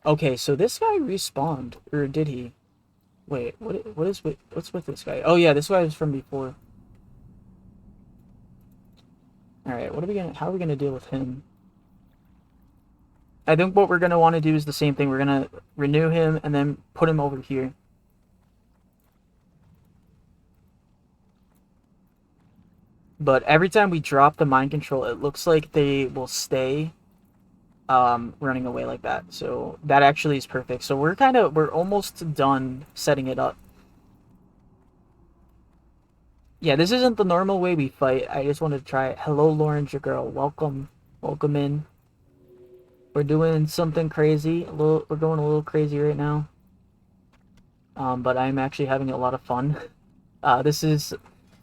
Okay, so this guy respawned, or did he? Wait, what's with this guy? Oh yeah, this guy was from before. All right, how are we gonna deal with him? I think what we're gonna want to do is the same thing. We're gonna renew him and then put him over here. But every time we drop the mind control, it looks like they will stay running away like that. So that actually is perfect. So we're almost done setting it up. Yeah, this isn't the normal way we fight. I just wanted to try it. Hello, Lauren, your girl. Welcome Welcome in. We're doing something crazy. We're going a little crazy right now. But I'm actually having a lot of fun. This is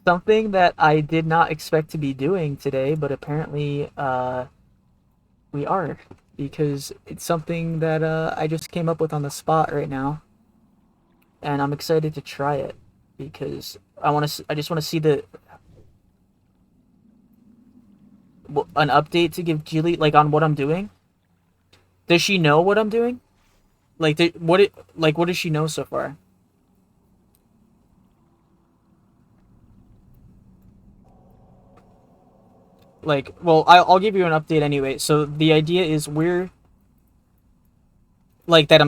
something that I did not expect to be doing today, but apparently we are, because it's something that I just came up with on the spot right now, and I'm excited to try it because I just want to see an update to give Julie, like, on what I'm doing. Does she know what I'm doing? Like, what does she know so far? Like, well, I'll give you an update anyway. So the idea is we're like that.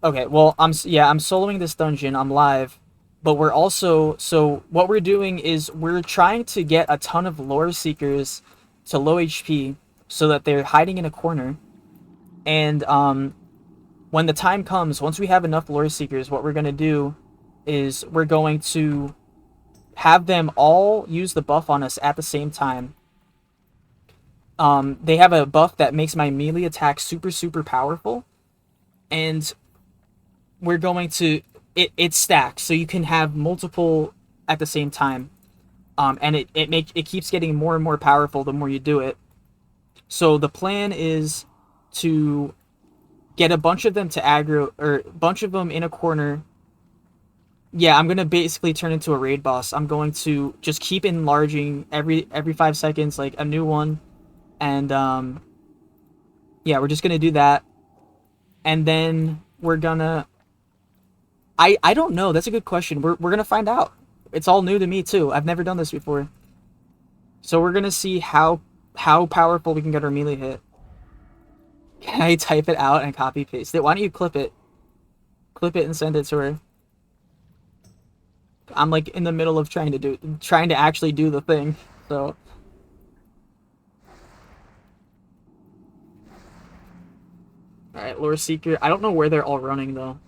Okay. Well, I'm soloing this dungeon. I'm live, but we're also, so what we're doing is we're trying to get a ton of lore seekers to low HP so that they're hiding in a corner, and when the time comes, once we have enough lore seekers, what we're gonna do is we're going to have them all use the buff on us at the same time. They have a buff that makes my melee attack super, super powerful, and we're going to, it stacks, so you can have multiple at the same time, and it keeps getting more and more powerful the more you do it. So the plan is to get a bunch of them to aggro, or a bunch of them in a corner. Yeah, I'm gonna basically turn into a raid boss. I'm going to just keep enlarging every 5 seconds, like a new one. And yeah, we're just gonna do that, and then we're gonna, I don't know, that's a good question. We're gonna find out. It's all new to me too. I've never done this before, so we're gonna see how powerful we can get our melee hit. Can I type it out and copy paste it? Why don't you clip it and send it to her? I'm like in the middle of trying to actually do the thing, so. Alright, Lore Seeker. I don't know where they're all running, though.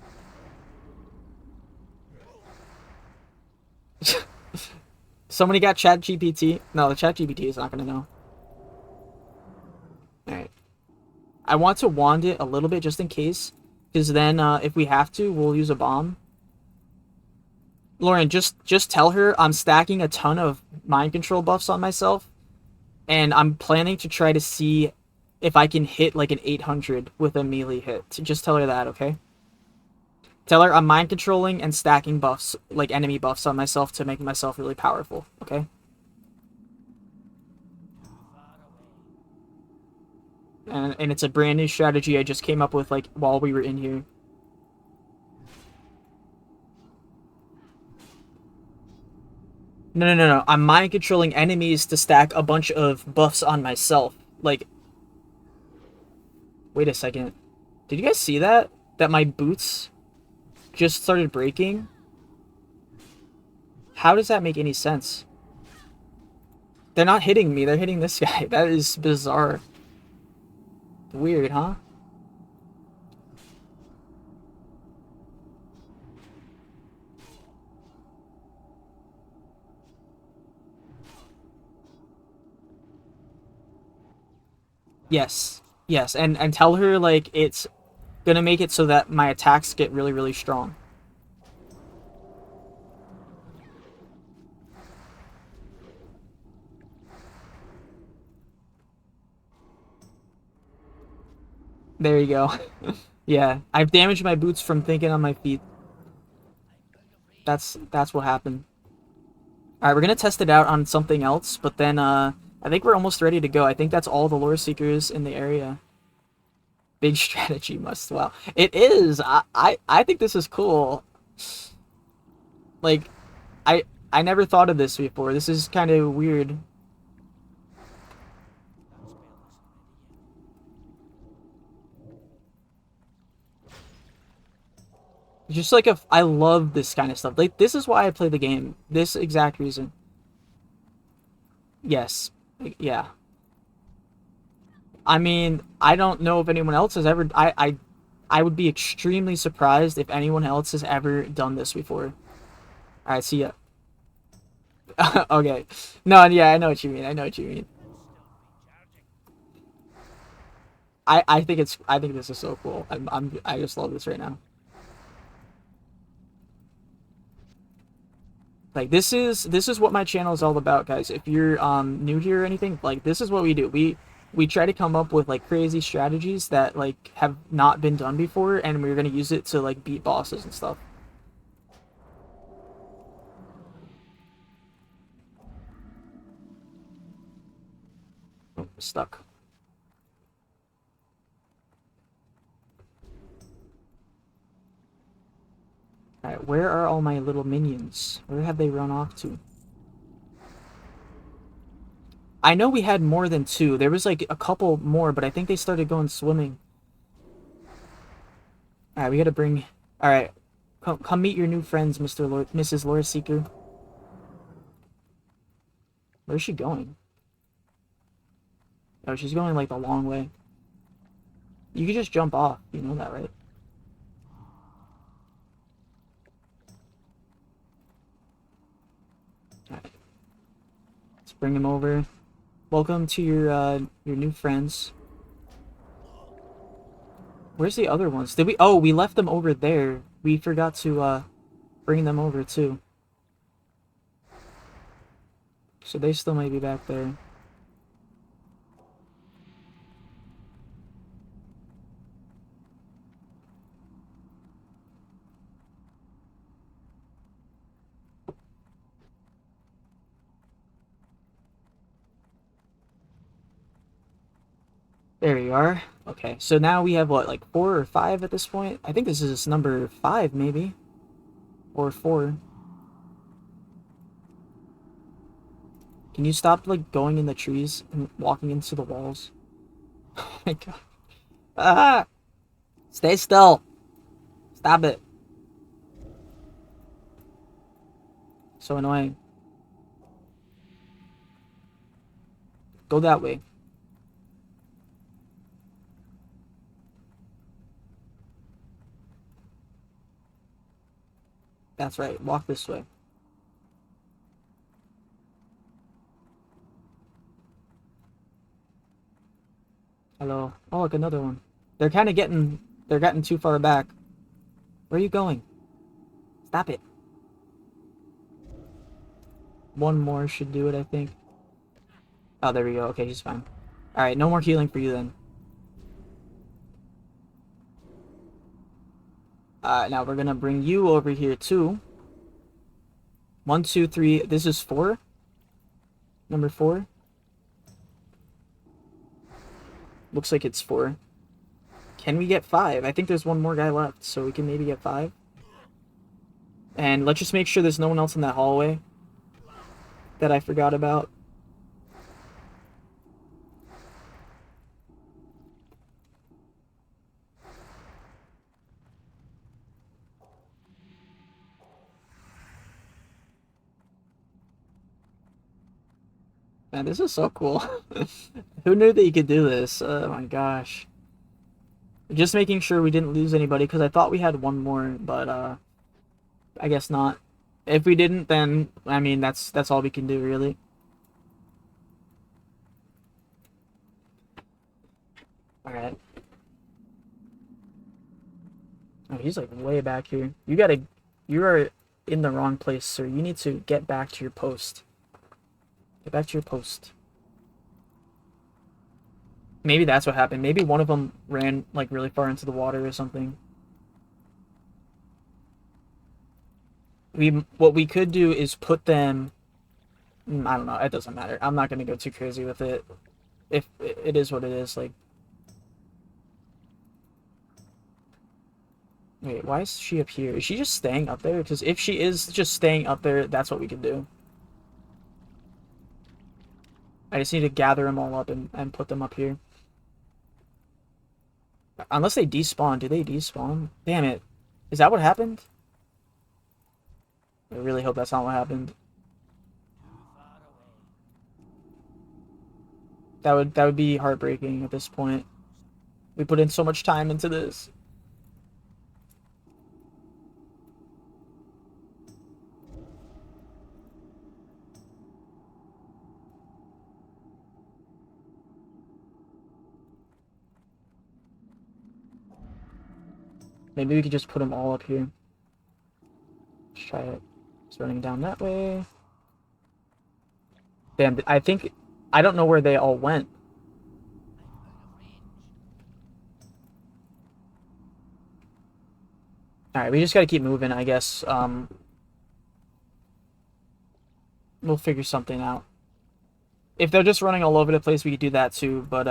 Somebody got ChatGPT? No, the ChatGPT is not gonna know. Alright. I want to wand it a little bit just in case, because then if we have to, we'll use a bomb. Lauren, just tell her I'm stacking a ton of mind control buffs on myself, and I'm planning to try to see if I can hit like an 800 with a melee hit. Just tell her that, okay? Tell her I'm mind controlling and stacking buffs, like enemy buffs on myself to make myself really powerful, okay? And it's a brand new strategy I just came up with, like, while we were in here. No. I'm mind controlling enemies to stack a bunch of buffs on myself. Like, wait a second. Did you guys see that? That my boots just started breaking? How does that make any sense? They're not hitting me, they're hitting this guy. That is bizarre. Weird, huh? Yes. Yes, and tell her, like, it's gonna make it so that my attacks get really, really strong. There you go. Yeah, I've damaged my boots from thinking on my feet. That's what happened. Alright, we're gonna test it out on something else, but then I think we're almost ready to go. I think that's all the lore seekers in the area. Big strategy must. Wow. It is. I think this is cool. Like, I never thought of this before. This is kind of weird. Just like I love this kind of stuff. Like, this is why I play the game. This exact reason. Yes. Yeah. I mean, I don't know if anyone else has ever. I would be extremely surprised if anyone else has ever done this before. All right, see ya. Okay. No, yeah, I know what you mean. I know what you mean. I think this is so cool. I just love this right now. Like this is what my channel is all about, guys. If you're new here or anything, like this is what we do. We try to come up with like crazy strategies that like have not been done before, and we're gonna use it to like beat bosses and stuff. Oh, stuck. Alright, where are all my little minions? Where have they run off to? I know we had more than 2. There was like a couple more, but I think they started going swimming. Alright, we gotta bring... Alright, come meet your new friends, Mrs. Lore Seeker. Where's she going? Oh, she's going like the long way. You can just jump off, you know that, right? Alright. Let's bring him over. Welcome to your new friends. Where's the other ones? Did we... Oh, we left them over there. We forgot to, bring them over, too. So they still might be back there. There you are. Okay, so now we have what, like 4 or 5 at this point? I think this is number 5, maybe. Or 4. Can you stop, like, going in the trees and walking into the walls? Oh my god. Ah! Stay still! Stop it. So annoying. Go that way. That's right, walk this way. Hello. Oh, look, another one. They're getting too far back. Where are you going? Stop it. One more should do it, I think. Oh, there we go. Okay, he's fine. Alright, no more healing for you then. Now we're gonna bring you over here too. 1, 2, 3. This is 4. Number 4. Looks like it's 4. Can we get 5? I think there's one more guy left, so we can maybe get 5. And let's just make sure there's no one else in that hallway that I forgot about. Man, this is so cool. Who knew that you could do this? Oh my gosh. Just making sure we didn't lose anybody, because I thought we had one more, but I guess not. If we didn't, then I mean that's all we can do, really. Alright. Oh, he's like way back here. You are in the wrong place, sir. You need to get back to your post. Get back to your post. Maybe that's what happened. Maybe one of them ran like really far into the water or something. What we could do is put them... I don't know. It doesn't matter. I'm not going to go too crazy with it. If it is what it is, like... Wait, why is she up here? Is she just staying up there? Because if she is just staying up there, that's what we can do. I just need to gather them all up and put them up here. Unless they despawn. Do they despawn? Damn it. Is that what happened? I really hope that's not what happened. That would be heartbreaking at this point. We put in so much time into this. Maybe we could just put them all up here. Let's try it. It's running down that way. Damn, I don't know where they all went. Alright, we just gotta keep moving, I guess. We'll figure something out. If they're just running all over the place, we could do that too, but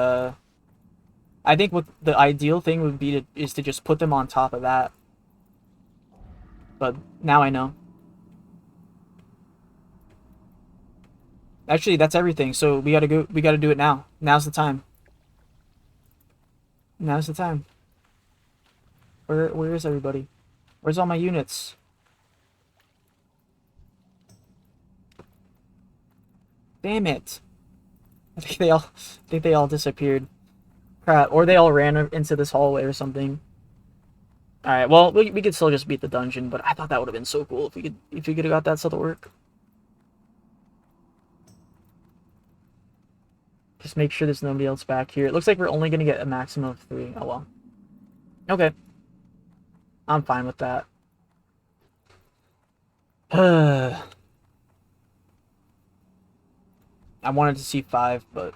I think what the ideal thing would be is to just put them on top of that. But now I know. Actually, that's everything. So we gotta do it now. Now's the time. Now's the time. Where is everybody? Where's all my units? Damn it. I think they all disappeared. Crap, or they all ran into this hallway or something. Alright, well, we could still just beat the dungeon, but I thought that would have been so cool if we could have got that stuff to work. Just make sure there's nobody else back here. It looks like we're only going to get a maximum of 3. Oh, well. Okay. I'm fine with that. I wanted to see 5, but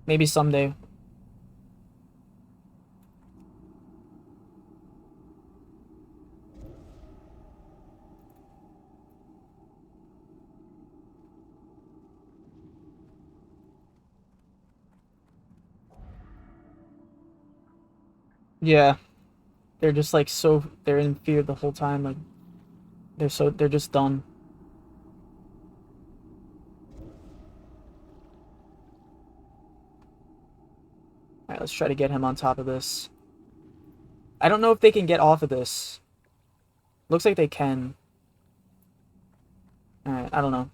maybe someday. Yeah. They're just like they're in fear the whole time, like they're just done. Alright, let's try to get him on top of this. I don't know if they can get off of this. Looks like they can. Alright, I don't know.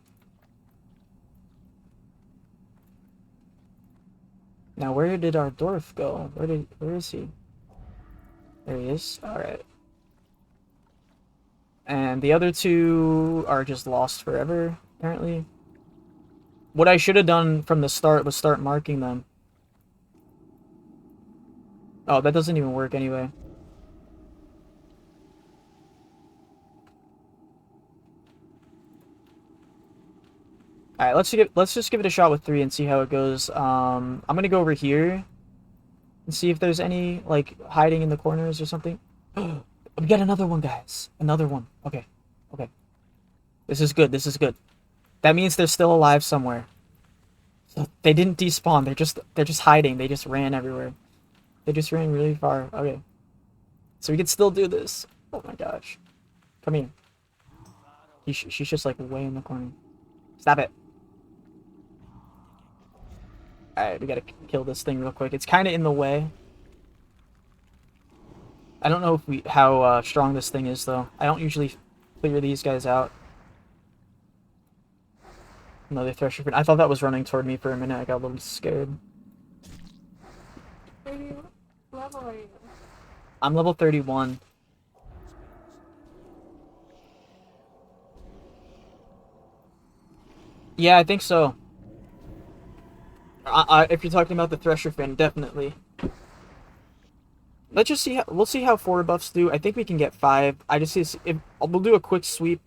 Now where did our dwarf go? Where is he? There he is. Alright. And the other 2 are just lost forever, apparently. What I should have done from the start was start marking them. Oh, that doesn't even work anyway. Alright, let's just give it a shot with 3 and see how it goes. I'm gonna go over here and see if there's any, like, hiding in the corners or something. We got another one, guys. Another one. Okay. Okay. This is good. This is good. That means they're still alive somewhere. So they didn't despawn. They're just hiding. They just ran everywhere. They just ran really far. Okay. So we can still do this. Oh my gosh. Come here. She's just, like, way in the corner. Stop it. Alright, we gotta kill this thing real quick. It's kind of in the way. I don't know if how strong this thing is, though. I don't usually clear these guys out. Another thresher. I thought that was running toward me for a minute. I got a little scared. What level are you? I'm level 31. Yeah, I think so. If you're talking about the Thresher Fin, definitely. Let's just see we'll see how 4 buffs do. I think we can get 5. I just see we'll do a quick sweep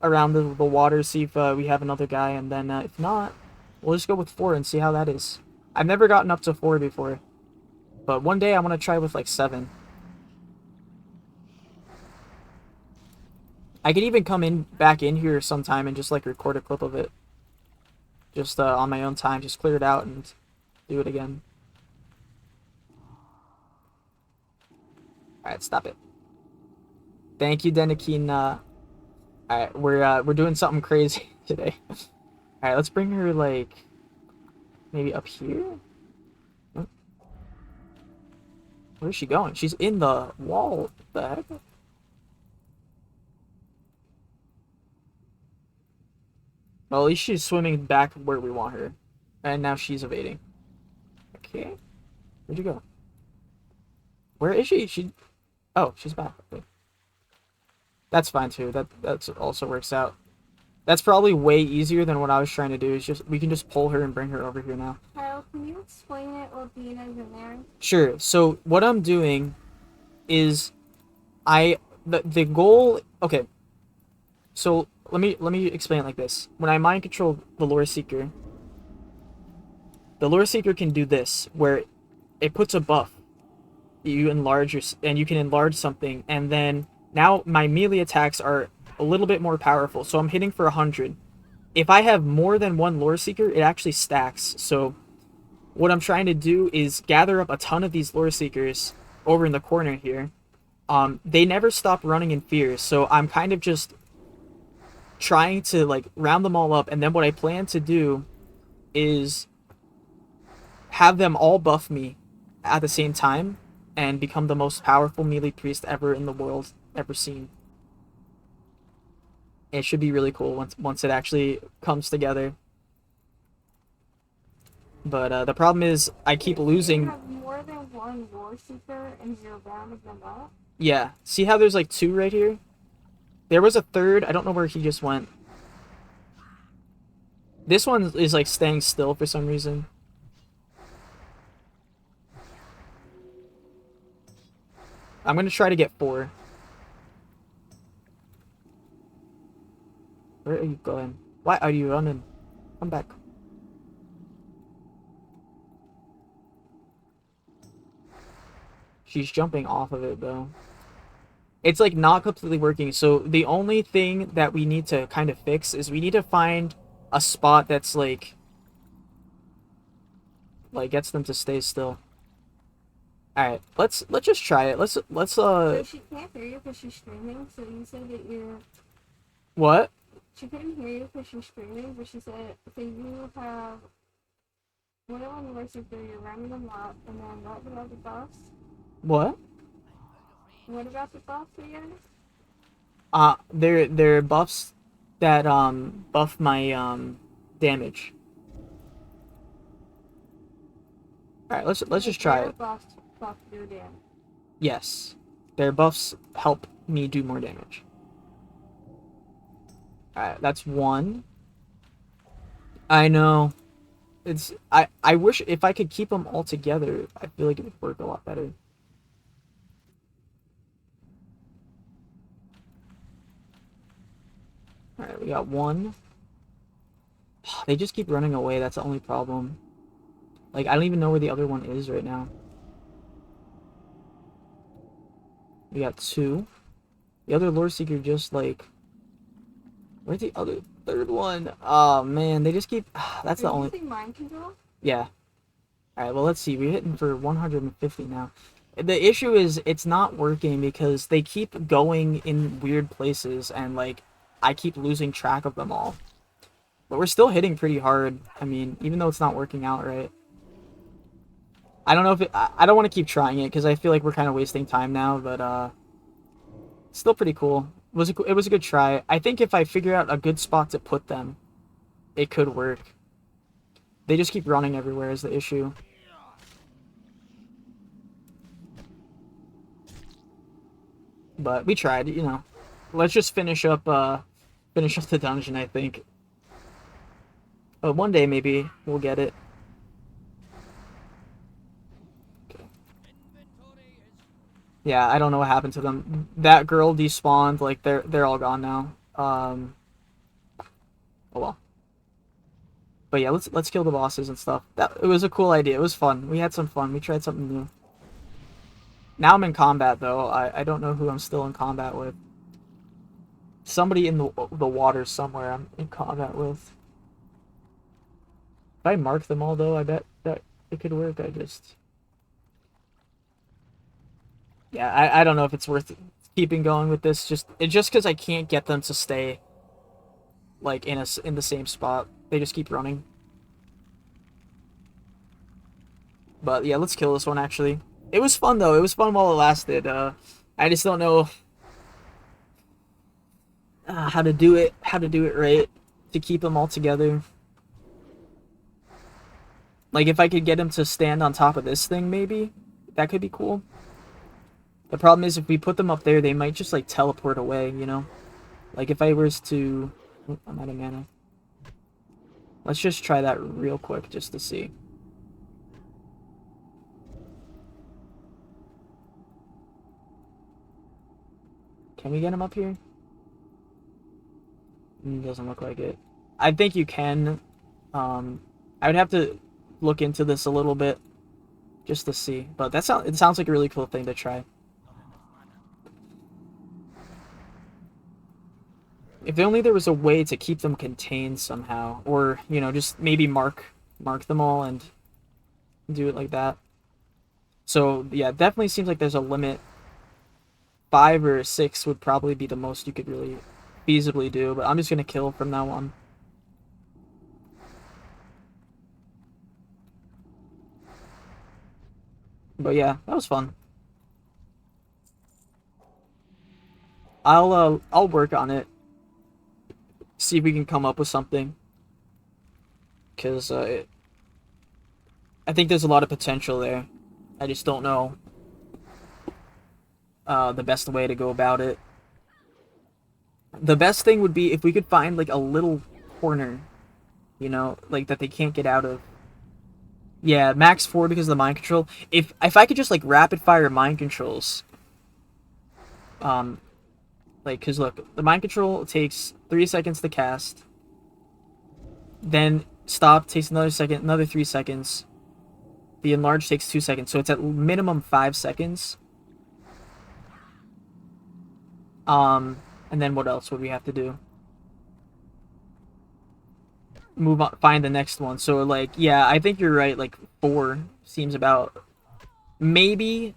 around the water, see if we have another guy, and then if not, we'll just go with 4 and see how that is. I've never gotten up to 4 before, but one day I want to try with like 7. I could even come back in here sometime and just like record a clip of it. Just on my own time, just clear it out and do it again. Alright, stop it. Thank you, Denikin. Alright, we're doing something crazy today. Alright, let's bring her like maybe up here? Where is she going? She's in the wall. What the heck? Well, at least she's swimming back where we want her. And now she's evading. Okay. Where'd you go? Where is she? Oh, she's back. Okay. That's fine too. That also works out. That's probably way easier than what I was trying to do. We can just pull her and bring her over here now. Kyle, can you explain it while Dina's in there? Sure. So what I'm doing is the goal. Okay, so let me explain it like this. When I mind control the Lore Seeker, the Lore Seeker can do this, where it puts a buff. You enlarge and you can enlarge something, and then now my melee attacks are a little bit more powerful. So I'm hitting for 100. If I have more than one Lore Seeker, it actually stacks. So what I'm trying to do is gather up a ton of these Lore Seekers over in the corner here. They never stop running in fear, so I'm kind of just trying to like round them all up, and then what I plan to do is have them all buff me at the same time and become the most powerful melee priest ever in the world ever seen. It should be really cool once it actually comes together. But the problem is I keep losing. You have more than one Lore Seeker and you're rounding them up? Yeah. See how there's like 2 right here? There was a third. I don't know where he just went. This one is like staying still for some reason. I'm gonna try to get 4. Where are you going? Why are you running? Come back. She's jumping off of it though. It's like not completely working. So the only thing that we need to kind of fix is we need to find a spot that's like gets them to stay still. Alright, let's just try it. Let's So she can't hear you because she's streaming, so you said that you're... What? She couldn't hear you because she's streaming, but she said, so you have... What on the Lore Seeker, you're rounding them up, and then what about the buffs? What? What about the buffs again? They're buffs that buff my damage. Alright, let's just try it. Buffs buff your damage. Yes. Their buffs help me do more damage. Alright, that's 1. I know. It's I wish if I could keep them all together, I feel like it would work a lot better. Alright, we got 1. They just keep running away, that's the only problem. Like, I don't even know where the other one is right now. We got 2. The other Lore Seeker just, like... Where's the other third one? Oh, man, they just keep... That's the only... Are you using mind control? Yeah. Alright, well, let's see. We're hitting for 150 now. The issue is, it's not working because they keep going in weird places, and, like, I keep losing track of them all. But we're still hitting pretty hard. I mean, even though it's not working out right. I don't know if it... I don't want to keep trying it, because I feel like we're kind of wasting time now, but, still pretty cool. It was a good try. I think if I figure out a good spot to put them, it could work. They just keep running everywhere is the issue. But we tried, you know. Let's just finish up the dungeon, I think. But one day maybe we'll get it. Okay. Yeah, I don't know what happened to them. That girl despawned, like they're all gone now. Oh well. But yeah, let's kill the bosses and stuff. It was a cool idea. It was fun. We had some fun. We tried something new. Now I'm in combat though. I don't know who I'm still in combat with. Somebody in the water somewhere I'm in combat with. If I mark them all though, I bet that it could work. Yeah, I don't know if it's worth keeping going with this. Just because I can't get them to stay like in the same spot. They just keep running. But yeah, let's kill this one actually. It was fun though. It was fun while it lasted. I just don't know how to do it right to keep them all together. Like if I could get him to stand on top of this thing, maybe that could be cool. The problem is if we put them up there, they might just like teleport away, you know? Like if I was to... Oh, I'm out of mana. Let's just try that real quick just to see. Can we get him up here? Doesn't look like it. I think you can. I would have to look into this a little bit just to see. But it sounds like a really cool thing to try. If only there was a way to keep them contained somehow, or just maybe mark them all and do it like that. So yeah, definitely seems like there's a limit. 5 or 6 would probably be the most you could really feasibly do, but I'm just gonna kill from now on. But yeah, that was fun. I'll work on it. See if we can come up with something. Cause I think there's a lot of potential there. I just don't know the best way to go about it. The best thing would be if we could find like a little corner, like that they can't get out of. Yeah, max 4 because of the mind control. If I could just like rapid fire mind controls, cause look, the mind control takes 3 seconds to cast, then stop takes another second, another 3 seconds. The enlarge takes 2 seconds, so it's at minimum 5 seconds. And then what else would we have to do? Move on, find the next one. So like, yeah, I think you're right. Like 4 seems about, maybe,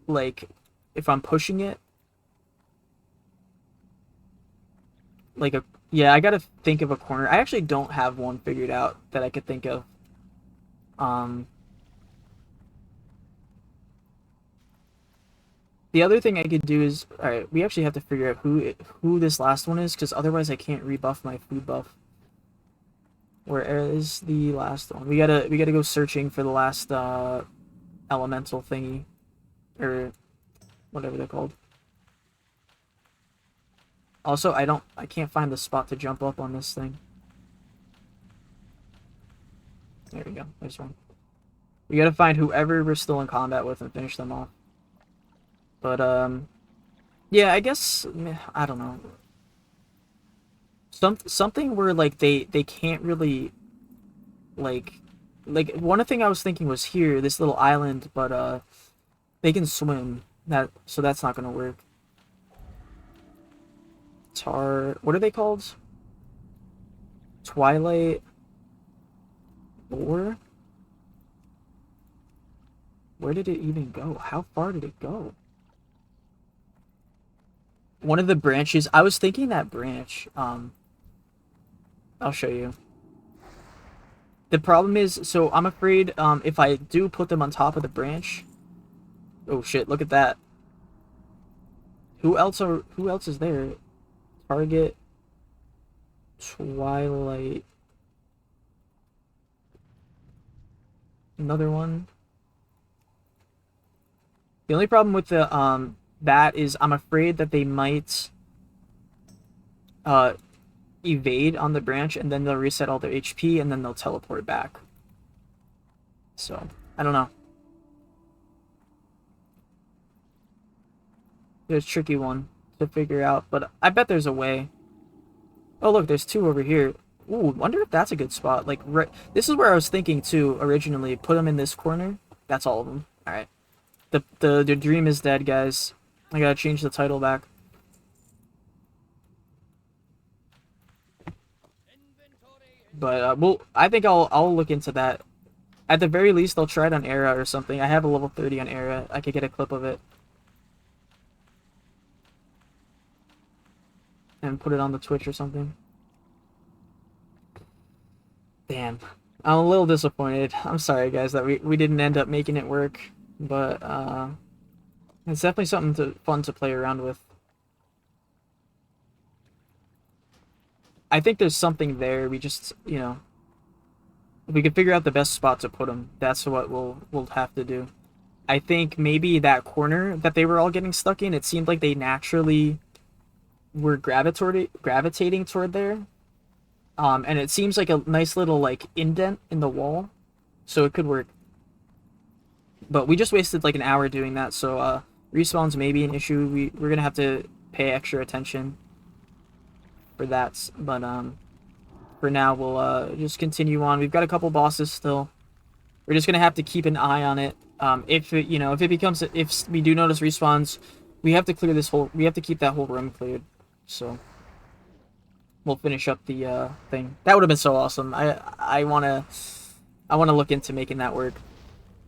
like, if I'm pushing it, like yeah, I gotta think of a corner. I actually don't have one figured out that I could think of. The other thing I could do is, alright, we actually have to figure out who this last one is, because otherwise I can't rebuff my food buff. Where is the last one? We gotta go searching for the last elemental thingy, or whatever they're called. Also, I can't find the spot to jump up on this thing. There we go. There's one. We gotta find whoever we're still in combat with and finish them off. But, yeah, I guess, I don't know. Something where, like, they can't really, like, one thing I was thinking was here, this little island, but, they can swim. So that's not gonna work. What are they called? Twilight Boar? Where did it even go? How far did it go? One of the branches, I was thinking that branch, I'll show you. The problem is, so I'm afraid, if I do put them on top of the branch, oh shit, look at that. Who else is there? Target, Twilight, another one. The only problem with the, that is I'm afraid that they might evade on the branch, and then they'll reset all their HP, and then they'll teleport back. So, I don't know. There's a tricky one to figure out, but I bet there's a way. Oh look, there's 2 over here. Ooh, wonder if that's a good spot. Like, this is where I was thinking too originally. Put them in this corner. That's all of them. All right. The dream is dead, guys. I gotta change the title back. But I think I'll look into that. At the very least, I'll try it on Era or something. I have a level 30 on Era. I could get a clip of it and put it on the Twitch or something. Damn, I'm a little disappointed. I'm sorry, guys, that we didn't end up making it work, but it's definitely something fun to play around with. I think there's something there. We just, if we could figure out the best spot to put them, that's what we'll have to do. I think maybe that corner that they were all getting stuck in, it seemed like they naturally were gravitating toward there. And it seems like a nice little, like, indent in the wall, so it could work. But we just wasted like an hour doing that, so Respawns may be an issue. We're gonna have to pay extra attention for that, but for now we'll just continue on. We've got a couple bosses still. We're just gonna have to keep an eye on it. If we do notice respawns, we have to clear this whole. We have to keep that whole room cleared. So we'll finish up the thing. That would have been so awesome. I wanna look into making that work.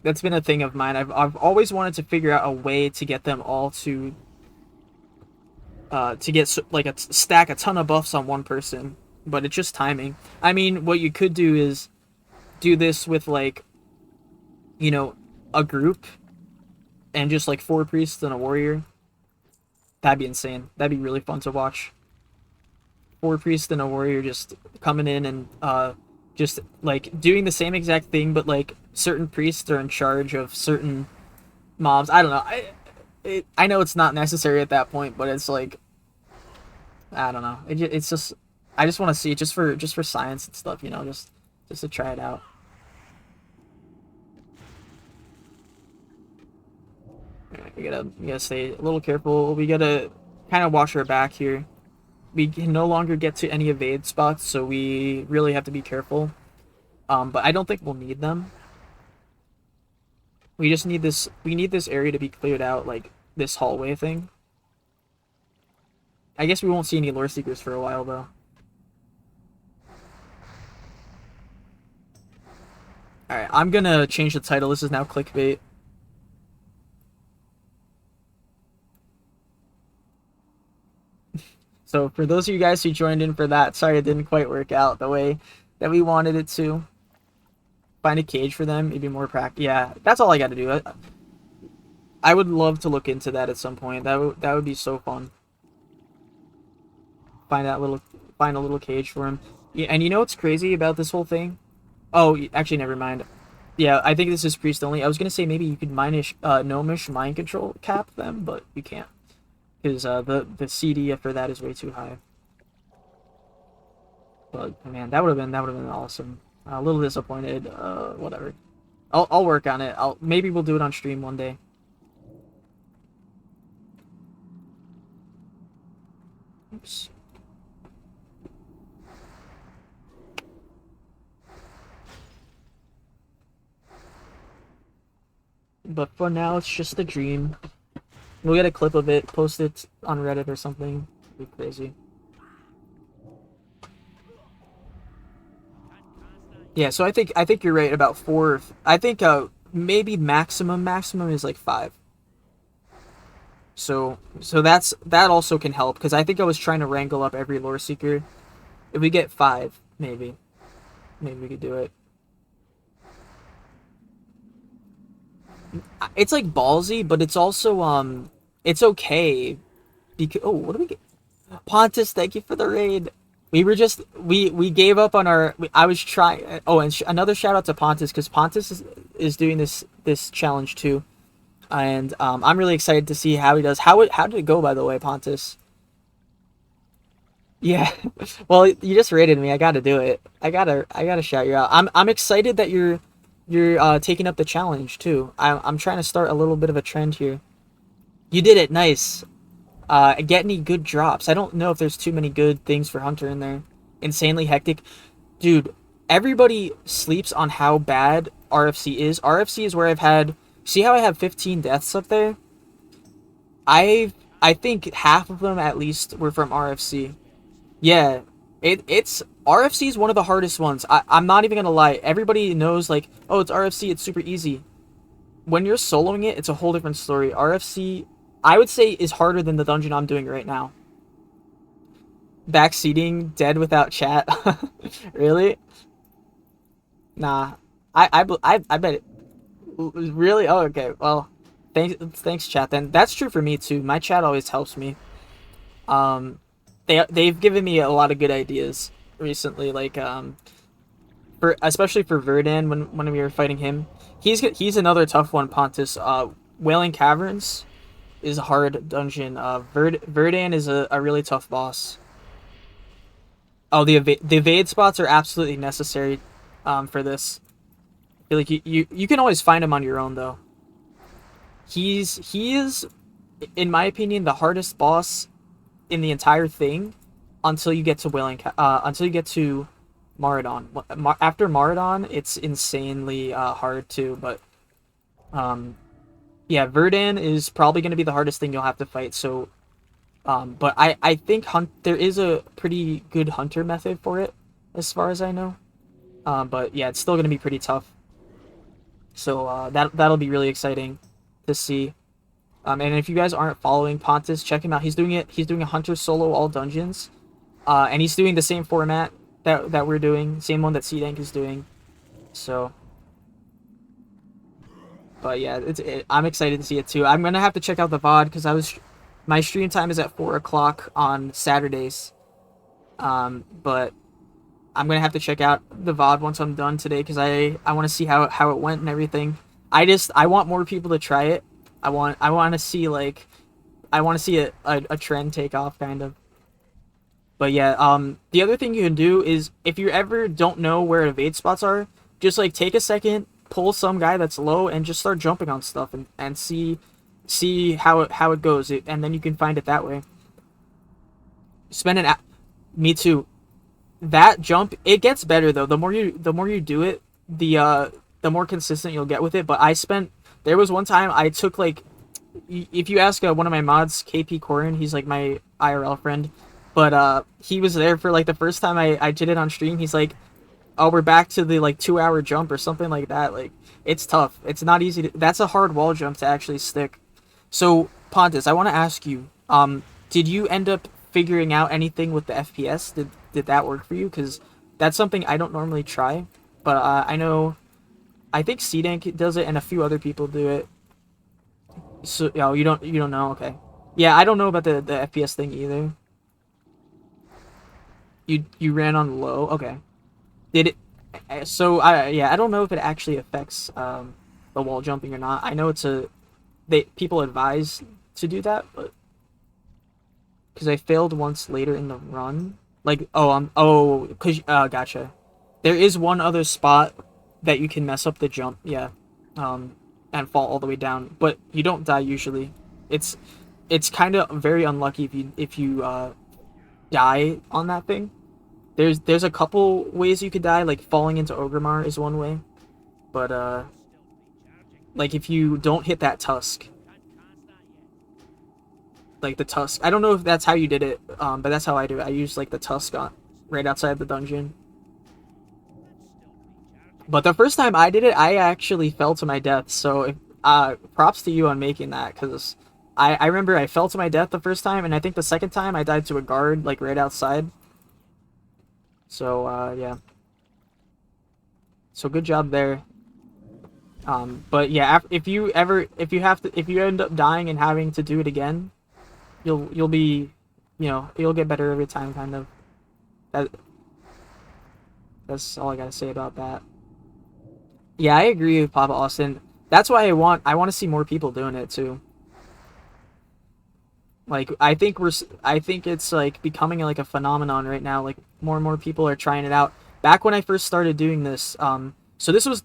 That's been a thing of mine. I've always wanted to figure out a way to get them all to get like stack a ton of buffs on one person, but it's just timing. I mean, what you could do is do this with like, you know, a group and just like 4 priests and a warrior. That'd be insane. That'd be really fun to watch. 4 priests and a warrior just coming in and just like doing the same exact thing, but like certain priests are in charge of certain mobs. I don't know. I know it's not necessary at that point, but it's like, I don't know. It's just, I just want to see it just for science and stuff, you know, just to try it out. We gotta stay a little careful. We gotta kind of watch our back here. We can no longer get to any evade spots, so we really have to be careful. But I don't think we'll need them. We just need this. We need this area to be cleared out, like this hallway thing. I guess we won't see any lore seekers for a while, though. Alright, I'm gonna change the title. This is now clickbait. So for those of you guys who joined in for that, sorry it didn't quite work out the way that we wanted it to. Find a cage for them, maybe more practice. Yeah, that's all I got to do. I would love to look into that at some point. That would be so fun. Find a little cage for him. Yeah, and you know what's crazy about this whole thing? Oh, actually, never mind. Yeah, I think this is priest only. I was gonna say maybe you could gnomish mind control cap them, but you can't. Because the CD for that is way too high. But man, that would have been awesome. A little disappointed. Whatever. I'll work on it. Maybe we'll do it on stream one day. Oops. But for now, it's just a dream. We'll get a clip of it, post it on Reddit or something. It'd be crazy. Yeah, so I think you're right about 4. I think maybe maximum is like 5. So that also can help, because I think I was trying to wrangle up every lore seeker. If we get 5, maybe we could do it. It's like ballsy, but it's also it's okay because what do we get? Pontus, thank you for the raid. We were just we gave up on our. I was trying. Oh, and another shout out to Pontus, because Pontus is doing this challenge too, and I'm really excited to see how he does. How did it go, by the way, Pontus? Yeah, well, you just raided me. I got to do it. I gotta shout you out. I'm excited that you're taking up the challenge too. I'm trying to start a little bit of a trend here. You did it, nice. Get any good drops? I don't know if there's too many good things for Hunter in there. Insanely hectic, dude. Everybody sleeps on how bad RFC is. RFC is where I've had. See how I have 15 deaths up there? I think half of them at least were from RFC. Yeah, it's RFC is one of the hardest ones. I'm not even gonna lie. Everybody knows, like, oh, it's RFC, it's super easy. When you're soloing it, it's a whole different story. RFC, I would say, is harder than the dungeon I'm doing right now. Backseating, dead without chat. Really? Nah, I bet it. Really? Oh, okay. Well, thanks, chat. Then that's true for me too. My chat always helps me. They've given me a lot of good ideas recently, like especially for Verdan when we were fighting him. He's another tough one, Pontus. Wailing Caverns is a hard dungeon. Verdan is a really tough boss. Oh, the evade spots are absolutely necessary for this. I feel like you can always find him on your own though. He is in my opinion, the hardest boss in the entire thing until you get to until you get to Maradon. After Maradon, it's insanely hard too. But yeah, Verdan is probably going to be the hardest thing you'll have to fight. So, but I think there is a pretty good hunter method for it, as far as I know. But yeah, it's still going to be pretty tough. So that'll be really exciting to see. And if you guys aren't following Pontus, check him out. He's doing it. He's doing a hunter solo all dungeons, and he's doing the same format that we're doing, same one that C-Dank is doing. So, but yeah, I'm excited to see it too. I'm gonna have to check out the VOD because my stream time is at 4 o'clock on Saturdays. But I'm gonna have to check out the VOD once I'm done today because I want to see how it went and everything. I want more people to try it. I want to see a trend take off kind of. But yeah, the other thing you can do is if you ever don't know where evade spots are, just like take a second, pull some guy that's low, and just start jumping on stuff and see how it goes, and then you can find it that way. Me too. That jump, it gets better though. The more you do it, the more consistent you'll get with it. But there was one time I took like, if you ask one of my mods, KP Corin, he's like my IRL friend, but he was there for like the first time I did it on stream. He's like, oh, we're back to the like 2-hour jump or something like that. Like, it's tough. It's not easy that's a hard wall jump to actually stick. So Pontus, I want to ask you, did you end up figuring out anything with the FPS? Did that work for you? Because that's something I don't normally try, but I think C-Dank does it and a few other people do it. So you don't know? Okay. Yeah, I don't know about the FPS thing either. You ran on low? Okay. Did it? So I don't know if it actually affects the wall jumping or not. I know people advise to do that, but because I failed once later in the run. Like, gotcha. There is one other spot that you can mess up the jump, yeah, and fall all the way down, but you don't die usually. It's kind of very unlucky if you die on that thing. There's a couple ways you could die, like falling into Ogremar is one way, but like if you don't hit that tusk. Like the tusk. I don't know if that's how you did it, but that's how I do it. I use like the tusk right outside the dungeon. But the first time I did it, I actually fell to my death. So props to you on making that, because I remember I fell to my death the first time, and I think the second time I died to a guard like right outside. So yeah. So good job there. But yeah, if you end up dying and having to do it again, you'll be, you'll get better every time, kind of. That's all I gotta say about that. Yeah, I agree with Papa Austin. That's why I want to see more people doing it too. Like, I think it's like becoming like a phenomenon right now. Like, more and more people are trying it out. Back when I first started doing this, so this was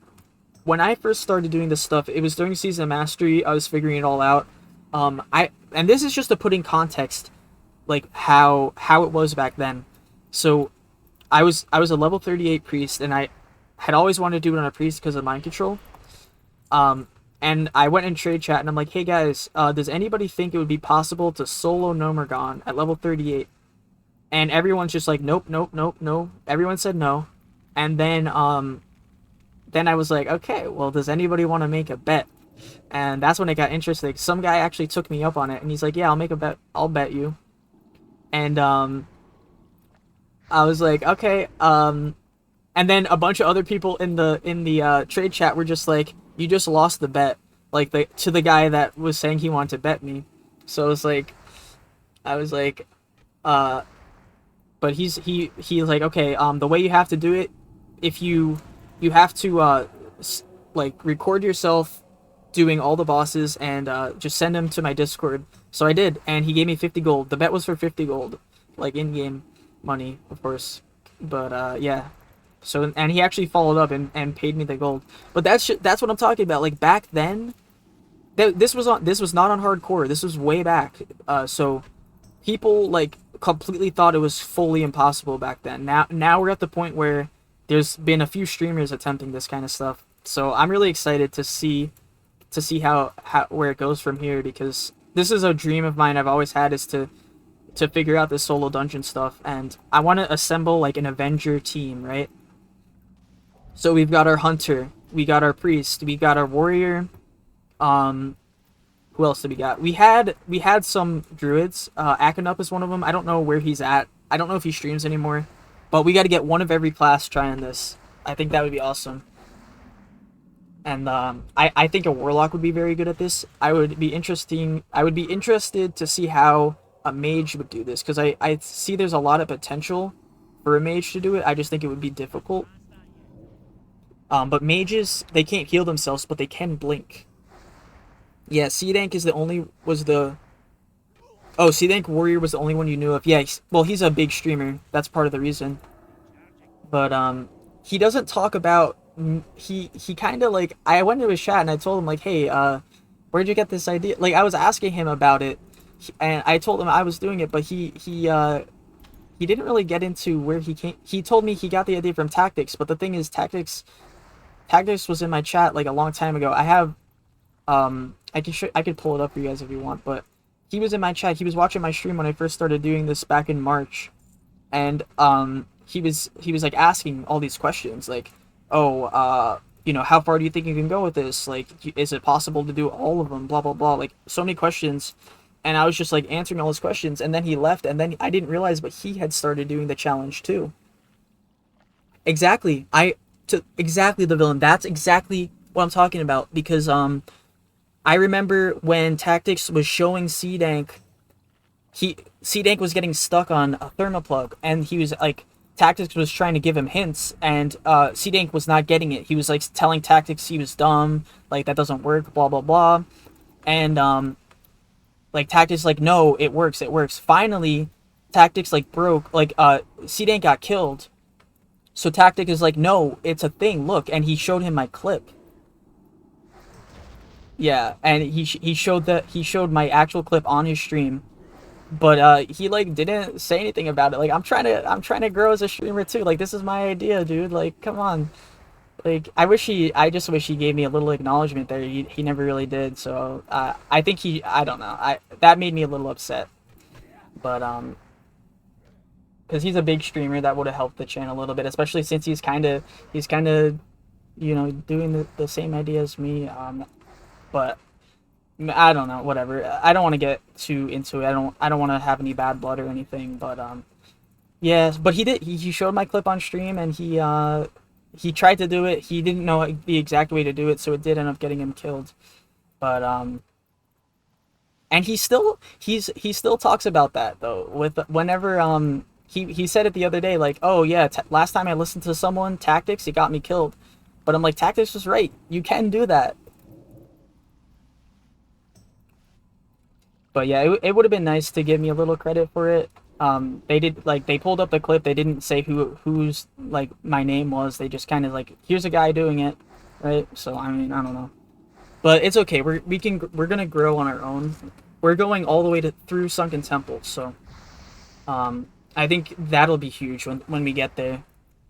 when I first started doing this stuff. It was during Season of Mastery. I was figuring it all out. And this is just to put in context, like how it was back then. So I was a level 38 priest, and I had always wanted to do it on a priest because of mind control. And I went in trade chat and I'm like, hey guys, does anybody think it would be possible to solo Nomergon at level 38? And everyone's just like, nope, nope, nope, no. Everyone said no. And then I was like, okay, well, does anybody want to make a bet? And that's when it got interesting. Some guy actually took me up on it, and he's like, yeah, I'll make a bet. I'll bet you. And I was like, okay. And then a bunch of other people in the trade chat were just like, you just lost the bet, like to the guy that was saying he wanted to bet me. So I was like, but he's like, okay, the way you have to do it, if you have to like record yourself doing all the bosses and just send them to my Discord. So I did, and he gave me 50 gold. The bet was for 50 gold, like in-game money, of course. But yeah. So, and he actually followed up and paid me the gold. But that's what I'm talking about. Like, back then, This was not on hardcore. This was way back. So people like completely thought it was fully impossible back then. Now we're at the point where there's been a few streamers attempting this kind of stuff. So I'm really excited to see how where it goes from here, because this is a dream of mine I've always had, is to figure out this solo dungeon stuff, and I want to assemble like an Avenger team, right? So we've got our hunter, we got our priest, we got our warrior. Who else did we got? We had some druids. Akanup is one of them. I don't know where he's at. I don't know if he streams anymore, but we got to get one of every class trying this. I think that would be awesome. And I think a warlock would be very good at this. I would be interested to see how a mage would do this, because I see there's a lot of potential for a mage to do it. I just think it would be difficult. But mages, they can't heal themselves, but they can blink. Yeah, Seedank Seedank Warrior was the only one you knew of. Yeah, well, he's a big streamer. That's part of the reason. But he doesn't talk about. He kind of like, I went to his chat and I told him like, hey, where'd you get this idea? Like, I was asking him about it, and I told him I was doing it, but he didn't really get into where he came. He told me he got the idea from Tactics, but the thing is, Tactics was in my chat like a long time ago. I have I could pull it up for you guys if you want, but he was in my chat. He was watching my stream when I first started doing this back in March, and he was like asking all these questions like, oh, how far do you think you can go with this? Like, is it possible to do all of them? Blah blah blah. Like, so many questions, and I was just like answering all his questions, and then he left, and then I didn't realize, but he had started doing the challenge too. Exactly. Exactly the villain. That's exactly what I'm talking about, because I remember when Tactics was showing Seedank, Seedank was getting stuck on a thermoplug, and he was like, Tactics was trying to give him hints, and Seedank was not getting it. He was like telling Tactics he was dumb, like that doesn't work, blah blah blah, and like Tactics like, no, it works. Finally, Tactics like broke, like Seedank got killed, so Tactic is like, no, it's a thing, look, and he showed him my clip. Yeah, and he showed my actual clip on his stream, but he like didn't say anything about it. Like, I'm trying to grow as a streamer too. Like, this is my idea, dude. Like, come on. Like, I just wish he gave me a little acknowledgement there. He never really did. So I think I don't know. That made me a little upset. But because he's a big streamer, that would have helped the channel a little bit, especially since he's kind of doing the same idea as me. But I don't know, whatever. I don't want to get too into it. I don't want to have any bad blood or anything. But yeah. But he did. He showed my clip on stream, and he tried to do it. He didn't know the exact way to do it, so it did end up getting him killed. But and he still talks about that though. With whenever he said it the other day, like, oh yeah, last time I listened to someone, Tactics, it got me killed. But I'm like, Tactics was right. You can do that. But yeah, it would have been nice to give me a little credit for it. They pulled up the clip. They didn't say whose like my name was. They just kind of like, here's a guy doing it, right? So I mean, I don't know, but it's okay. We're gonna grow on our own. We're going all the way through Sunken Temple, so I think that'll be huge when we get there,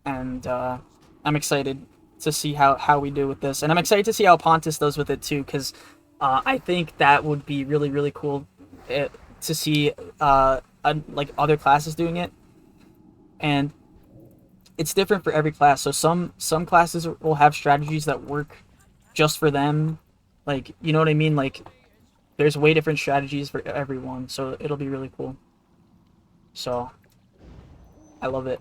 and I'm excited to see how we do with this, and I'm excited to see how Pontus does with it too, because I think that would be really, really cool to see like other classes doing it. And it's different for every class. So some classes will have strategies that work just for them. Like, you know what I mean? Like, there's way different strategies for everyone. So it'll be really cool. So I love it.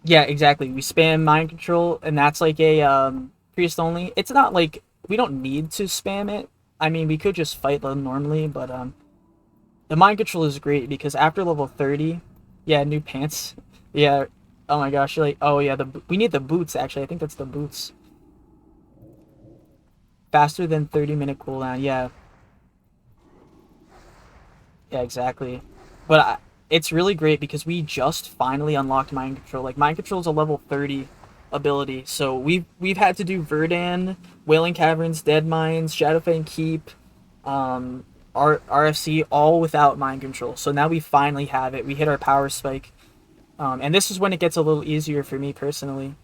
Yeah, exactly. We spam mind control, and that's like a priest only. It's not like we don't need to spam it. I mean, we could just fight them normally, but the mind control is great because after level 30, yeah, new pants. Yeah, oh my gosh, you're like, oh yeah, we need the boots actually. I think that's the boots. Faster than 30-minute cooldown. Yeah. Yeah, exactly. But it's really great because we just finally unlocked mind control. Like, mind control is a level 30 ability. So we've had to do Verdan, Wailing Caverns, Dead Mines, Shadowfang Keep, RFC, all without mind control. So now we finally have it. We hit our power spike. And this is when it gets a little easier for me personally.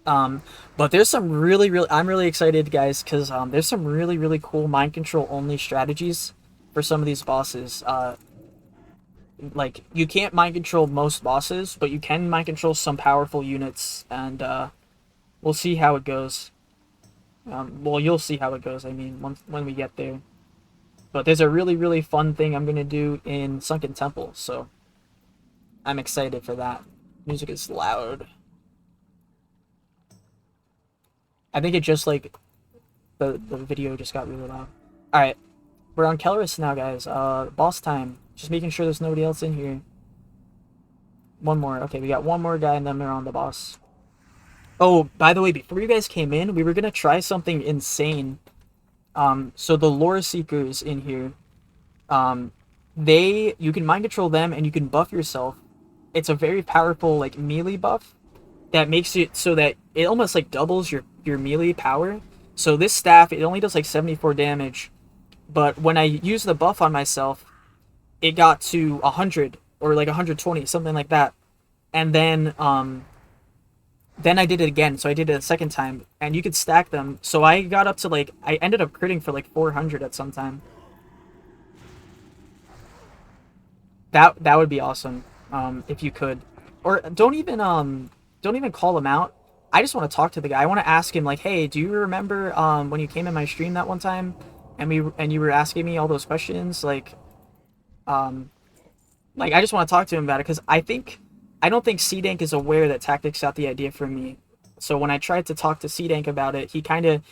But there's some I'm really excited, guys, because there's some really cool mind control only strategies for some of these bosses. Like, you can't mind control most bosses, but you can mind control some powerful units, and we'll see how it goes. Well, you'll see how it goes, I mean, when we get there. But there's a really fun thing I'm gonna do in Sunken Temple, so I'm excited for that. Music is loud. I think it just, like, the video just got really loud. Alright, we're on Kelris now, guys. Boss time. Just making sure there's nobody else in here. One more. Okay, we got one more guy, and then we're on the boss. Oh, by the way, before you guys came in, we were gonna try something insane. So the Lore Seekers in here, you can mind control them, and you can buff yourself. It's a very powerful, like, melee buff that makes it so that it almost, like, doubles your melee power. So this staff, it only does, like, 74 damage. But when I use the buff on myself, it got to 100 or like 120, something like that. And then I did it again, so I did it a second time, and you could stack them. So I got up to, like, I ended up critting for like 400 at some time. That would be awesome, if you could. Or don't even call him out. I just want to talk to the guy. I want to ask him, like, hey, do you remember when you came in my stream that one time, and you were asking me all those questions, like I just want to talk to him about it, because I don't think C-Dank is aware that Tactics got the idea from me. So when I tried to talk to C-Dank about it, he kind of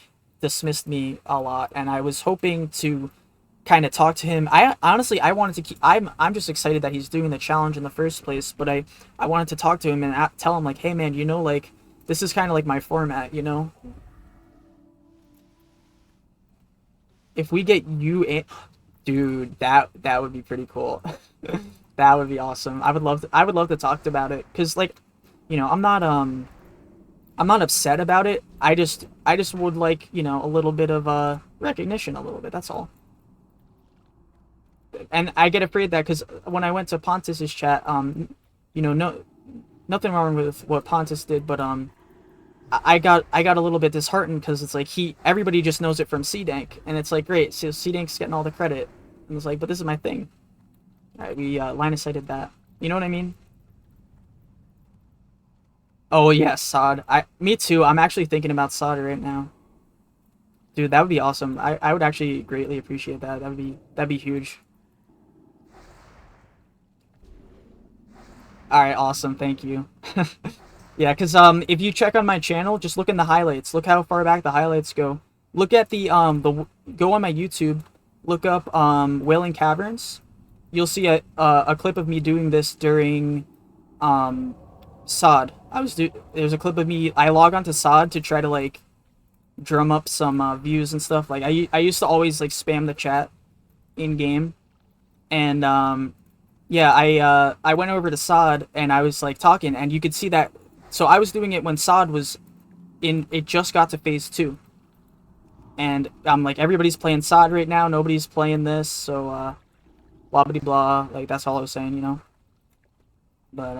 dismissed me a lot, and I was hoping to kind of talk to him. I wanted to keep, I'm just excited that he's doing the challenge in the first place, but I wanted to talk to him and tell him, like, hey man, you know, like, this is kind of like my format, you know? If we get you in, dude, that would be pretty cool. That would be awesome. I would love to talk about it, cuz, like, you know, I'm not upset about it. I just would like, you know, a little bit of recognition, a little bit. That's all. And I get afraid that, cuz when I went to Pontus's chat, you know, nothing wrong with what Pontus did, but I got a little bit disheartened, because it's like everybody just knows it from C-Dank, and it's like, great, so C-Dank's getting all the credit, and it's like, but this is my thing. Alright, we line of sighted that. You know what I mean? Oh yes, Sod. Me too. I'm actually thinking about Sod right now. Dude, that would be awesome. I would actually greatly appreciate that. That'd be huge. Alright, awesome. Thank you. Yeah, because if you check on my channel, just look in the highlights. Look how far back the highlights go. Look at go on my YouTube, look up Wailing Caverns. You'll see a clip of me doing this during SOD. There's a clip of me, I log onto SOD to try to, like, drum up some views and stuff. Like, I used to always, like, spam the chat in game, and yeah, I went over to SOD and I was, like, talking, and you could see that. So I was doing it when SOD was it just got to phase 2, and I'm like, everybody's playing SOD right now, nobody's playing this, so blah blah blah, like, that's all I was saying, you know. But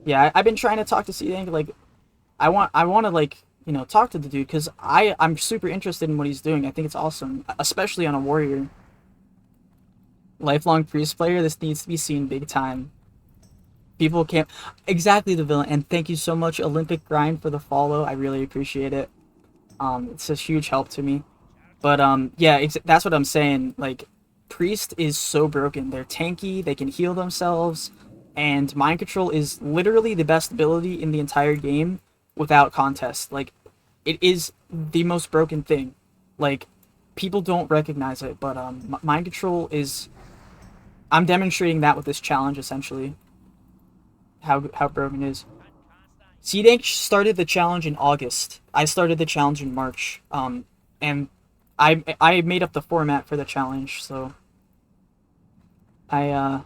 yeah, I've been trying to talk to C-Dank. Like, I want to, like, you know, talk to the dude, because I'm super interested in what he's doing. I think it's awesome, especially on a warrior. Lifelong priest player, this needs to be seen big time. People can't exactly, the villain. And thank you so much, Olympic Grind, for the follow. I really appreciate it. It's a huge help to me. But yeah, that's what I'm saying. Like, priest is so broken. They're tanky, they can heal themselves, and mind control is literally the best ability in the entire game without contest. Like, it is the most broken thing. Like, people don't recognize it, but mind control is, I'm demonstrating that with this challenge, essentially. How broken it is. C-Dank started the challenge in August. I started the challenge in March. And I made up the format for the challenge, so I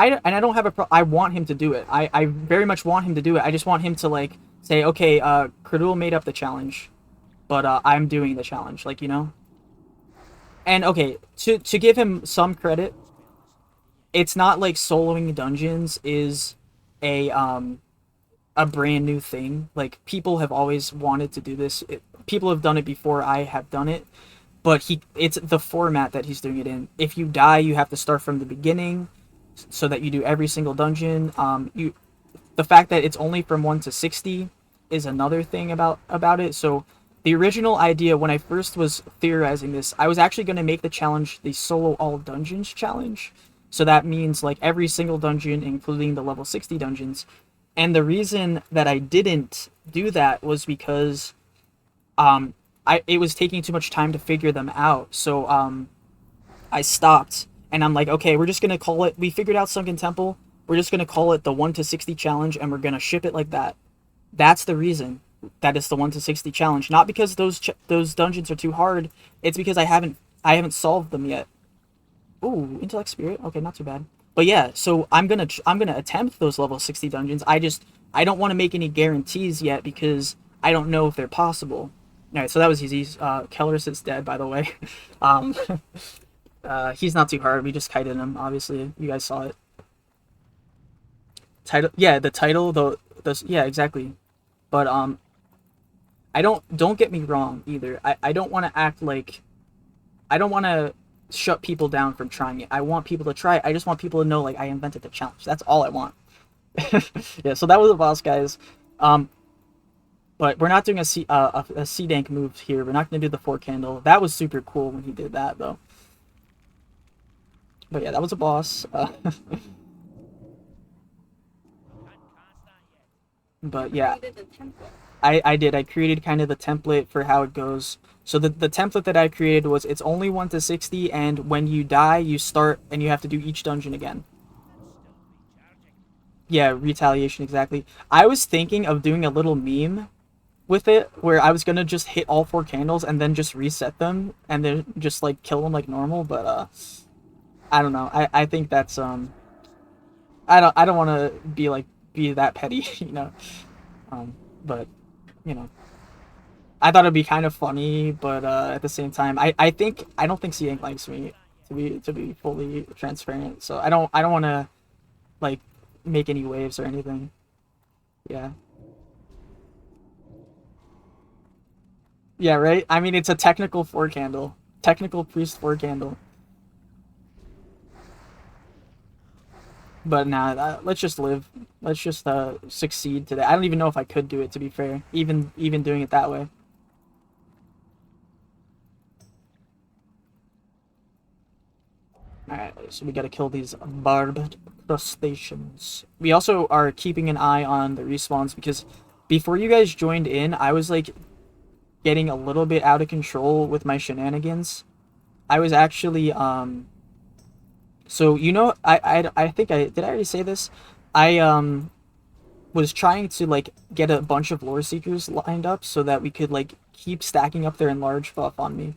I don't have I want him to do it. I very much want him to do it. I just want him to like say, okay, Kerdul made up the challenge, but I'm doing the challenge, like, you know. And okay, to give him some credit, it's not like soloing dungeons is a brand new thing. Like, people have always wanted to do this. People have done it before I have done it, but it's the format that he's doing it in. If you die, you have to start from the beginning, so that you do every single dungeon. The fact that it's only from 1 to 60 is another thing about it. So the original idea when I first was theorizing this, I was actually going to make the challenge the solo all dungeons challenge. So that means like every single dungeon, including the level 60 dungeons. And the reason that I didn't do that was because it was taking too much time to figure them out. So I stopped, and I'm like, okay, we're just gonna call it. We figured out Sunken Temple. We're just gonna call it the 1 to 60 challenge, and we're gonna ship it like that. That's the reason that it's the 1 to 60 challenge. Not because those dungeons are too hard. It's because I haven't solved them yet. Ooh, intellect spirit. Okay, not too bad. But yeah, so I'm gonna attempt those level 60 dungeons. I don't want to make any guarantees yet because I don't know if they're possible. All right, so that was easy. Kellersit's dead, by the way. He's not too hard. We just kited him. Obviously, you guys saw it. Title, yeah, the title, yeah, exactly. But I don't get me wrong either. I don't want to act like, I don't want to shut people down from trying it. I want people to try it. I just want people to know, like, I invented the challenge. That's all I want. Yeah, so that was the boss, guys. But we're not doing a C dank move here. We're not going to do the 4 candle. That was super cool when he did that, though. But yeah, that was a boss. But yeah, I did. I created kind of the template for how it goes. So the template that I created was it's only 1 to 60, and when you die, you start and you have to do each dungeon again. Yeah, retaliation, exactly. I was thinking of doing a little meme with it where I was gonna just hit all 4 candles and then just reset them and then just like kill them like normal, but I don't know. I think that's I don't want to be that petty, you know. But you know, I thought it'd be kind of funny, but at the same time, I don't think C-Ink likes me, to be fully transparent. So I don't want to like make any waves or anything. Yeah. Yeah, right? I mean, it's a technical 4 candle. Technical priest 4 candle. But nah, let's just live. Let's just succeed today. I don't even know if I could do it, to be fair. Even doing it that way. Alright, so we gotta kill these barbed crustaceans. We also are keeping an eye on the respawns because before you guys joined in, I was like getting a little bit out of control with my shenanigans. I was actually so you know, I think did I already say this? I was trying to like get a bunch of lore seekers lined up so that we could like keep stacking up their enlarged buff on me.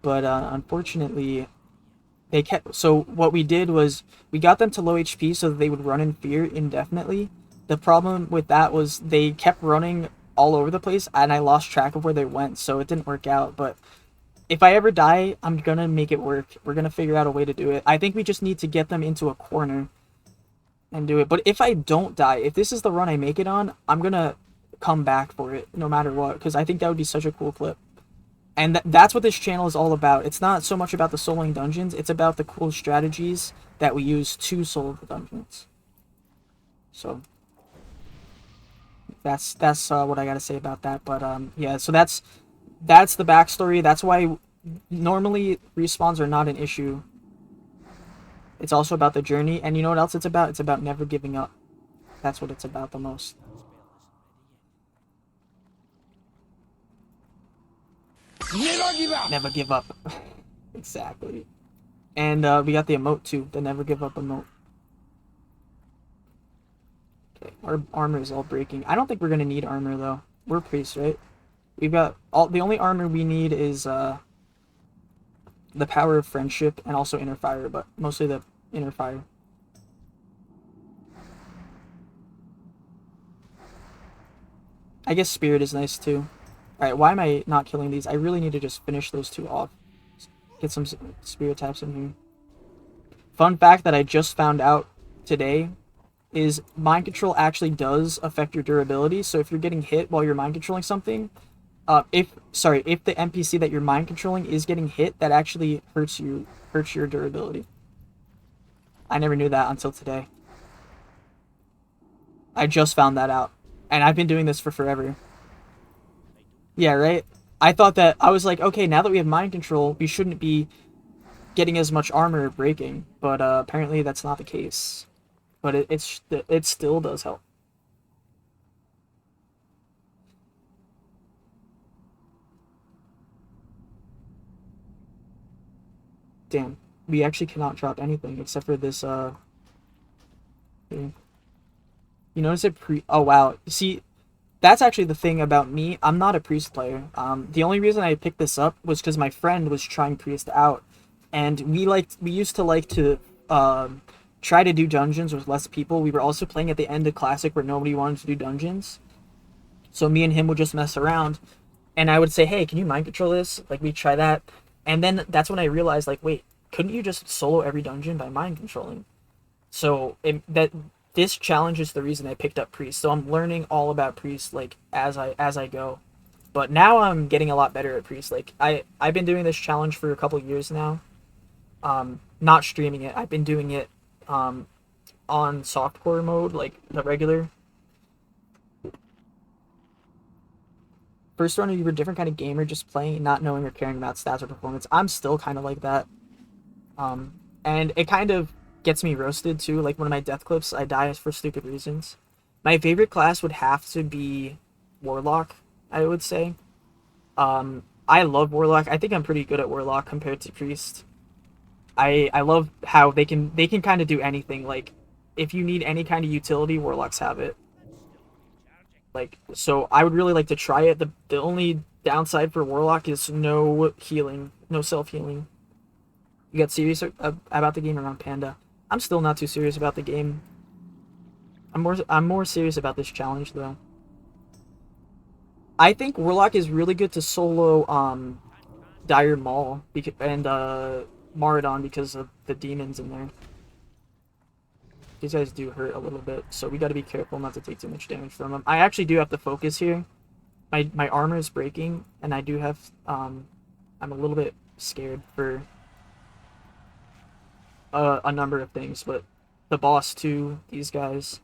But unfortunately, they kept. So what we did was we got them to low HP so that they would run in fear indefinitely. The problem with that was they kept running all over the place, and I lost track of where they went, so it didn't work out. But if I ever die, I'm gonna make it work. We're gonna figure out a way to do it. I think we just need to get them into a corner and do it. But if I don't die, if this is the run I make it on, I'm gonna come back for it no matter what, because I think that would be such a cool clip. And that's what this channel is all about. It's not so much about the soloing dungeons, it's about the cool strategies that we use to solo the dungeons. So that's what I gotta say about that. But yeah, so that's the backstory. That's why normally respawns are not an issue. It's also about the journey, and you know what else it's about? It's about never giving up. That's what it's about the most. Never give up! Never give up. Exactly. And we got the emote too, the never give up emote. Okay, our armor is all breaking. I don't think we're gonna need armor though. We're priests, right? We've got the only armor we need is the power of friendship and also inner fire, but mostly the inner fire. I guess spirit is nice too. Alright, why am I not killing these? I really need to just finish those two off. Get some spirit taps in here. Fun fact that I just found out today is mind control actually does affect your durability. So if you're getting hit while you're mind controlling something, if the NPC that you're mind controlling is getting hit, that actually hurts your durability. I never knew that until today. I just found that out, and I've been doing this for forever. Yeah, right? I thought that, I was like, okay, now that we have mind control, we shouldn't be getting as much armor or breaking, but apparently that's not the case. But it still does help. Damn, we actually cannot drop anything except for this thing. You notice it oh wow. See, that's actually the thing about me. I'm not a priest player. The only reason I picked this up was because my friend was trying priest out, and we used to like to try to do dungeons with less people. We were also playing at the end of Classic where nobody wanted to do dungeons, so me and him would just mess around, and I would say, hey, can you mind control this? Like, we try that, and then that's when I realized, like, wait, couldn't you just solo every dungeon by mind controlling? So this challenge is the reason I picked up priest. So I'm learning all about priest, like, as I go. But now I'm getting a lot better at priest. Like, I've been doing this challenge for a couple years now. Not streaming it. I've been doing it on softcore mode, like the regular. First run, you were a different kind of gamer, just playing, not knowing or caring about stats or performance. I'm still kind of like that. And it kind of gets me roasted too. Like, one of my death clips, I die for stupid reasons. My favorite class would have to be Warlock, I would say. I love Warlock. I think I'm pretty good at Warlock compared to Priest. I love how they can kind of do anything. Like, if you need any kind of utility, Warlocks have it. Like, so I would really like to try it. The only downside for Warlock is no healing, no self-healing. You got serious about the game around Panda. I'm still not too serious about the game. I'm more serious about this challenge though. I think Warlock is really good to solo Dire Maul and Maradon because of the demons in there. These guys do hurt a little bit, so we got to be careful not to take too much damage from them. I actually do have to focus here. My armor is breaking, and I do have I'm a little bit scared for a number of things, but the boss too, these guys.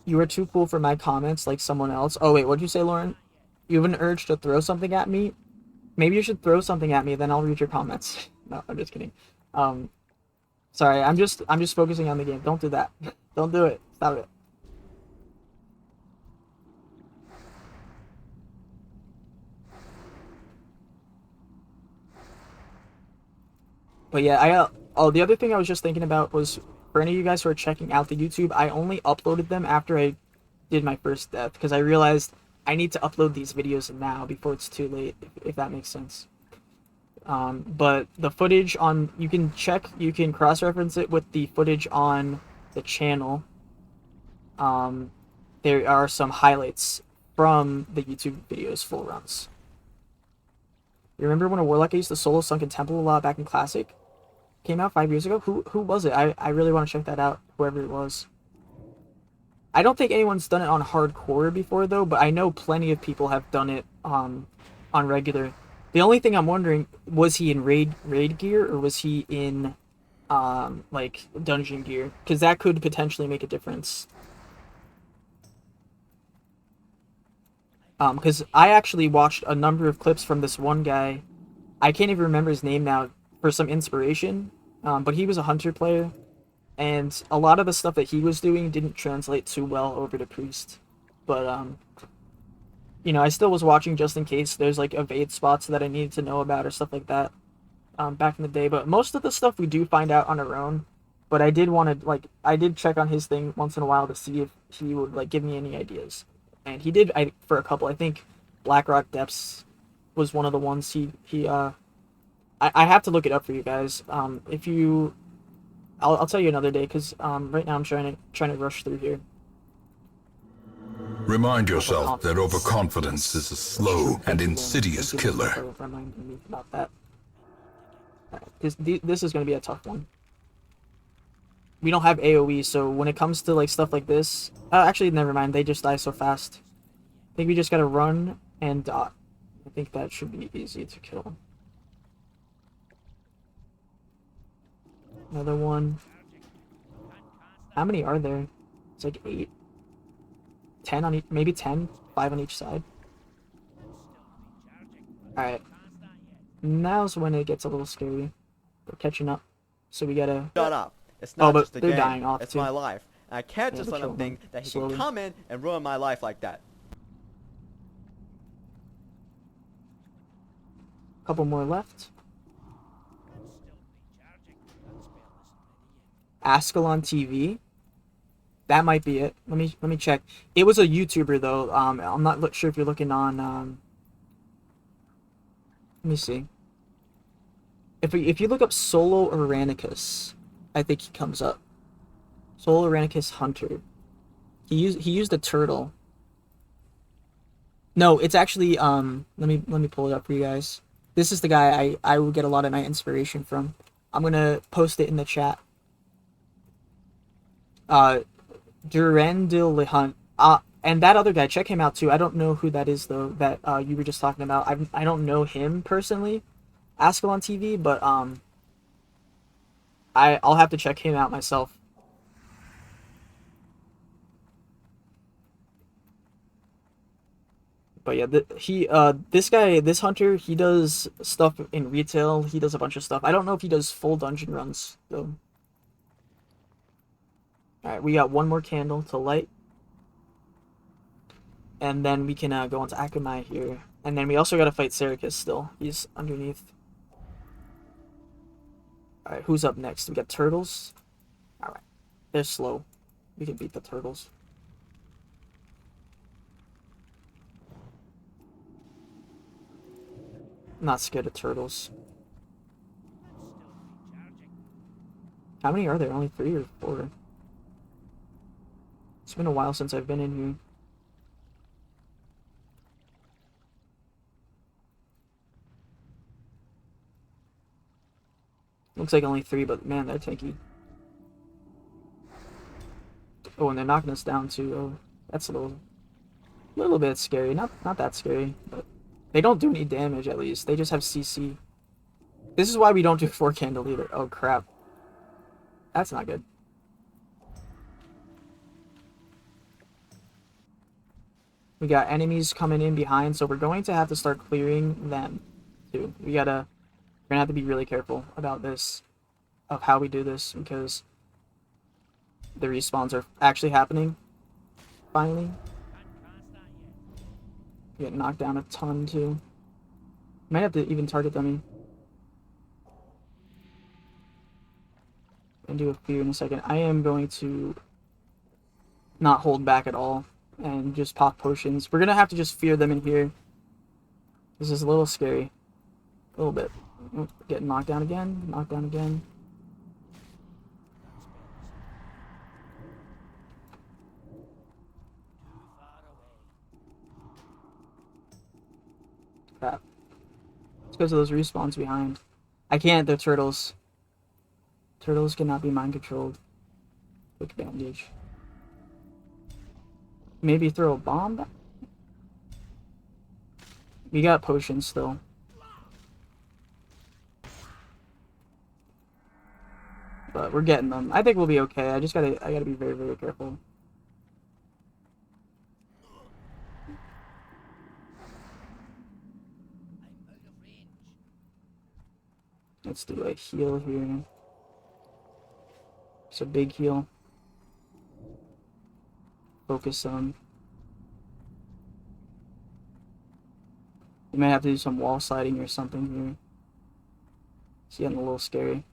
You are too cool for my comments, like someone else. Oh wait, what'd you say, Lauren? You have an urge to throw something at me? Maybe you should throw something at me, then I'll read your comments. No, I'm just kidding. Sorry, I'm just focusing on the game. Don't do that. Don't do it. Stop it. But yeah, the other thing I was just thinking about was, for any of you guys who are checking out the YouTube, I only uploaded them after I did my first death, because I realized I need to upload these videos now before it's too late, if that makes sense. But the footage on, you can cross-reference it with the footage on the channel. There are some highlights from the YouTube videos full runs. You remember when a Warlock used to solo Sunken Temple a lot back in Classic? Came out 5 years ago? Who was it? I really want to check that out, whoever it was. I don't think anyone's done it on hardcore before though, but I know plenty of people have done it on regular. The only thing I'm wondering, was he in raid gear, or was he in like dungeon gear? Because that could potentially make a difference. Because I actually watched a number of clips from this one guy. I can't even remember his name now, for some inspiration. But he was a hunter player, and a lot of the stuff that he was doing didn't translate too well over to Priest. But you know, I still was watching just in case there's like evade spots that I needed to know about or stuff like that back in the day. But most of the stuff we do find out on our own. But I did want to, like, I did check on his thing once in a while to see if he would like give me any ideas. And he did, for a couple. I think Blackrock Depths was one of the ones he I have to look it up for you guys. If you, I'll tell you another day, because right now I'm trying to rush through here. Remind yourself that Overconfidence. overconfidence is a slow and insidious Thank you killer. for reminding me about that. This is going to be a tough one. We don't have AoE, so when it comes to like stuff like this, actually never mind. They just die so fast. I think we just gotta run and dot. I think that should be easy to kill. Another one. How many are there? It's like 8. 10 on each, maybe 10, 5 on each side. Alright. Now's when it gets a little scary. We're catching up. So we gotta... Shut up. It's not but just a they're game. dying off It's too. my life. And I can't Yeah, just they're let him killing think that he slowly. can come in and ruin my life like that. Couple more left. Ascalon TV. That might be it. Let me check. It was a YouTuber though. I'm not sure if you're looking on. Let me see. If you look up Solo Oranicus, I think he comes up. Solo Oranicus Hunter. He used a turtle. No, it's actually let me pull it up for you guys. This is the guy I will get a lot of my inspiration from. I'm gonna post it in the chat. Durandil Lehunt. And that other guy, check him out too. I don't know who that is though, that you were just talking about. I don't know him personally. Ascalon TV, but I'll have to check him out myself. But yeah, this hunter, he does stuff in retail. He does a bunch of stuff. I don't know if he does full dungeon runs though. All right, we got one more candle to light, and then we can go into Akamai here, and then we also got to fight Sericus still. He's underneath. All right, who's up next? We got turtles. All right, they're slow. We can beat the turtles. I'm not scared of turtles. How many are there? Only 3 or 4? It's been a while since I've been in here. Looks like only 3, but man, they're tanky. Oh, and they're knocking us down too. Oh, that's a little bit scary. Not that scary, but they don't do any damage at least. They just have CC. This is why we don't do 4 candle either. Oh crap. That's not good. We got enemies coming in behind, so we're going to have to start clearing them too. We're gonna have to be really careful about this, of how we do this, because the respawns are actually happening. Finally. We get knocked down a ton too. Might have to even target dummy. And do a fear in a second. I am going to not hold back at all and just pop potions. We're gonna have to just fear them in here. This is a little scary. A little bit. Oh, getting knocked down again. Knocked down again. Crap. It's because of those respawns behind. I can't, they're turtles. Turtles cannot be mind controlled. Quick bandage. Maybe throw a bomb back? We got potions still. But we're getting them. I think we'll be okay. I gotta be very, very careful. Let's do a heal here. It's a big heal. Focus on. You might have to do some wall sliding or something here. It's getting a little scary.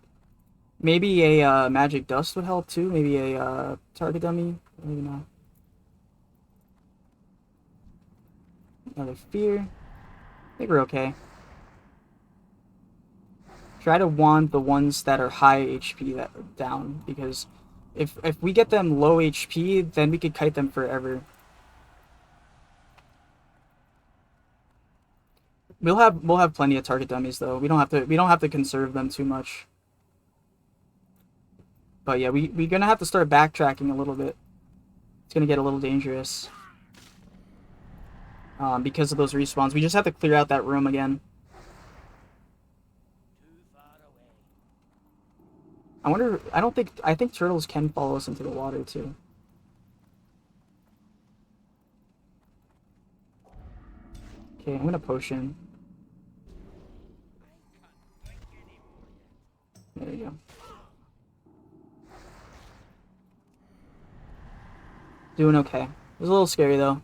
Maybe a magic dust would help too. Maybe a target dummy. Maybe not. Another fear. I think we're okay. try to wand the ones that are high HP down, because if we get them low HP, then we could kite them forever. We'll have plenty of target dummies though. We don't have to conserve them too much. But yeah, we're gonna have to start backtracking a little bit. It's gonna get a little dangerous. Because of those respawns. We just have to clear out that room again. I think turtles can follow us into the water too. Okay, I'm gonna potion. There you go. Doing okay. It was a little scary though.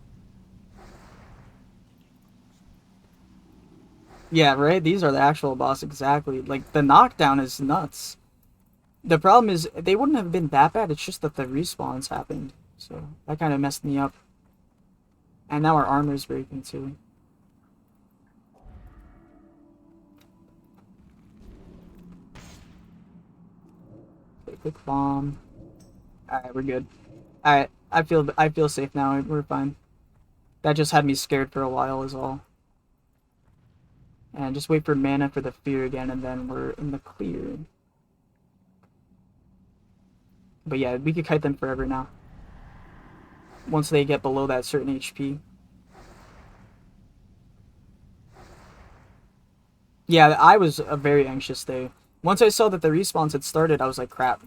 Yeah, right? These are the actual boss, exactly. Like, the knockdown is nuts. The problem is, they wouldn't have been that bad, it's just that the respawns happened. So, that kind of messed me up. And now our armor's breaking too. Okay, quick bomb. Alright, we're good. Alright, I feel safe now, we're fine. That just had me scared for a while is all. And just wait for mana for the fear again, and then we're in the clear. But yeah, we could kite them forever now. Once they get below that certain HP. Yeah, I was a very anxious day. Once I saw that the respawns had started, I was like, crap.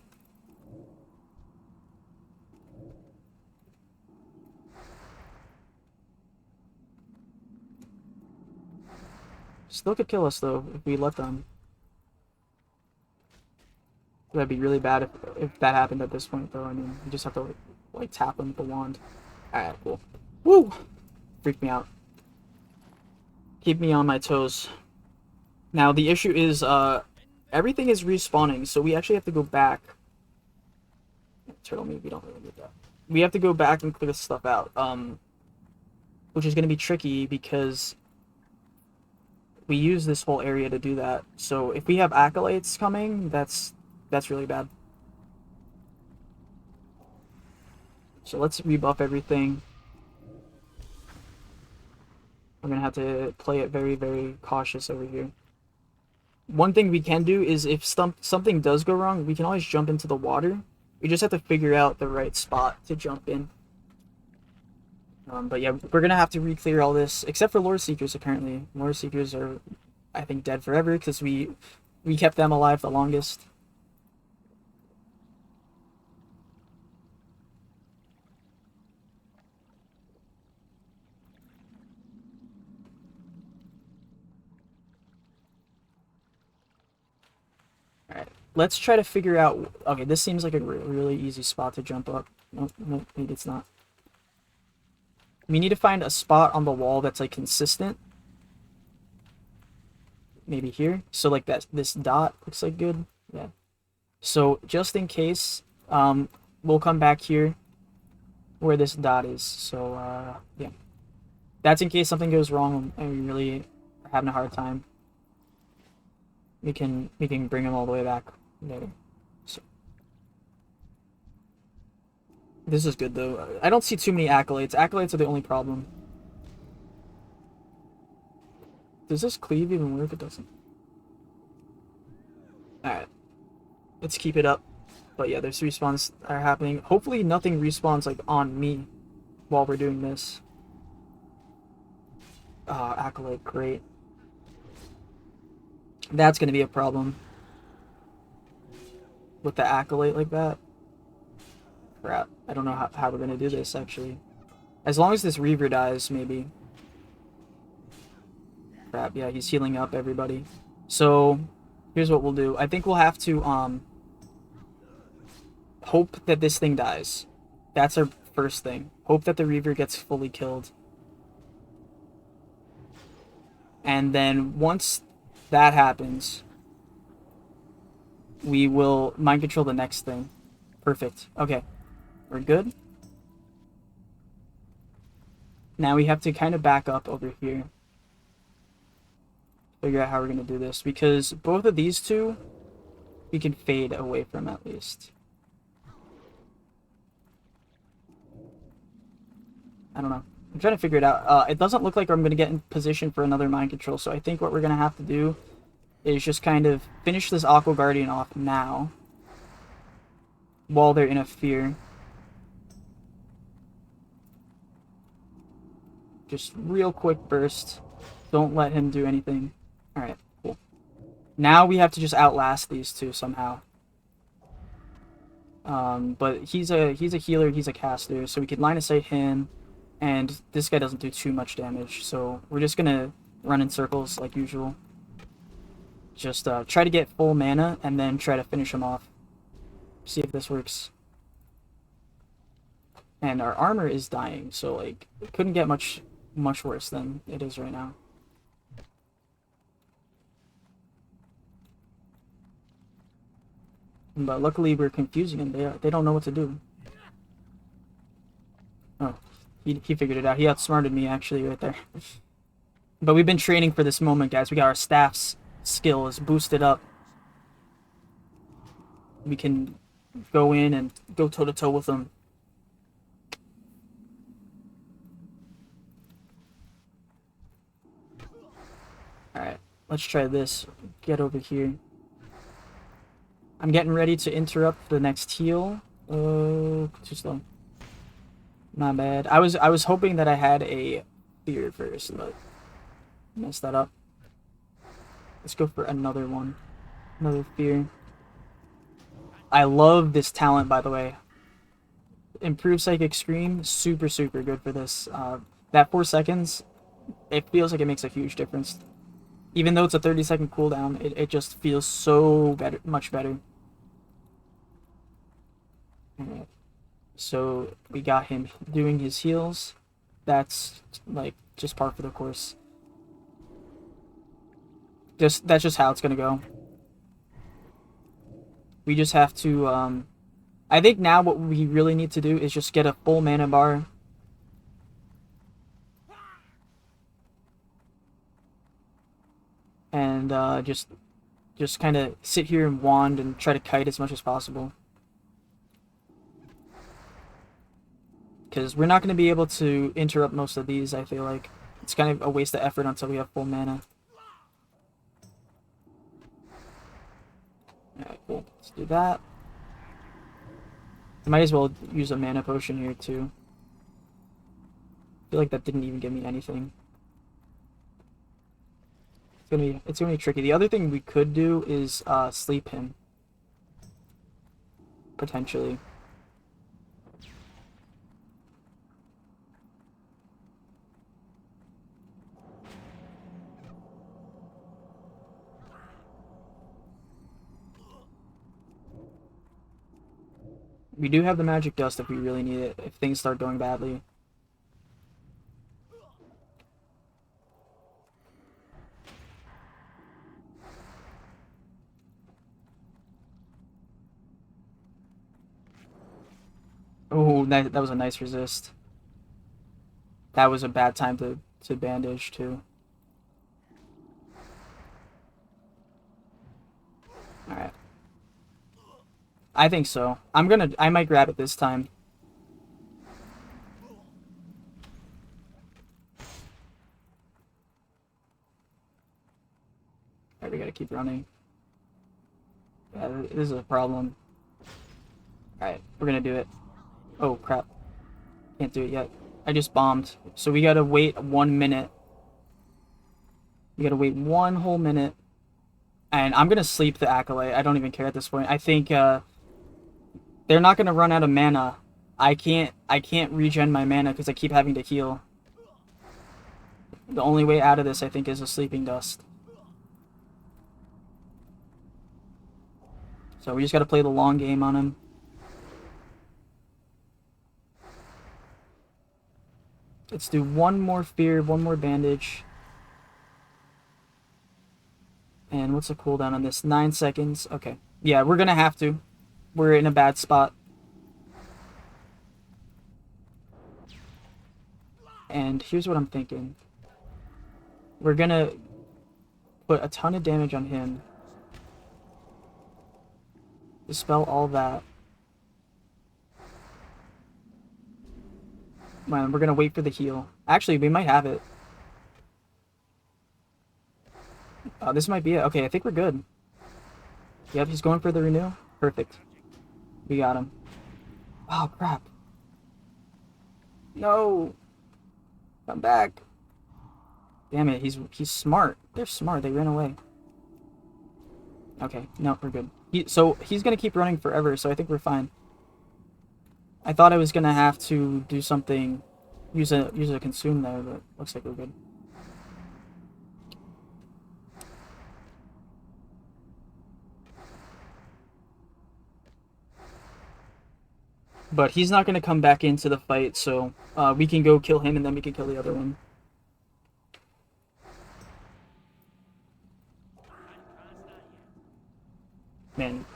Still could kill us though if we let them. That'd be really bad if that happened at this point though. I mean, you just have to like tap them with the wand. Alright, cool. Woo! Freaked me out. Keep me on my toes. Now the issue is everything is respawning, so we actually have to go back. Turtle meat, we don't really need that. We have to go back and clear this stuff out. Which is gonna be tricky because we use this whole area to do that. So if we have acolytes coming, that's really bad. So let's rebuff everything. We're gonna have to play it very, very cautious over here. One thing we can do is if something does go wrong, we can always jump into the water. We just have to figure out the right spot to jump in. But yeah, we're gonna have to re-clear all this, except for Lore Seekers apparently. Lore Seekers are, I think, dead forever because we kept them alive the longest. Alright, let's try to figure out... Okay, this seems like a really easy spot to jump up. Nope, maybe it's not. We need to find a spot on the wall that's like consistent. Maybe here. So like this dot looks like good. Yeah. So just in case, we'll come back here where this dot is. So yeah. That's in case something goes wrong and we really are having a hard time. We can bring them all the way back later. So this is good though. I don't see too many acolytes. Acolytes are the only problem. Does this cleave even work? It doesn't. Alright. Let's keep it up. But yeah, there's respawns are happening. Hopefully nothing respawns like on me while we're doing this. Acolyte, great. That's gonna be a problem. With the acolyte like that. Crap. I don't know how we're gonna do this, actually. As long as this Reaver dies, maybe. Crap, yeah, he's healing up everybody. So, here's what we'll do. I think we'll have to, hope that this thing dies. That's our first thing. Hope that the Reaver gets fully killed. And then, once that happens, we will mind control the next thing. Perfect. Okay. We're good. Now we have to kind of back up over here. figure out how we're gonna do this, because both of these two we can fade away from at least. I don't know. I'm trying to figure it out. It doesn't look like I'm gonna get in position for another mind control, so I think what we're gonna have to do is just kind of finish this Aqua Guardian off now while they're in a fear. Just real quick burst. Don't let him do anything. Alright, cool. Now we have to just outlast these two somehow. But he's a healer, he's a caster, so we could line of sight him, and this guy doesn't do too much damage, so we're just gonna run in circles like usual. Just try to get full mana and then try to finish him off. See if this works. And our armor is dying, so like it couldn't get much worse than it is right now. But luckily we're confusing them. They don't know what to do. Oh, he figured it out. He outsmarted me actually right there. But we've been training for this moment, guys. We got our staff's skill is boosted up. We can go in and go toe to toe with them. Alright, let's try this. Get over here. I'm getting ready to interrupt the next heal. Oh, too slow. Not bad. I was hoping that I had a fear first, but messed that up. Let's go for another one. Another fear. I love this talent, by the way. Improved Psychic Scream, super good for this. That 4 seconds, it feels like it makes a huge difference. Even though it's a 30-second cooldown, it just feels so much better. Alright. So we got him doing his heals. That's like just par for the course. That's just how it's gonna go. We just have to I think now what we really need to do is just get a full mana bar. And just kind of sit here and wand and try to kite as much as possible. Because we're not going to be able to interrupt most of these, I feel like. It's kind of a waste of effort until we have full mana. Alright, cool. Let's do that. I might as well use a mana potion here, too. I feel like that didn't even give me anything. It's gonna be tricky. The other thing we could do is sleep him. Potentially. We do have the magic dust if we really need it, if things start going badly. Oh, that was a nice resist. That was a bad time to bandage too. Alright. I think so. I might grab it this time. Alright, we gotta keep running. Yeah, this is a problem. Alright, we're gonna do it. Oh, crap. Can't do it yet. I just bombed. So we gotta wait 1 minute. We gotta wait 1 whole minute. And I'm gonna sleep the Acolyte. I don't even care at this point. I think, they're not gonna run out of mana. I can't regen my mana because I keep having to heal. The only way out of this, I think, is a Sleeping Dust. So we just gotta play the long game on him. Let's do 1 more fear, 1 more bandage. And what's the cooldown on this? 9 seconds. Okay. Yeah, we're gonna have to. We're in a bad spot. And here's what I'm thinking. We're gonna put a ton of damage on him. Dispel all that. Man, we're gonna wait for the heal. Actually, we might have it. This might be it. Okay, I think we're good. Yep, he's going for the renew. Perfect. We got him. Oh, crap. No! Come back. Damn it, he's smart. They're smart, they ran away. Okay, no, we're good. So he's gonna keep running forever, so I think we're fine. I thought I was gonna have to do something, use a consume there, but looks like we're good. But he's not gonna come back into the fight, so we can go kill him and then we can kill the other one. Man,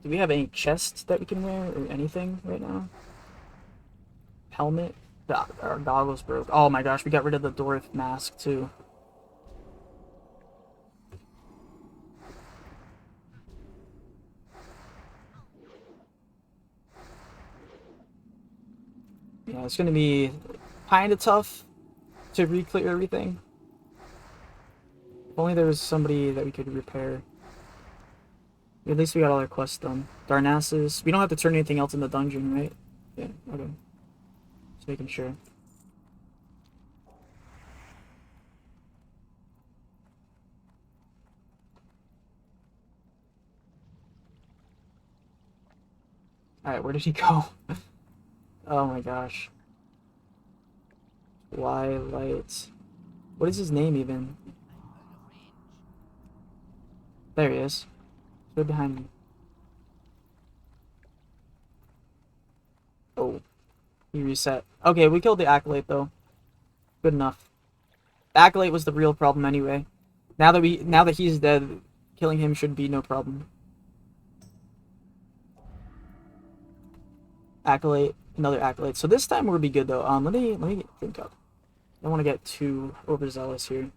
do we have any chests that we can wear or anything right now? Helmet? Our goggles broke. Oh my gosh, we got rid of the dwarf mask too. Yeah, it's gonna be kinda tough to re-clear everything. If only there was somebody that we could repair. At least we got all our quests done. Darnassus. We don't have to turn anything else in the dungeon, right? Yeah, okay. Just making sure. Alright, where did he go? Oh my gosh. Twilight. What is his name even? There he is. Right behind me. Oh. He reset. Okay, we killed the Acolyte though. Good enough. The Acolyte was the real problem anyway. Now that he's dead, killing him should be no problem. Acolyte, another Acolyte. So this time we'll be good though. Let me drink up. I don't want to get too overzealous here.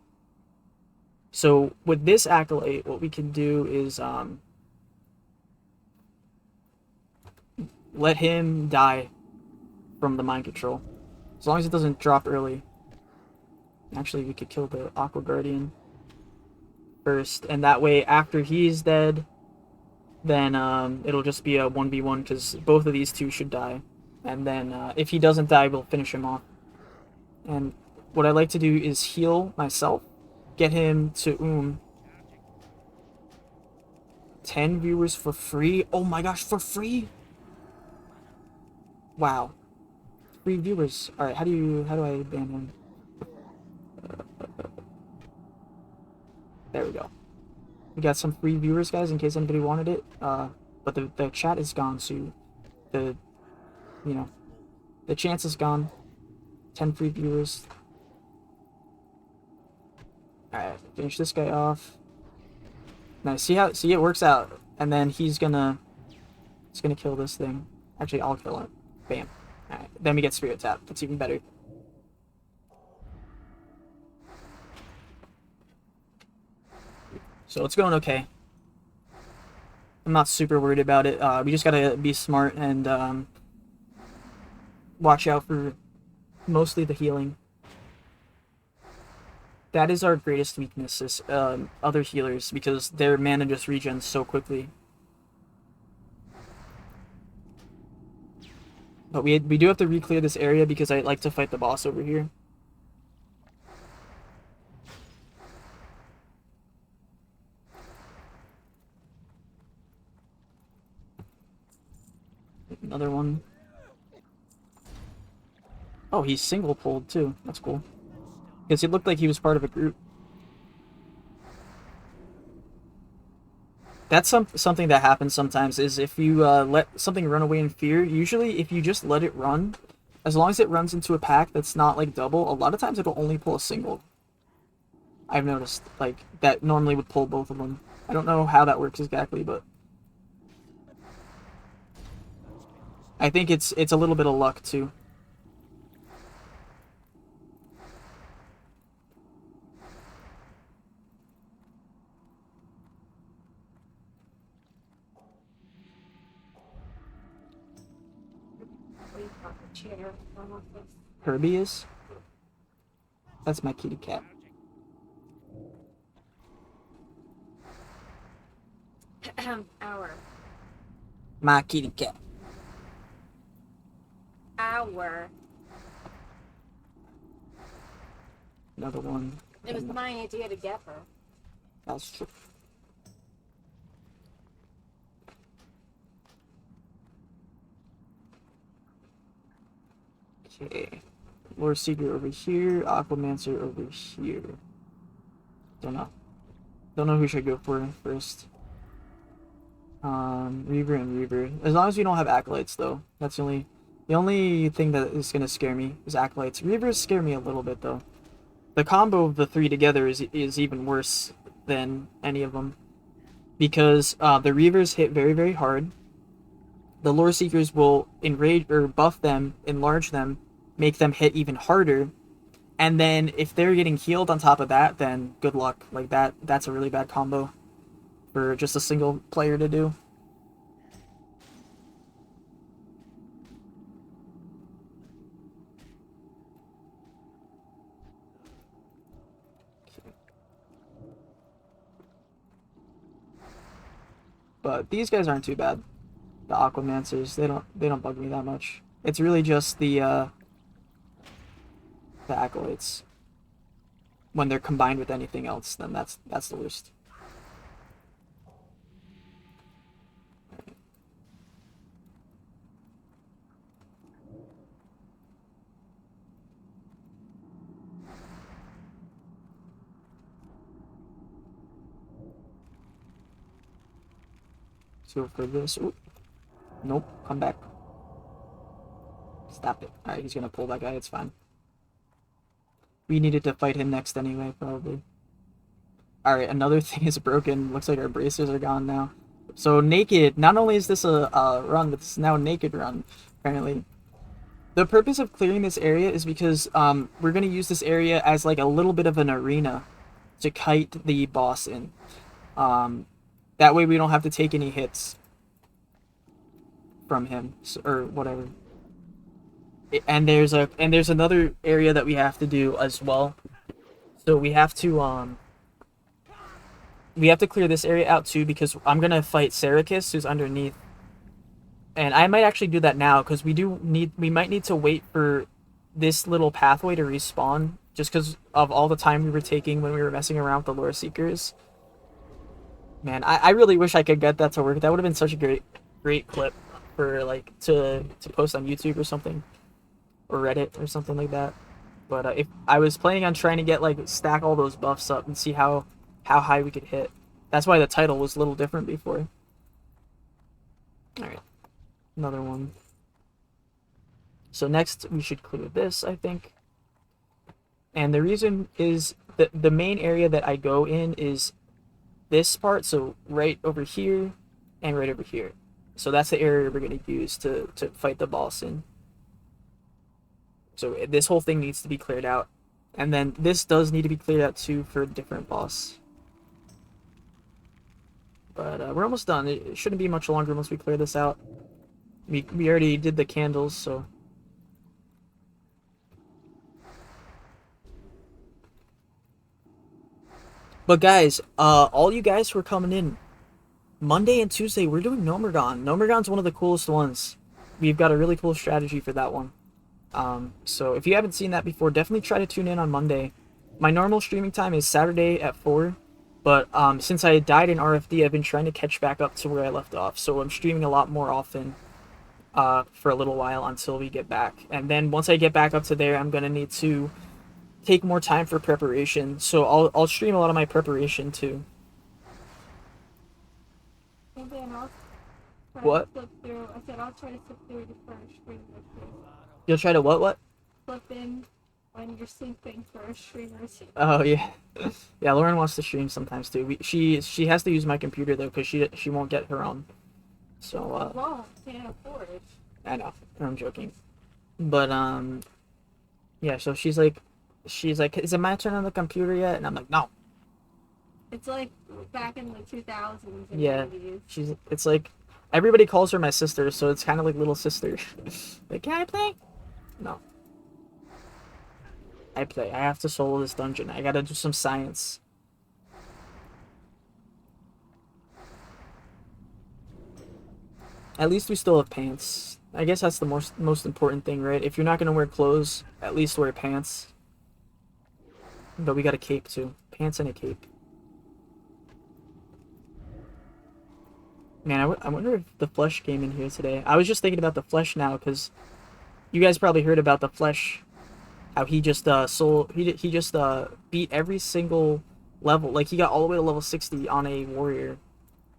So with this Acolyte, what we can do is let him die from the mind control. As long as it doesn't drop early. Actually, we could kill the Aqua Guardian first, and that way after he's dead, then it'll just be a 1v1 because both of these two should die. And then if he doesn't die, we'll finish him off. And what I like to do is heal myself, get him to 10 viewers for free. Oh my gosh, for free? Wow. 3 viewers. Alright, how do I ban him? There we go. We got some free viewers, guys, in case anybody wanted it. But the chat is gone, so the chance is gone. 10 free viewers. Alright, finish this guy off. Nice. See it works out. And then he's gonna kill this thing. Actually, I'll kill it. Bam. Alright, then we get Spirit Tap. That's even better. So it's going okay. I'm not super worried about it. We just gotta be smart and watch out for mostly the healing. That is our greatest weakness, is other healers, because their mana just regens so quickly. But we do have to re-clear this area because I like to fight the boss over here. Another one. Oh, he's single pulled too. That's cool. Because he looked like he was part of a group. That's something that happens sometimes, is if you let something run away in fear, usually if you just let it run, as long as it runs into a pack that's not like double, a lot of times it'll only pull a single. I've noticed, like, that normally would pull both of them. I don't know how that works exactly, but I think it's a little bit of luck too. the chair. Herbie is? That's my kitty cat. Hour. My kitty cat. Hour. Another one. It was my idea to get her. That's true. Okay. Lord Seeker over here. Aquamancer over here. Don't know. Don't know who should I go for first. Reaver and Reaver. As long as we don't have Acolytes, though. That's the only thing that is gonna scare me is Acolytes. Reavers scare me a little bit, though. The combo of the three together is even worse than any of them. Because the Reavers hit very, very hard. The Lore Seekers will enrage or buff them, enlarge them, make them hit even harder. And then if they're getting healed on top of that, then good luck. Like that's a really bad combo for just a single player to do. But these guys aren't too bad. The Aquamancers, they don't bug me that much. It's really just the Acolytes. When they're combined with anything else, then that's the worst. Let's go for this. Ooh. Nope, come back. Stop it. Alright, he's gonna pull that guy, it's fine. We needed to fight him next anyway, probably. Alright, another thing is broken. Looks like our bracers are gone now. So naked, not only is this a run, but this is now a naked run, apparently. The purpose of clearing this area is because we're going to use this area as like a little bit of an arena to kite the boss in. That way we don't have to take any hits from him, or whatever. And there's another area that we have to do as well. So we have to clear this area out too, because I'm gonna fight Sarkis, who's underneath. And I might actually do that now, because we might need to wait for this little pathway to respawn, just because of all the time we were taking when we were messing around with the Lore Seekers. Man, I really wish I could get that to work. That would have been such a great clip for like to post on YouTube or something, or Reddit or something like that. But if I was planning on trying to get like stack all those buffs up and see how high we could hit. That's why the title was a little different before. Alright. Another one. So next we should clear this, I think. And the reason is that the main area that I go in is this part, so right over here and right over here. So that's the area we're going to use to fight the boss in. So this whole thing needs to be cleared out. And then this does need to be cleared out too for a different boss. But we're almost done. It shouldn't be much longer once we clear this out. We already did the candles, so... But guys, all you guys who are coming in, Monday and Tuesday, we're doing Nomergon. Nomergon's one of the coolest ones. We've got a really cool strategy for that one. So if you haven't seen that before, definitely try to tune in on Monday. My normal streaming time is Saturday at 4, but since I died in RFD, I've been trying to catch back up to where I left off. So I'm streaming a lot more often for a little while until we get back. And then once I get back up to there, I'm going to need to take more time for preparation. So I'll stream a lot of my preparation too. And then I'll try What? to flip through. I said I'll try to flip through the first stream with you. You'll try to what? Flip in when you're sleeping for streamers. Oh yeah, yeah. Lauren wants to stream sometimes too. She has to use my computer though, because she won't get her own. So Well, can't afford it. I know, I'm joking, but yeah. So she's like, is it my turn on the computer yet? And I'm like, no. It's like back in the 2000s and Yeah, 90s. it's like, everybody calls her my sister, so it's kind of like little sister. Like, can I play? No. I play. I have to solo this dungeon. I gotta do some science. At least we still have pants. I guess that's the most important thing, right? If you're not gonna wear clothes, at least wear pants. But we got a cape too. Pants and a cape. Man, I wonder if the Flesh came in here today. I was just thinking about the Flesh now, because you guys probably heard about the Flesh. How he just he just beat every single level. Like, he got all the way to level 60 on a warrior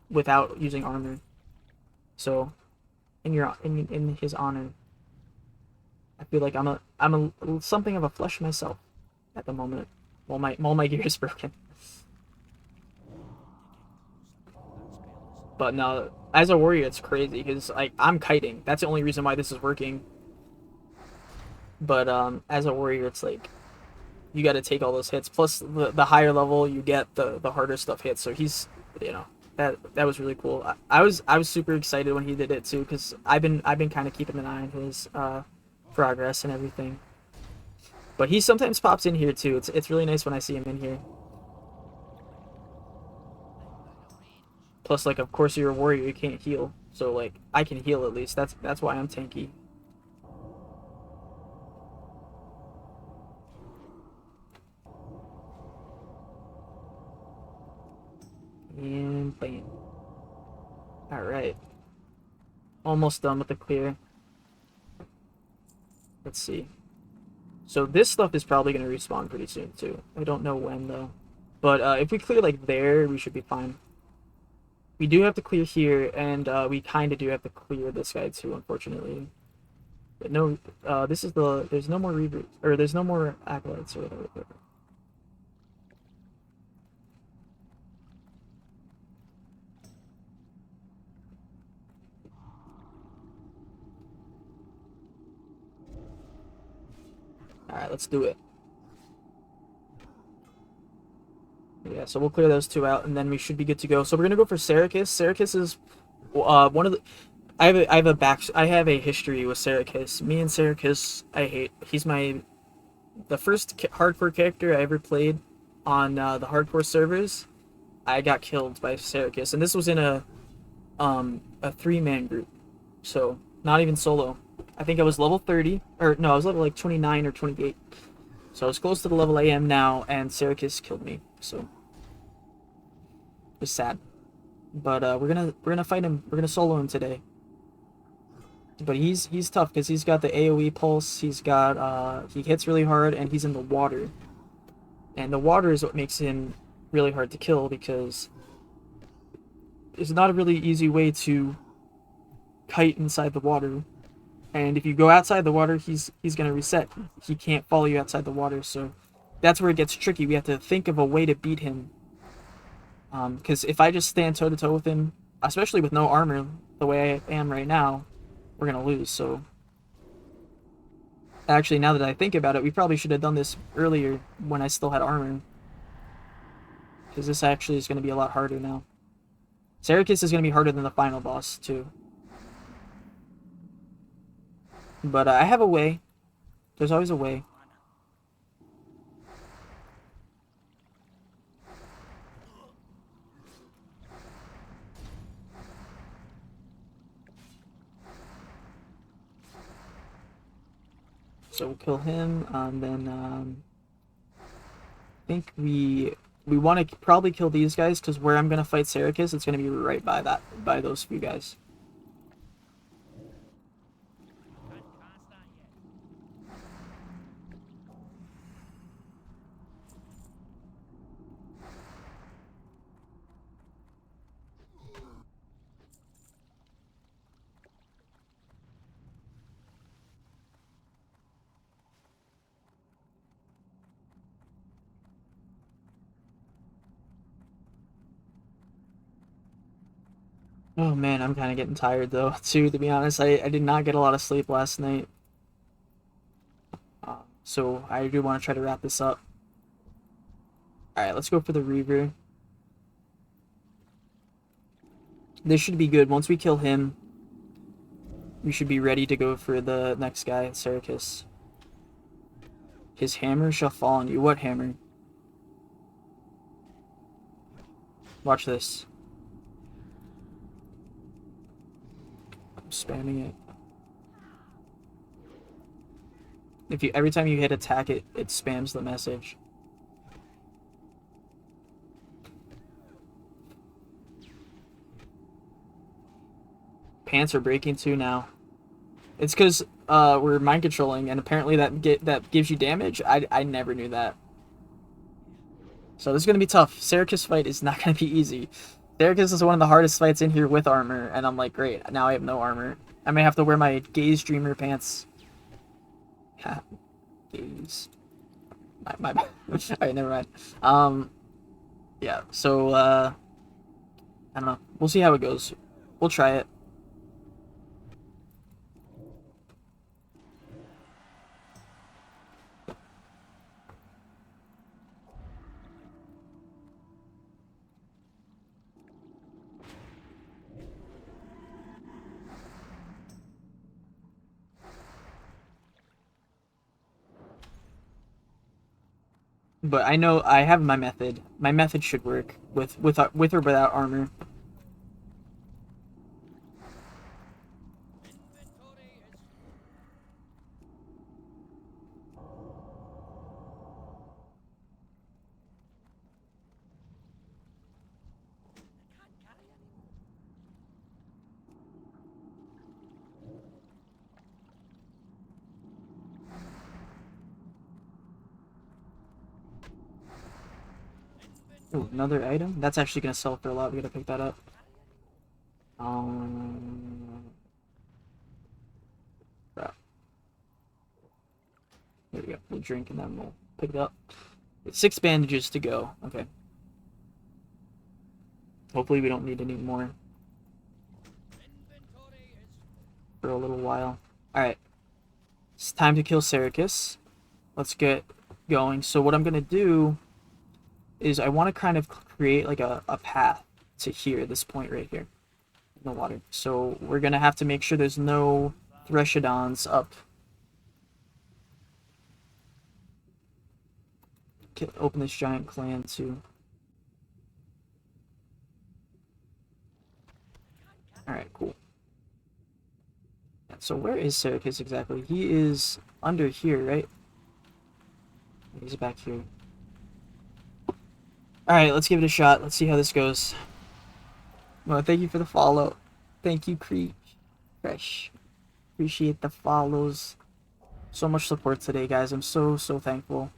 without using armor. So, in his honor, I feel like I'm a something of a Flesh myself at the moment. All my gear is broken. But no, as a warrior, it's crazy because like I'm kiting. That's the only reason why this is working. But as a warrior, it's like you got to take all those hits. Plus, the higher level you get, the harder stuff hits. So he's, you know, that was really cool. I was super excited when he did it too, because I've been kind of keeping an eye on his progress and everything. But he sometimes pops in here too. It's really nice when I see him in here. Plus, like, of course, you're a warrior, you can't heal. So, like, I can heal at least. That's why I'm tanky. And bam. Alright. Almost done with the clear. Let's see. So this stuff is probably going to respawn pretty soon, too. I don't know when, though. But if we clear, like, there, we should be fine. We do have to clear here, and we kind of do have to clear this guy, too, unfortunately. But no, this is the... There's no more reboots, or there's no more acolytes, or whatever. Alright, let's do it. Yeah, so we'll clear those two out, and then we should be good to go. So we're gonna go for Serikis. Serikis is one of the... I have a history with Serikis. Me and Serikis, I hate. He's the first hardcore character I ever played on the hardcore servers. I got killed by Serikis, and this was in a 3-man group, so not even solo. I think I was level 30, or no, I was level like 29 or 28. So I was close to the level I am now, and Serikis killed me. So it was sad. But we're gonna fight him. We're gonna solo him today. But he's tough because he's got the AoE pulse. He's got he hits really hard, and he's in the water. And the water is what makes him really hard to kill, because it's not a really easy way to kite inside the water. And if you go outside the water, he's gonna reset. He can't follow you outside the water, so that's where it gets tricky. We have to think of a way to beat him. Because if I just stand toe to toe with him, especially with no armor, the way I am right now, we're gonna lose. So actually, now that I think about it, we probably should have done this earlier when I still had armor, because this actually is gonna be a lot harder now. Serikis is gonna be harder than the final boss too. But I have a way. There's always a way. So we'll kill him, and then I think we want to probably kill these guys, because where I'm gonna fight Serikis, it's gonna be right by those few guys. Oh man, I'm kind of getting tired though, too, to be honest. I did not get a lot of sleep last night. So I do want to try to wrap this up. Alright, let's go for the Reaver. This should be good. Once we kill him, we should be ready to go for the next guy, Sericus. His hammer shall fall on you. What hammer? Watch this. I'm spamming it. If you every time you hit attack, it spams the message. Pants are breaking too now. It's because we're mind controlling, and apparently that gives you damage. I never knew that. So this is gonna be tough. Sericus fight is not gonna be easy. Sericus is one of the hardest fights in here with armor, and I'm like, great. Now I have no armor. I may have to wear my Gaze Dreamer pants. Ha, Gaze. My bad. Alright, never mind. Yeah. So I don't know. We'll see how it goes. We'll try it. But I know I have my method. My method should work with or without armor. Ooh, another item? That's actually gonna sell for a lot. We gotta pick that up. Crap. There we go. We'll drink and then we'll pick it up. 6 bandages to go. Okay. Hopefully we don't need any more for a little while. Alright. It's time to kill Sericus. Let's get going. So what I'm gonna do is I want to kind of create like a path to here, this point right here in the water. So we're gonna have to make sure there's no Threshodons up. Open this giant clan too. Alright, cool. So where is Sericus exactly? He is under here, right? He's back here. Alright, let's give it a shot. Let's see how this goes. Well, thank you for the follow. Thank you, Creep. Fresh. Appreciate the follows. So much support today, guys. I'm so thankful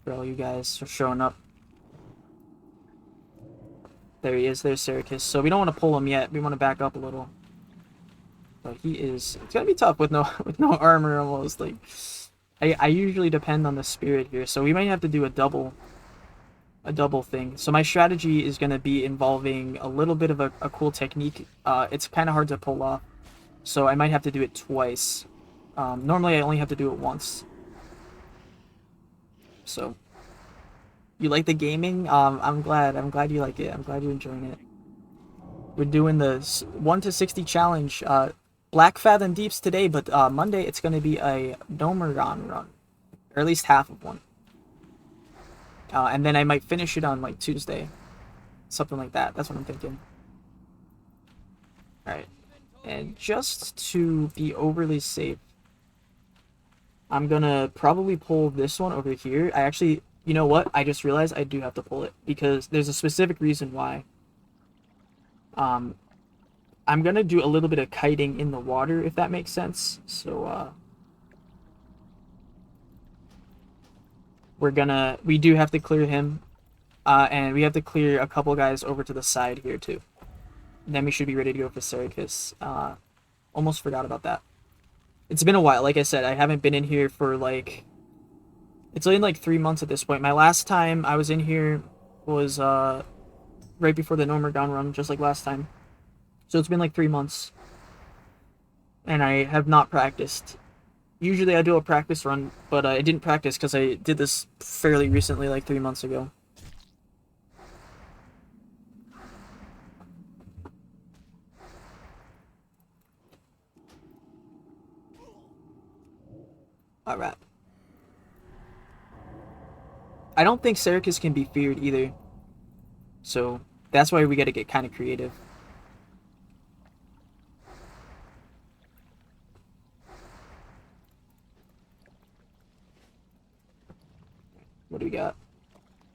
for all you guys for showing up. There he is. There's Sericus. So we don't want to pull him yet. We want to back up a little. But he is... It's gonna be tough with no armor almost. Like, I usually depend on the spirit here. So we might have to do a double thing. So my strategy is going to be involving a little bit of a cool technique. It's kind of hard to pull off, so I might have to do it twice. Normally I only have to do it once. So you like the gaming? I'm glad you like it. I'm glad you're enjoying it. We're doing the 1 to 60 challenge. Blackfathom Deeps today, but Monday it's going to be a Nomergon run, or at least half of one. And then I might finish it on like Tuesday. Something like that. That's what I'm thinking. Alright. And just to be overly safe, I'm gonna probably pull this one over here. I actually, you know what? I just realized I do have to pull it because there's a specific reason why. I'm gonna do a little bit of kiting in the water, if that makes sense. So, we do have to clear him, and we have to clear a couple guys over to the side here too. And then we should be ready to go for Sericus. Almost forgot about that. It's been a while. Like I said, I haven't been in here for like... It's only like 3 months at this point. My last time I was in here was right before the Nomergon run, just like last time. So it's been like 3 months. And I have not practiced. Usually I do a practice run, but I didn't practice because I did this fairly recently, like 3 months ago. Alright. I don't think Sericus can be feared either. So that's why we gotta get kind of creative. What do we got?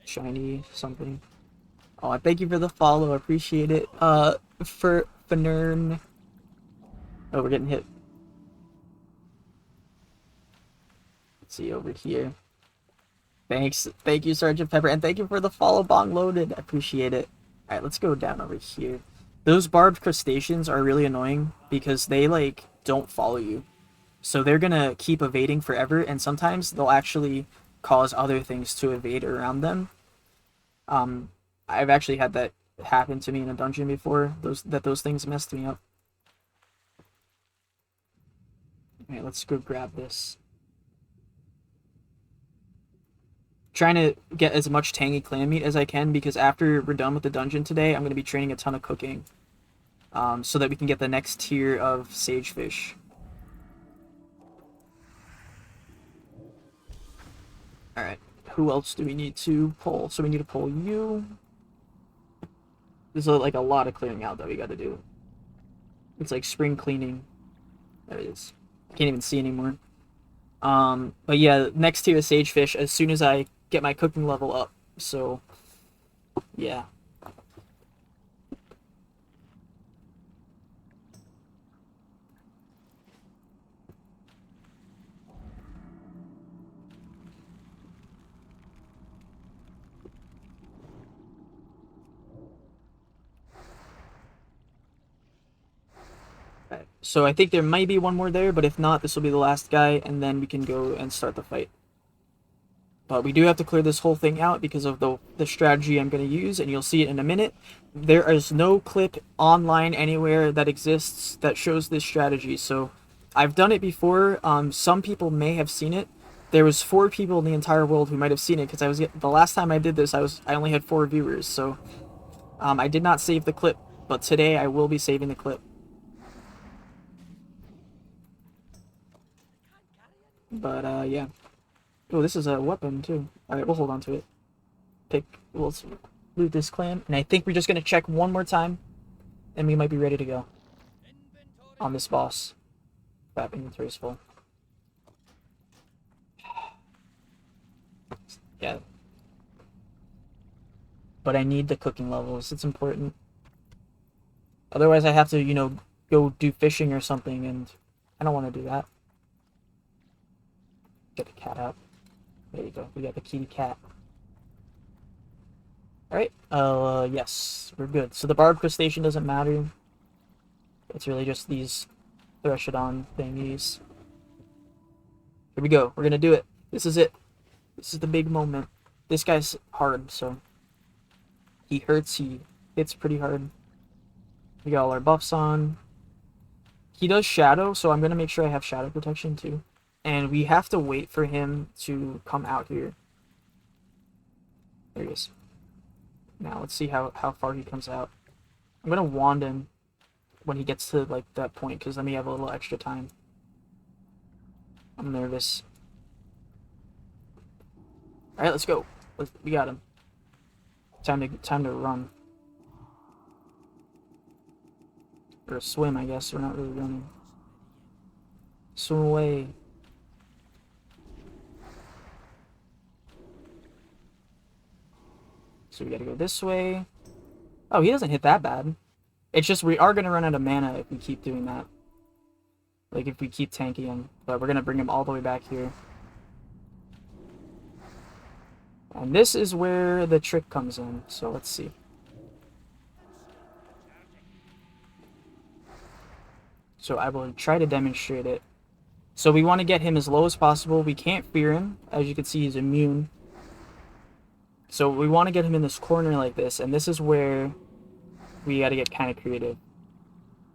Shiny something. Oh, thank you for the follow. I appreciate it. For Fenern. Oh, we're getting hit. Let's see over here. Thanks. Thank you, Sergeant Pepper. And thank you for the follow, Bong Loaded. I appreciate it. Alright, let's go down over here. Those barbed crustaceans are really annoying because they, like, don't follow you. So they're gonna keep evading forever, and sometimes they'll actually cause other things to evade around them. I've actually had that happen to me in a dungeon before. Those things messed me up. Alright, let's go grab this. Trying to get as much tangy clam meat as I can because after we're done with the dungeon today, I'm going to be training a ton of cooking. So that we can get the next tier of sagefish. Alright, who else do we need to pull? So we need to pull you. There's like a lot of clearing out that we got to do. It's like spring cleaning. There it is. I can't even see anymore. But yeah, next tier is sagefish as soon as I get my cooking level up. So, yeah. Right. So I think there might be one more there, but if not, this will be the last guy, and then we can go and start the fight. But we do have to clear this whole thing out because of the strategy I'm going to use, and you'll see it in a minute. There is no clip online anywhere that exists that shows this strategy, so I've done it before. Some people may have seen it. There was 4 people in the entire world who might have seen it because the last time I did this, I only had 4 viewers, so I did not save the clip, but today I will be saving the clip. But yeah. Oh, this is a weapon too. Alright, we'll hold on to it. We'll loot this clan. And I think we're just gonna check one more time. And we might be ready to go. On this boss. That inventory is full. Yeah. But I need the cooking levels. It's important. Otherwise I have to, you know, go do fishing or something, and I don't want to do that. Get the cat out. There you go. We got the kitty cat. Alright. Yes. We're good. So the barbed crustacean doesn't matter. It's really just these Threshodon thingies. Here we go. We're gonna do it. This is it. This is the big moment. This guy's hard, so... He hurts, he hits pretty hard. We got all our buffs on. He does shadow, so I'm gonna make sure I have shadow protection too. And we have to wait for him to come out here. There he is. Now let's see how far he comes out. I'm gonna wand him when he gets to like that point, because then we have a little extra time. I'm nervous. Alright, let's go. We got him. Time to run. Or swim, I guess. We're not really running. Swim away. So we gotta go this way. Oh, he doesn't hit that bad. It's just we are gonna run out of mana if we keep doing that. Like if we keep tanking him. But we're gonna bring him all the way back here. And this is where the trick comes in. So let's see. So I will try to demonstrate it. So we want to get him as low as possible. We can't fear him. As you can see, he's immune. So we want to get him in this corner like this, and this is where we got to get kind of creative.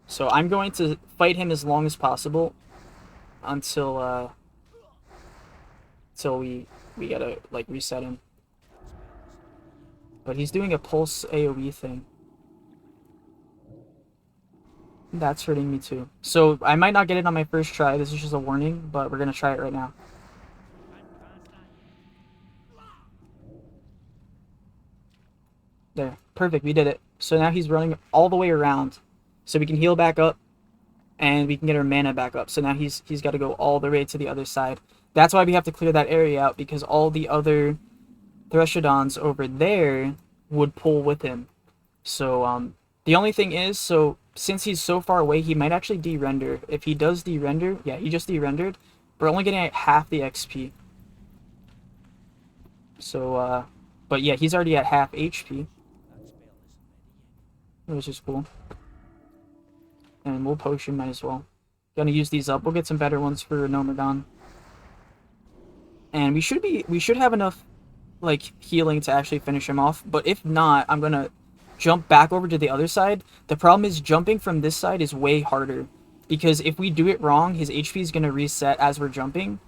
So I'm going to fight him as long as possible until we gotta like reset him. But he's doing a pulse AoE thing. That's hurting me too. So I might not get it on my first try. This is just a warning, but we're gonna try it right now. There. Perfect. We did it. So now he's running all the way around. So we can heal back up. And we can get our mana back up. So now he's got to go all the way to the other side. That's why we have to clear that area out. Because all the other Threshodons over there would pull with him. So, the only thing is, so since he's so far away, he might actually de-render. If he does de-render, yeah, he just de-rendered. We're only getting half the XP. So, but yeah, he's already at half HP. Which is cool. And we'll potion, might as well. Gonna use these up. We'll get some better ones for Nomadon. And we should have enough, like, healing to actually finish him off. But if not, I'm gonna jump back over to the other side. The problem is jumping from this side is way harder. Because if we do it wrong, his HP is gonna reset as we're jumping.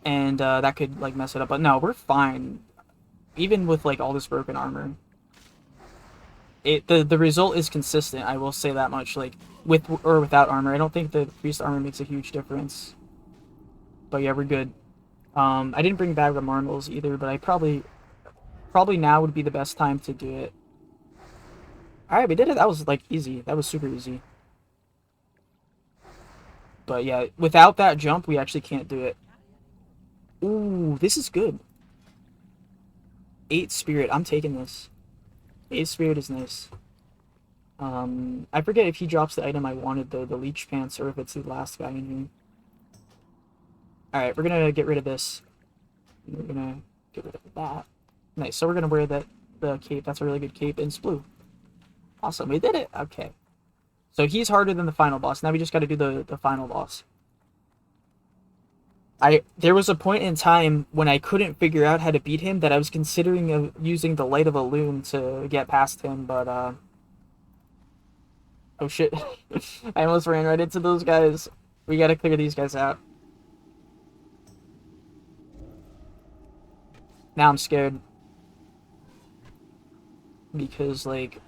And that could, like, mess it up. But no, we're fine. Even with, like, all this broken armor. The result is consistent, I will say that much. Like, with or without armor. I don't think the priest armor makes a huge difference. But yeah, we're good. I didn't bring back the marbles either, but I probably now would be the best time to do it. Alright, we did it. That was, like, easy. That was super easy. But yeah, without that jump, we actually can't do it. Ooh, this is good. 8 spirit. I'm taking this. 8 spirit is nice. I forget if he drops the item I wanted, though, the leech pants, or if it's the last guy in here. Alright, we're gonna get rid of this. We're gonna get rid of that. Nice, so we're gonna wear the cape. That's a really good cape, and it's blue. Awesome, we did it! Okay. So he's harder than the final boss. Now we just gotta do the final boss. There was a point in time when I couldn't figure out how to beat him that I was considering using the Light of a Loon to get past him, but oh shit. I almost ran right into those guys. We gotta clear these guys out. Now I'm scared. Because, like,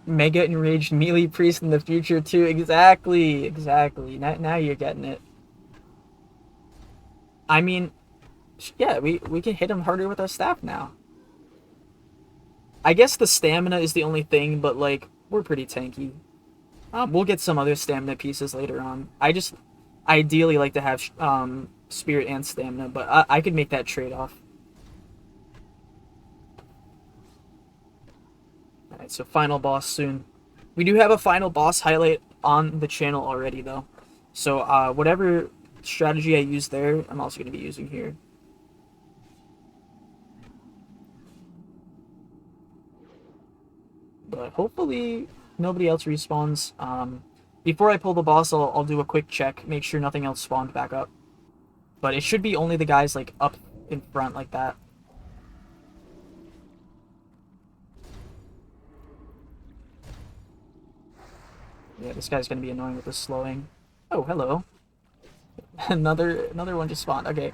Mega Enraged Melee Priest in the future, too. Exactly. Now you're getting it. I mean, yeah, we can hit him harder with our staff now. I guess the stamina is the only thing, but, like, we're pretty tanky. We'll get some other stamina pieces later on. I just ideally like to have spirit and stamina, but I could make that trade-off. Alright, so final boss soon. We do have a final boss highlight on the channel already, though. So, whatever strategy I use there, I'm also going to be using here. But hopefully nobody else respawns. Before I pull the boss, I'll do a quick check, make sure nothing else spawned back up. But it should be only the guys, like, up in front like that. Yeah, this guy's gonna be annoying with the slowing. Oh, hello. another one just spawned. Okay,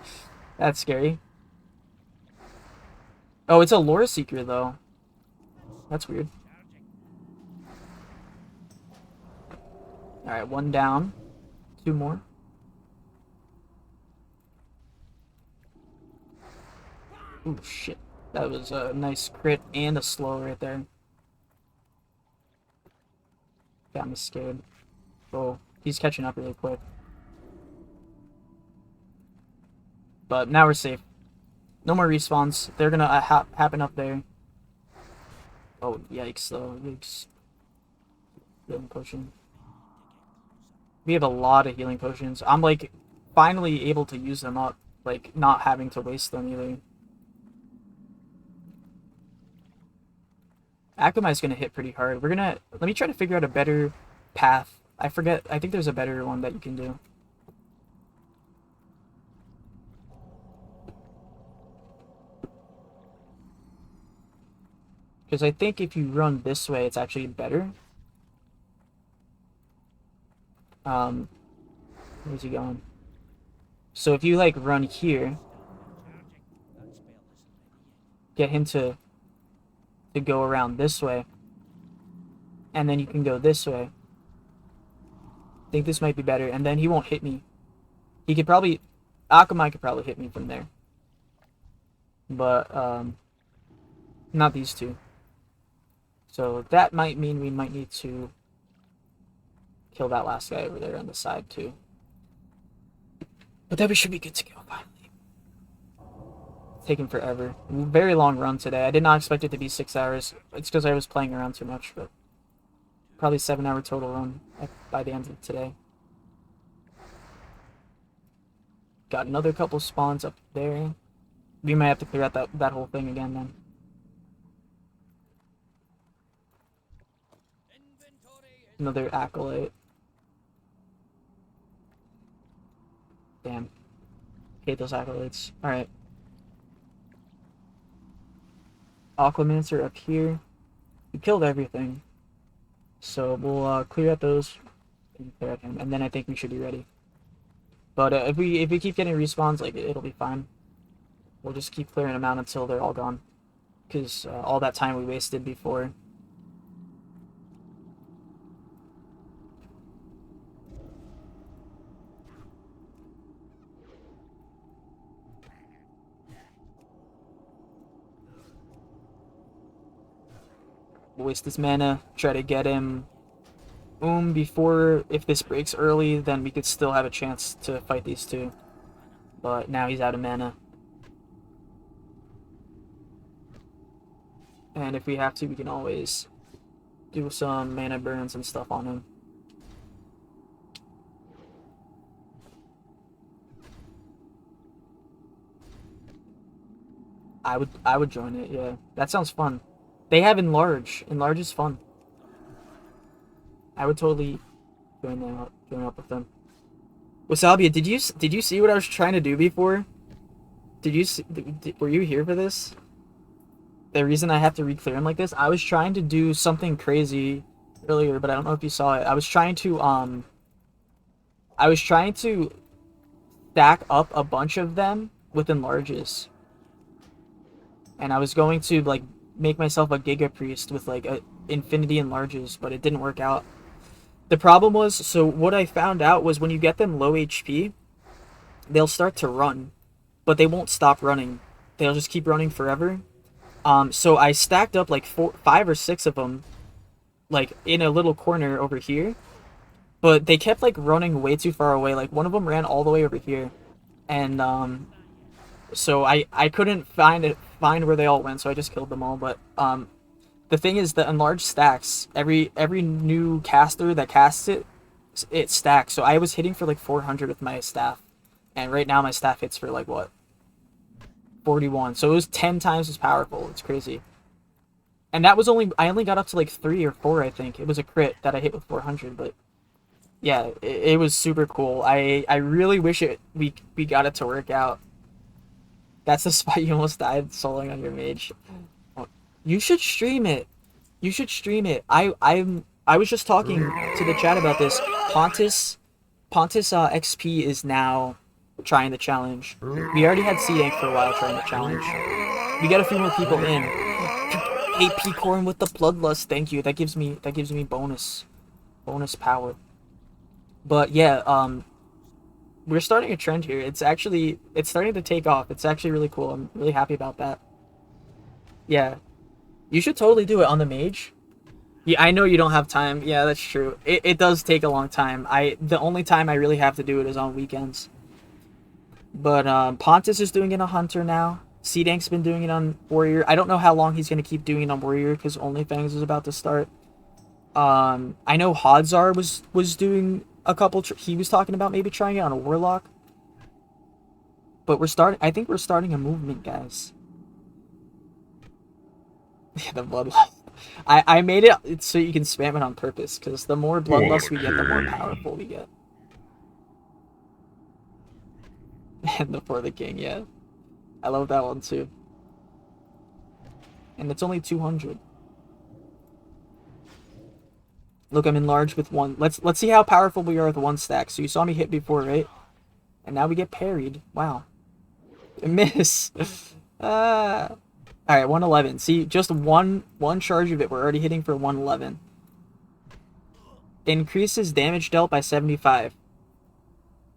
that's scary. Oh, it's a lore seeker though. That's weird. All right, one down. 2 more. Oh shit! That was a nice crit and a slow right there. Got me scared. Oh, he's catching up really quick. But now we're safe. No more respawns. They're gonna happen up there. Oh, yikes though. Yikes. Healing potion. We have a lot of healing potions. I'm, like, finally able to use them up. Like, not having to waste them either. Akamai's gonna hit pretty hard. Let me try to figure out a better path. I think there's a better one that you can do. Because I think if you run this way, it's actually better. Where's he going? So if you, like, run here, get him to go around this way, and then you can go this way. I think this might be better, and then he won't hit me. He could probably... Akamai could probably hit me from there. But, Not these two. So that might mean we might need to kill that last guy over there on the side too. But then we should be good to go finally. It's taking forever. Very long run today. I did not expect it to be 6 hours. It's because I was playing around too much, but probably 7-hour total run by the end of today. Got another couple spawns up there. We might have to clear out that whole thing again then. Another acolyte. Damn. Hate those acolytes. Alright. Aquamancer up here. We killed everything. So we'll clear out those and clear out him. And then I think we should be ready. But if we keep getting respawns, like, it'll be fine. We'll just keep clearing them out until they're all gone. Because all that time we wasted before. We'll waste this mana, try to get him before, if this breaks early, then we could still have a chance to fight these two. But now he's out of mana. And if we have to, we can always do some mana burns and stuff on him. I would join it, yeah. That sounds fun. They have Enlarge. Enlarge is fun. I would totally join up with them. Wasabia, did you see what I was trying to do before? Were you here for this? The reason I have to re-clear him like this? I was trying to do something crazy earlier, but I don't know if you saw it. I was trying to stack up a bunch of them with enlarges. And I was going to like make myself a Giga Priest with like a infinity enlarges, but it didn't work out. The problem was, so what I found out was when you get them low HP, they'll start to run, but they won't stop running. They'll just keep running forever. So I stacked up like 5 or 6 of them, like in a little corner over here, but they kept like running way too far away. Like one of them ran all the way over here, and so I couldn't find where they all went, so I just killed them all. But the thing is, the enlarged stacks. Every new caster that casts it stacks. So I was hitting for like 400 with my staff, and right now my staff hits for like what? 41. So it was 10 times as powerful. It's crazy. And that was I only got up to like 3 or 4, I think. It was a crit that I hit with 400, but yeah, it was super cool. I really wish we got it to work out. That's the spot you almost died soloing on your mage. You should stream it. You should stream it. I was just talking to the chat about this. Pontus XP is now trying the challenge. We already had C-Dank for a while trying the challenge. We got a few more people in. AP Corn with the Bloodlust, thank you. That gives me bonus power. But yeah, we're starting a trend here. It's starting to take off. It's actually really cool. I'm really happy about that. Yeah. You should totally do it on the mage. Yeah, I know you don't have time. Yeah, that's true. It does take a long time. The only time I really have to do it is on weekends. But Pontus is doing it on Hunter now. C-Dank's been doing it on Warrior. I don't know how long he's going to keep doing it on Warrior because OnlyFans is about to start. I know Hodzar was doing a couple. He was talking about maybe trying it on a Warlock. But I think we're starting a movement, guys. Yeah, the Bloodlust. I made it so you can spam it on purpose, because the more Bloodlust we get, the more powerful we get. And the For the King, yeah. I love that one too. And it's only 200. Look, I'm enlarged with 1. Let's see how powerful we are with 1 stack. So you saw me hit before, right? And now we get parried. Wow. Miss. Alright, 111. See, just one charge of it, we're already hitting for 111. Increases damage dealt by 75.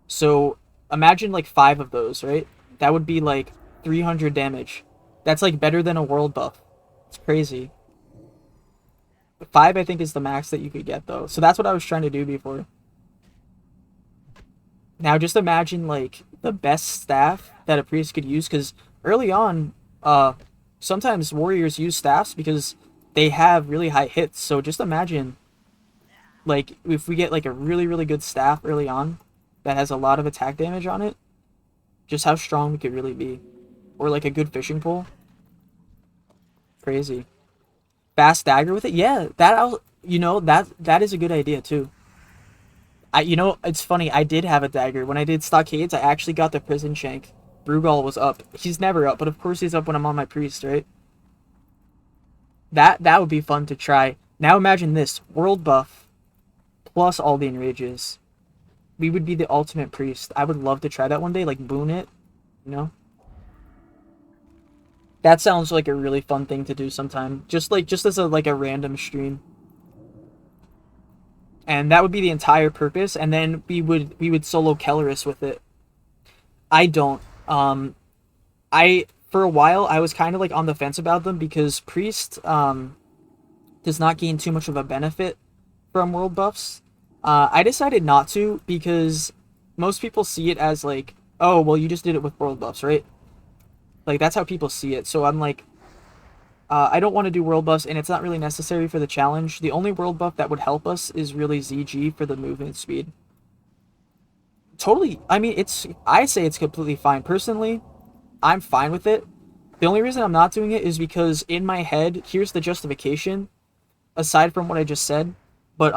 So, imagine like 5 of those, right? That would be like 300 damage. That's like better than a world buff. It's crazy. 5, I think, is the max that you could get, though. So that's what I was trying to do before. Now, just imagine, like, the best staff that a priest could use, because early on, sometimes warriors use staffs because they have really high hits. So just imagine, like, if we get, like, a really, really good staff early on that has a lot of attack damage on it, just how strong we could really be. Or, like, a good fishing pole. Crazy. Fast dagger with it? Yeah, that is a good idea, too. It's funny, I did have a dagger. When I did Stockades, I actually got the prison shank. Brugal was up. He's never up, but of course he's up when I'm on my priest, right? That would be fun to try. Now imagine this. World buff plus all the enrages. We would be the ultimate priest. I would love to try that one day, like boon it, you know? That sounds like a really fun thing to do sometime. Just as a random stream. And that would be the entire purpose, and then we would solo Kelleris with it. I don't. For a while I was kind of like on the fence about them because Priest does not gain too much of a benefit from world buffs. I decided not to because most people see it as like, oh well, you just did it with world buffs, right? Like that's how people see it. So I'm like, I don't want to do world buffs, and it's not really necessary for the challenge. The only world buff that would help us is really ZG for the movement speed. Totally, I mean, I say it's completely fine. Personally, I'm fine with it. The only reason I'm not doing it is because in my head, here's the justification, aside from what I just said. But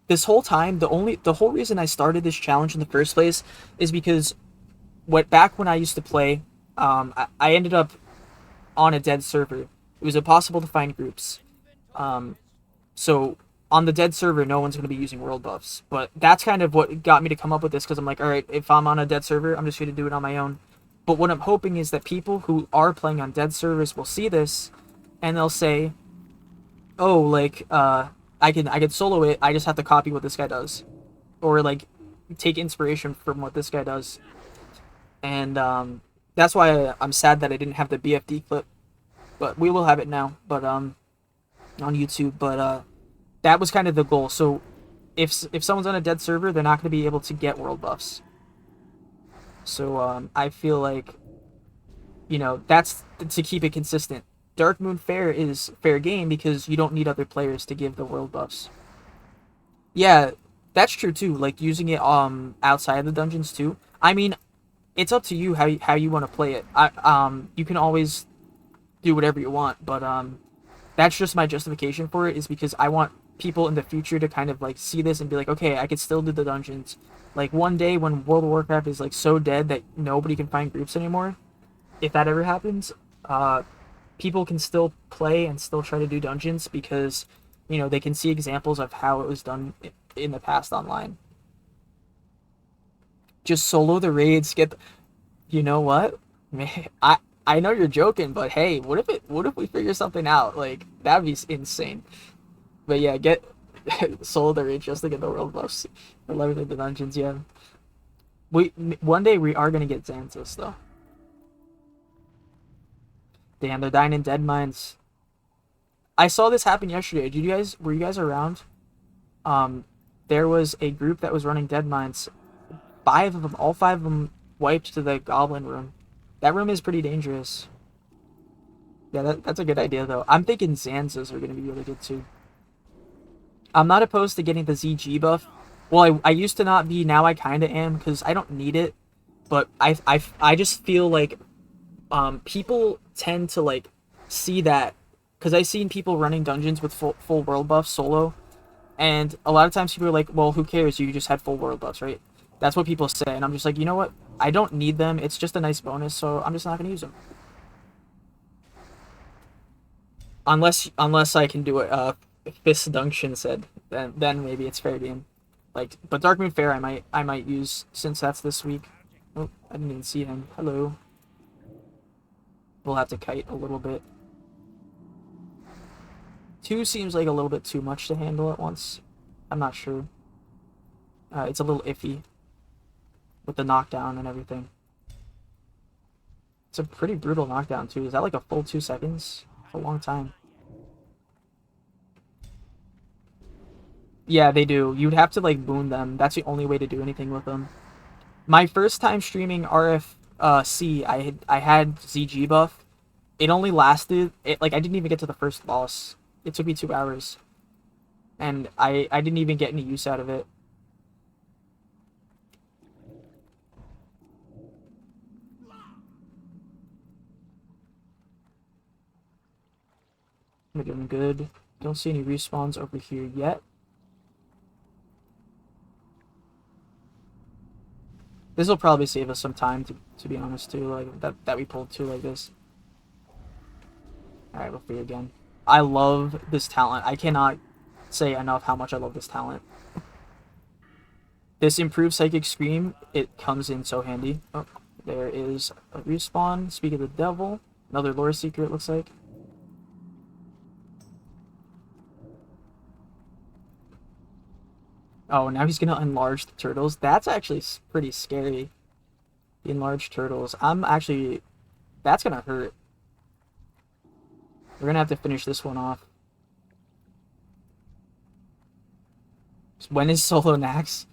this whole time, the whole reason I started this challenge in the first place is because back when I used to play, I ended up on a dead server. It was impossible to find groups. So on the dead server, no one's going to be using world buffs. But that's kind of what got me to come up with this, because I'm like, alright, if I'm on a dead server, I'm just going to do it on my own. But what I'm hoping is that people who are playing on dead servers will see this, and they'll say, oh, like, I can solo it, I just have to copy what this guy does. Or, like, take inspiration from what this guy does. And that's why I'm sad that I didn't have the BFD clip. But we will have it now, but on YouTube. But that was kind of the goal. So if someone's on a dead server, they're not going to be able to get world buffs. So I feel like, that's to keep it consistent. Dark Moon Fair is fair game because you don't need other players to give the world buffs. Yeah, that's true too. Like using it outside of the dungeons too. I mean, it's up to you how you want to play it. You can always do whatever you want, but that's just my justification for it, is because I want people in the future to kind of like see this and be like, okay, I could still do the dungeons. Like one day when World of Warcraft is like so dead that nobody can find groups anymore, if that ever happens, people can still play and still try to do dungeons because, they can see examples of how it was done in the past online. Just solo the raids, you know what? Man, I know you're joking, but hey, what if we figure something out? Like, that'd be insane. But yeah, get solo the raid just to get the world buffs. 11 of the dungeons, yeah. One day we are gonna get Xanthus though. Damn, they're dying in dead mines. I saw this happen yesterday. Were you guys around? There was a group that was running dead mines. 5 of them, all 5 of them wiped to the goblin room. That room is pretty dangerous. Yeah, that's a good idea though. I'm thinking Xanthus are gonna be really good too. I'm not opposed to getting the ZG buff. Well, I used to not be, now I kinda am, because I don't need it. But I just feel like people tend to like see that, because I've seen people running dungeons with full world buffs solo, and a lot of times people are like, well, who cares, you just had full world buffs, right? That's what people say, and I'm just like, you know what, I don't need them, it's just a nice bonus, so I'm just not going to use them. Unless I can do it, Fist Dunction said, then maybe it's fair game. Like, but Dark Moon Fair I might use, since that's this week. Oh, I didn't even see him. Hello. We'll have to kite a little bit. 2 seems like a little bit too much to handle at once. I'm not sure. It's a little iffy with the knockdown and everything. It's a pretty brutal knockdown too. Is that like a full 2 seconds? It's a long time. Yeah, they do. You'd have to like boon them. That's the only way to do anything with them. My first time streaming RFC, I had ZG buff. It only lasted like I didn't even get to the first boss. It took me 2 hours, and I didn't even get any use out of it. We're doing good. Don't see any respawns over here yet. This will probably save us some time, to be honest, too, like, that we pulled two like this. Alright, we'll free again. I love this talent. I cannot say enough how much I love this talent. This improved Psychic Scream, it comes in so handy. Oh, there is a respawn. Speak of the Devil. Another Lore Seeker, it looks like. Oh, now he's gonna enlarge the turtles. That's actually pretty scary. The enlarged turtles. That's gonna hurt. We're gonna have to finish this one off. When is solo Nax?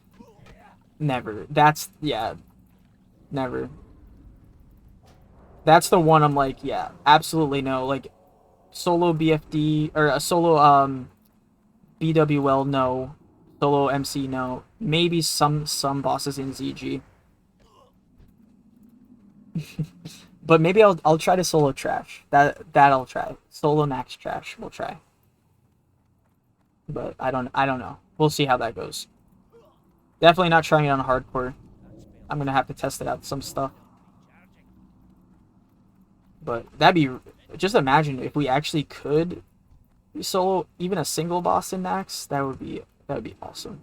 Never. Never. That's the one I'm like, yeah, absolutely no. Like, solo BFD, or a solo, BWL, no. Solo MC, no. Maybe some bosses in ZG. But maybe I'll try to solo trash. That I'll try. Solo Nax trash, we'll try. But I don't know. We'll see how that goes. Definitely not trying it on hardcore. I'm gonna have to test it out some stuff. But that'd be, just imagine if we actually could solo even a single boss in Nax. That would be awesome.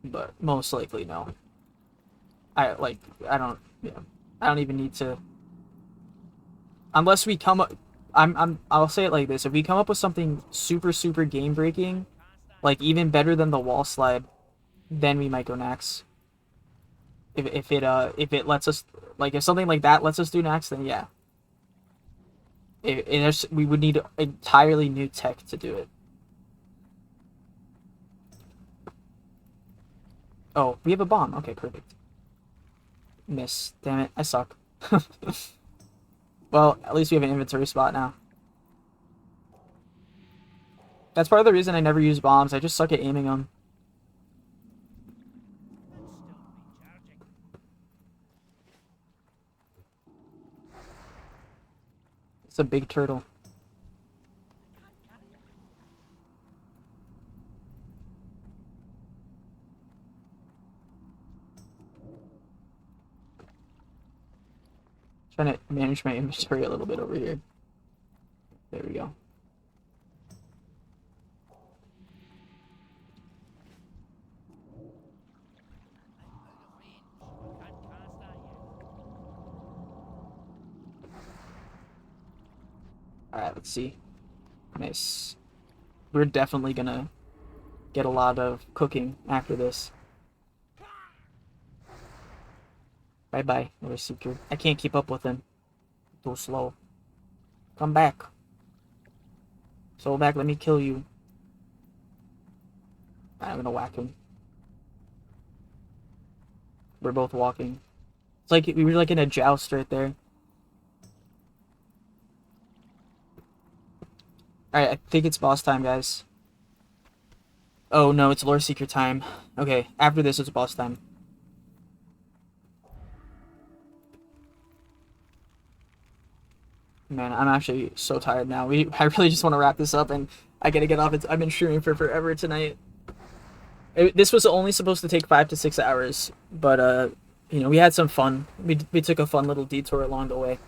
But most likely no. I don't even need to, unless we come up, I'll say it like this: if we come up with something super game breaking, like even better than the wall slide, then we might go Nax. If it lets us, like, if something like that lets us do Nax, then yeah. We would need entirely new tech to do it. Oh, we have a bomb. Okay, perfect. Miss. Damn it, I suck. Well, at least we have an inventory spot now. That's part of the reason I never use bombs. I just suck at aiming them. It's a big turtle. Trying to manage my inventory a little bit over here. There we go. Alright, let's see. Nice. We're definitely gonna get a lot of cooking after this. Bye-bye, Lore Seeker. I can't keep up with him. Too slow. Come back. So back, let me kill you. I'm gonna whack him. We're both walking. It's like we were like in a joust right there. Alright, I think it's boss time, guys. Oh no, it's Lore Seeker time. Okay, after this it's boss time. Man, I'm actually so tired now. I really just want to wrap this up, and I gotta get off. I've been streaming for forever tonight. This was only supposed to take 5 to 6 hours, but you know, we had some fun. We took a fun little detour along the way.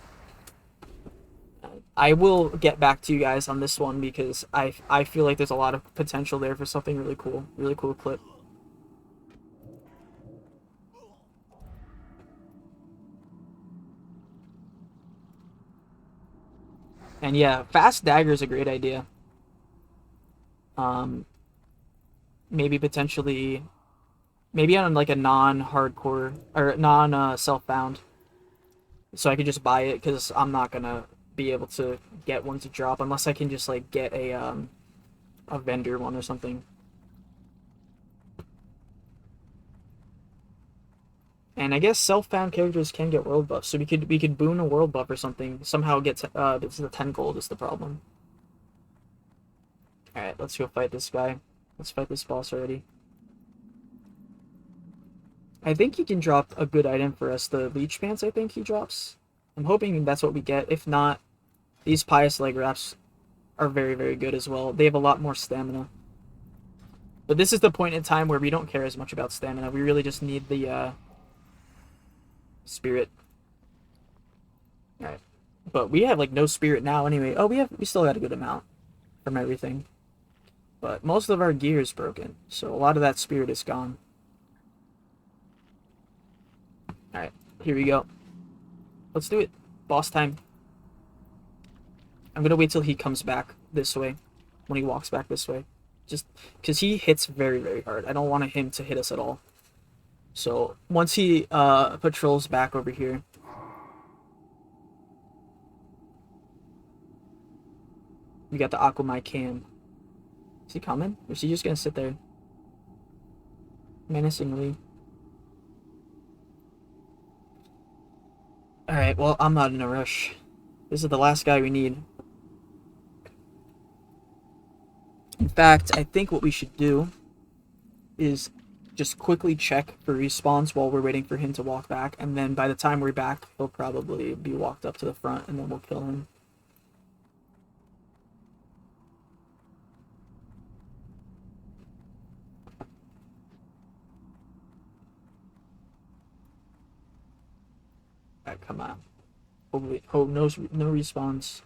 I will get back to you guys on this one because I feel like there's a lot of potential there for something really cool clip. And yeah, fast dagger is a great idea. Maybe potentially, maybe on like a non-hardcore or non self-bound, so I could just buy it because I'm not gonna be able to get one to drop unless I can just like get a vendor one or something. And I guess self-found characters can get world buffs, so we could boon a world buff or something. Somehow get it's the 10 gold is the problem. All right, let's go fight this guy. Let's fight this boss already. I think he can drop a good item for us. The leech pants, I think he drops. I'm hoping that's what we get. If not, these pious leg wraps are very, very good as well. They have a lot more stamina. But this is the point in time where we don't care as much about stamina. We really just need the spirit. Alright. But we have like no spirit now anyway. Oh, we still got a good amount from everything. But most of our gear is broken, so a lot of that spirit is gone. Alright, here we go. Let's do it. Boss time. I'm gonna wait till he comes back this way. When he walks back this way. Just because he hits very, very hard. I don't want him to hit us at all. So once he patrols back over here. We got the Aquamai can. Is he coming? Or is he just gonna sit there? Menacingly. Alright, well, I'm not in a rush. This is the last guy we need. In fact, I think what we should do is just quickly check for respawns while we're waiting for him to walk back, and then by the time we're back, he'll probably be walked up to the front, and then we'll kill him. Alright, come on. Hopefully, no respawns.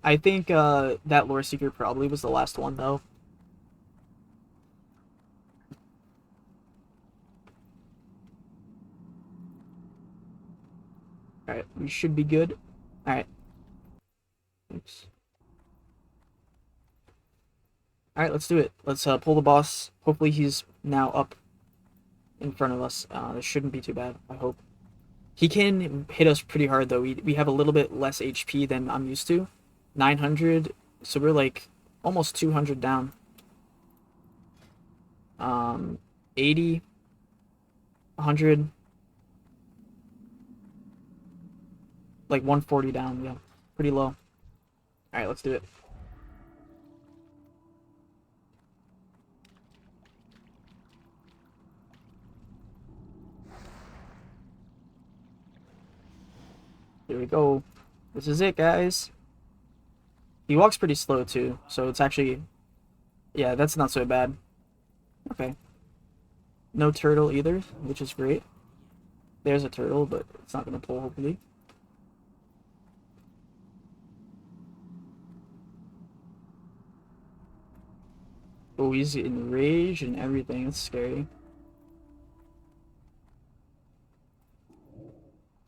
I think that Lore Seeker probably was the last one, though. Alright, we should be good. Alright. Oops. Alright, let's do it. Let's pull the boss. Hopefully he's now up in front of us. This shouldn't be too bad, I hope. He can hit us pretty hard, though. We have a little bit less HP than I'm used to. 900, so we're like almost 200 down. 80, 100, like 140 down, yeah, pretty low. Alright, let's do it. Here we go. This is it, guys. He walks pretty slow, too, so it's actually... Yeah, that's not so bad. Okay. No turtle either, which is great. There's a turtle, but it's not going to pull, hopefully. Oh, he's enraged and everything. It's scary.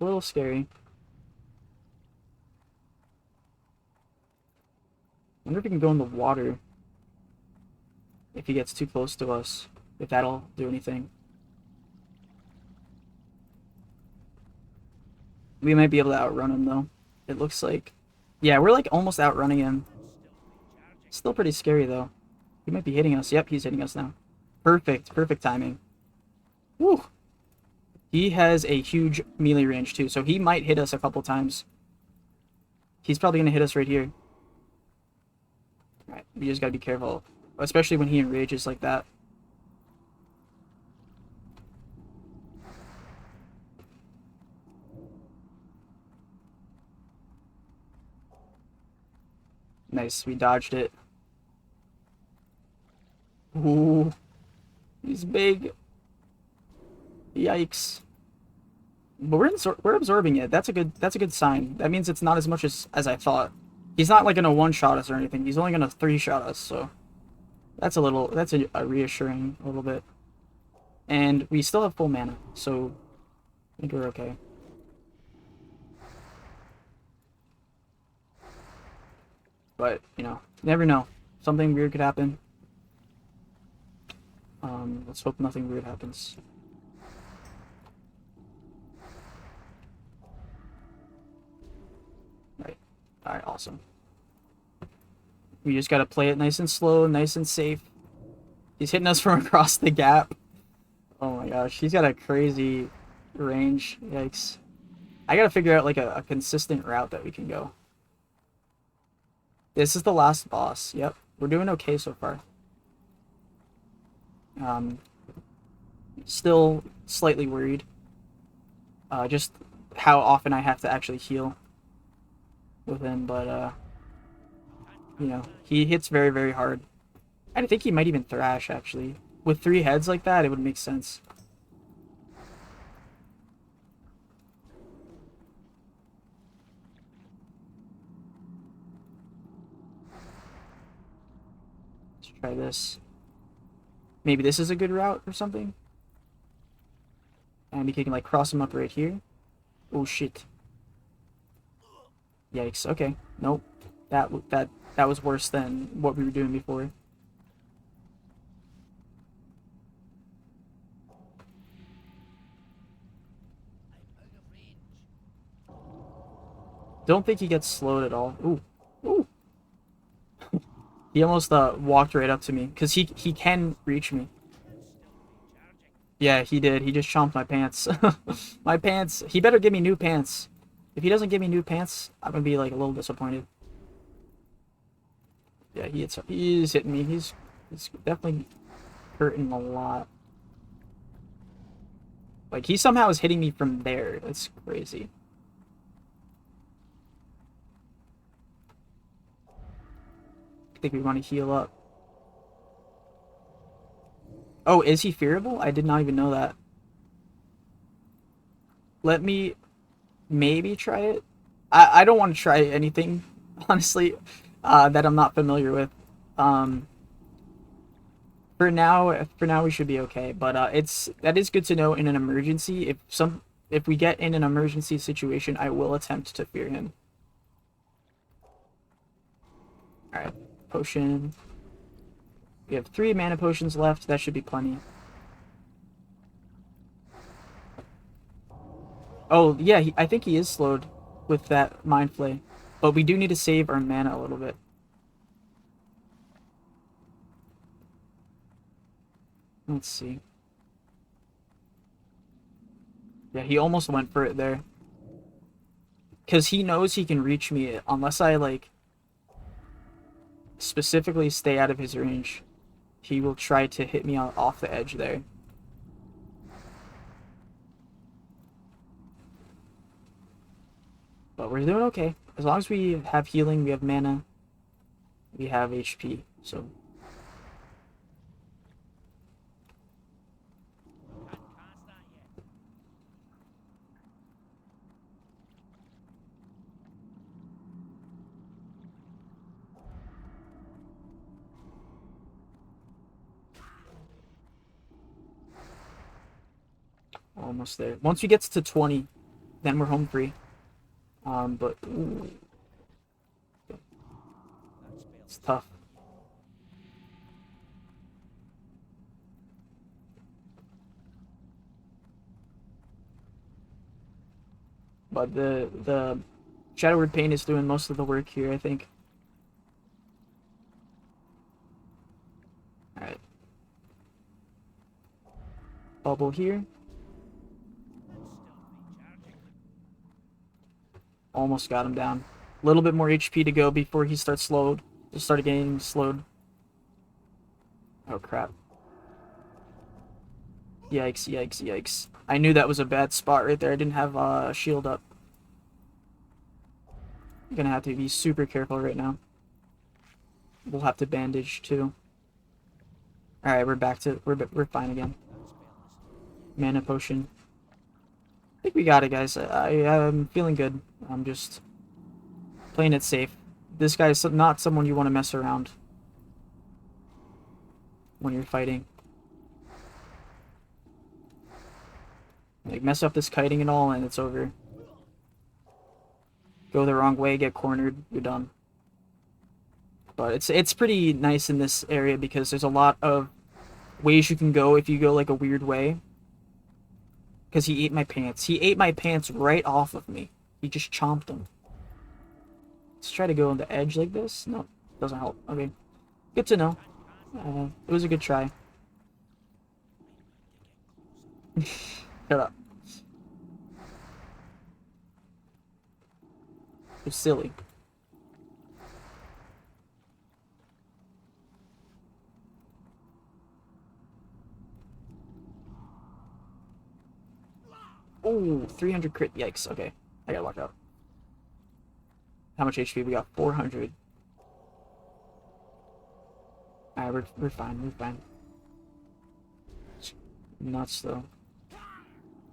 A little scary. I wonder if we can go in the water if he gets too close to us, if that'll do anything. We might be able to outrun him, though. It looks like... Yeah, we're like almost outrunning him. Still pretty scary, though. He might be hitting us. Yep, he's hitting us now. Perfect. Perfect timing. Woo! He has a huge melee range, too, so he might hit us a couple times. He's probably going to hit us right here. Alright, we just gotta be careful. Especially when he enrages like that. Nice, we dodged it. Ooh. He's big. Yikes. But we're absorbing it. That's a good sign. That means it's not as much as I thought. He's not like gonna one-shot us or anything. He's only gonna 3-shot us, so that's a reassuring a little bit. And we still have full mana, so I think we're okay. But, you know, never know. Something weird could happen. Let's hope nothing weird happens. awesome. We just gotta play it nice and slow, nice and safe. He's hitting us from across the gap. Oh my gosh, he's got a crazy range. Yikes. I gotta figure out like a consistent route that we can go. This is the last boss. Yep, we're doing okay so far. Still slightly worried. Just how often I have to actually heal with him, but you know, he hits very, very hard. I think he might even thrash, actually. With 3 heads like that, it would make sense. Let's try this. Maybe this is a good route or something. And we can like cross him up right here. Oh shit. Yikes. Okay. Nope. That was worse than what we were doing before. Don't think he gets slowed at all. Ooh. Ooh. He almost walked right up to me because he can reach me. Yeah, he did. He just chomped my pants. My pants. He better give me new pants. If he doesn't give me new pants, I'm gonna be like a little disappointed. Yeah, he's hitting me. He's definitely hurting a lot. Like he somehow is hitting me from there. That's crazy. I think we want to heal up. Oh, is he fearable? I did not even know that. Let me maybe try it. I don't want to try anything, honestly, that I'm not familiar with. For now we should be okay. But that is good to know in an emergency. If we get in an emergency situation, I will attempt to fear him. All right, potion. We have 3 mana potions left. That should be plenty. Oh, yeah, I think he is slowed with that Mind Flay. But we do need to save our mana a little bit. Let's see. Yeah, he almost went for it there. Because he knows he can reach me unless I, like, specifically stay out of his range. He will try to hit me off the edge there. But we're doing okay. As long as we have healing, we have mana, we have HP, so. Almost there. Once we get to 20, then we're home free. But ooh, it's tough. But the Shadow Word Pain is doing most of the work here, I think. All right. Bubble here. Almost got him down. A little bit more HP to go before he starts slowed. Just started getting slowed. Oh crap. Yikes, yikes, yikes. I knew that was a bad spot right there. I didn't have a shield up. I'm gonna have to be super careful right now. We'll have to bandage too. Alright, we're back to... We're fine again. Mana potion. I think we got it, guys. I'm feeling good. I'm just playing it safe. This guy's not someone you want to mess around when you're fighting. Like, mess up this kiting and all, and it's over. Go the wrong way, get cornered, you're done. But it's pretty nice in this area because there's a lot of ways you can go if you go like a weird way. Because he ate my pants. He ate my pants right off of me. He just chomped them. Let's try to go on the edge like this. No, doesn't help. Okay, good to know. It was a good try. Shut up. You're silly. Oh, 300 crit. Yikes. Okay, I gotta lock out. How much HP we got? 400. Alright, we're fine. We're fine. Nuts though.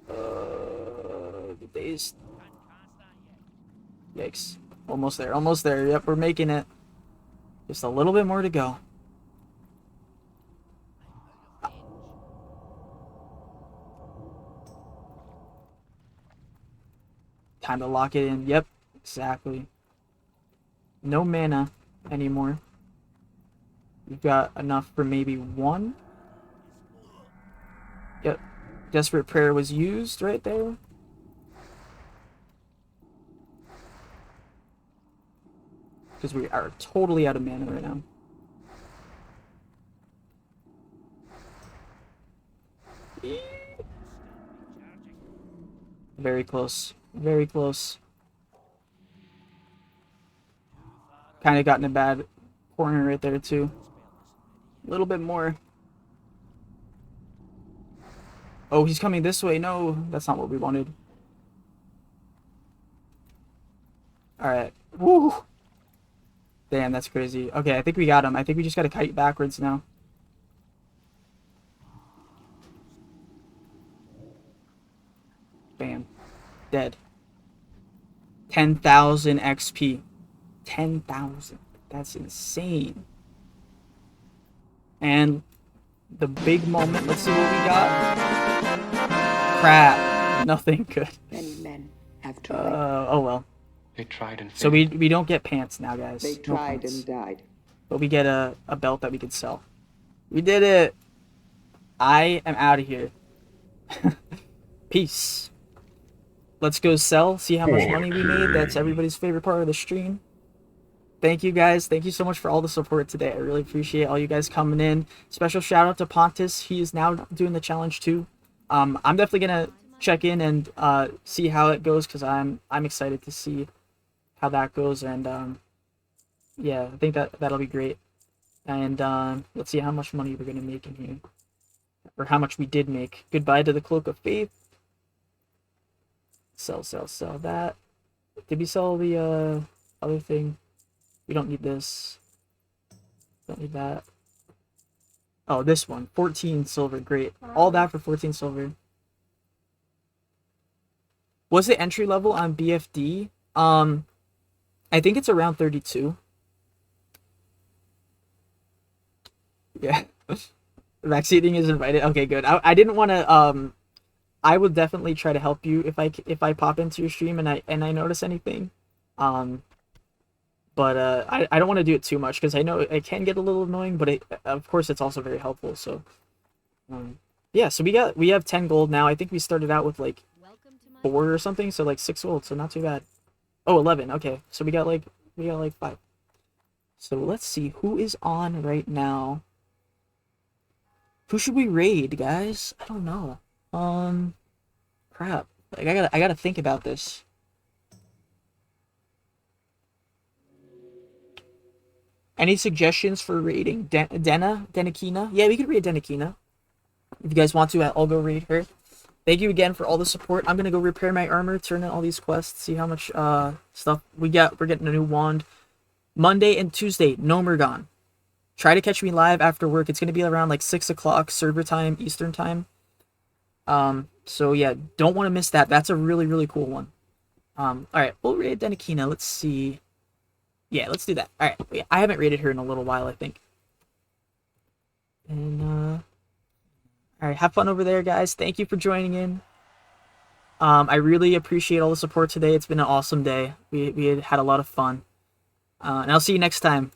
The days. Yikes. Almost there. Almost there. Yep, we're making it. Just a little bit more to go. Time to lock it in. Yep, exactly. No mana anymore. We've got enough for maybe one. Yep. Desperate Prayer was used right there. Because we are totally out of mana right now. Very close. Very close. Kind of got in a bad corner right there too. A little bit more. Oh, he's coming this way. No, that's not what we wanted. Alright. Woo! Damn, that's crazy. Okay, I think we got him. I think we just gotta kite backwards now. Bam. Dead. 10,000 XP. 10,000. That's insane. And the big moment. Let's see what we got. Crap. Nothing good. Many men have tried. Oh well. They tried and failed. So we don't get pants now, guys. They No tried pants. and died. But we get a belt that we can sell. We did it. I am out of here. Peace. Let's go sell, see how much money we made. That's everybody's favorite part of the stream. Thank you guys. Thank you so much for all the support today. I really appreciate all you guys coming in. Special shout out to Pontus. He is now doing the challenge too. I'm definitely gonna check in and see how it goes because I'm excited to see how that goes, and yeah, I think that'll be great. And let's see how much money we're gonna make in here, or how much we did make. Goodbye to the Cloak of Faith. Sell that. Did we sell the other thing? We don't need this. Don't need that. Oh, this one. 14 silver. Great. All that for 14 silver. Was it entry level on BFD? I think it's around 32. Yeah. Vaccinating is invited. Okay, good. I didn't want to I would definitely try to help you if I pop into your stream and I notice anything. But I don't want to do it too much because I know it can get a little annoying, but of course it's also very helpful. So yeah, so we have 10 gold now. I think we started out with like 4 or something, so like 6 gold, so not too bad. Oh, 11. Okay, so we got like 5. So let's see who is on right now. Who should we raid, guys? I don't know. Crap. Like I gotta think about this. Any suggestions for raiding? Denakina? Yeah, we could raid Denakina. If you guys want to, I'll go raid her. Thank you again for all the support. I'm gonna go repair my armor, turn in all these quests, see how much stuff we get. We're getting a new wand. Monday and Tuesday, no Murgon. Try to catch me live after work. It's gonna be around like 6 o'clock server time, Eastern time. So yeah, don't want to miss that. That's a really, really cool one. Alright, we'll raid Denakina. Let's see. Yeah, let's do that. Alright, I haven't raided her in a little while, I think. And, alright, have fun over there, guys. Thank you for joining in. I really appreciate all the support today. It's been an awesome day. We had a lot of fun. And I'll see you next time.